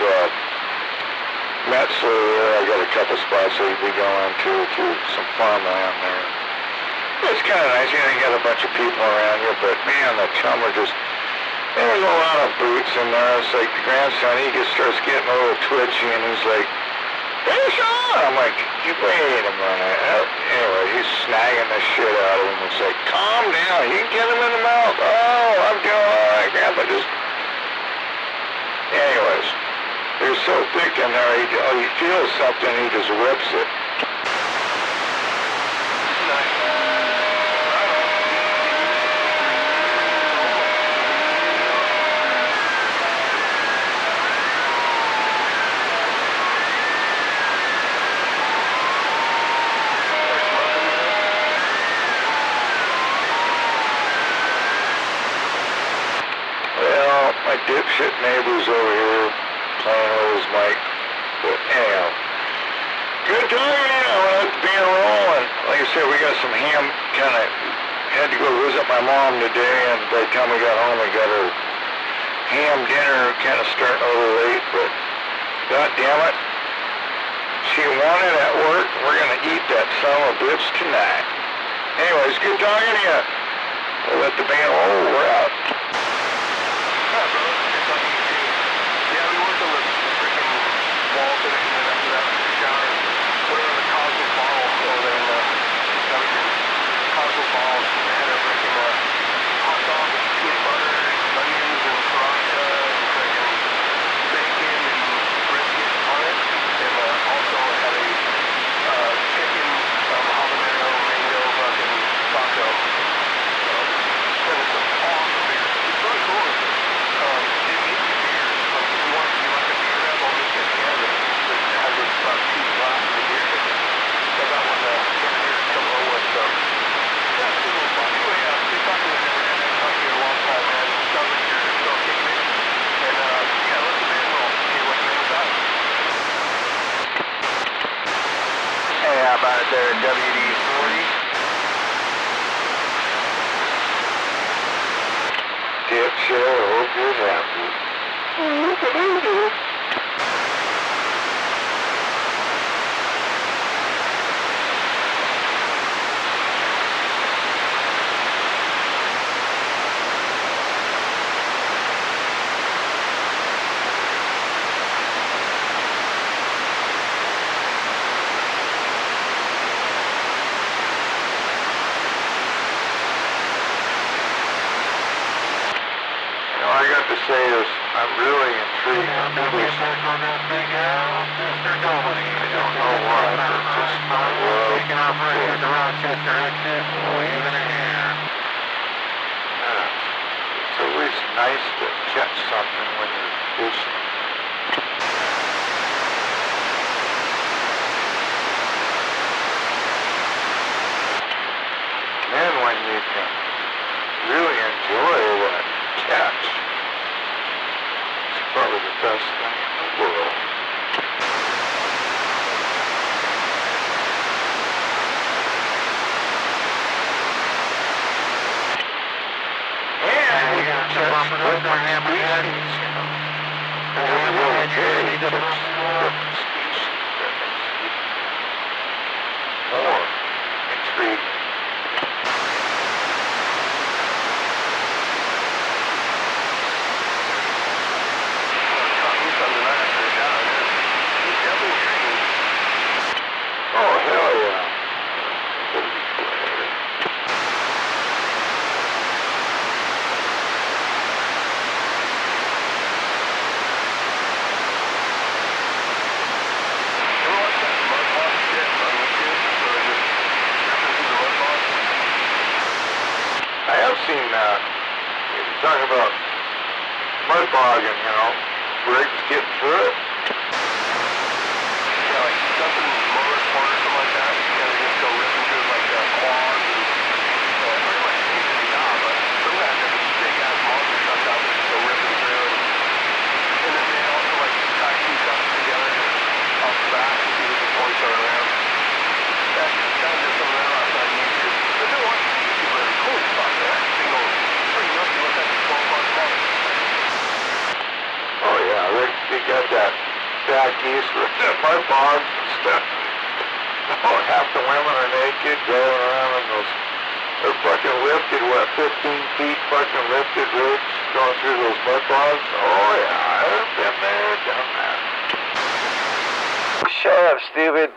Metzler there. I got a couple spots that we go into to some farmland there. It's kind of nice. You got a bunch of people around you, but man, the chum are just, there's a lot of boots in there. It's like the grandson, he just starts getting a little twitchy, and he's like, fish on! I'm like, wait a minute. Anyway, he's snagging the shit out of him. It's like, calm down. You can get him in the mouth. Oh, I'm doing all right, Grandpa. Just... Anyways, they're so thick in there, he feels something, he just whips it. My dipshit neighbor's over here playing with his mic. But anyhow, good time now. It's being rolling. Like I said, we got some ham. Kind of had to go visit my mom today, and by the time we got home, we got her ham dinner kind of starting a little late. But god damn it, she wanted at work. We're gonna eat that son of a bitch tonight. Anyways, good talking to you. We'll let the band roll. We're out. Yeah, bro. Good talking to you too. Yeah, we worked on the freaking wall today, and then after that, we took a shower and put her on the Cosmo ball over there in the Cosmo ball. They had a freaking hot dog with peanut butter and onions and sriracha and freaking bacon and brisket on it. And also it had a chicken habanero mango fucking taco. And it's an awesome beer. It's really cool. It makes your beers. Like if you want to do like a beer rep, I'll just get together. It has about 2 glasses of beer in it. So that one over here is come roll with. So yeah, it's a good little spot. Anyway, good talking to you, man. I haven't talked to you in a long time, man. Sounds like you're still kicking it. And yeah, let the band roll. See what the name is out. Hey, how about it there at WD-40? Dipshit, I hope you're happy. I got to say is, I'm really intrigued on this. I don't know why, but just taking off right at the Rochester exit, waving a hand. It's always nice to catch something when you're fishing. can really enjoy that catch. It's probably the best thing in the world. And we got some different species, you know. There's really very different species. More intriguing. Oh, hell yeah. I have seen that. You talk about mud bogging, you know, rigs getting through it. Yeah, like something motorsport or something like that. You gotta just go ripping through like quads and pretty much easy to job, but some guys have these big ass monster trucks out there just go ripping through and then they also like tie two trucks together off the back so they can pull each other around. That's kind of just something else I find YouTube. But then watch YouTube and holy fuck, that thing goes pretty nuts. You look at the 12-month mark. Oh yeah, they got that back east with the mud bogs and stuff. Oh, half the women are naked going around in those, they're fucking lifted, what, 15 feet fucking lifted rigs going through those mud bogs? Oh yeah, I've been there, done that. Shut up, stupid.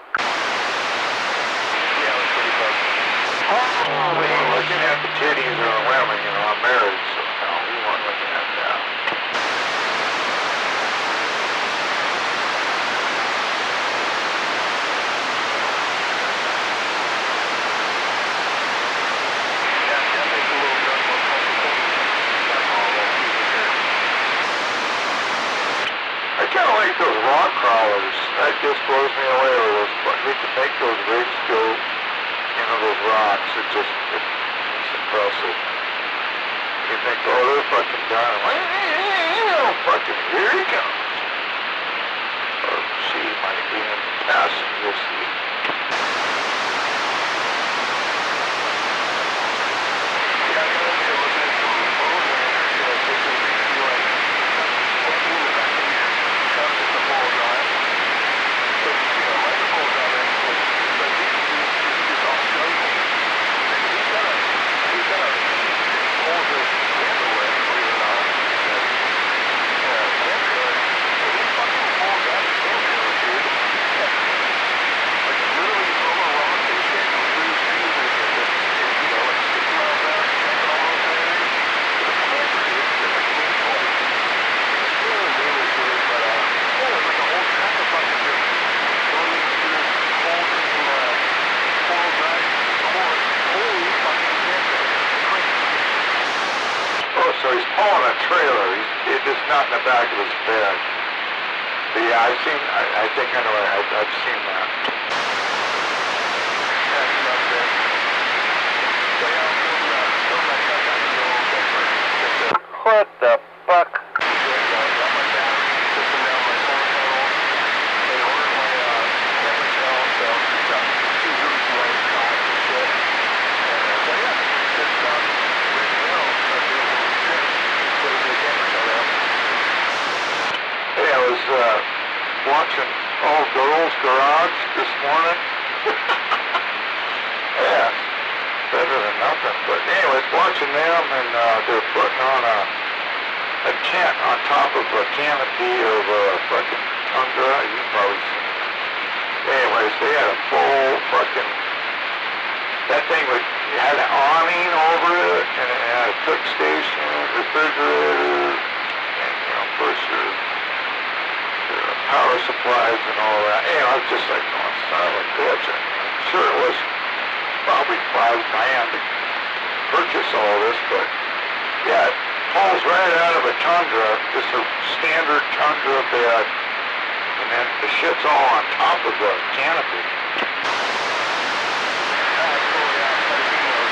Yeah, it was pretty fun. Oh, we ain't looking at the titties of the women, you know, I'm married, so no, we weren't looking at that. Yeah, that makes a little bit more comfortable. That's all that piece of shit. I kind of like those rock crawlers. That just blows me away with those. They can make those rigs go into those rocks. It's impressive. You think, oh, they're fucking done. Well, fucking, here he comes. Or she might be in the passenger seat. Yeah, I know you're looking at some Overlanders that they can basically like plugging in the back of your truck with the full drive. So you see a lighter full drive actually, but these it's all jungle. And he's got a hold the handle with, believe it or not. Camp trailer. And he fucking pulls out his camp trailer, dude. Like literally over rocks and shit and through trees and shit. And, you know, like 60 miles an hour, jumping all over and everything. With a camper, dude. It's like an toy. It's really weird, dude, but yeah, there's like a whole track of fucking just going through this folding four-wheel drive Ford. Holy fucking camp trailer. It's crazy. Oh, so he's pulling a trailer. It's just not in the back of his bed. But yeah, I think I know, I've seen that. That's nuts, man. So yeah, I'll film that truck out in the old camper. What the fuck? Got my battery system down, my solar panels. They ordered my camper shell, so got two really great shots and shit. And so yeah, good stuff. Ready to go. Start doing some trips. Put it in the camper shell now. Hey, I was watching Old Girls Garage this morning. Yeah, better than nothing. But anyways, watching them and they're putting on a tent on top of a canopy of a fucking tundra. You've probably seen it. Anyways, they had a full fucking, that thing had an awning over it, and it had a cook station, refrigerator, and, you know, of course your power supplies and all that. You know, I was just like, oh, son of a bitch. I'm sure it was probably $5,000 to purchase all this, but yeah, it falls right out of a tundra, just a standard tundra bed, and then the shit's all on top of the canopy. That's cool, yeah. I've seen those.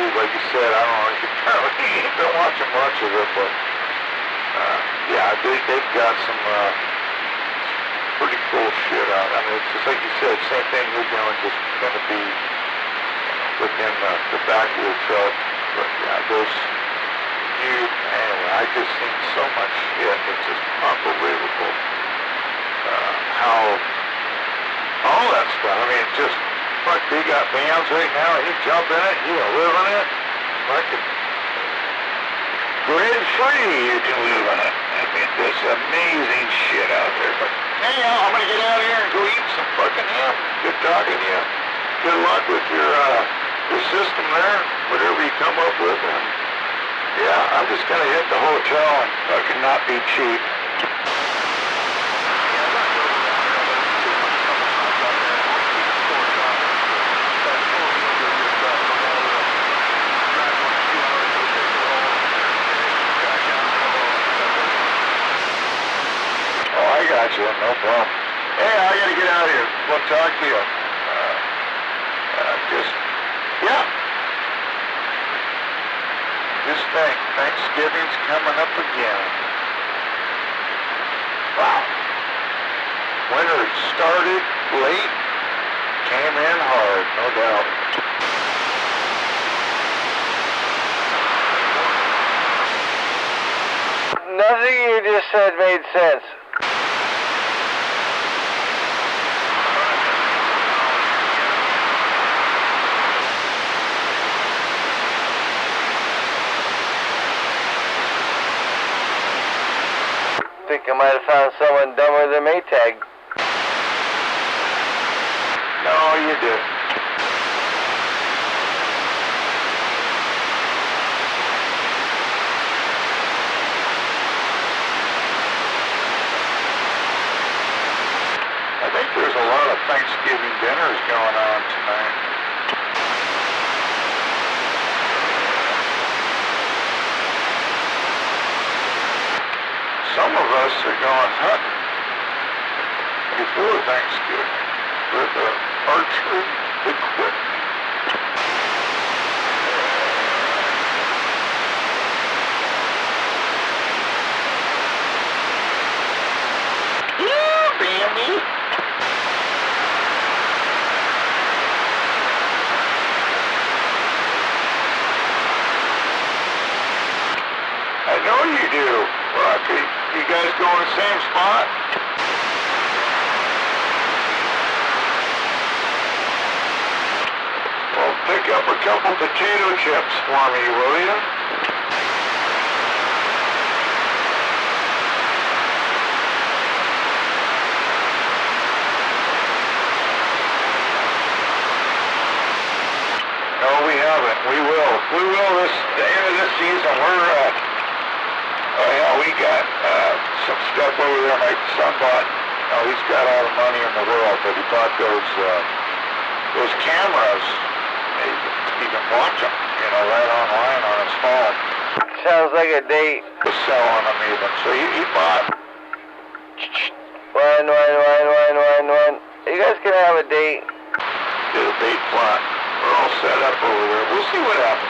YouTube, like you said. I don't know. You can't been watching much of it, but yeah, they've got some pretty cool shit out. I mean, it's just like you said, same thing you're doing, just going to be within the back of your truck. But yeah, those, anyway, I just seen so much shit. It's just unbelievable how all that stuff. I mean, just fuck, they got bands right now. You jump in it, you can live in it. Fucking grid-free, you can live in it. I mean, there's amazing shit out there. But anyhow, I'm gonna get out of here and go eat some fucking ham. Good talking to you. Good luck with your system there, whatever you come up with. And yeah, I'm just gonna hit the hotel and fucking not be cheap. Gotcha, no problem. Hey, I gotta get out of here. We'll talk to you. Yeah. Just think, Thanksgiving's coming up again. Wow. Winter started late, came in hard, no doubt. Nothing you just said made sense. I think I might have found someone dumber than Maytag. No, you did. I think there's a lot of Thanksgiving dinners going on tonight. Some of us are going hunting before Thanksgiving with archery equipment. Yeah, Bambi. I know you do, Rocky. You guys go in the same spot? Well, pick up a couple potato chips for me, will you? No, we haven't. We will. We will the end of this season. Oh yeah, we got some stuff over there. My son bought. Oh, he's got all the money in the world, but he bought those cameras. You can watch them, right online on his phone. Sounds like a date. He's selling them even. So he bought. One. You guys can have a date. Did a bait plot. We're all set up over there. We'll see what happens.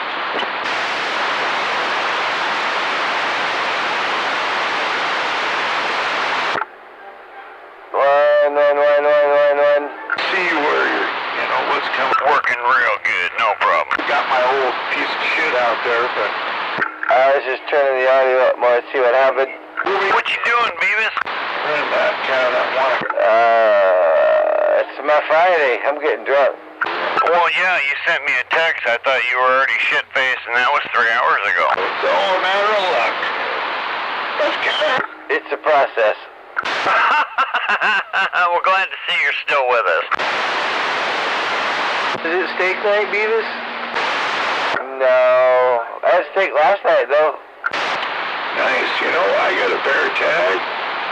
One. See where what's coming. Working real good, no problem. Got my old piece of shit out there, but I was just turning the audio up more to see what happened. What you doing, Beavis? in that kind of one. It's my Friday. I'm getting drunk. Well, yeah, you sent me a text. I thought you were already shit-faced, and that was 3 hours ago. It's all a matter of luck. That's kind of... It's a process. We're glad to see you're still with us. Is it steak night, Beavis? No. I had steak last night, though. Nice. I got a bear tag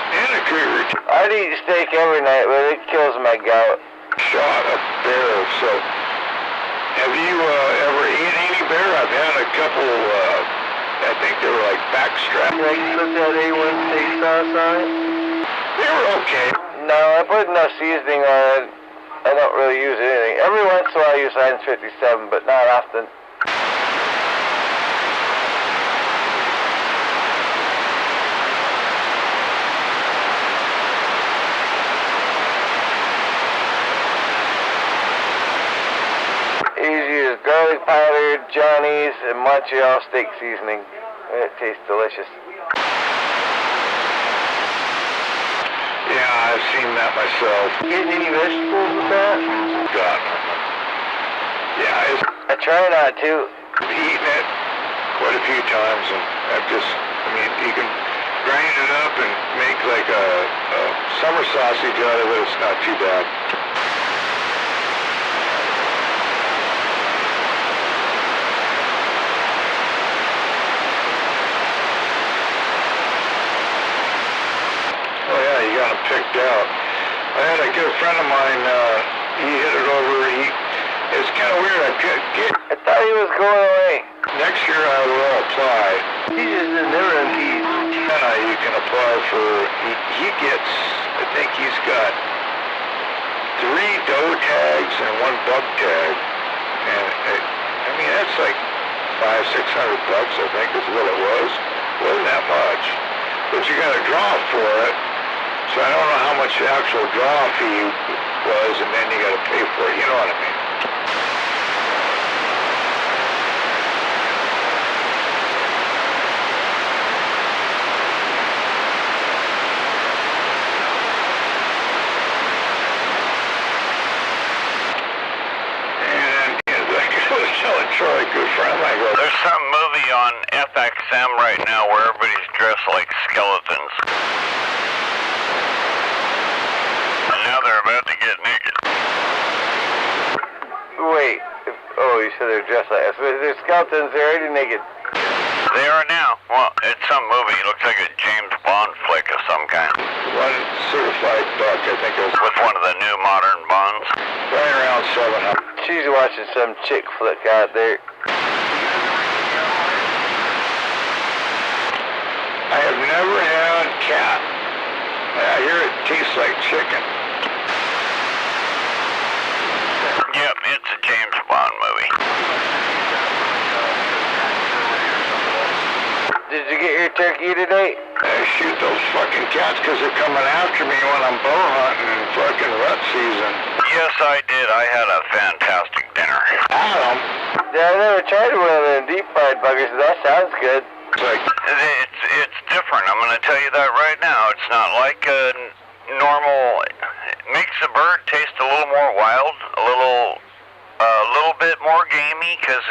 and a cougar tag. I'd eat steak every night, but it kills my gout. Shot a bear. So, have you ever eaten any bear? I've had a couple, I think they were like backstrap. You put that A1 steak sauce on it? They were okay. No, I put enough seasoning on it. I don't really use anything. Every once in a while I use Heinz 57, but not often. garlic powder, Johnny's, and Montreal steak seasoning. It tastes delicious. Yeah, I've seen that myself. Getting any vegetables with that? God. Yeah, I try not to. I've eaten it quite a few times, and I mean, you can grind it up and make like a summer sausage out of it. It's not too bad. Oh yeah, you got them picked out. I had a good friend of mine, he hit it over, it's kind of weird, I thought he was going away. next year I will apply. He just is never in peace. You can apply for, he gets, I think he's got 3 doe tags and 1 bug tag. And I mean, that's like $500-600, I think is what it was. Wasn't that much. But you got to draw for it. So I don't know how much the actual draw fee was, and then you got to pay for it. You know what I mean? Troy, good friend. I go, there's some movie on FXM right now where everybody's dressed like skeletons. And now they're about to get naked. Wait. You said they're dressed like... So they're skeletons, they're already naked. They are now. Well, it's some movie. It looks like a James Bond flick of some kind. one certified buck, I think it was. With one of the new modern Bonds. Right around 700. She's watching some chick flick out there. I have never had cat. I hear it tastes like chicken. Yep, it's a James Bond movie. Did you get your turkey today? I shoot those fucking cats because they're coming after me when I'm bow hunting in fucking rut season. Yes, I did. I had a fantastic dinner. Adam. Yeah, I never tried one of them deep fried buggers. That sounds good. It's like... It's different. I'm going to tell you that right now. It's not like a normal... It makes the bird taste a little more wild, a little bit more gamey, because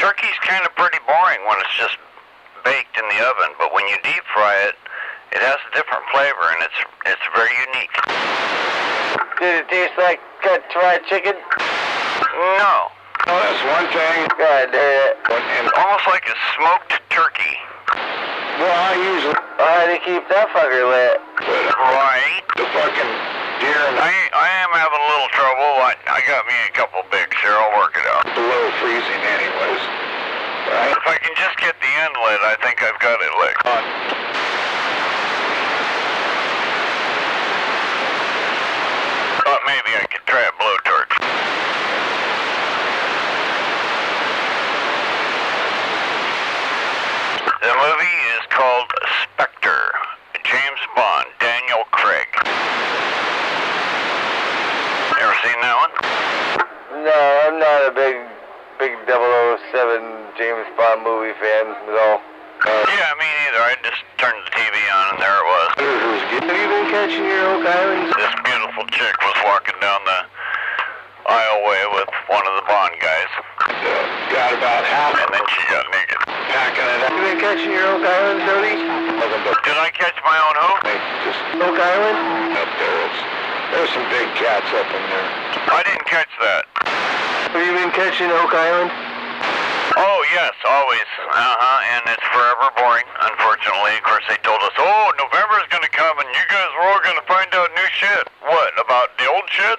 turkey's kind of pretty boring when it's just baked in the oven, but when you deep fry it, it has a different flavor, and it's very unique. Did it taste like cut fried chicken? No. Oh, that's one thing. God damn it. And almost like a smoked turkey. Well, I usually... How do you keep that fucker lit? Right. The fucking deer and... I am having a little trouble. I got me a couple bigs here. I'll work it out. Below freezing anyways. Right? If I can just get the end lit, I think I've got it lit. Thought maybe I could try a blowtorch. The movie is called Spectre. James Bond, Daniel Craig. Ever seen that one? No, I'm not a big 007 James Bond movie fan at all. Yeah, me neither. I just turned the TV on and there it was. Have you been catching your Oak Islands? This beautiful chick was walking down the aisleway with one of the Bond guys. Got about half. And then she got naked. Packing it up. You been catching your Oak Islands, Cody? Did I catch my own who? Just Oak Island? up there. There's some big cats up in there. I didn't catch that. Have you been catching Oak Island? Oh, yes, always. And it's forever boring, unfortunately. Of course, they told us, oh, November's going to come and you guys are all going to find out new shit. What, about the old shit?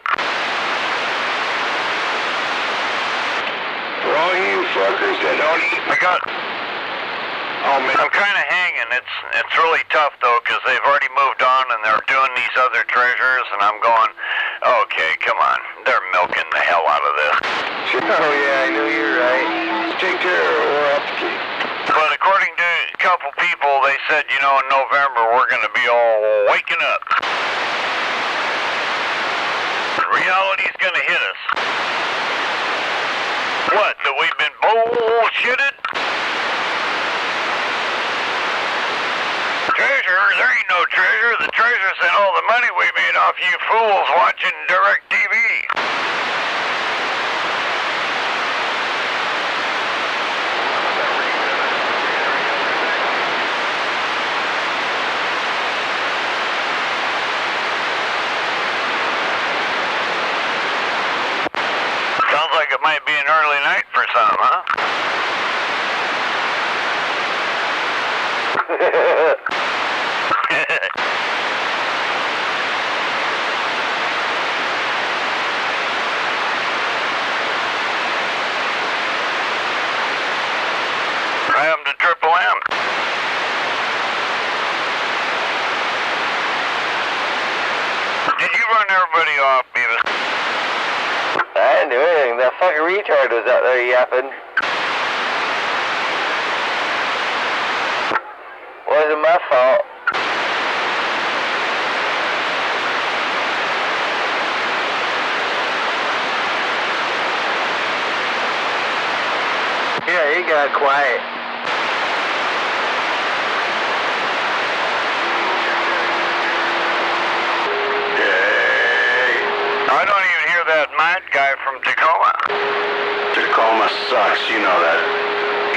For all you fuckers that don't eat... Oh, man. I'm kind of hanging. It's really tough, though, because they've already moved on and they're doing these other treasures, and I'm going, okay, come on. They're milking the hell out of this. Oh, yeah, I know you're right. Take care or up to keep. But according to a couple people, they said, in November, we're going to be all waking up. Reality's going to hit us. that we've been bullshitted? Treasure? There ain't no treasure. The treasure's in all the money we made off you fools watching direct TV. Sounds like it might be an early night for some, huh? I happened to Triple M. Did you run everybody off, Beavis? I didn't do anything. That fucking retard was out there yapping. Wasn't my fault. Yeah, he got quiet. I don't even hear that mad guy from Tacoma. Tacoma sucks, you know that.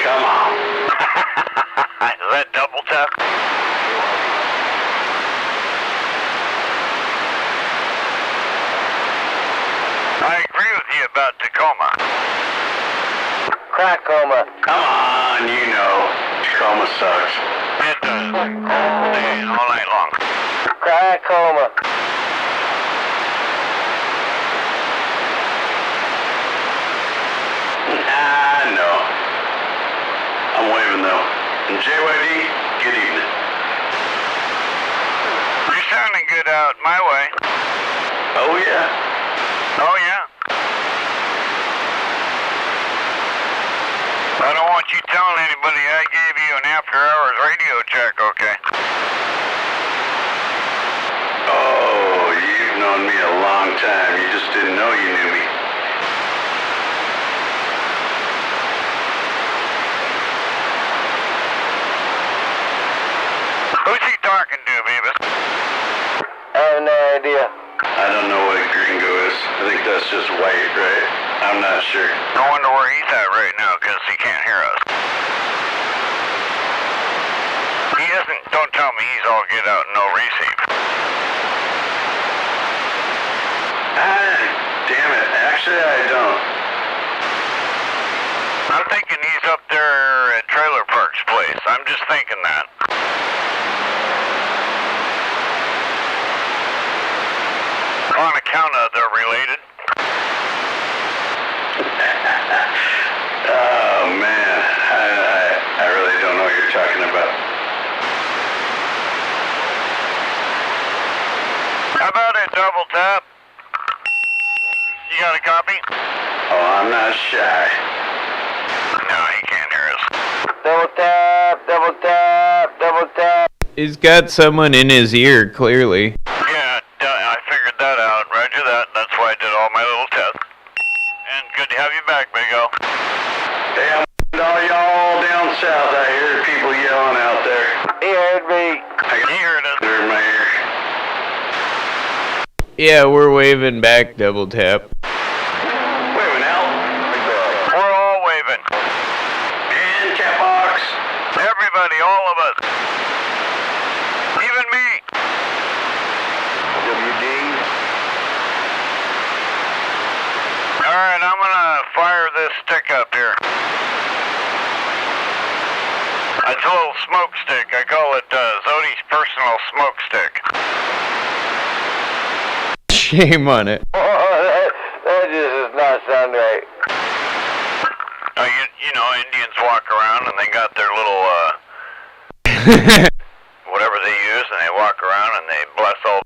Come on. Is that double tap? I agree with you about Tacoma. Crackoma. Come on, you know. Tacoma sucks. It does. All day and all night long. Crackoma. No. I'm waving though. And JYD, good evening. You're sounding good out my way. Oh yeah. Oh, yeah? I don't want you telling anybody I gave you an after-hours radio check, okay? Oh, you've known me a long time. You just didn't know you knew me. Who's he talking to, Beavis? I have no idea. I don't know what a gringo is. I think that's just white, right? I'm not sure. I wonder where he's at right now, because he can't hear us. He isn't. Don't tell me he's all get out and no receive. Damn it. Actually, I don't. I'm thinking he's up there at Trailer Park's place. I'm just thinking that. On account of they're related. Oh, man. I really don't know what you're talking about. How about a double tap? You got a copy? Oh, I'm not shy. No, he can't hear us. Double tap, double tap, double tap. He's got someone in his ear, clearly. Yeah, I figured that out. Roger that. That's why I did all my little tests. And good to have you back, Big O. Hey, I'm all y'all down south. I heard people yelling out there. He heard me. He heard us. They're in my ear. Yeah, we're waving back, double tap. Waving out. We're all waving. And cat box. Everybody, all of us. Even me. WD. Alright, I'm gonna fire this stick up here. It's a little smoke stick. I call it Zodi's personal smoke stick. Shame on it. That just does not sound right. You know, Indians walk around and they got their little, whatever they use, and they walk around and they bless all.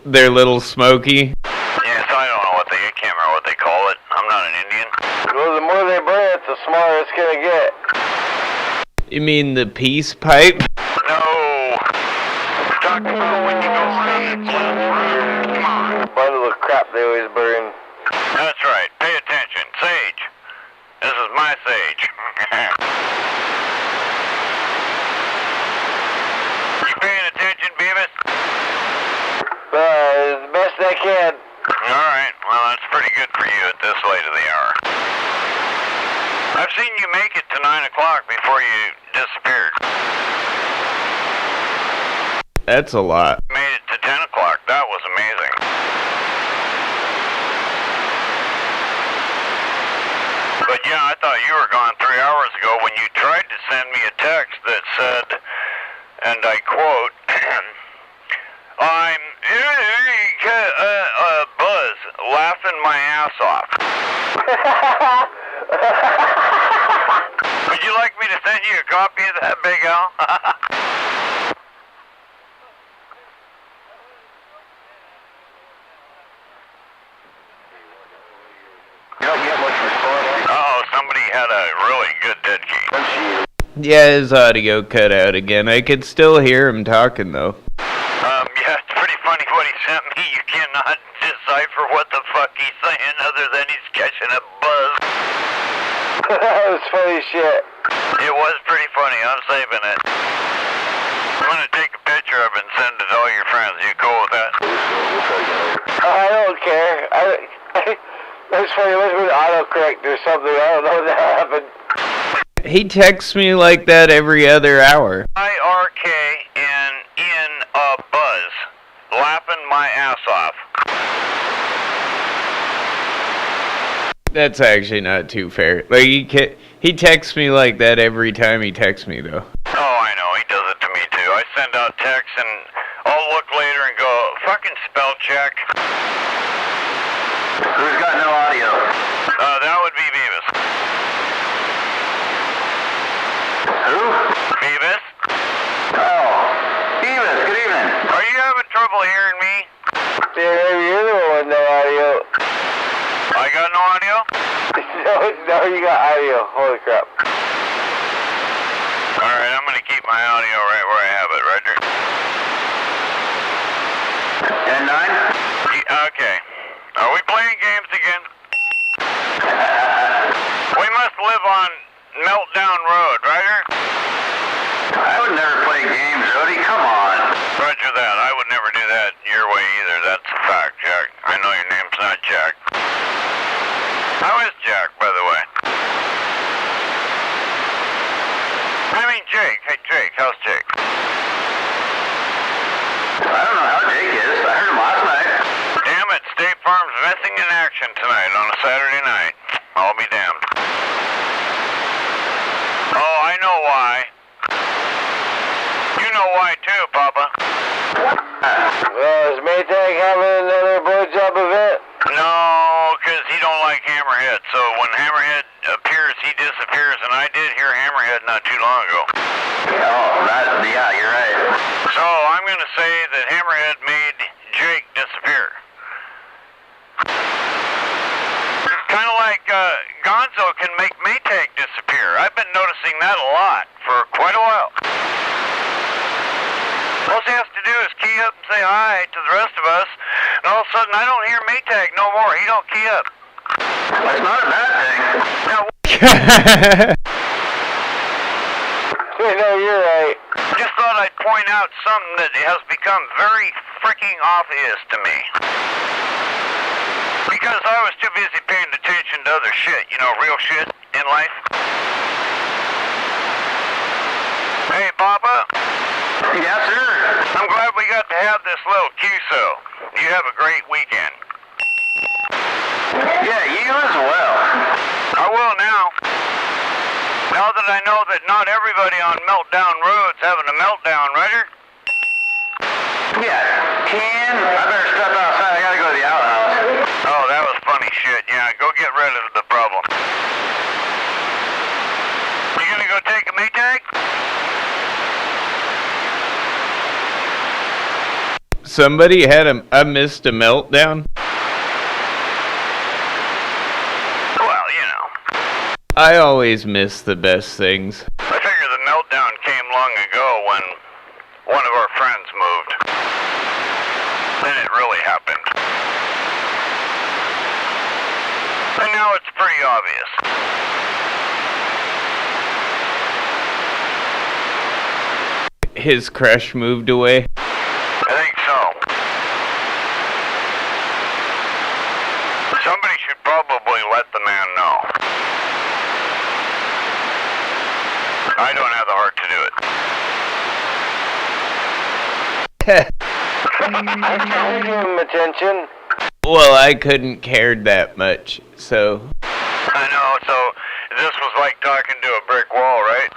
They're little smoky. Yeah, so I don't know I can't remember what they call it. I'm not an Indian. Well, the more they burn it, the smaller it's gonna get. You mean the peace pipe? No. We're talking about when you go raid. Come on. Bundle of crap they always burn. That's right. Pay attention. Sage. This is my sage. You paying attention, Beavis? The best I can. Alright, well that's pretty good for you at this late of the hour. I've seen you make it to 9 o'clock before you disappeared. That's a lot. Made it to 10 o'clock. That was amazing. But yeah, I thought you were gone 3 hours ago when you tried to send me a text that said, and I quote, I'm Buzz, laughing my ass off. Would you like me to send you a copy of that, Big Al? Uh-oh, somebody had a really good dead key. Yeah, his audio cut out again. I could still hear him talking, though. Yeah, it's pretty funny what he sent me. You cannot decipher what the fuck he's saying other than he's catching a buzz. That was funny shit. It was pretty funny. I'm saving it. I'm gonna take a picture of it and send it to all your friends. You cool with that? I don't care. That's funny. It must have been autocorrect or something. I don't know what that happened. He texts me like that every other hour. IRK and in a buzz, laughing my ass off. That's actually not too fair. Like he texts me like that every time he texts me, though. Oh, I know. He does it to me too. I send out texts and I'll look later and go, fucking spell check. Who's got no audio? That would be Beavis. Who? Beavis? Oh, Beavis, good evening. Are you having trouble hearing me? Yeah, maybe you're the one with no audio. I got no audio? No, you got audio. Holy crap. Alright, I'm gonna keep my audio right where I have it, Roger. And 9? Okay. Are we playing games again? We must live on Meltdown Road, Roger? I would never play games, Odie. Come on. Roger that. I would never do that your way either. That's a fact, Jack. I know your name's not Jack. How is Jack, by the way? I mean Jake. Hey, Jake. How's Jake? I don't know how Jake is. I heard him last night. Damn it. State Farm's missing in action tonight on a Saturday night. I'll be damned. Oh, I know why. You know why too, Papa. Well, is Maytag having another blowjob event? No, because he don't like Hammerhead. So when Hammerhead appears, he disappears. And I did hear Hammerhead not too long ago. Yeah, you're right. So I'm going to say that Hammerhead made Jake disappear. Kind of like Gonzo can make Maytag disappear. I've been noticing that a lot for quite a while. All he has to do is key up and say hi to the rest of us, and all of a sudden I don't hear Maytag no more. He don't key up. That's not a bad thing. Now, No, you're right. just thought I'd point out something that has become very freaking obvious to me. Because I was too busy paying attention to other shit, you know, real shit in life. Hey, Papa. Yes, sir. I'm glad we got to have this little QSO. You have a great weekend. Yeah, you as well. I will now. Now that I know that not everybody on Meltdown Road's having a meltdown, Roger? Yeah, I better step outside. I gotta go to the outhouse. Oh, that was funny shit. Yeah, go get rid of the problem. You gonna go take a Maytag? Somebody had missed a meltdown. Well, you know. I always miss the best things. I figure the meltdown came long ago when one of our friends moved. Then it really happened. And now it's pretty obvious. his crush moved away? I think so. Somebody should probably let the man know. I don't have the heart to do it. I give him attention. Well, I couldn't cared that much, so... I know, so this was like talking to a brick wall, right?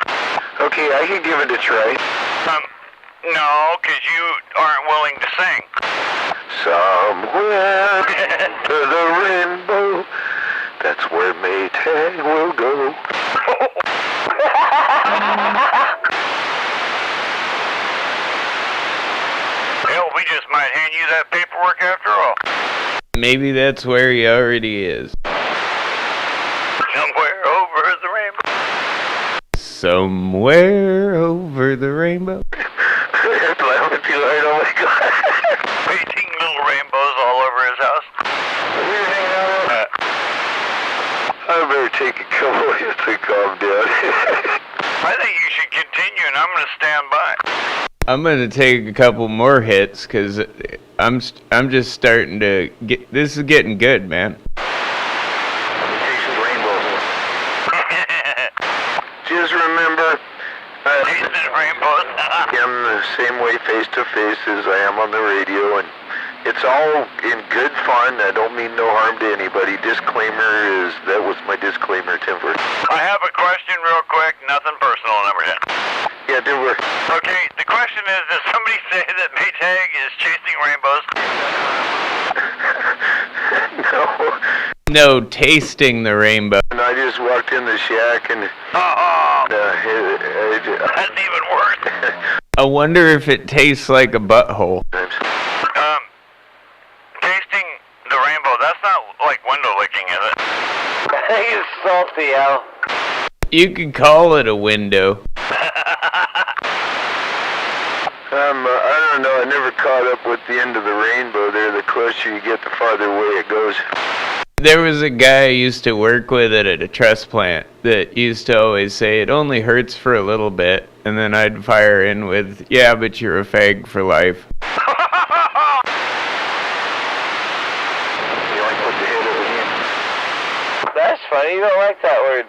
Okay, I can give it a try. No, because you aren't willing to sing. Somewhere to the rainbow, that's where Maytag will go. Hell, we just might hand you that paperwork after all. Maybe that's where he already is. Somewhere over the rainbow. Somewhere over the rainbow. Oh my God. Painting little rainbows all over his house. I better take a couple of hits to calm down. I think you should continue, and I'm going to stand by. I'm gonna take a couple more hits, cause I'm just starting to get... This is getting good, man. Just remember, Tasting rainbows. I'm the same way face to face as I am on the radio, and it's all in good fun. I don't mean no harm to anybody. That was my disclaimer, Timber. I have a question real quick, nothing personal, number 10. Yeah, Timber. Okay, the question is, does somebody say that Maytag is chasing rainbows? No. No, tasting the rainbow. And I just walked in the shack and... That's even worse. I wonder if it tastes like a butthole. Tasting the rainbow, that's not like window licking, is it? I think it's salty, Al. You could call it a window. I don't know. I never caught up with the end of the rainbow there. The closer you get, the farther away it goes. There was a guy I used to work with at a truss plant that used to always say, it only hurts for a little bit. And then I'd fire in with, yeah, but you're a fag for life. That's funny. You don't like that word.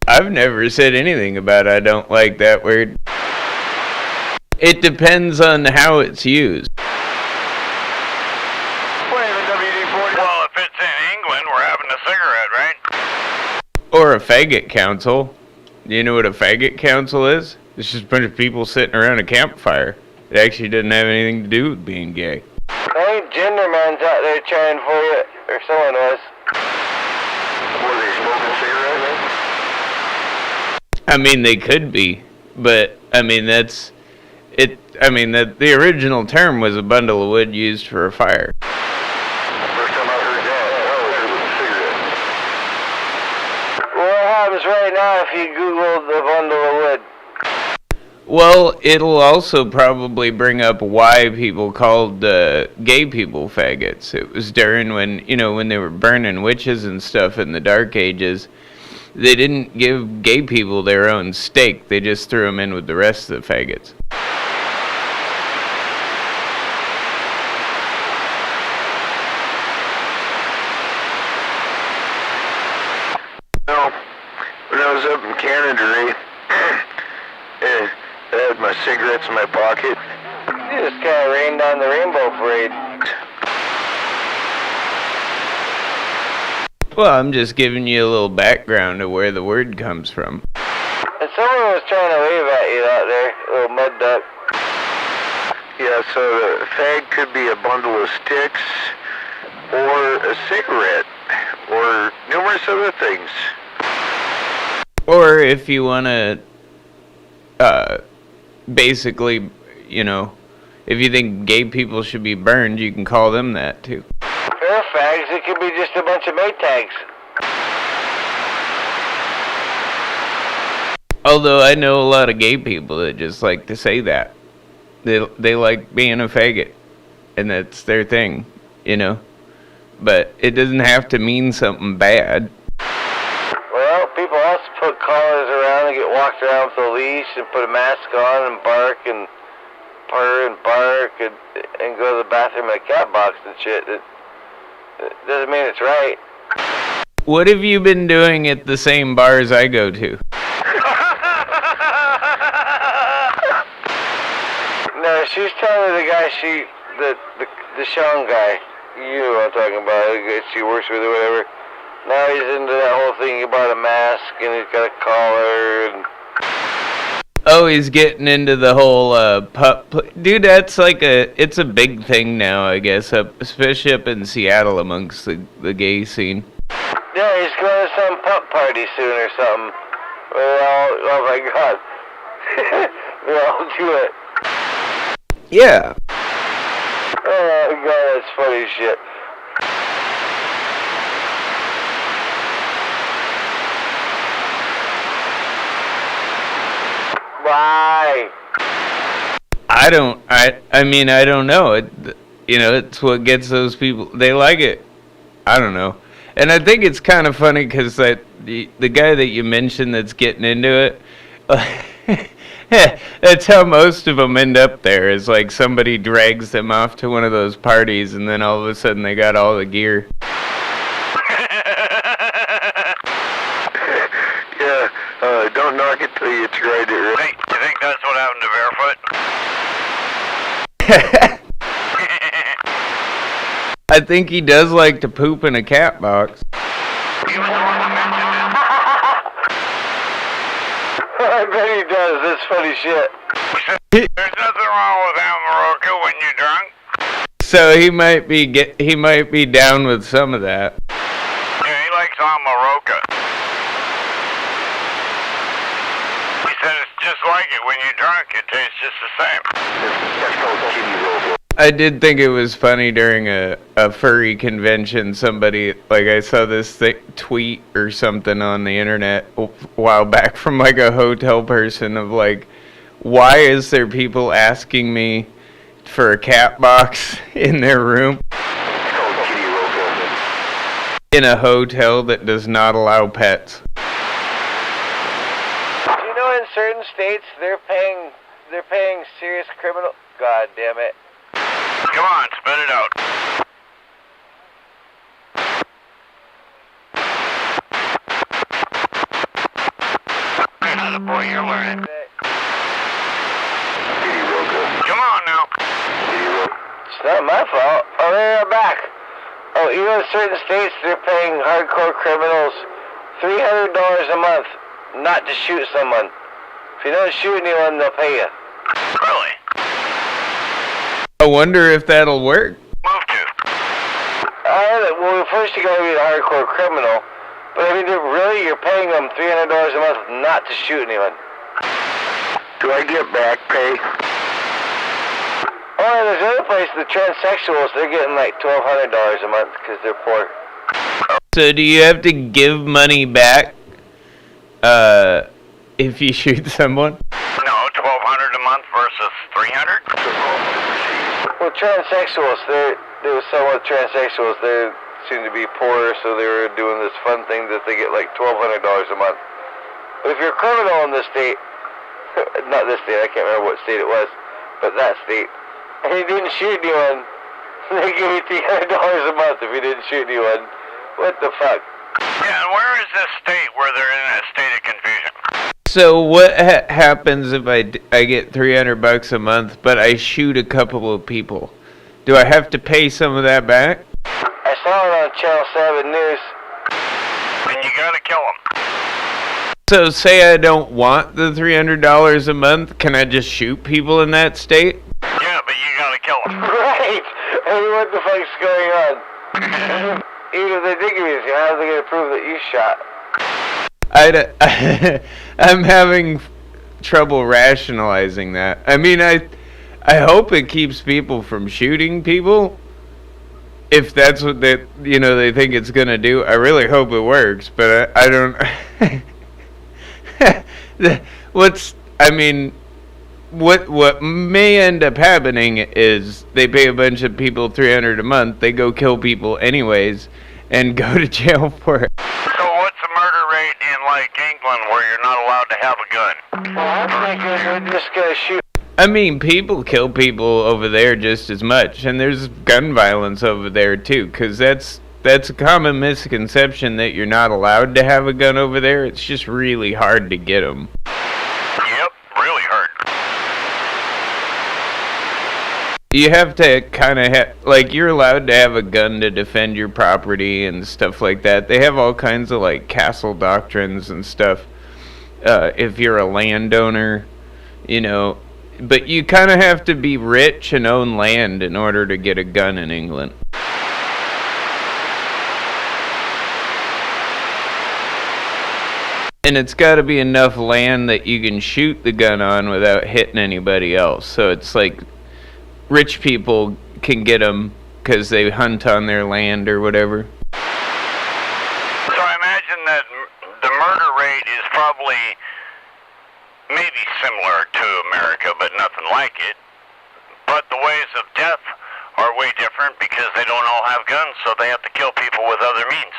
I've never said anything about I don't like that word. It depends on how it's used. Well, if it's in England, we're having a cigarette, right? Or a faggot council. Do you know what a faggot council is? It's just a bunch of people sitting around a campfire. It actually doesn't have anything to do with being gay. I think Genderman's out there trying for you, or someone was. Were they smoking cigarettes? I mean, they could be, but I mean that's it. I mean that the original term was a bundle of wood used for a fire. First time I heard that, I was a cigarette. What happens right now if you Google the bundle of wood? Well, it'll also probably bring up why people called gay people faggots. It was during when they were burning witches and stuff in the Dark Ages. They didn't give gay people their own steak. They just threw them in with the rest of the faggots. No, when I was up in Canada, I had my cigarettes in my pocket. You just kind of rained on the Rainbow Parade. Well, I'm just giving you a little background of where the word comes from. And someone was trying to wave at you out there, little mud duck. Yeah, so a fag could be a bundle of sticks, or a cigarette, or numerous other things. Or if you want to, basically, if you think gay people should be burned, you can call them that too. Fair fags, it could be just a bunch of Maytags. Although I know a lot of gay people that just like to say that. They like being a faggot, and that's their thing, But it doesn't have to mean something bad. Well, people are collars around and get walked around with a leash and put a mask on and bark and purr and bark and go to the bathroom in a cat box and shit. It doesn't mean it's right. What have you been doing at the same bars I go to? No, she's telling me the guy the Sean guy, you know what I'm talking about, she works with or whatever. Now he's into that whole thing, he bought a mask and he's got a collar and... Oh, he's getting into the whole dude, that's like it's a big thing now, I guess, especially up in Seattle amongst the gay scene. Yeah, he's going to some pup party soon or something. Oh my god. They all do it. Yeah. Oh my god, that's funny shit. Why? I mean, I don't know. It's what gets those people, they like it. I don't know. And I think it's kind of funny because the guy that you mentioned that's getting into it, that's how most of them end up there, is like somebody drags them off to one of those parties and then all of a sudden they got all the gear. Yeah, don't knock it till you tried it. Hey, you think that's what happened to Barefoot? I think he does like to poop in a cat box. He was the one who mentioned it. I bet he does, that's funny shit. There's nothing wrong with Amaroka when you're drunk. So he might be down with some of that. Yeah, he likes Amaroka. He said it's just like it. When you're drunk, it tastes just the same. I did think it was funny during a furry convention. Somebody, like, I saw this tweet or something on the internet a while back from like a hotel person of like, why is there people asking me for a cat box in their room in a hotel that does not allow pets? Do you know in certain states they're paying serious criminal... God damn it. Come on, spit it out. Boy, you're learning. Come on now. It's not my fault. Oh, they're back. Oh, you know in certain states they're paying hardcore criminals $300 a month not to shoot someone. If you don't shoot anyone, they'll pay you. Really? I wonder if that'll work. Move to. Well, first you gotta be a hardcore criminal. But I mean, really, you're paying them $300 a month not to shoot anyone. Do I get back pay? Oh, and there's another place, the transsexuals, they're getting like $1,200 a month because they're poor. So do you have to give money back if you shoot someone? No, $1,200 a month versus $300. Well, transsexuals, they were selling with transsexuals. They seem to be poor, so they were doing this fun thing that they get like $1,200 a month. But if you're a criminal in this state, not this state, I can't remember what state it was, but that state, and you didn't shoot anyone, they give you $300 a month if you didn't shoot anyone. What the fuck? Yeah, and where is this state where they're in a state of confusion? So what happens if I get $300 a month, but I shoot a couple of people? Do I have to pay some of that back? I saw it on Channel 7 News. And you gotta kill them. So say I don't want the $300 a month, can I just shoot people in that state? Yeah, but you gotta kill them. Right! I mean, what the fuck's going on? Even if they did give you this, how are they gonna prove that you shot? I'm having trouble rationalizing that. I mean, I hope it keeps people from shooting people. If that's what they think it's gonna do, I really hope it works. But I don't. What may end up happening is they pay a bunch of people $300 a month. They go kill people anyways, and go to jail for it. So what's the murder rate in like like England where you're not allowed to have a gun. Well, I'm thinking we're just gonna shoot. I mean, people kill people over there just as much, and there's gun violence over there too, because that's a common misconception that you're not allowed to have a gun over there. It's just really hard to get them. Yep, really hard. You have to kind of like, you're allowed to have a gun to defend your property and stuff like that. They have all kinds of like castle doctrines and stuff. If you're a landowner, you know, but you kind of have to be rich and own land in order to get a gun in England. And it's got to be enough land that you can shoot the gun on without hitting anybody else. So it's like rich people can get them because they hunt on their land or whatever. So I imagine that the murder rate is probably maybe similar to America, but nothing like it. But the ways of death are way different because they don't all have guns, so they have to kill people with other means.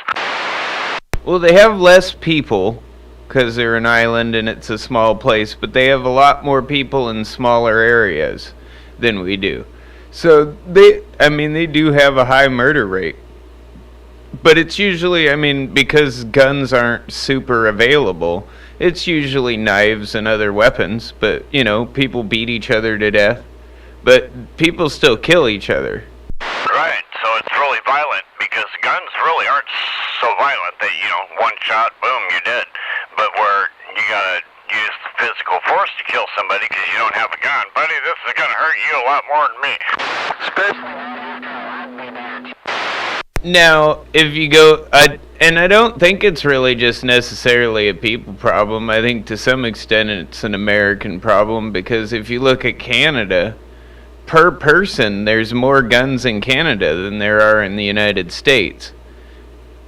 Well, they have less people because they're an island and it's a small place, but they have a lot more people in smaller areas than we do. So they do have a high murder rate. But it's usually, because guns aren't super available, it's usually knives and other weapons, but, people beat each other to death. But people still kill each other. Right, so it's really violent because guns really aren't so violent that, one shot, boom, you're dead. But where you gotta use physical force to kill somebody because you don't have a gun. Buddy, this is gonna hurt you a lot more than me. Now, if you go, I don't think it's really just necessarily a people problem. I think to some extent it's an American problem, because if you look at Canada, per person, there's more guns in Canada than there are in the United States.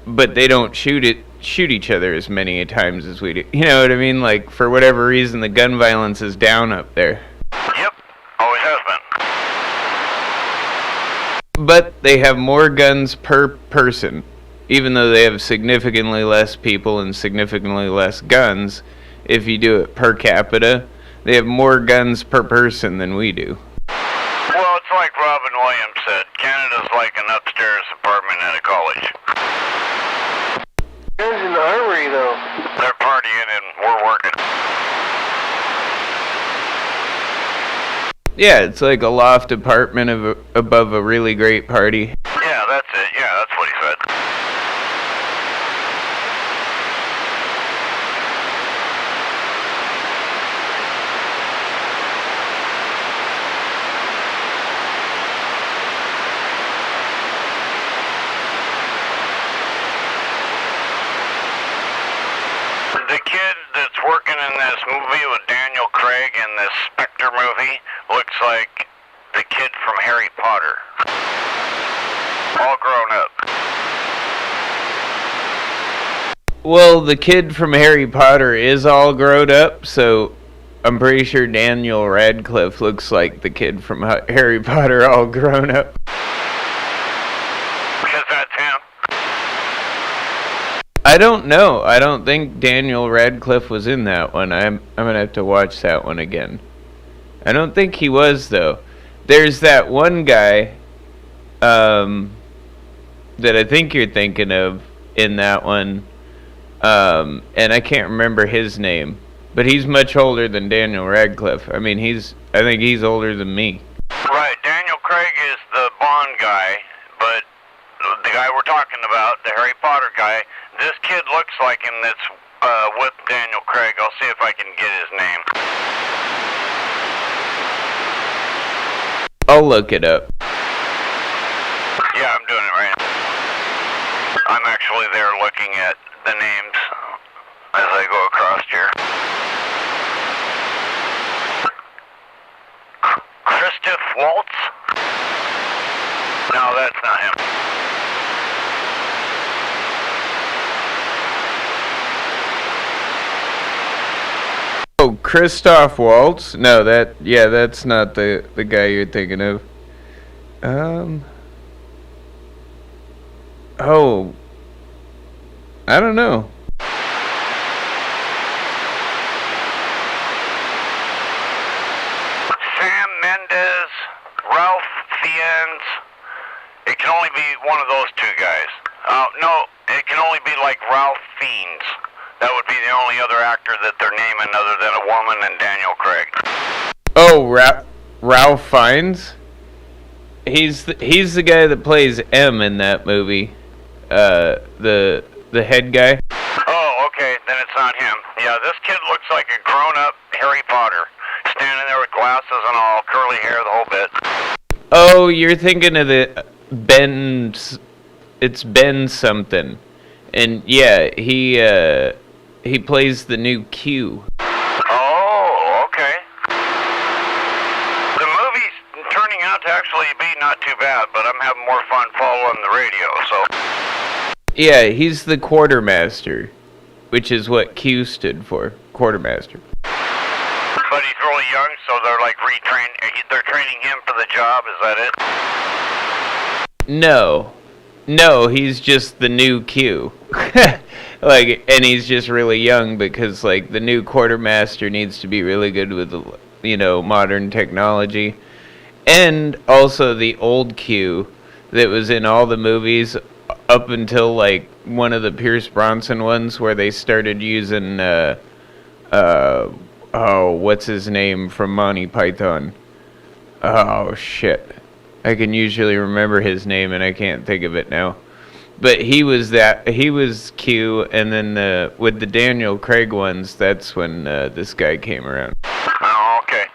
But they don't shoot each other as many times as we do. You know what I mean? Like, for whatever reason, the gun violence is down up there. Yep, always has been. But they have more guns per person, even though they have significantly less people and significantly less guns. If you do it per capita, they have more guns per person than we do. Well, it's like Robin Williams said, Canada's like an upstairs apartment at a college. Guns in the armory, though. They're partying and we're working. Yeah, it's like a loft apartment above a really great party. Yeah, that's it. Yeah, that's what he said. The kid that's working in this movie with Daniel Craig in this Spectre movie looks like the kid from Harry Potter. All grown up. Well, the kid from Harry Potter is all grown up, so I'm pretty sure Daniel Radcliffe looks like the kid from Harry Potter all grown up. Because that's him. I don't know. I don't think Daniel Radcliffe was in that one. I'm gonna have to watch that one again. I don't think he was, though. There's that one guy that I think you're thinking of in that one, and I can't remember his name, but he's much older than Daniel Radcliffe. I think he's older than me. Right, Daniel Craig is the Bond guy, but the guy we're talking about, the Harry Potter guy, this kid looks like him that's with Daniel Craig. I'll see if I can get his name. I'll look it up. Yeah, I'm doing it right now. I'm actually there looking at the names as I go across here. Christoph Waltz? No, that's not him. Oh, Christoph Waltz? No, that's not the guy you're thinking of. Oh, I don't know. those two guys. No, it can only be like Ralph Fiennes. That would be the only other actor that they're naming other than a woman and Daniel Craig. Oh, Ralph Fiennes? He's the guy that plays M in that movie. The head guy. Oh, okay, then it's not him. Yeah, this kid looks like a grown-up Harry Potter, standing there with glasses and all, curly hair, the whole bit. Oh, you're thinking of the Ben. It's Ben something, and yeah, he plays the new Q. Oh, okay. The movie's turning out to actually be not too bad, but I'm having more fun following the radio, so. Yeah, he's the quartermaster, which is what Q stood for, quartermaster. But he's really young, so they're like they're training him for the job, is that it? No, he's just the new Q. And he's just really young because, like, the new quartermaster needs to be really good with, modern technology. And also the old Q that was in all the movies up until, like, one of the Pierce Bronson ones where they started using, what's his name from Monty Python? Oh, shit. I can usually remember his name and I can't think of it now. But he was Q, and then with the Daniel Craig ones, that's when this guy came around. Oh, okay.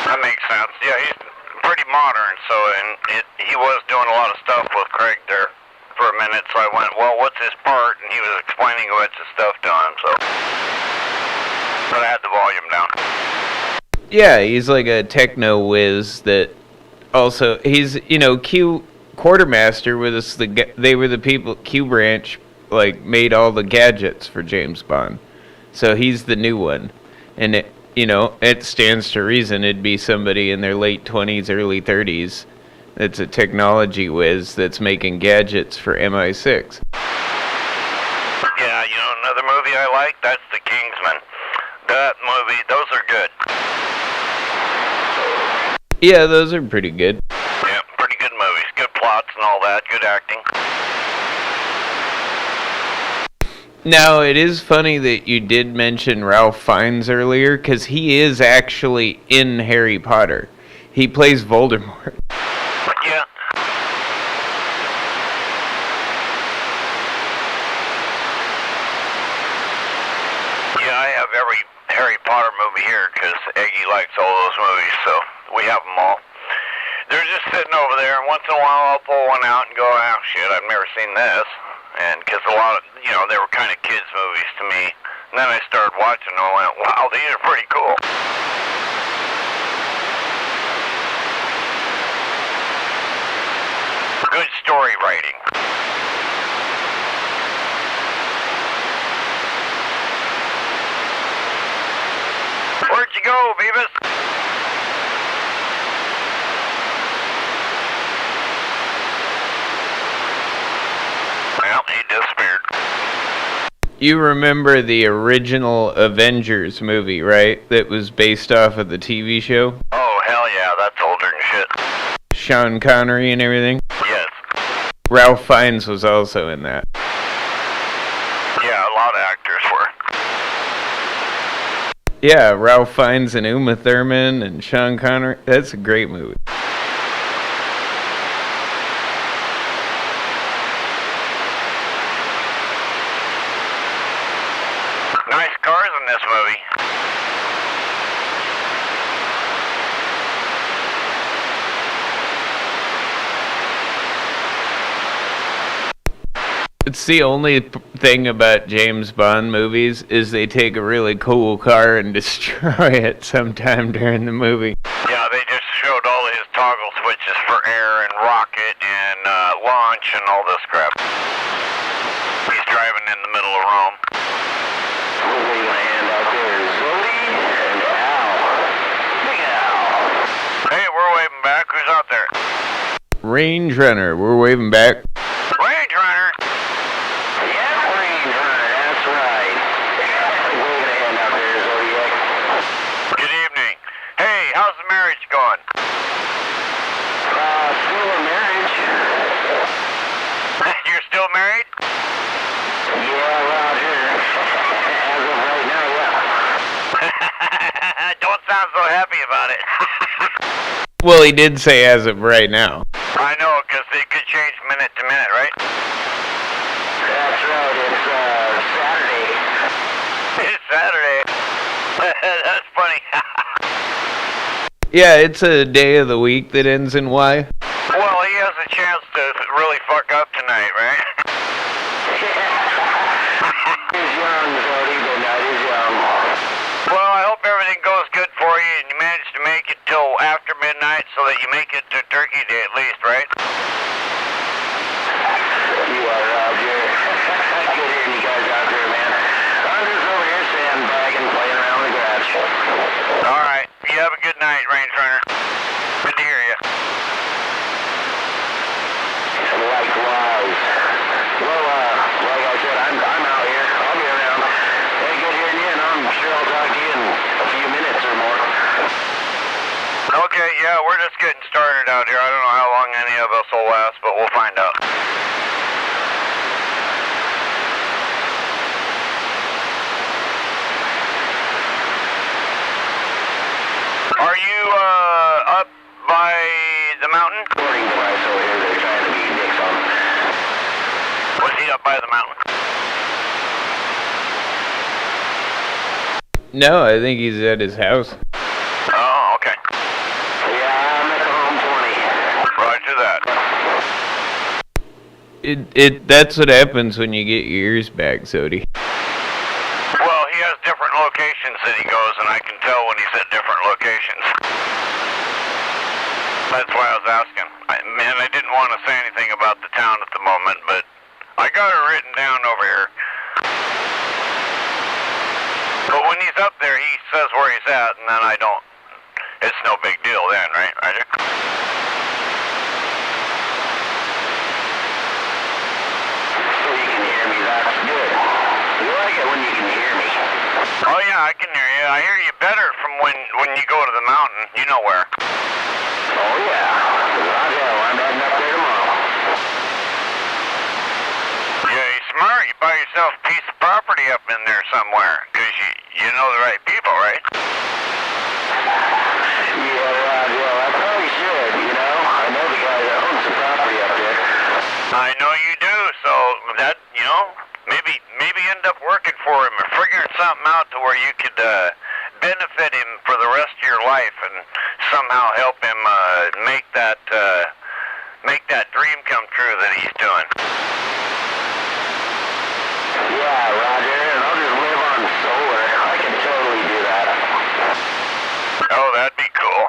That makes sense. Yeah, he's pretty modern, so he was doing a lot of stuff with Craig there for a minute, so I went, well, what's his part? And he was explaining a bunch of stuff to him, so. But I had the volume down. Yeah, he's like a techno whiz that also, he's, Q quartermaster with us. They were the people, Q branch, like, made all the gadgets for James Bond. So he's the new one. And it stands to reason it'd be somebody in their late 20s, early 30s that's a technology whiz that's making gadgets for MI6. Yeah, another movie I like, that's The Kingsman. That movie, those are good. Yeah, those are pretty good. Yeah, pretty good movies. Good plots and all that. Good acting. Now, it is funny that you did mention Ralph Fiennes earlier, because he is actually in Harry Potter. He plays Voldemort. Yeah. Yeah, I have every Harry Potter movie here, because Eggie likes all those movies, so we have them all. They're just sitting over there, and once in a while I'll pull one out and go, oh shit, I've never seen this. And because a lot of, they were kind of kids' movies to me. And then I started watching them and I went, wow, these are pretty cool. Good story writing. Where'd you go, Beavis? Well, he disappeared. You remember the original Avengers movie, right? That was based off of the TV show? Oh, hell yeah, that's older than shit. Sean Connery and everything? Yes. Ralph Fiennes was also in that. Yeah, a lot of actors were. Yeah, Ralph Fiennes and Uma Thurman and Sean Connery. That's a great movie. Nice cars in this movie. It's the only thing about James Bond movies is they take a really cool car and destroy it sometime during the movie. Yeah, they just showed all his toggle switches for air and rocket and launch and all this crap. He's driving in the middle of Rome. We land out there, Zodi and Al. Big Al. Hey, we're waving back. Who's out there? Range Runner, we're waving back. Range Runner. Yeah, Range Runner, that's right. Waving a hand out there, Zodiac. Good evening. Hey, how's the marriage going? Still a marriage. sound so happy about it. Well, he did say as of right now. I know, because it could change minute to minute, right? That's right, it's Saturday. It's Saturday. That's funny. Yeah, it's a day of the week that ends in Y. Well, he has a chance to really fuck up tonight, right? He's young, Zody, but not as young. Well, I hope everything goes good for you and you manage to make it till after midnight so that you make it to Turkey Day at least, right? You are, Roger. Good hearing you guys out there, man. I'm just over here sandbagging, playing around the garage. All right. You have a good night, Range Runner. Good to hear you. Likewise. Well, like I said, I'm out here. I'll be around. Hey, good hearing you, and I'm sure I'll talk to you in a few minutes or more. Okay, yeah, we're just getting started out here. I don't know how long any of us will last, but we'll find out. Are you, up by the mountain? Recording device over here, they're trying to be dicks on. Was he up by the mountain? No, I think he's at his house. Oh, okay. Yeah, I'm at the home 20. Roger that. That's what happens when you get your ears back, Sody. Well, he has different locations that he goes, and I can tell when he's at different locations. That's why I was asking. Man, I didn't want to say anything about the town at the moment, but I got it written down over here. But when he's up there, he says where he's at, and then I don't. It's no big deal then, right, Roger? So you can hear me, that's good. You like it when you can hear me. Oh yeah, I can hear you. I hear you better from when you go to the mountain. You know where. Oh yeah, Roger, I'm heading up there tomorrow. Yeah, you're smart. You buy yourself a piece of property up in there somewhere, because you know the right people, right? Yeah, Roger, I probably should, you know. I know the guy that owns the property up there. I know you do, so that, maybe end up working for him or figuring something out to where you could benefit him for the rest of your life and somehow help him make that dream come true that he's doing. Yeah, Roger, and I'll just live on solar. I can totally do that. Oh, that'd be cool.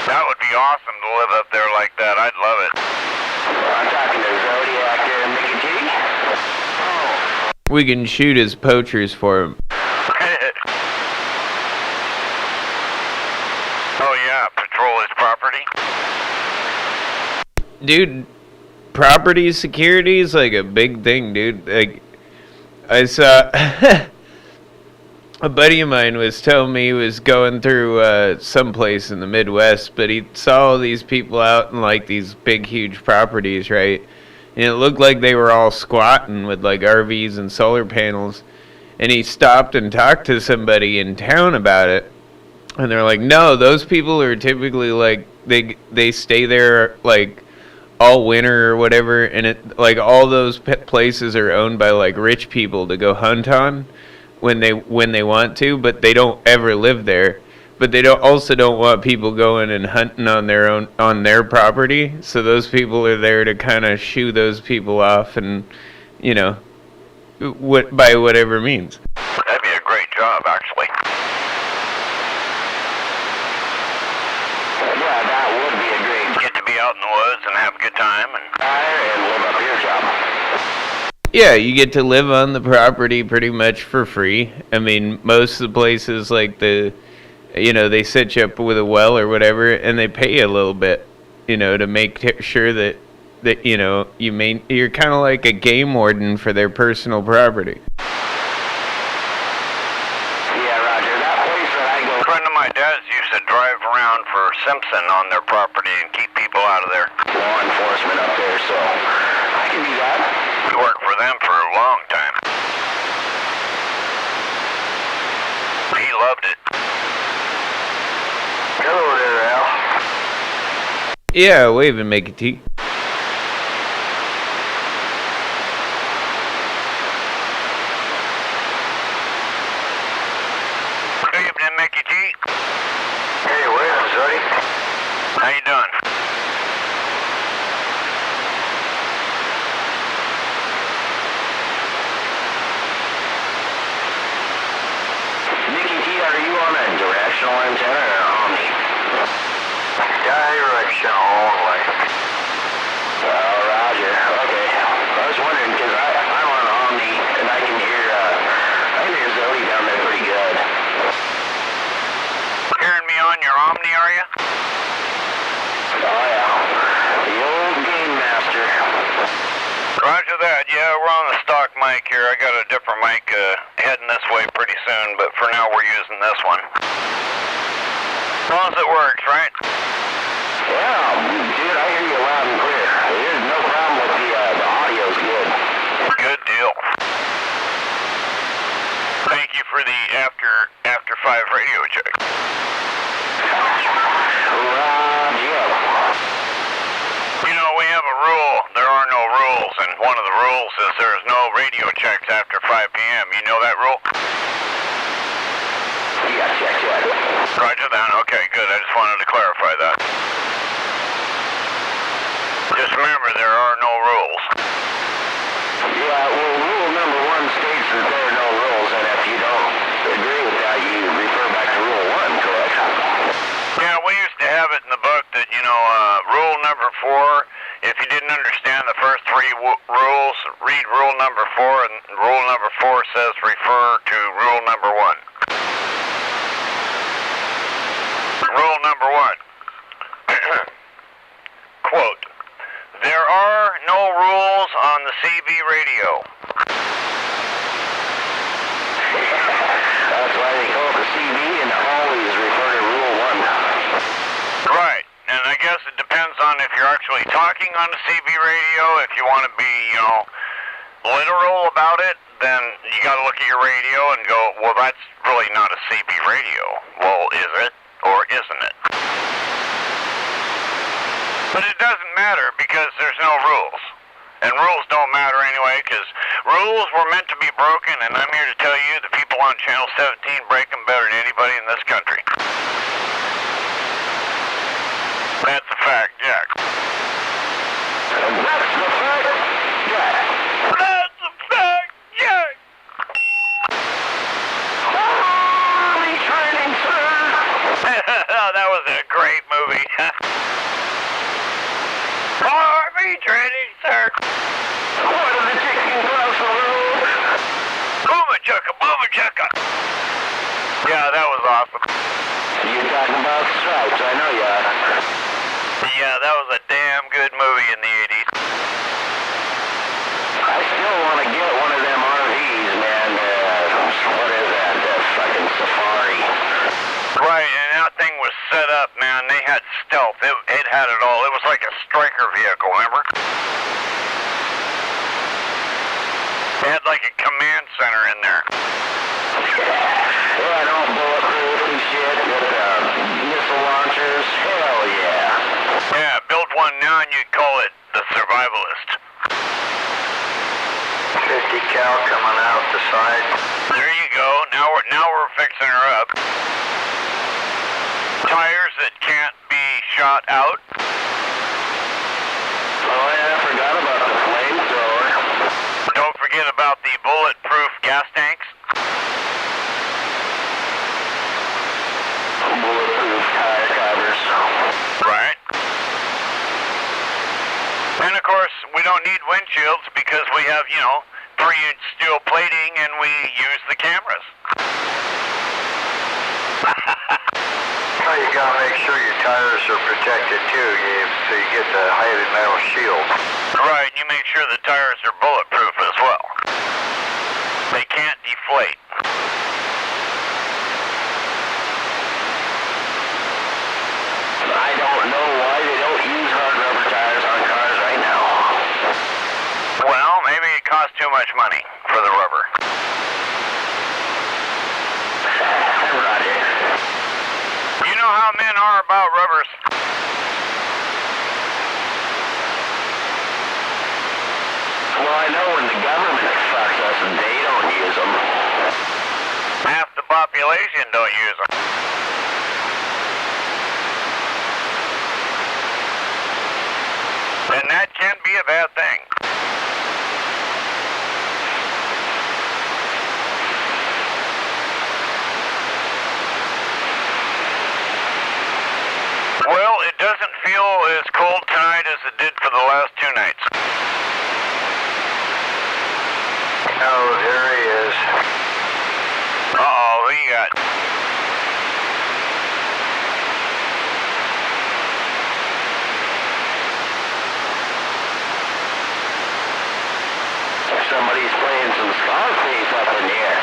That would be awesome to live up there like that. I'd love it. I'm talking to Zodiac and Mickey G. We can shoot his poachers for him. Oh yeah, patrol his property. Dude, property security is like a big thing, dude. Like, I saw a buddy of mine was telling me he was going through someplace in the Midwest, but he saw all these people out in like these big, huge properties, right? And it looked like they were all squatting with like RVs and solar panels. And he stopped and talked to somebody in town about it. And they're like, no, those people are typically like, they stay there like all winter or whatever, and it like all those places are owned by like rich people to go hunt on when they want to, but they don't ever live there. But they don't want people going and hunting on their property. So those people are there to kind of shoo those people off, and by whatever means. That'd be a great job, actually. Yeah, that would be a great Get to be out in the woods and have a good time and live up here job. Yeah, you get to live on the property pretty much for free. I mean, most of the places like they set you up with a well or whatever, and they pay you a little bit, to make sure that you're kind of like a game warden for their personal property. Yeah, Roger, that place that I go. a friend of my dad's used to drive around for Simpson on their property and keep people out of there. Law enforcement up there, so I can do that. He worked for them for a long time. He loved it. Yeah, wave and make a tea. Good evening, Mickey T. Hey, Williams, buddy. How you doing? Mickey T, are you on a directional antenna or omni? Directional only. Roger. Okay. I was wondering because I'm on omni and I can hear Zoe down there pretty good. Hearing me on your Omni, are you? Oh yeah. The old game master. Roger that. Yeah, we're on the stock mic here. I got a different mic heading this way pretty soon, but for now we're using this one. As long as it works, right? Yeah, dude, I hear you loud and clear. There's no problem with the audio's good. Good deal. Thank you for the after 5 radio check. Roger. You know, we have a rule. There are no rules, and one of the rules is there's no radio checks after 5 p.m. You know that rule? Yeah, check. Roger that. Okay, good. I just wanted to clarify that. Just remember, there are no rules. Yeah, well, rule number 1 states that there are no rules, and if you don't agree with that, you refer back to rule 1, correct? Yeah, we used to have it in the book that, rule number 4, if you didn't understand the first 3 rules, read rule number 4, and rule number 4 says refer to rule number 1. Rule number 1. Quote, there are no rules on the CB radio. That's why they call it the CB and always refer to rule 1. Right, and I guess it depends on if you're actually talking on the CB radio. If you want to be, literal about it, then you got to look at your radio and go, well, that's really not a CB radio. Well, is it or isn't it? But it doesn't matter because there's no rules. And rules don't matter anyway because rules were meant to be broken, and I'm here to tell you the people on Channel 17 break them better than anybody in this country. That's a fact, Jack. And that's the fact, Jack. That's a fact, Jack. Army training, sir. That was a great movie. Army training, sir. What are the chicken across the road? Boomer chugga. Yeah, that was awesome. You're talking about stripes, I know you are. Yeah, that was a damn good movie in the 80s. I still want to get one of them RVs, man. What is that? That fucking Safari. Right, and that thing was set up, man. They had stealth. It had it all. It was like a striker vehicle, remember? They had like a command center in there. Yeah, and all bulletproof and shit with missile launchers. Hell yeah. Yeah, build one now and you'd call it the Survivalist. 50 cal coming out the side. There you go. Now we're fixing her up. Tires that can't be shot out. Oh yeah, I forgot about the flamethrower. Don't forget about the bulletproof gas tanks. Bulletproof tire covers. Right. And of course, we don't need windshields because we have, 3-inch steel plating and we use the cameras. Well, you gotta make sure your tires are protected too, so you get the heavy metal shield. Right, you make sure the tires are bulletproof as well. They can't deflate. I don't know why they don't use hard rubber tires on cars right now. Well, maybe it costs too much money for the rubber. Roger. You know how men are about rubbers. Well, I know when the government fucks us and they don't use them. Half the population don't use them. And that can be a bad thing. Well, it doesn't feel as cold tonight as it did for the last 2 nights. Oh, there he is. Uh-oh, who you got? Somebody's playing some Scarface up in here.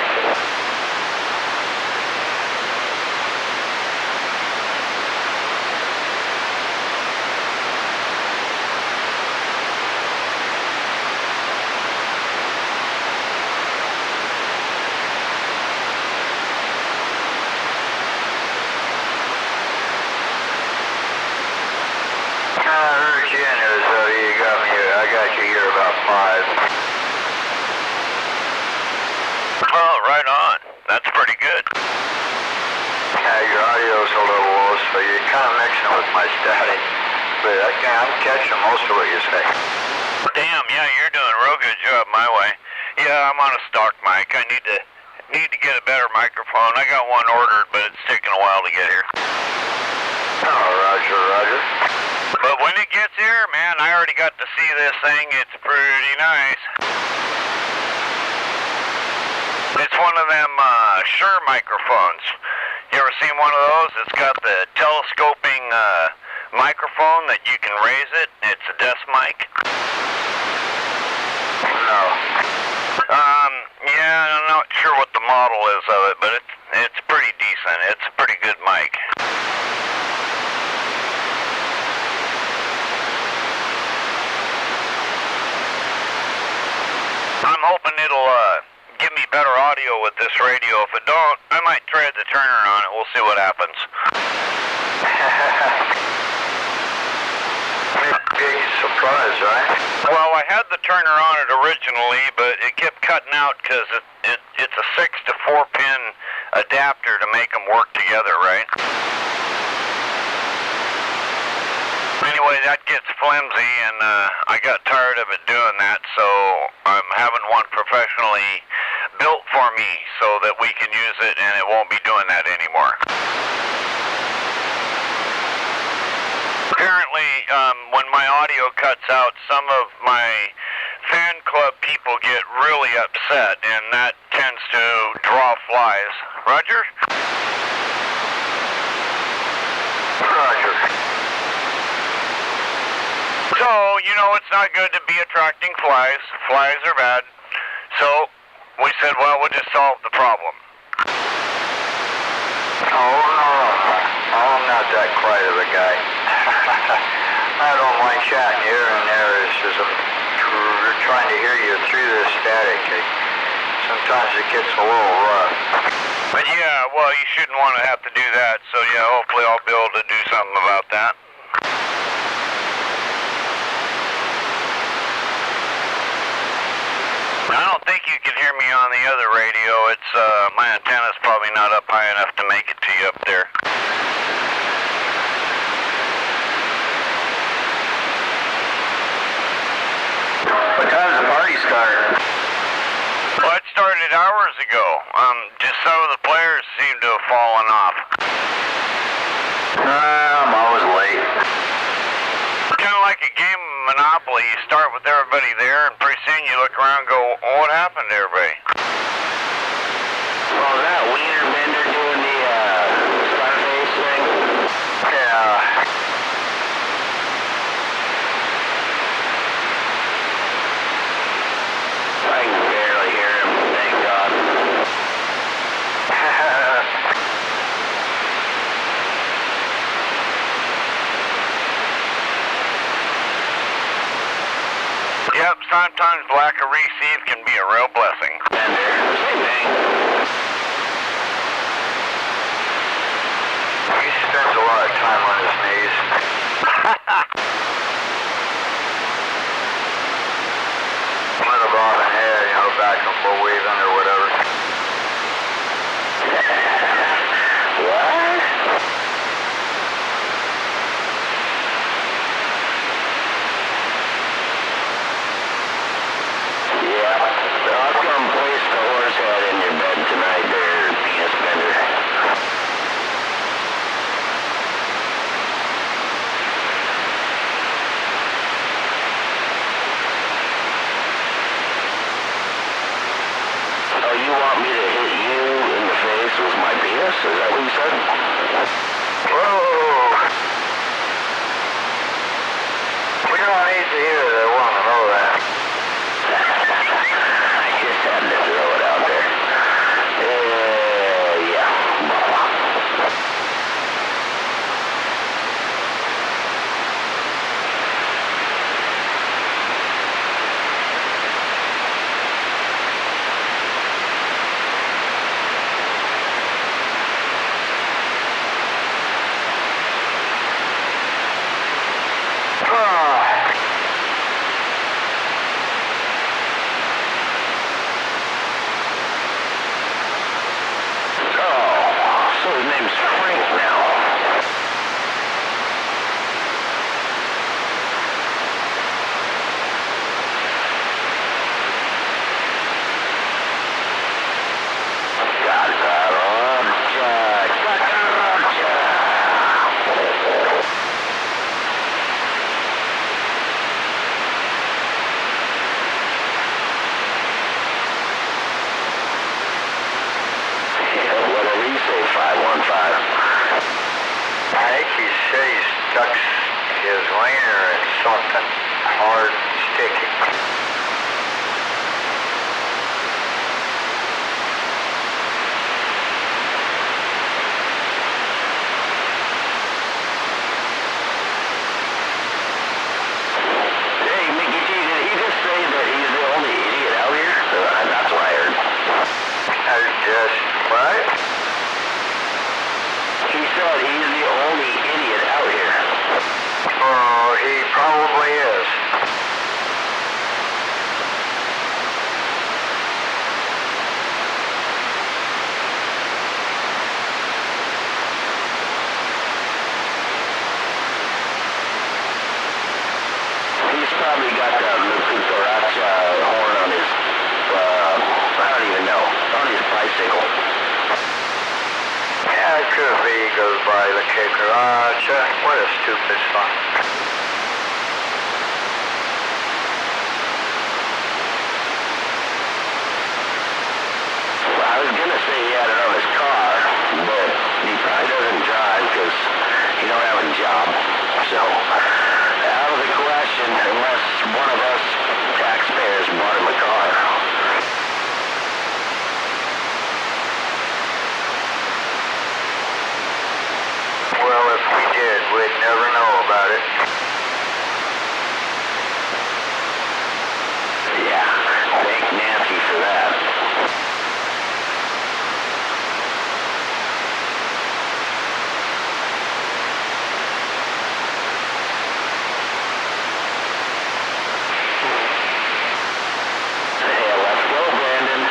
I got you here about 5. Oh, right on. That's pretty good. Yeah, your audio's a little low, so you're kind of mixing with my static. But I'm catching most of what you say. Damn, yeah, you're doing a real good job my way. Yeah, I'm on a stock mic. I need to get a better microphone. I got one ordered, but it's taking a while to get here. Oh, Roger. But when it gets here, man, I already got to see this thing. It's pretty nice. It's one of them Shure microphones. You ever seen one of those? It's got the telescoping microphone that you can raise it. It's a desk mic. No. Yeah, I'm not sure what the model is of it, but it's pretty decent. It's a pretty good mic. I'm hoping it'll give me better audio with this radio. If it don't, I might try the turner on it. We'll see what happens. Big surprise, right? Well, I had the turner on it originally, but it kept cutting out because it's a 6 to 4 pin adapter to make them work together, right? Anyway, that gets flimsy, and I got tired of it doing that, so I'm having one professionally built for me so that we can use it and it won't be doing that anymore. Apparently, when my audio cuts out, some of my fan club people get really upset, and that tends to draw flies. Roger? Roger. So, you know, it's not good to be attracting flies. Flies are bad. So, we said, well, we'll just solve the problem. Oh, no. I'm not that quiet of a guy. I don't mind chatting here and there. It's just I'm trying to hear you through the static. Sometimes it gets a little rough. But yeah, well, you shouldn't want to have to do that. So, yeah, hopefully I'll be able to do something about that. I don't think you can hear me on the other radio. It's, my antenna's probably not up high enough to make it to you up there. What time does the party start? Well, it started hours ago. Just some of the players seem to have fallen off. I'm always late. Kind of like a game of Monopoly. You start with everybody there, and pretty soon you look around and go, oh, what happened to everybody? Oh, that wiener bender doing the Scarface thing? Yeah. I can barely hear him, thank God. Yep, sometimes lack of receive can be a real blessing. Bender, same thing. He spends a lot of time on his knees. like waving or whatever. What? Yeah. I'll come place the horse head in your bed tonight there, penis bender. Oh, you want me to hit you in the face with my penis? Is that what you said? Whoa! We don't need to hear that. I want to know that. I just had to throw it out there. Yeah. So his name's Frank now. Whatever you say, 515. I think he said he stuck his wiener in something hard and sticky. Hey, Mickey G, did he just say that he's the only idiot out here? That's what I heard. I just, what? He said he's the only idiot out here. Oh, he probably is. He's probably got the cucaracha horn on his, I don't even know, on his bicycle. Yeah, it could be. He goes by the cucaracha. What a stupid song. Well, I was gonna say he had it on his car, but he probably doesn't drive because he don't have a job. So, out of the question unless one of us taxpayers bought him a car. Well, if we did, we'd never know about it. Yeah, thank Nancy for that. Hey, let's go, Brandon.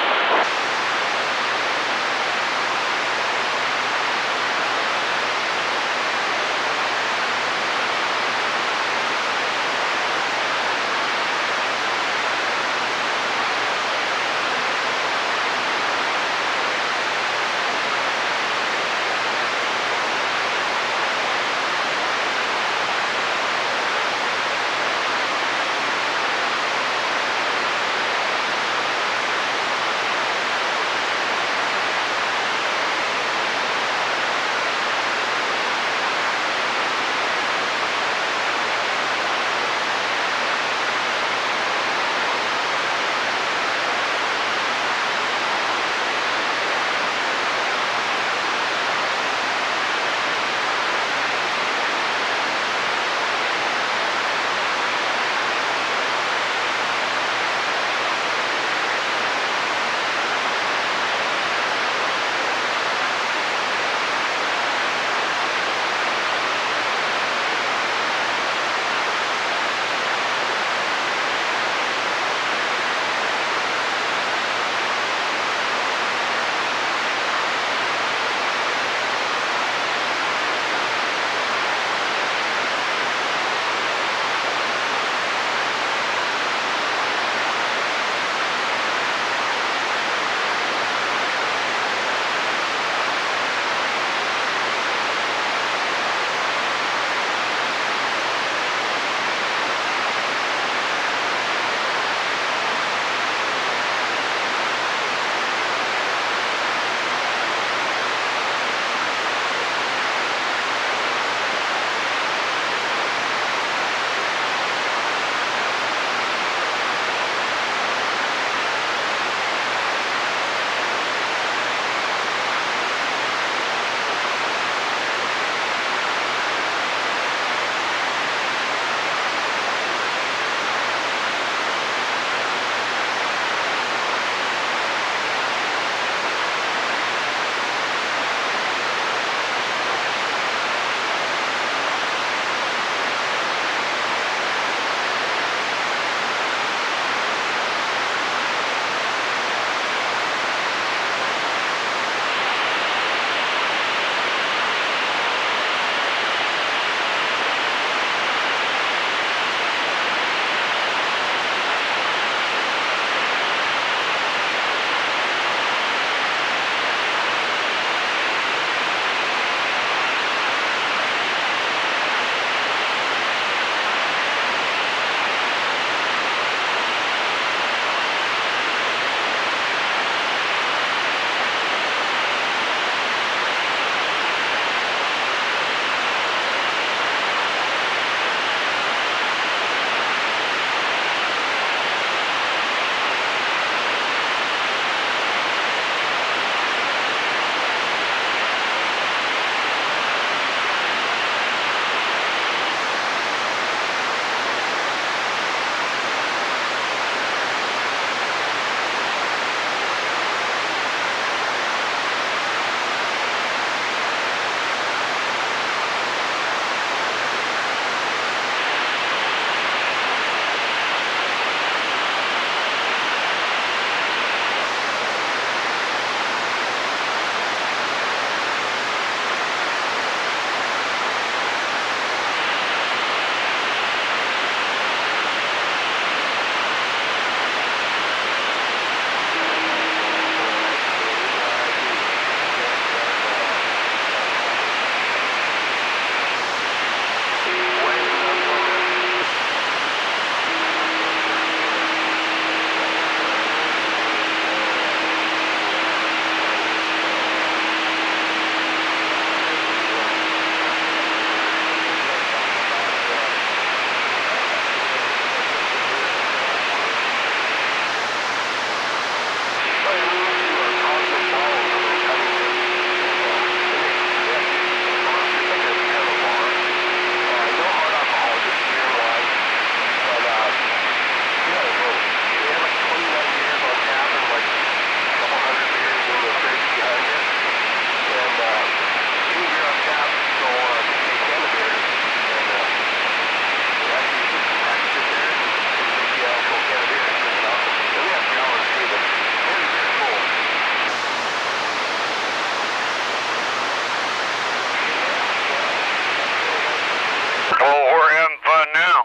Well, we're having fun now.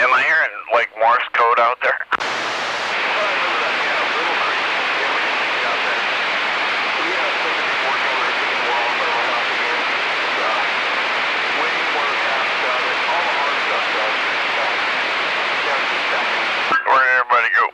Am I hearing, like, Morse code out there? Where'd everybody go?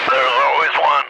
There's always one.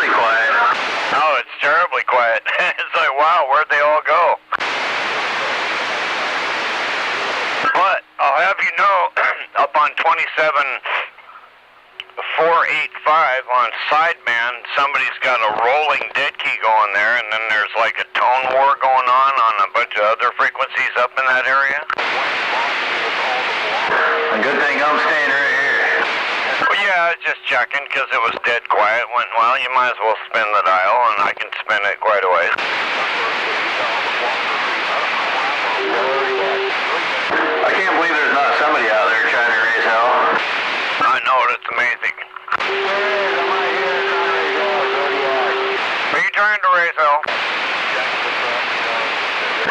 really quiet. Oh, it's terribly quiet. It's like, wow, where'd they all go? But I'll have you know, up on 27485 on sideband, somebody's got a rolling dead key going there, and then there's like a tone war going on a bunch of other frequencies up in that area. A good thing I'm staying right here. Well, yeah, I was just checking because it was dead quiet. Went, well, you might as well spin the dial, and I can spin it quite a ways. I can't believe there's not somebody out there trying to raise hell. I know it, it's amazing. Are you trying to raise hell?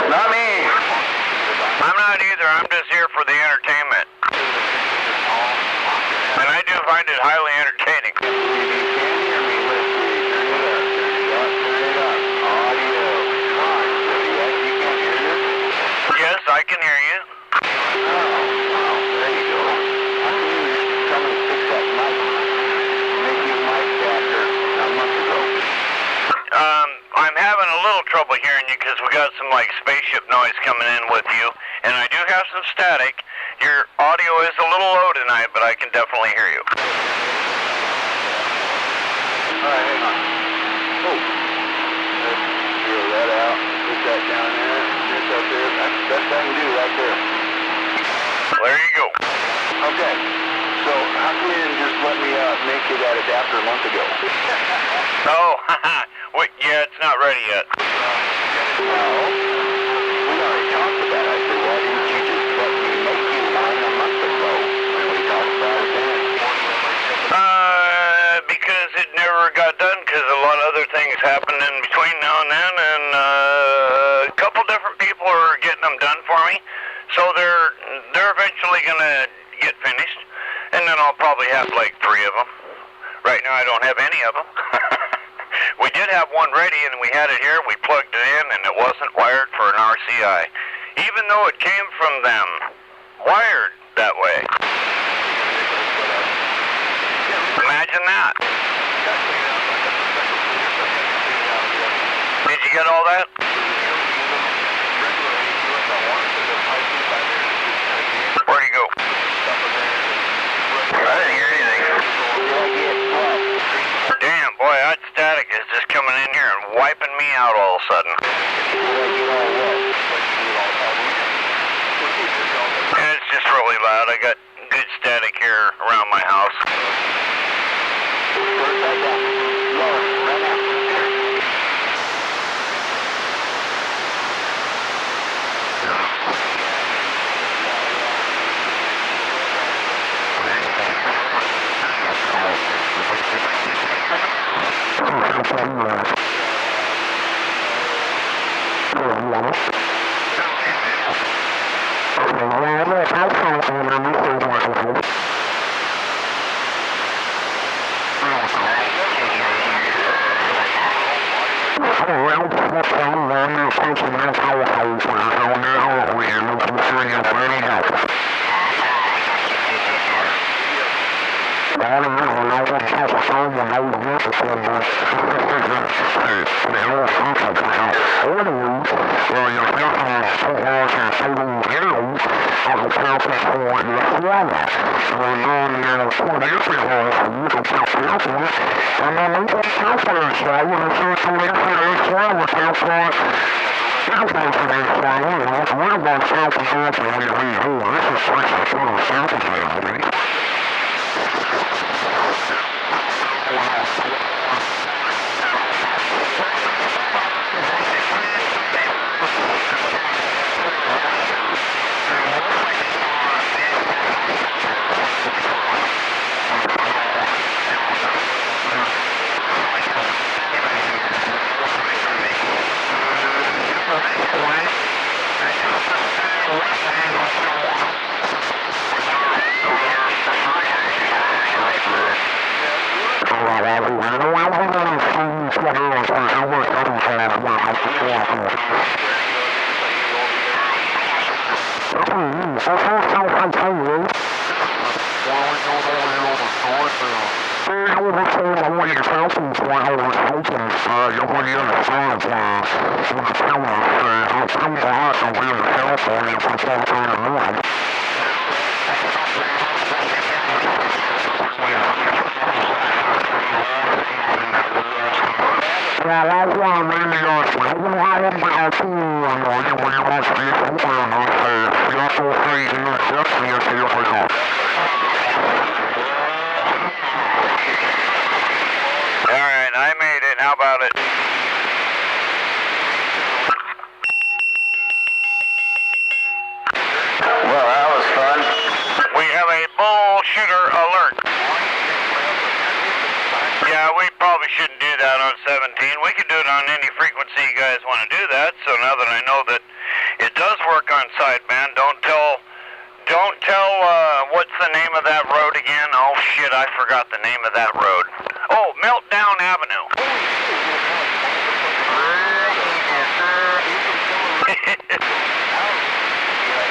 Not me. I'm not either. I'm just here for the entertainment. And I do find it highly entertaining. Yes, I can hear you. I'm having a little trouble hearing you because we got some like spaceship noise coming in with you, and I do have some static. Your audio is a little low tonight, but I can definitely hear you. Alright, hang on. Oh. Zero that out. Put that down there. This up there. That's the best I can do right there. There you go. Okay. So, how come you didn't just let me make you that adapter a month ago? Oh, haha. Wait, yeah, it's not ready yet. No. We already talked about it. I said, why didn't you just let me make you one a month ago? And we talked about it then. Because it never got done because a lot of other things happened in between now and then, and a couple different people are getting them done for me. So they're eventually gonna get finished, and then I'll probably have like 3 of them. Right now I don't have any of them. We did have one ready, and we had it here. We plugged it in, and it wasn't wired for an RCI, even though it came from them, wired that way. Imagine that. Did you get all that? Where'd he go? I didn't hear anything. Damn, boy, that static is just coming in here and wiping me out all of a sudden. And it's just really loud. I got good static here around my house. I want you to tell people I was hoping you wouldn't understand when the camera says, I'm coming out and we're in the California for 4:31. Well, I want to really ask you, I want to ask you, when you want to be somewhere and I say, you're so crazy, you're definitely a killer. Alright, I made it. How about it? Well, that was fun. We have a bullshitter alert. Yeah, we probably shouldn't do that on 17. We could do it on any frequency you guys want to do that. So now that I know that it does work on sideband, don't tell, what's the name of that road again? Oh shit, I forgot the name of that road. Oh, Meltdown Avenue.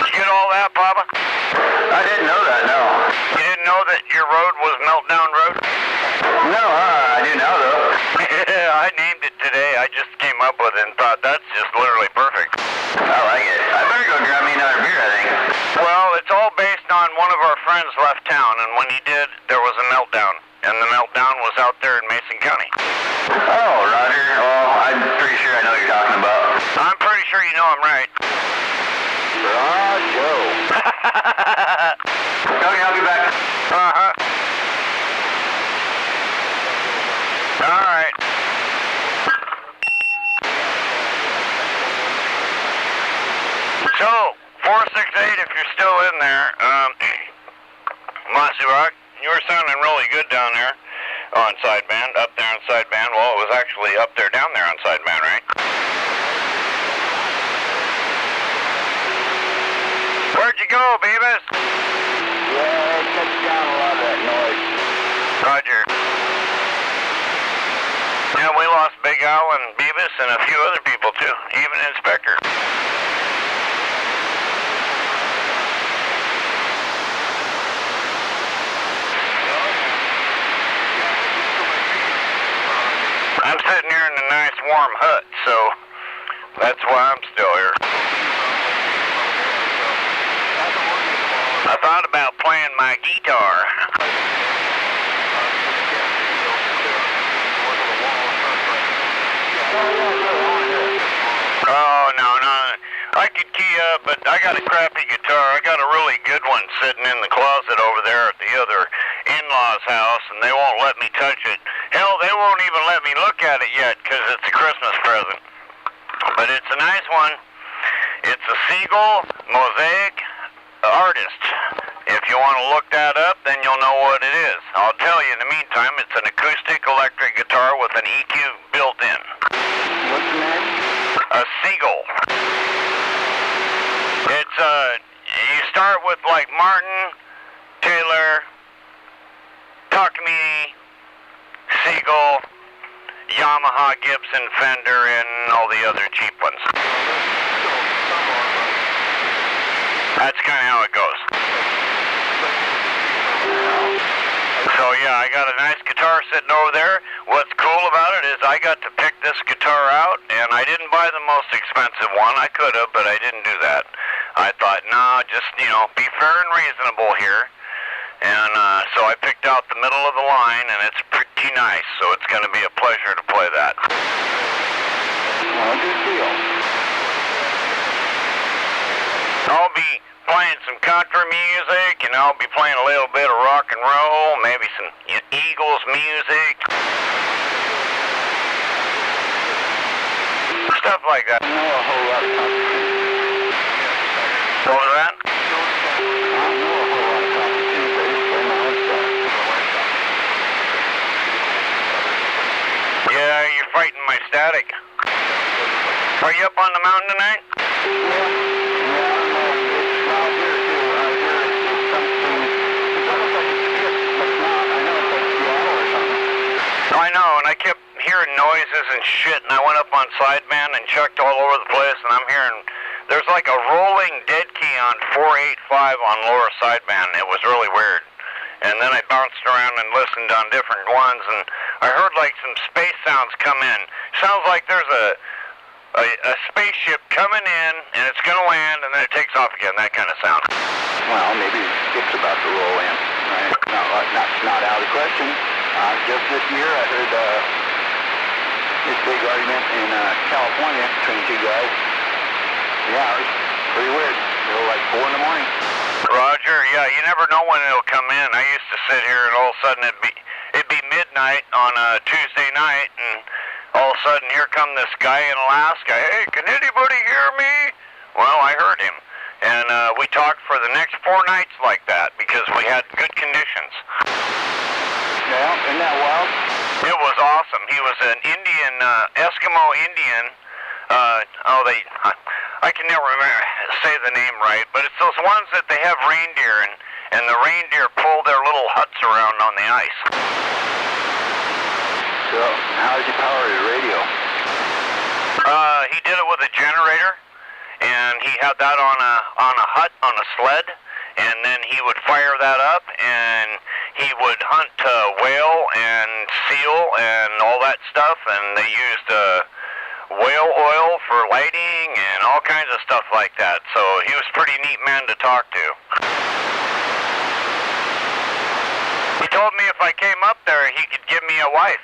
You get all that, Papa? I didn't know that, no. You didn't know that your road was Meltdown Road? No, I didn't know though. I named it today. I just came up with it and thought that's just literally perfect. I like it. I better go grab me another beer, I think. Well, it's all based on one of our friends left town, and when he did, there was a meltdown. And the meltdown was out there in Mason County. Oh, Roger. Well, I'm pretty sure I know what you're talking about. I'm pretty sure you know I'm right. Roger. Okay, I'll be back. Uh-huh. All right. So, 468, if you're still in there, Mossy Rock, you were sounding really good down there on sideband, up there on sideband. Well, it was actually up there, down there on sideband, right? Where'd you go, Beavis? Yeah, it cuts down a lot of that noise. Roger. Yeah, we lost Big Al and Beavis and a few other people too, even Inspector. I'm sitting here in a nice warm hut, so that's why I'm still here. I thought about playing my guitar. Oh, no. I could key up, but I got a crappy guitar. I got a really good one sitting in the closet over there at the other in-laws' house, and they won't let me touch it. Hell, they won't even let me look at it yet because it's a Christmas present. But it's a nice one. It's a Seagull Mosaic Artist. If you want to look that up, then you'll know what it is. I'll tell you in the meantime, it's an acoustic electric guitar with an EQ built in. What's the name? A Seagull. It's, you start with like Martin, Taylor, Takumi, Seagull, Yamaha, Gibson, Fender, and all the other cheap ones. That's kind of how it goes. So yeah, I got a nice guitar sitting over there. What's cool about it is I got to pick this guitar out, and I didn't buy the most expensive one. I could have, but I didn't do that. I thought, no, just, be fair and reasonable here. And so I picked out the middle of the line, and it's pretty nice, so it's going to be a pleasure to play that. Well, good deal. I'll be playing some country music, and I'll be playing a little bit of rock and roll, maybe some Eagles music. Stuff like that. I know a whole lot of country. What was that? I know a whole lot of country, but it's for my own stuff. Yeah, you're fighting my static. Are you up on the mountain tonight? I know, and I kept hearing noises and shit, and I went up on sideband and checked all over the place, and I'm hearing, there's like a rolling dead key on 485 on lower sideband. It was really weird. and then I bounced around and listened on different ones, and I heard like some space sounds come in. Sounds like there's a spaceship coming in, and it's going to land, and then it takes off again, that kind of sound. Well, maybe it's about to roll in. Right? Not out of the question. Just this year, I heard this big argument in California between two guys. Yeah, it was pretty weird. It was like 4 in the morning. Roger, yeah, you never know when it'll come in. I used to sit here, and all of a sudden it'd be midnight on a Tuesday night, and all of a sudden here come this guy in Alaska. Hey, can anybody hear me? Well, I heard him. And we talked for the next 4 nights like that because we had good conditions. Yeah, isn't that wild? It was awesome. He was an Indian, Eskimo Indian. I can never remember say the name right, but it's those ones that they have reindeer, and the reindeer pull their little huts around on the ice. So, how did you power your radio? He did it with a generator, and he had that on a hut on a sled, and then he would fire that up, and he would hunt whale and seal and all that stuff, and they used whale oil for lighting and all kinds of stuff like that. So he was a pretty neat man to talk to. He told me if I came up there, he could give me a wife.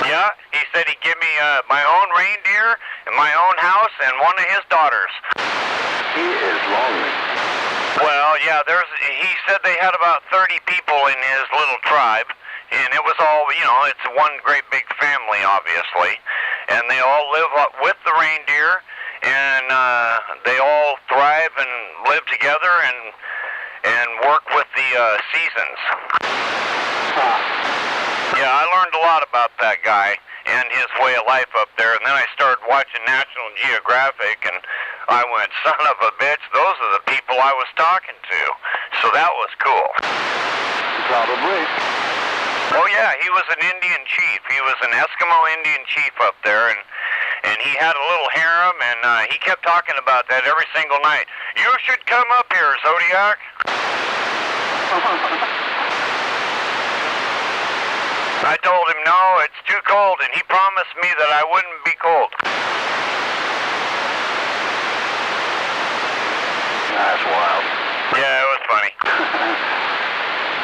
Yeah, he said he'd give me my own reindeer and my own house and one of his daughters. He is lonely. Well, yeah, he said they had about 30 people in his little tribe, and it was all, it's one great big family, obviously, and they all live up with the reindeer, and they all thrive and live together and work with the seasons. Yeah, I learned a lot about that guy and his way of life up there, and then I started watching National Geographic, and I went, son of a bitch, those are the people I was talking to. So that was cool. Probably. Oh yeah, he was an Indian chief. He was an Eskimo Indian chief up there, and he had a little harem, and he kept talking about that every single night. You should come up here, Zodiac. I told him, no, it's too cold, and he promised me that I wouldn't be cold. That's wild. Yeah, it was funny.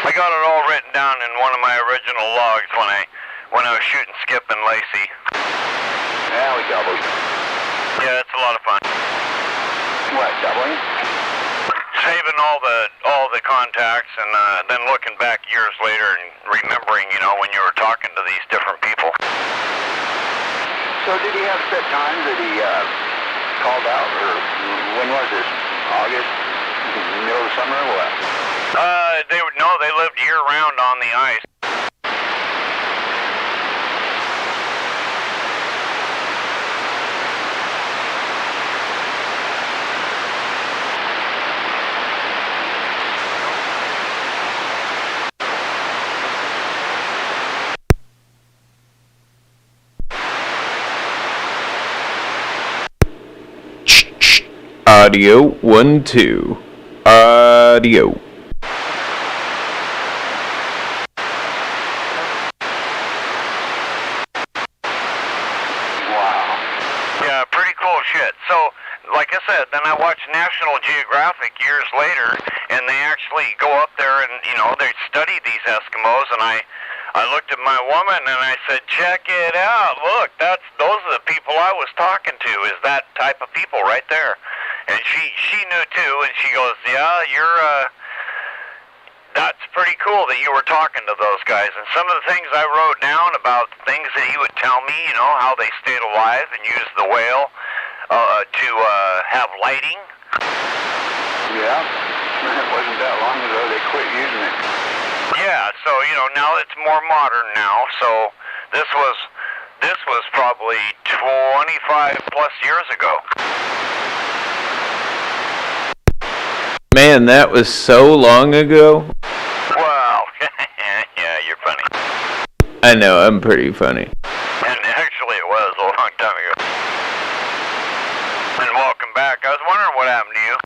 I got it all written down in one of my original logs when I was shooting Skip and Lacey. Yeah, we doubled. Yeah, it's a lot of fun. What, doubling? Saving all the contacts, and then looking back years later and remembering, when you were talking to these different people. So did he have set times that he called out, or when was this? August? Middle of summer or what? They lived year-round on the ice. Audio 1 2. Audio. Wow. Yeah, pretty cool shit. So, like I said, then I watched National Geographic years later, and they actually go up there and, they study these Eskimos, and I looked at my woman and I said, check it out. Look, those are the people I was talking to, is that type of people right there. And she knew too, and she goes, yeah, that's pretty cool that you were talking to those guys. And some of the things I wrote down about things that he would tell me, how they stayed alive and used the whale to have lighting. Yeah, it wasn't that long ago they quit using it. Yeah, so, now it's more modern now, so this was probably 25 plus years ago. Man, that was so long ago. Wow. Yeah, you're funny. I know, I'm pretty funny. And actually it was a long time ago. And welcome back. I was wondering what happened to you.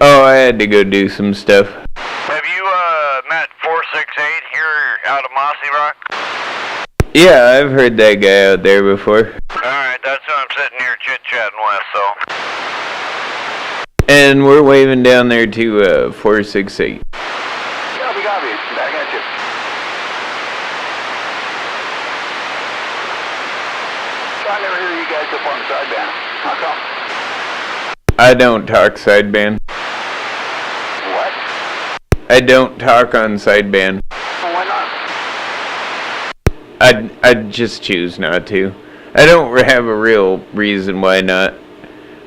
Oh, I had to go do some stuff. Have you met 468 here out of Mossy Rock? Yeah, I've heard that guy out there before. Alright, that's who I'm sitting here chit-chatting with, so. And we're waving down there to 468. Copy, copy. Back at you. I never hear you guys up on sideband. How come? I don't talk sideband. What? I don't talk on sideband. Well, why not? I'd just choose not to. I don't have a real reason why not.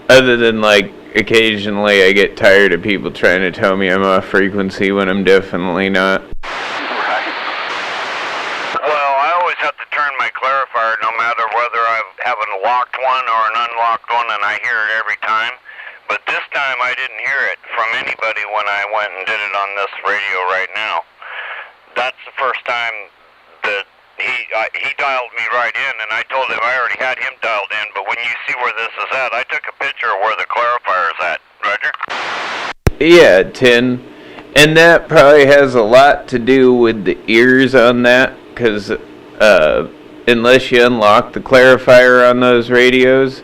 Other than, like, occasionally I get tired of people trying to tell me I'm off frequency when I'm definitely not. Right. Well, I always have to turn my clarifier no matter whether I have a locked one or an unlocked one, and I hear it every time. But this time I didn't hear it from anybody when I went and did it on this radio right now. That's the first time that he dialed me right in, and I told him I already had him dialed in, but when you see where this is at, I took a picture of where the clarifier is at. Roger? Yeah, 10. And that probably has a lot to do with the ears on that, because unless you unlock the clarifier on those radios,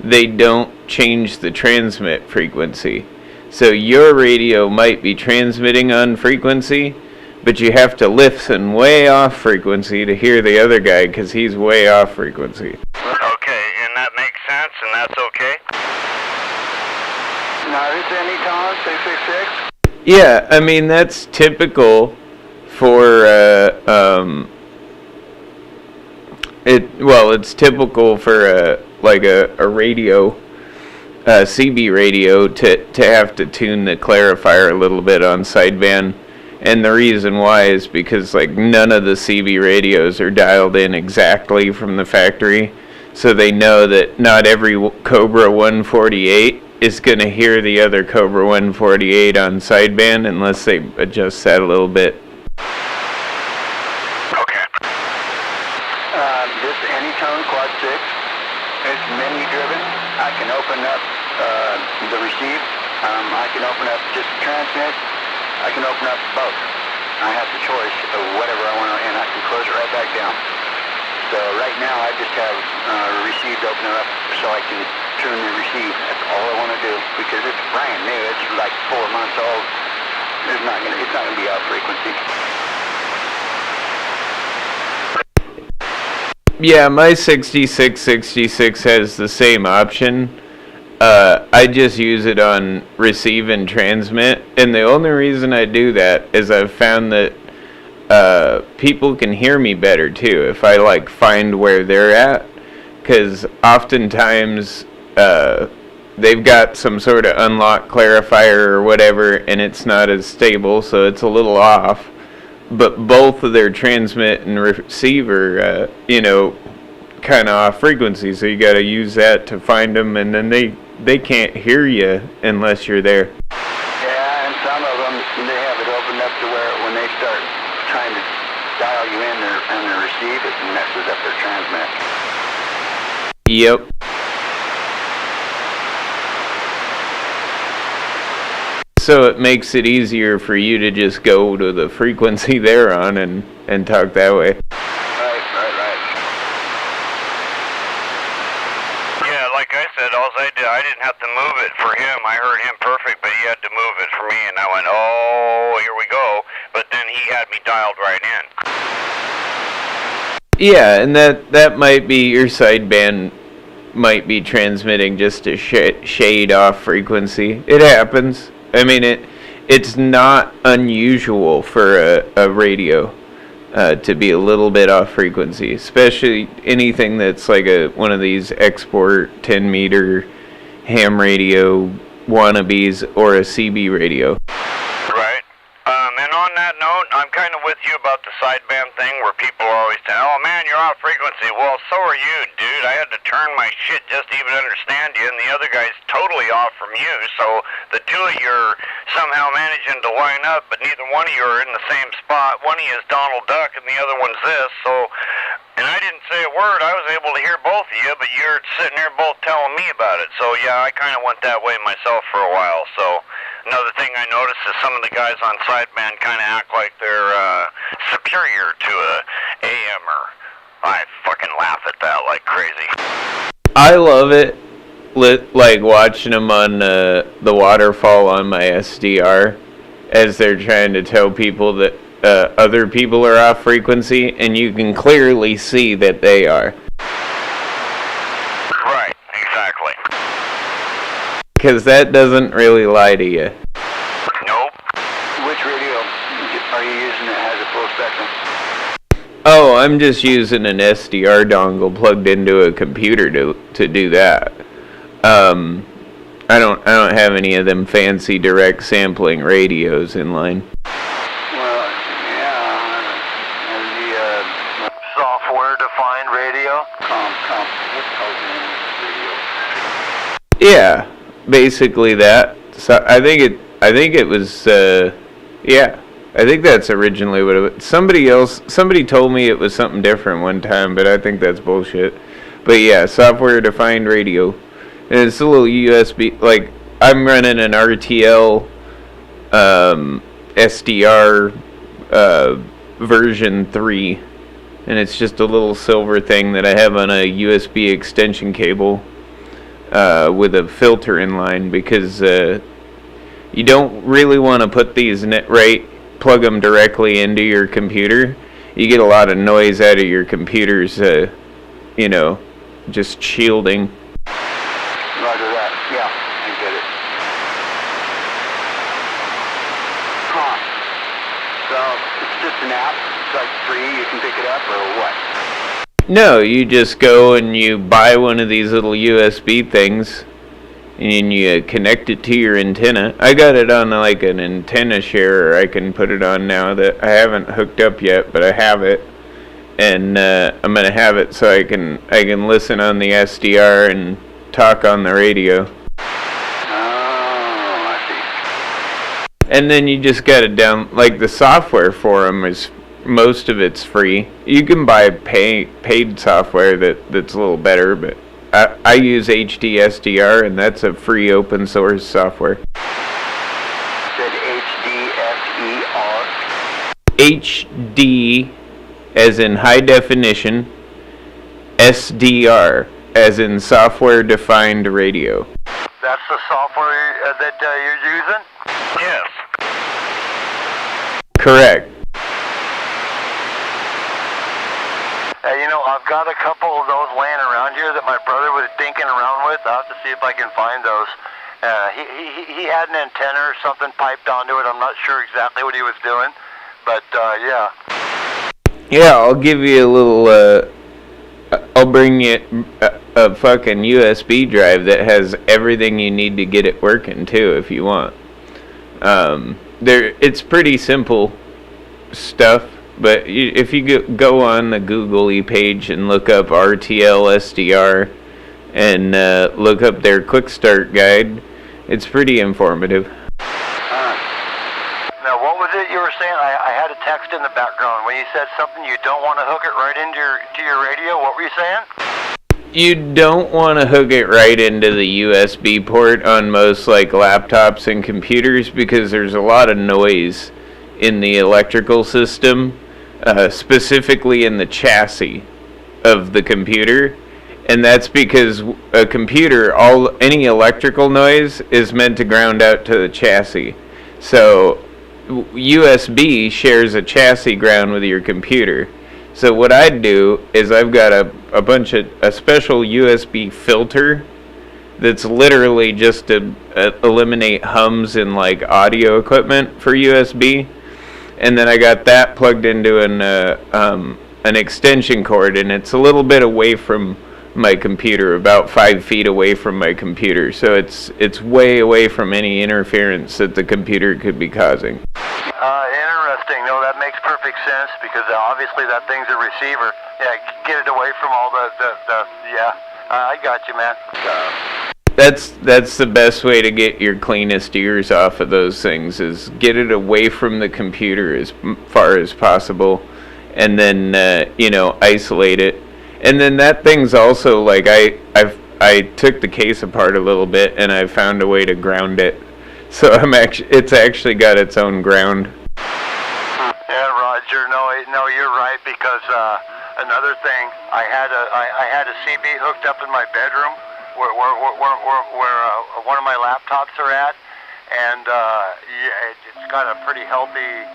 they don't change the transmit frequency. So your radio might be transmitting on frequency, but you have to listen way off frequency to hear the other guy because he's way off frequency. Okay, and that makes sense, and that's okay? Now, is this Anytone 666? Yeah, I mean, that's typical for, it's typical for, like a radio, CB radio, to have to tune the clarifier a little bit on sideband. And the reason why is because, like, none of the CB radios are dialed in exactly from the factory. So they know that not every Cobra 148 is going to hear the other Cobra 148 on sideband unless they adjust that a little bit. Okay. This Anytone Quad 6 is mini driven. I can open up the receive. I can open up just transmit. I can open up both. I have the choice of whatever I want to, and I can close it right back down. So right now I just have received open up so I can tune the receive. That's all I want to do because it's brand new. It's like 4 months old. It's not gonna be out frequency. Yeah, my 6666 has the same option. I just use it on receive and transmit, and the only reason I do that is I've found that people can hear me better too if I like find where they're at, because oftentimes they've got some sort of unlocked clarifier or whatever, and it's not as stable, so it's a little off. But both of their transmit and receiver, kind of off frequency, so you got to use that to find them, and then they can't hear you unless you're there. Yeah, and some of them, they have it opened up to where when they start trying to dial you in and the receive, it messes up their transmit. Yep. So it makes it easier for you to just go to the frequency they're on and talk that way. Right. Yeah, like I said, all I did, I didn't have to move it for him. I heard him perfect, but he had to move it for me, and I went, oh, here we go. But then he had me dialed right in. Yeah, and that might be your sideband might be transmitting just a shade off frequency. It happens. I mean, it's not unusual for a radio to be a little bit off frequency, especially anything that's like one of these export 10-meter ham radio wannabes or a CB radio. Right. And on that note, I'm kind of with you about the sideband thing where people are always saying, oh man, you're off frequency. Well, so are you, dude. I had to turn my shit just to even understand you, and the other guy's totally off from you. So the two of you are somehow managing to line up, but neither one of you are in the same spot. One of you is Donald Duck, and the other one's this. So, and I didn't say a word. I was able to hear both of you, but you're sitting there both telling me about it. So yeah, I kind of went that way myself for a while. So Another thing I noticed is some of the guys on sideband kind of act like they're superior to a AMer. I fucking laugh at that like crazy. I love it, like watching them on the waterfall on my SDR as they're trying to tell people that other people are off frequency, and you can clearly see that they are. Right, exactly. Because that doesn't really lie to you. Nope. Which radio are you using that has a full spectrum? Oh, I'm just using an SDR dongle plugged into a computer to do that. I don't have any of them fancy direct sampling radios in line. Well, yeah, and the software-defined radio. What the hell's the name of this radio? Yeah, basically that. So I think it was yeah. I think that's originally what it was. Somebody told me it was something different one time, but I think that's bullshit. But yeah, software-defined radio. And it's a little USB, like, I'm running an RTL SDR version 3. And it's just a little silver thing that I have on a USB extension cable with a filter in line, because you don't really want to put these plug them directly into your computer. You get a lot of noise out of your computer's, just shielding. Roger that. Yeah, I get it. Huh. So, it's just an app. It's like free. You can pick it up, or what? No, you just go and you buy one of these little USB things, and you connect it to your antenna. I got it on like an antenna share I can put it on now that I haven't hooked up yet, but I have it. And I'm gonna have it so I can listen on the SDR and talk on the radio. Oh, I see. And then you just gotta like the software for them is, most of it's free. You can buy paid software that's a little better, but I use HD SDR, and that's a free open source software. You said HDSER? HD as in high definition, SDR as in software defined radio. That's the software that you're using? Yes. Correct. I've got a couple of those laying around here that my brother was dinking around with. I'll have to see if I can find those. He had an antenna or something piped onto it. I'm not sure exactly what he was doing, but yeah. Yeah, I'll give you a little, I'll bring you a fucking USB drive that has everything you need to get it working too, if you want. It's pretty simple stuff, but if you go on the Google page and look up RTL SDR and look up their quick start guide, it's pretty informative. Now, what was it you were saying? I had a text in the background when you said something. You don't want to hook it right into your radio. What were you saying? You don't want to hook it right into the USB port on most like laptops and computers, because there's a lot of noise in the electrical system, specifically in the chassis of the computer. And that's because a computer, any electrical noise is meant to ground out to the chassis. So USB shares a chassis ground with your computer. So what I'd do is I've got a special USB filter that's literally just to eliminate hums in like audio equipment for USB. And then I got that plugged into an extension cord, and it's a little bit away from my computer, about 5 feet away from my computer, so it's way away from any interference that the computer could be causing. Interesting. No, that makes perfect sense, because obviously that thing's a receiver. Yeah, get it away from all the yeah. I got you, man. That's the best way to get your cleanest ears off of those things, is get it away from the computer as far as possible, and then isolate it. And then that thing's also like I took the case apart a little bit, and I found a way to ground it. So it's actually got its own ground. Yeah, Roger. No, you're right, because another thing, I had a CB hooked up in my bedroom where one of my laptops are at, and yeah, it's got a pretty healthy.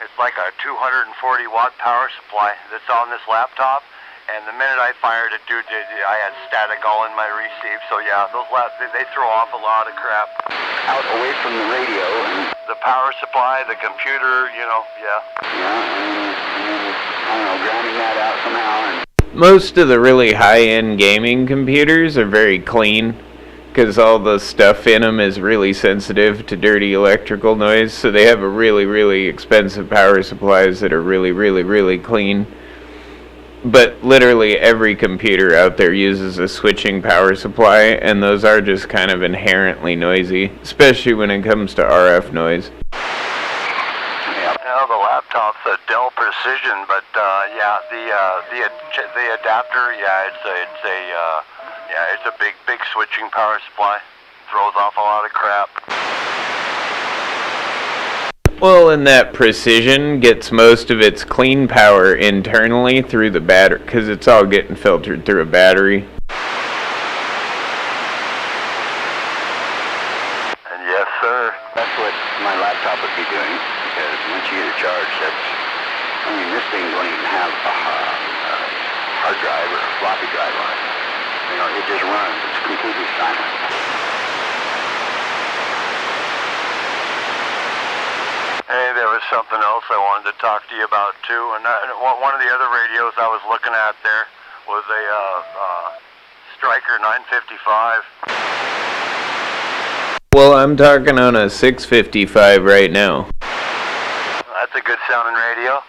It's like a 240 watt power supply that's on this laptop. And the minute I fired it, dude, I had static all in my receive. So yeah, those they throw off a lot of crap. Out away from the radio and the power supply, the computer, yeah. Yeah, and I don't know, grounding that out somehow. And most of the really high-end gaming computers are very clean, because all the stuff in them is really sensitive to dirty electrical noise. So they have a really, really expensive power supplies that are really, really, really clean. But literally every computer out there uses a switching power supply, and those are just kind of inherently noisy, especially when it comes to RF noise. Yeah, the laptop's a Dell Precision, but yeah, the adapter, yeah, it's a big switching power supply. Throws off a lot of crap. Well, and that Precision gets most of its clean power internally through the battery, because it's all getting filtered through a battery. And yes, sir. that's what my laptop would be doing, because once you get it charged, this thing don't even have a hard drive or a floppy drive on it. It just runs. It's completely silent. Hey, there was something else I wanted to talk to you about too. And one of the other radios I was looking at there was a Striker 955. Well, I'm talking on a 655 right now. That's a good sounding radio.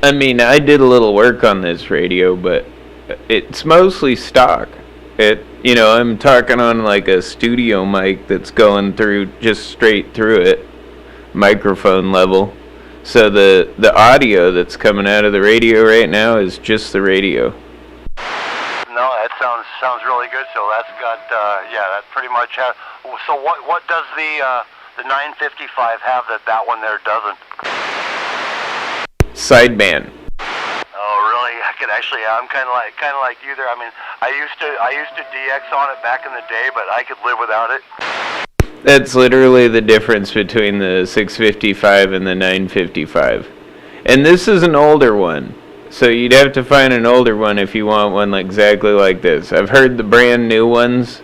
I mean, I did a little work on this radio, but it's mostly stock. I'm talking on like a studio mic that's going through just straight through it, microphone level. So the audio that's coming out of the radio right now is just the radio. No, that sounds really good. So that's got that pretty much has. So what does the 955 have that one there doesn't? Sideband. Oh, really? I could actually. I'm kind of like you there. I mean, I used to DX on it back in the day, but I could live without it. That's literally the difference between the 655 and the 955. And this is an older one. So you'd have to find an older one if you want one exactly like this. I've heard the brand new ones,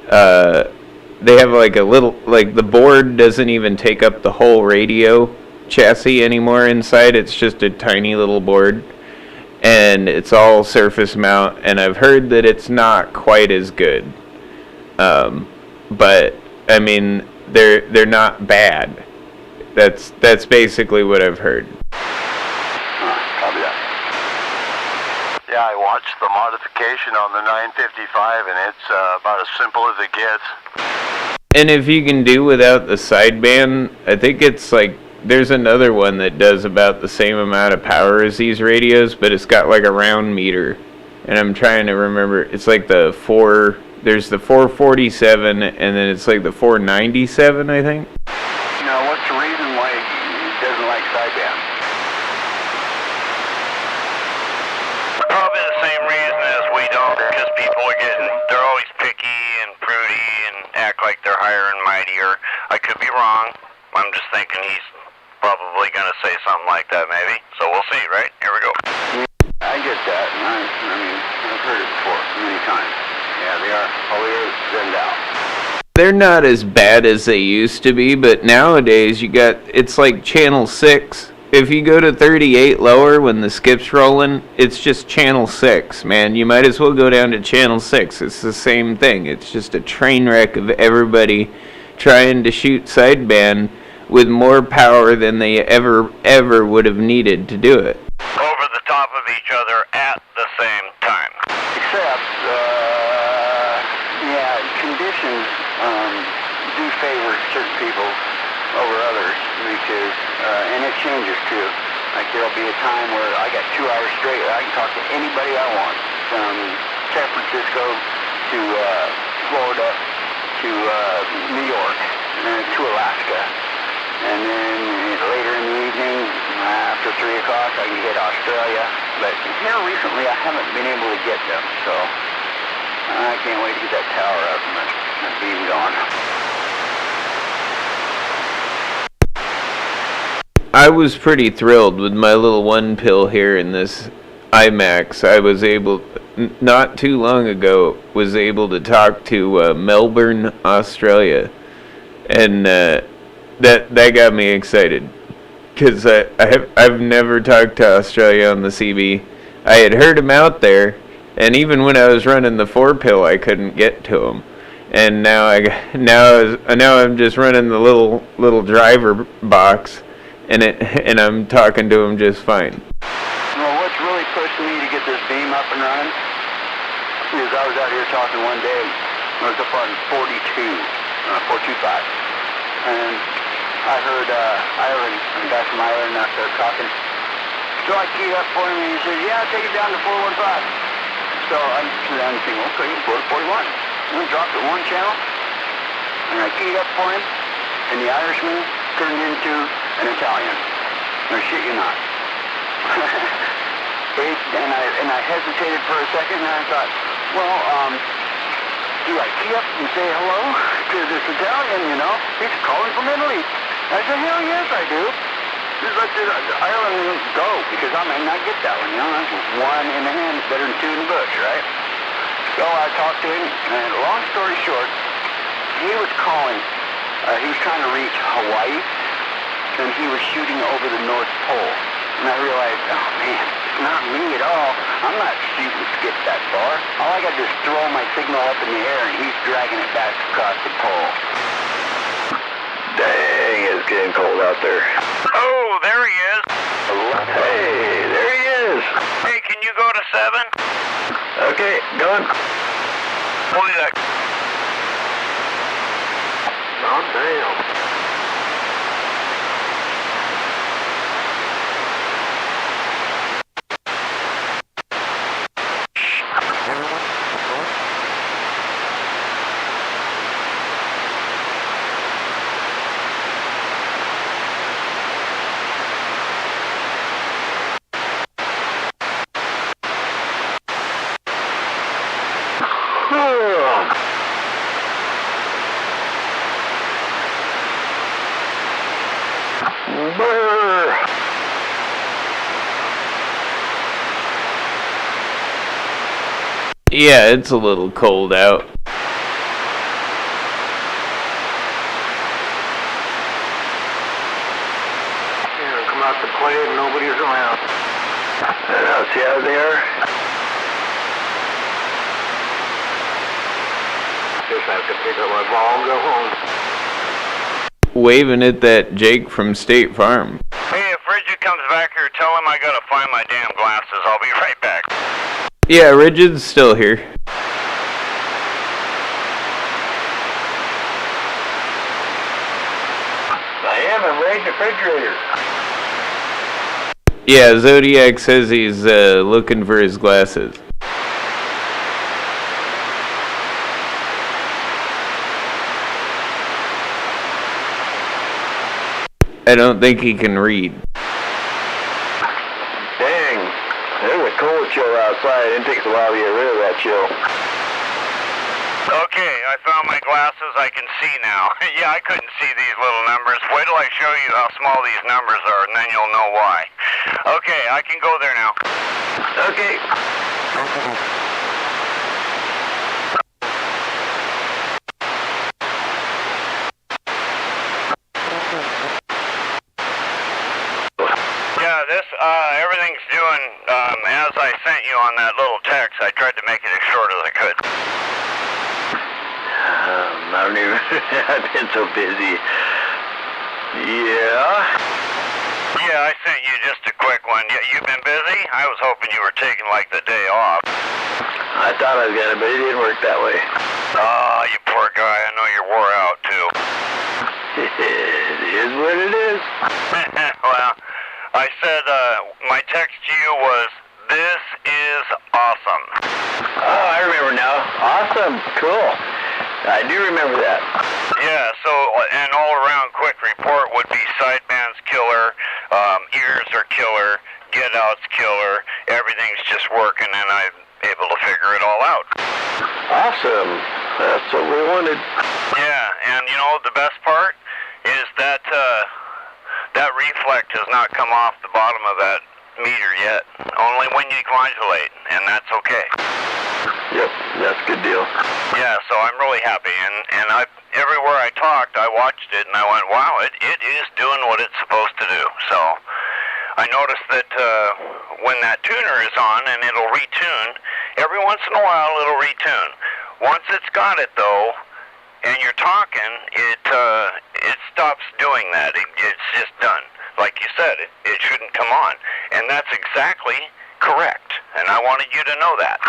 they have like a little, like the board doesn't even take up the whole radio chassis anymore inside. It's just a tiny little board. And it's all surface mount. And I've heard that it's not quite as good. But I mean, they're not bad. That's basically what I've heard. Copy that. Yeah, I watched the modification on the 955, and it's about as simple as it gets. And if you can do without the sideband, I think it's like there's another one that does about the same amount of power as these radios, but it's got like a round meter. And I'm trying to remember, it's like there's the 447, and then it's like the 497, I think. What's the reason why he doesn't like sideband? Probably the same reason as we don't, because people they're always picky and prudy and act like they're higher and mightier. I could be wrong. I'm just thinking he's probably going to say something like that, maybe. So we'll see, right? Here we go. I get that, and I've heard it before many times. Yeah, they are always zenned out. They're not as bad as they used to be, but nowadays it's like channel 6. If you go to 38 lower when the skip's rolling, it's just channel 6, man. You might as well go down to channel 6. It's the same thing. It's just a train wreck of everybody trying to shoot sideband with more power than they ever would have needed to do it. Over the top of each other at the same time. Except, conditions do favor certain people over others, because, and it changes too. Like there'll be a time where I got 2 hours straight, I can talk to anybody I want, from San Francisco to Florida, to New York, to Alaska. And then later in the evening, after 3 o'clock, I can hit Australia. But here recently, I haven't been able to get them, so I can't wait to get that tower up and the beam going. I was pretty thrilled with my little one pill here in this IMAX. I was able, not too long ago, was able to talk to Melbourne, Australia, and that got me excited because I've never talked to Australia on the CB. I had heard him out there, and even when I was running the 4 pill, I couldn't get to him. And now I'm just running the little driver box. And I'm talking to him just fine. Well, what's really pushed me to get this beam up and running is I was out here talking one day. I was up on 425, and I heard a guy from Ireland out there talking. So I keyed up for him, and he said, "Yeah, take it down to 415." So I threw down and thinking, "Okay, go to 41." And I dropped it one channel, and I keyed up for him, and the Irishman turned into an Italian. No shit, you're not. and I hesitated for a second, and I thought, well, do I key up and say hello to this Italian, you know? He's calling from Italy. I said, hell yes, I do. Just let the Ireland go, because I may not get that one, you know? That's one in the hand is better than 2 in the bush, right? So I talked to him, and long story short, he was calling. He was trying to reach Hawaii, and he was shooting over the North Pole. And I realized, oh man, it's not me at all. I'm not shooting skip that far. All I got to do is throw my signal up in the air, and he's dragging it back across the pole. Dang, it's getting cold out there. Oh, there he is. Hey, there he is. Hey, can you go to 7? Okay, going. Holy that. Oh, damn. Yeah, it's a little cold out. Come out to play and nobody's around. I'll see how they are. Just have to pick up my ball and go home. Waving at that Jake from State Farm. Hey, if Rigid comes back here, tell him I gotta find my damn glasses. I'll be right back. Yeah, Rigid's still here. I am in Ray's refrigerator. Yeah, Zodiac says he's looking for his glasses. I don't think he can read. Dang, there's a cold chill outside. It takes a while to get rid of that chill. Okay, I found my glasses. I can see now. Yeah, I couldn't see these little numbers. Wait till I show you how small these numbers are, and then you'll know why. Okay, I can go there now. Okay. Yeah, this, everything's doing, as I sent you on that little text. I tried to make it as short as I could. I don't even, I've been so busy. Yeah? Yeah, I sent you just a quick one. You've been busy? I was hoping you were taking, like, the day off. I thought I was gonna, but it didn't work that way. Oh, you poor guy. I know you're wore out, too. It is what it is. Well, I said, my text to you was, "This is awesome." Oh, I remember now. Awesome. Cool. I do remember that. Yeah, so an all-around quick report would be sideband's killer, ears are killer, get out's killer, everything's just working, and I'm able to figure it all out. Awesome. That's what we wanted. Yeah, and you know the best part is that that reflect has not come off the bottom of that meter yet. Only when you modulate, and that's okay. Yep, that's a good deal. Yeah, so I'm really happy, and everywhere I talked, I watched it, and I went, wow, it is doing what it's supposed to do. So I noticed that when that tuner is on and it'll retune, every once in a while it'll retune. Once it's got it, though, and you're talking, it stops doing that. It's just done. Like you said, it shouldn't come on. And that's exactly correct. And I wanted you to know that.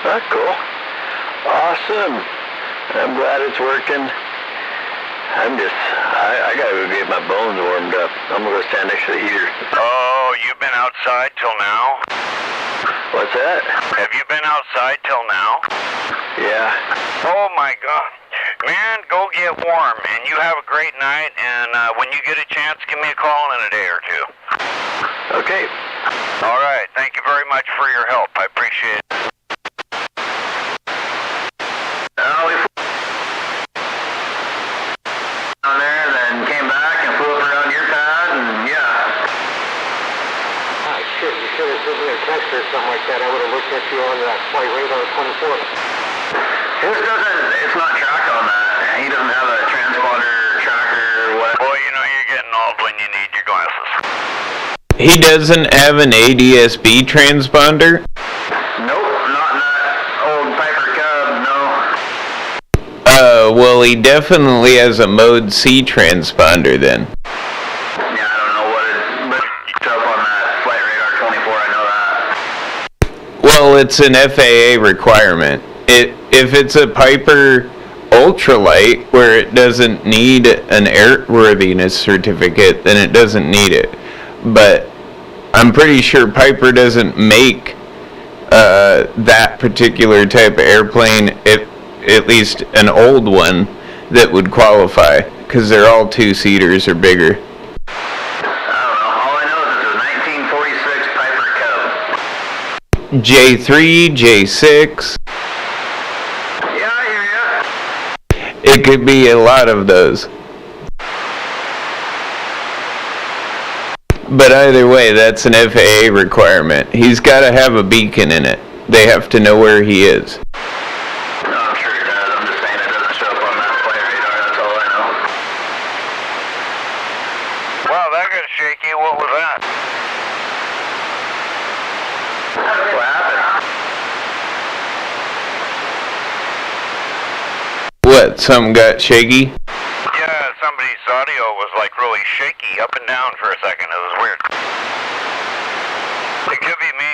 That's cool. Awesome. I'm glad it's working. I gotta go get my bones warmed up. I'm gonna go stand next to the heater. Oh, you've been outside till now? What's that? Have you been outside till now? Yeah. Oh my God. Man, go get warm, and you have a great night, and when you get a chance, give me a call in a day or two. Okay. All right. Thank you very much for your help. I appreciate it. Down there, then came back and flew up around your pad, and yeah. Ah, shit, you should have given me a text or something like that. I would have looked at you on that flight radar 24. His doesn't, it's not tracked on that. He doesn't have a transponder tracker or what. Boy, you know you're getting old when you need your glasses. He doesn't have an ADSB transponder? Nope, not in that old Piper Cub, no. Well, he definitely has a Mode C transponder then. Yeah, I don't know what it, but it's up on that flight radar 24, I know that. Well, it's an FAA requirement. If it's a Piper ultralight where it doesn't need an airworthiness certificate, then it doesn't need it. But I'm pretty sure Piper doesn't make that particular type of airplane, at least an old one, that would qualify, because they're all two-seaters or bigger. I don't know. All I know is it's a 1946 Piper Cub. J3, J6. Yeah, I hear ya. It could be a lot of those. But either way, that's an FAA requirement. He's got to have a beacon in it. They have to know where he is. No, I'm sure it does. I'm just saying it doesn't show up on that flight radar. That's all I know. Wow, that got shaky. What was that? What happened? What, something got shaky? Yeah, somebody's audio was like really shaky up and down for a second. It was weird. It could be me.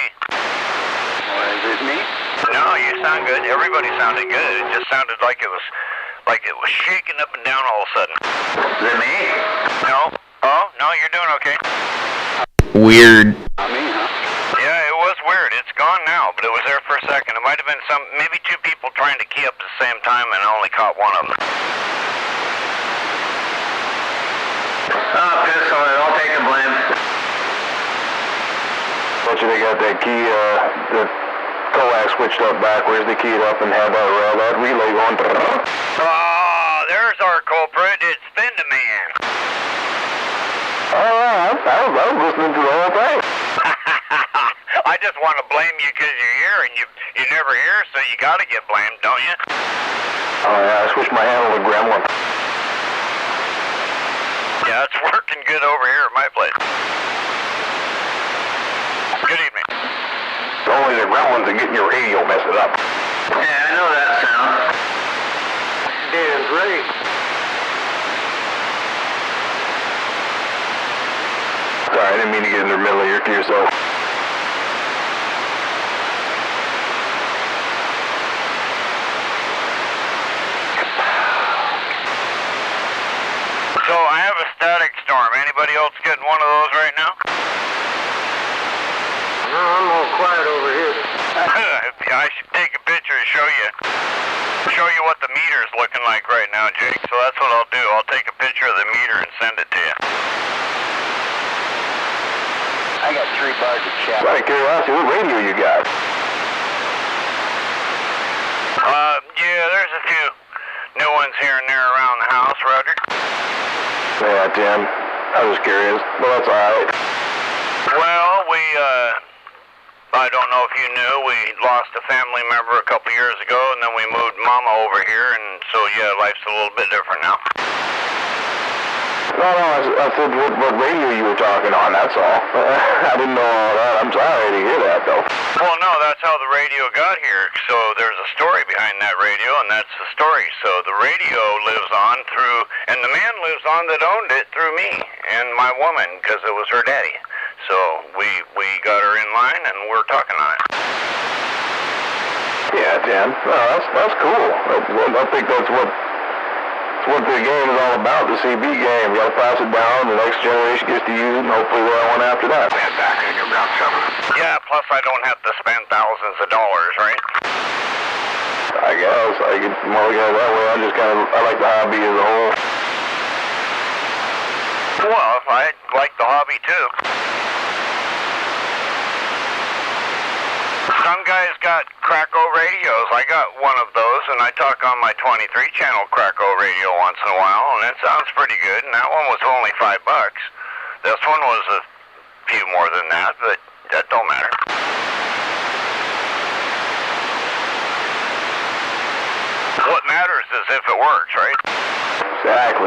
Is it me? No, you sound good. Everybody sounded good. It just sounded like it was shaking up and down all of a sudden. Is it me? No. Oh, no, you're doing okay. Weird. Not me, huh? Yeah, it was weird. It's gone now, but it was there for a second. It might have been maybe two people trying to key up at the same time, and I only caught one of them. Oh, piss on it. I'll take the blame. Bet you they got that key, the coax switched up backwards. They keyed up and had that relay going. Oh, there's our culprit. It's Fenderman. Oh, I was listening to the whole thing. I just want to blame you because you're here, and you never hear, so you got to get blamed, don't you? Oh, yeah, I switched my handle to Gremlin. Yeah, it's working good over here at my place. Good evening. It's only the Gremlins that get your radio messing up. Yeah, I know that sound. Dan's right. Sorry, I didn't mean to get in the middle of your queue, so. So I have a static storm. Anybody else getting one of those right now? No, I'm all quiet over here. I should take a picture picture to show you what the meter's looking like right now, Jake. So that's what I'll do. I'll take a picture of the meter and send it to you. I got 3 bars of chat. Out of curiosity, what radio you got? Yeah, there's a few new ones here and there around the house, Roger. Yeah, Tim. I was curious. Well, that's alright. Well, I don't know if you knew, we lost a family member a couple years ago, and then we moved Mama over here, and so, yeah, life's a little bit different now. No, I said what radio you were talking on, that's all. I didn't know all that. I'm sorry to hear that, though. Well, no, that's how the radio got here. So there's a story behind that radio, and that's the story. So the radio lives on through, and the man lives on that owned it through me and my woman, because it was her daddy. So we got her in line, and we're talking on it. Yeah, Tim. No, that's cool. I think that's what the game is all about, the CB game. You gotta pass it down, the next generation gets to use it, and hopefully we'll have one after that. Yeah, plus I don't have to spend thousands of dollars, right? I guess. I can look at it that way. I like the hobby as a whole. Well, I like the hobby too. Some guys got Krakow radios. I got one of those, and I talk on my 23-channel Krakow radio once in a while, and it sounds pretty good, and that one was only $5. This one was a few more than that, but that don't matter. What matters is if it works, right? Exactly.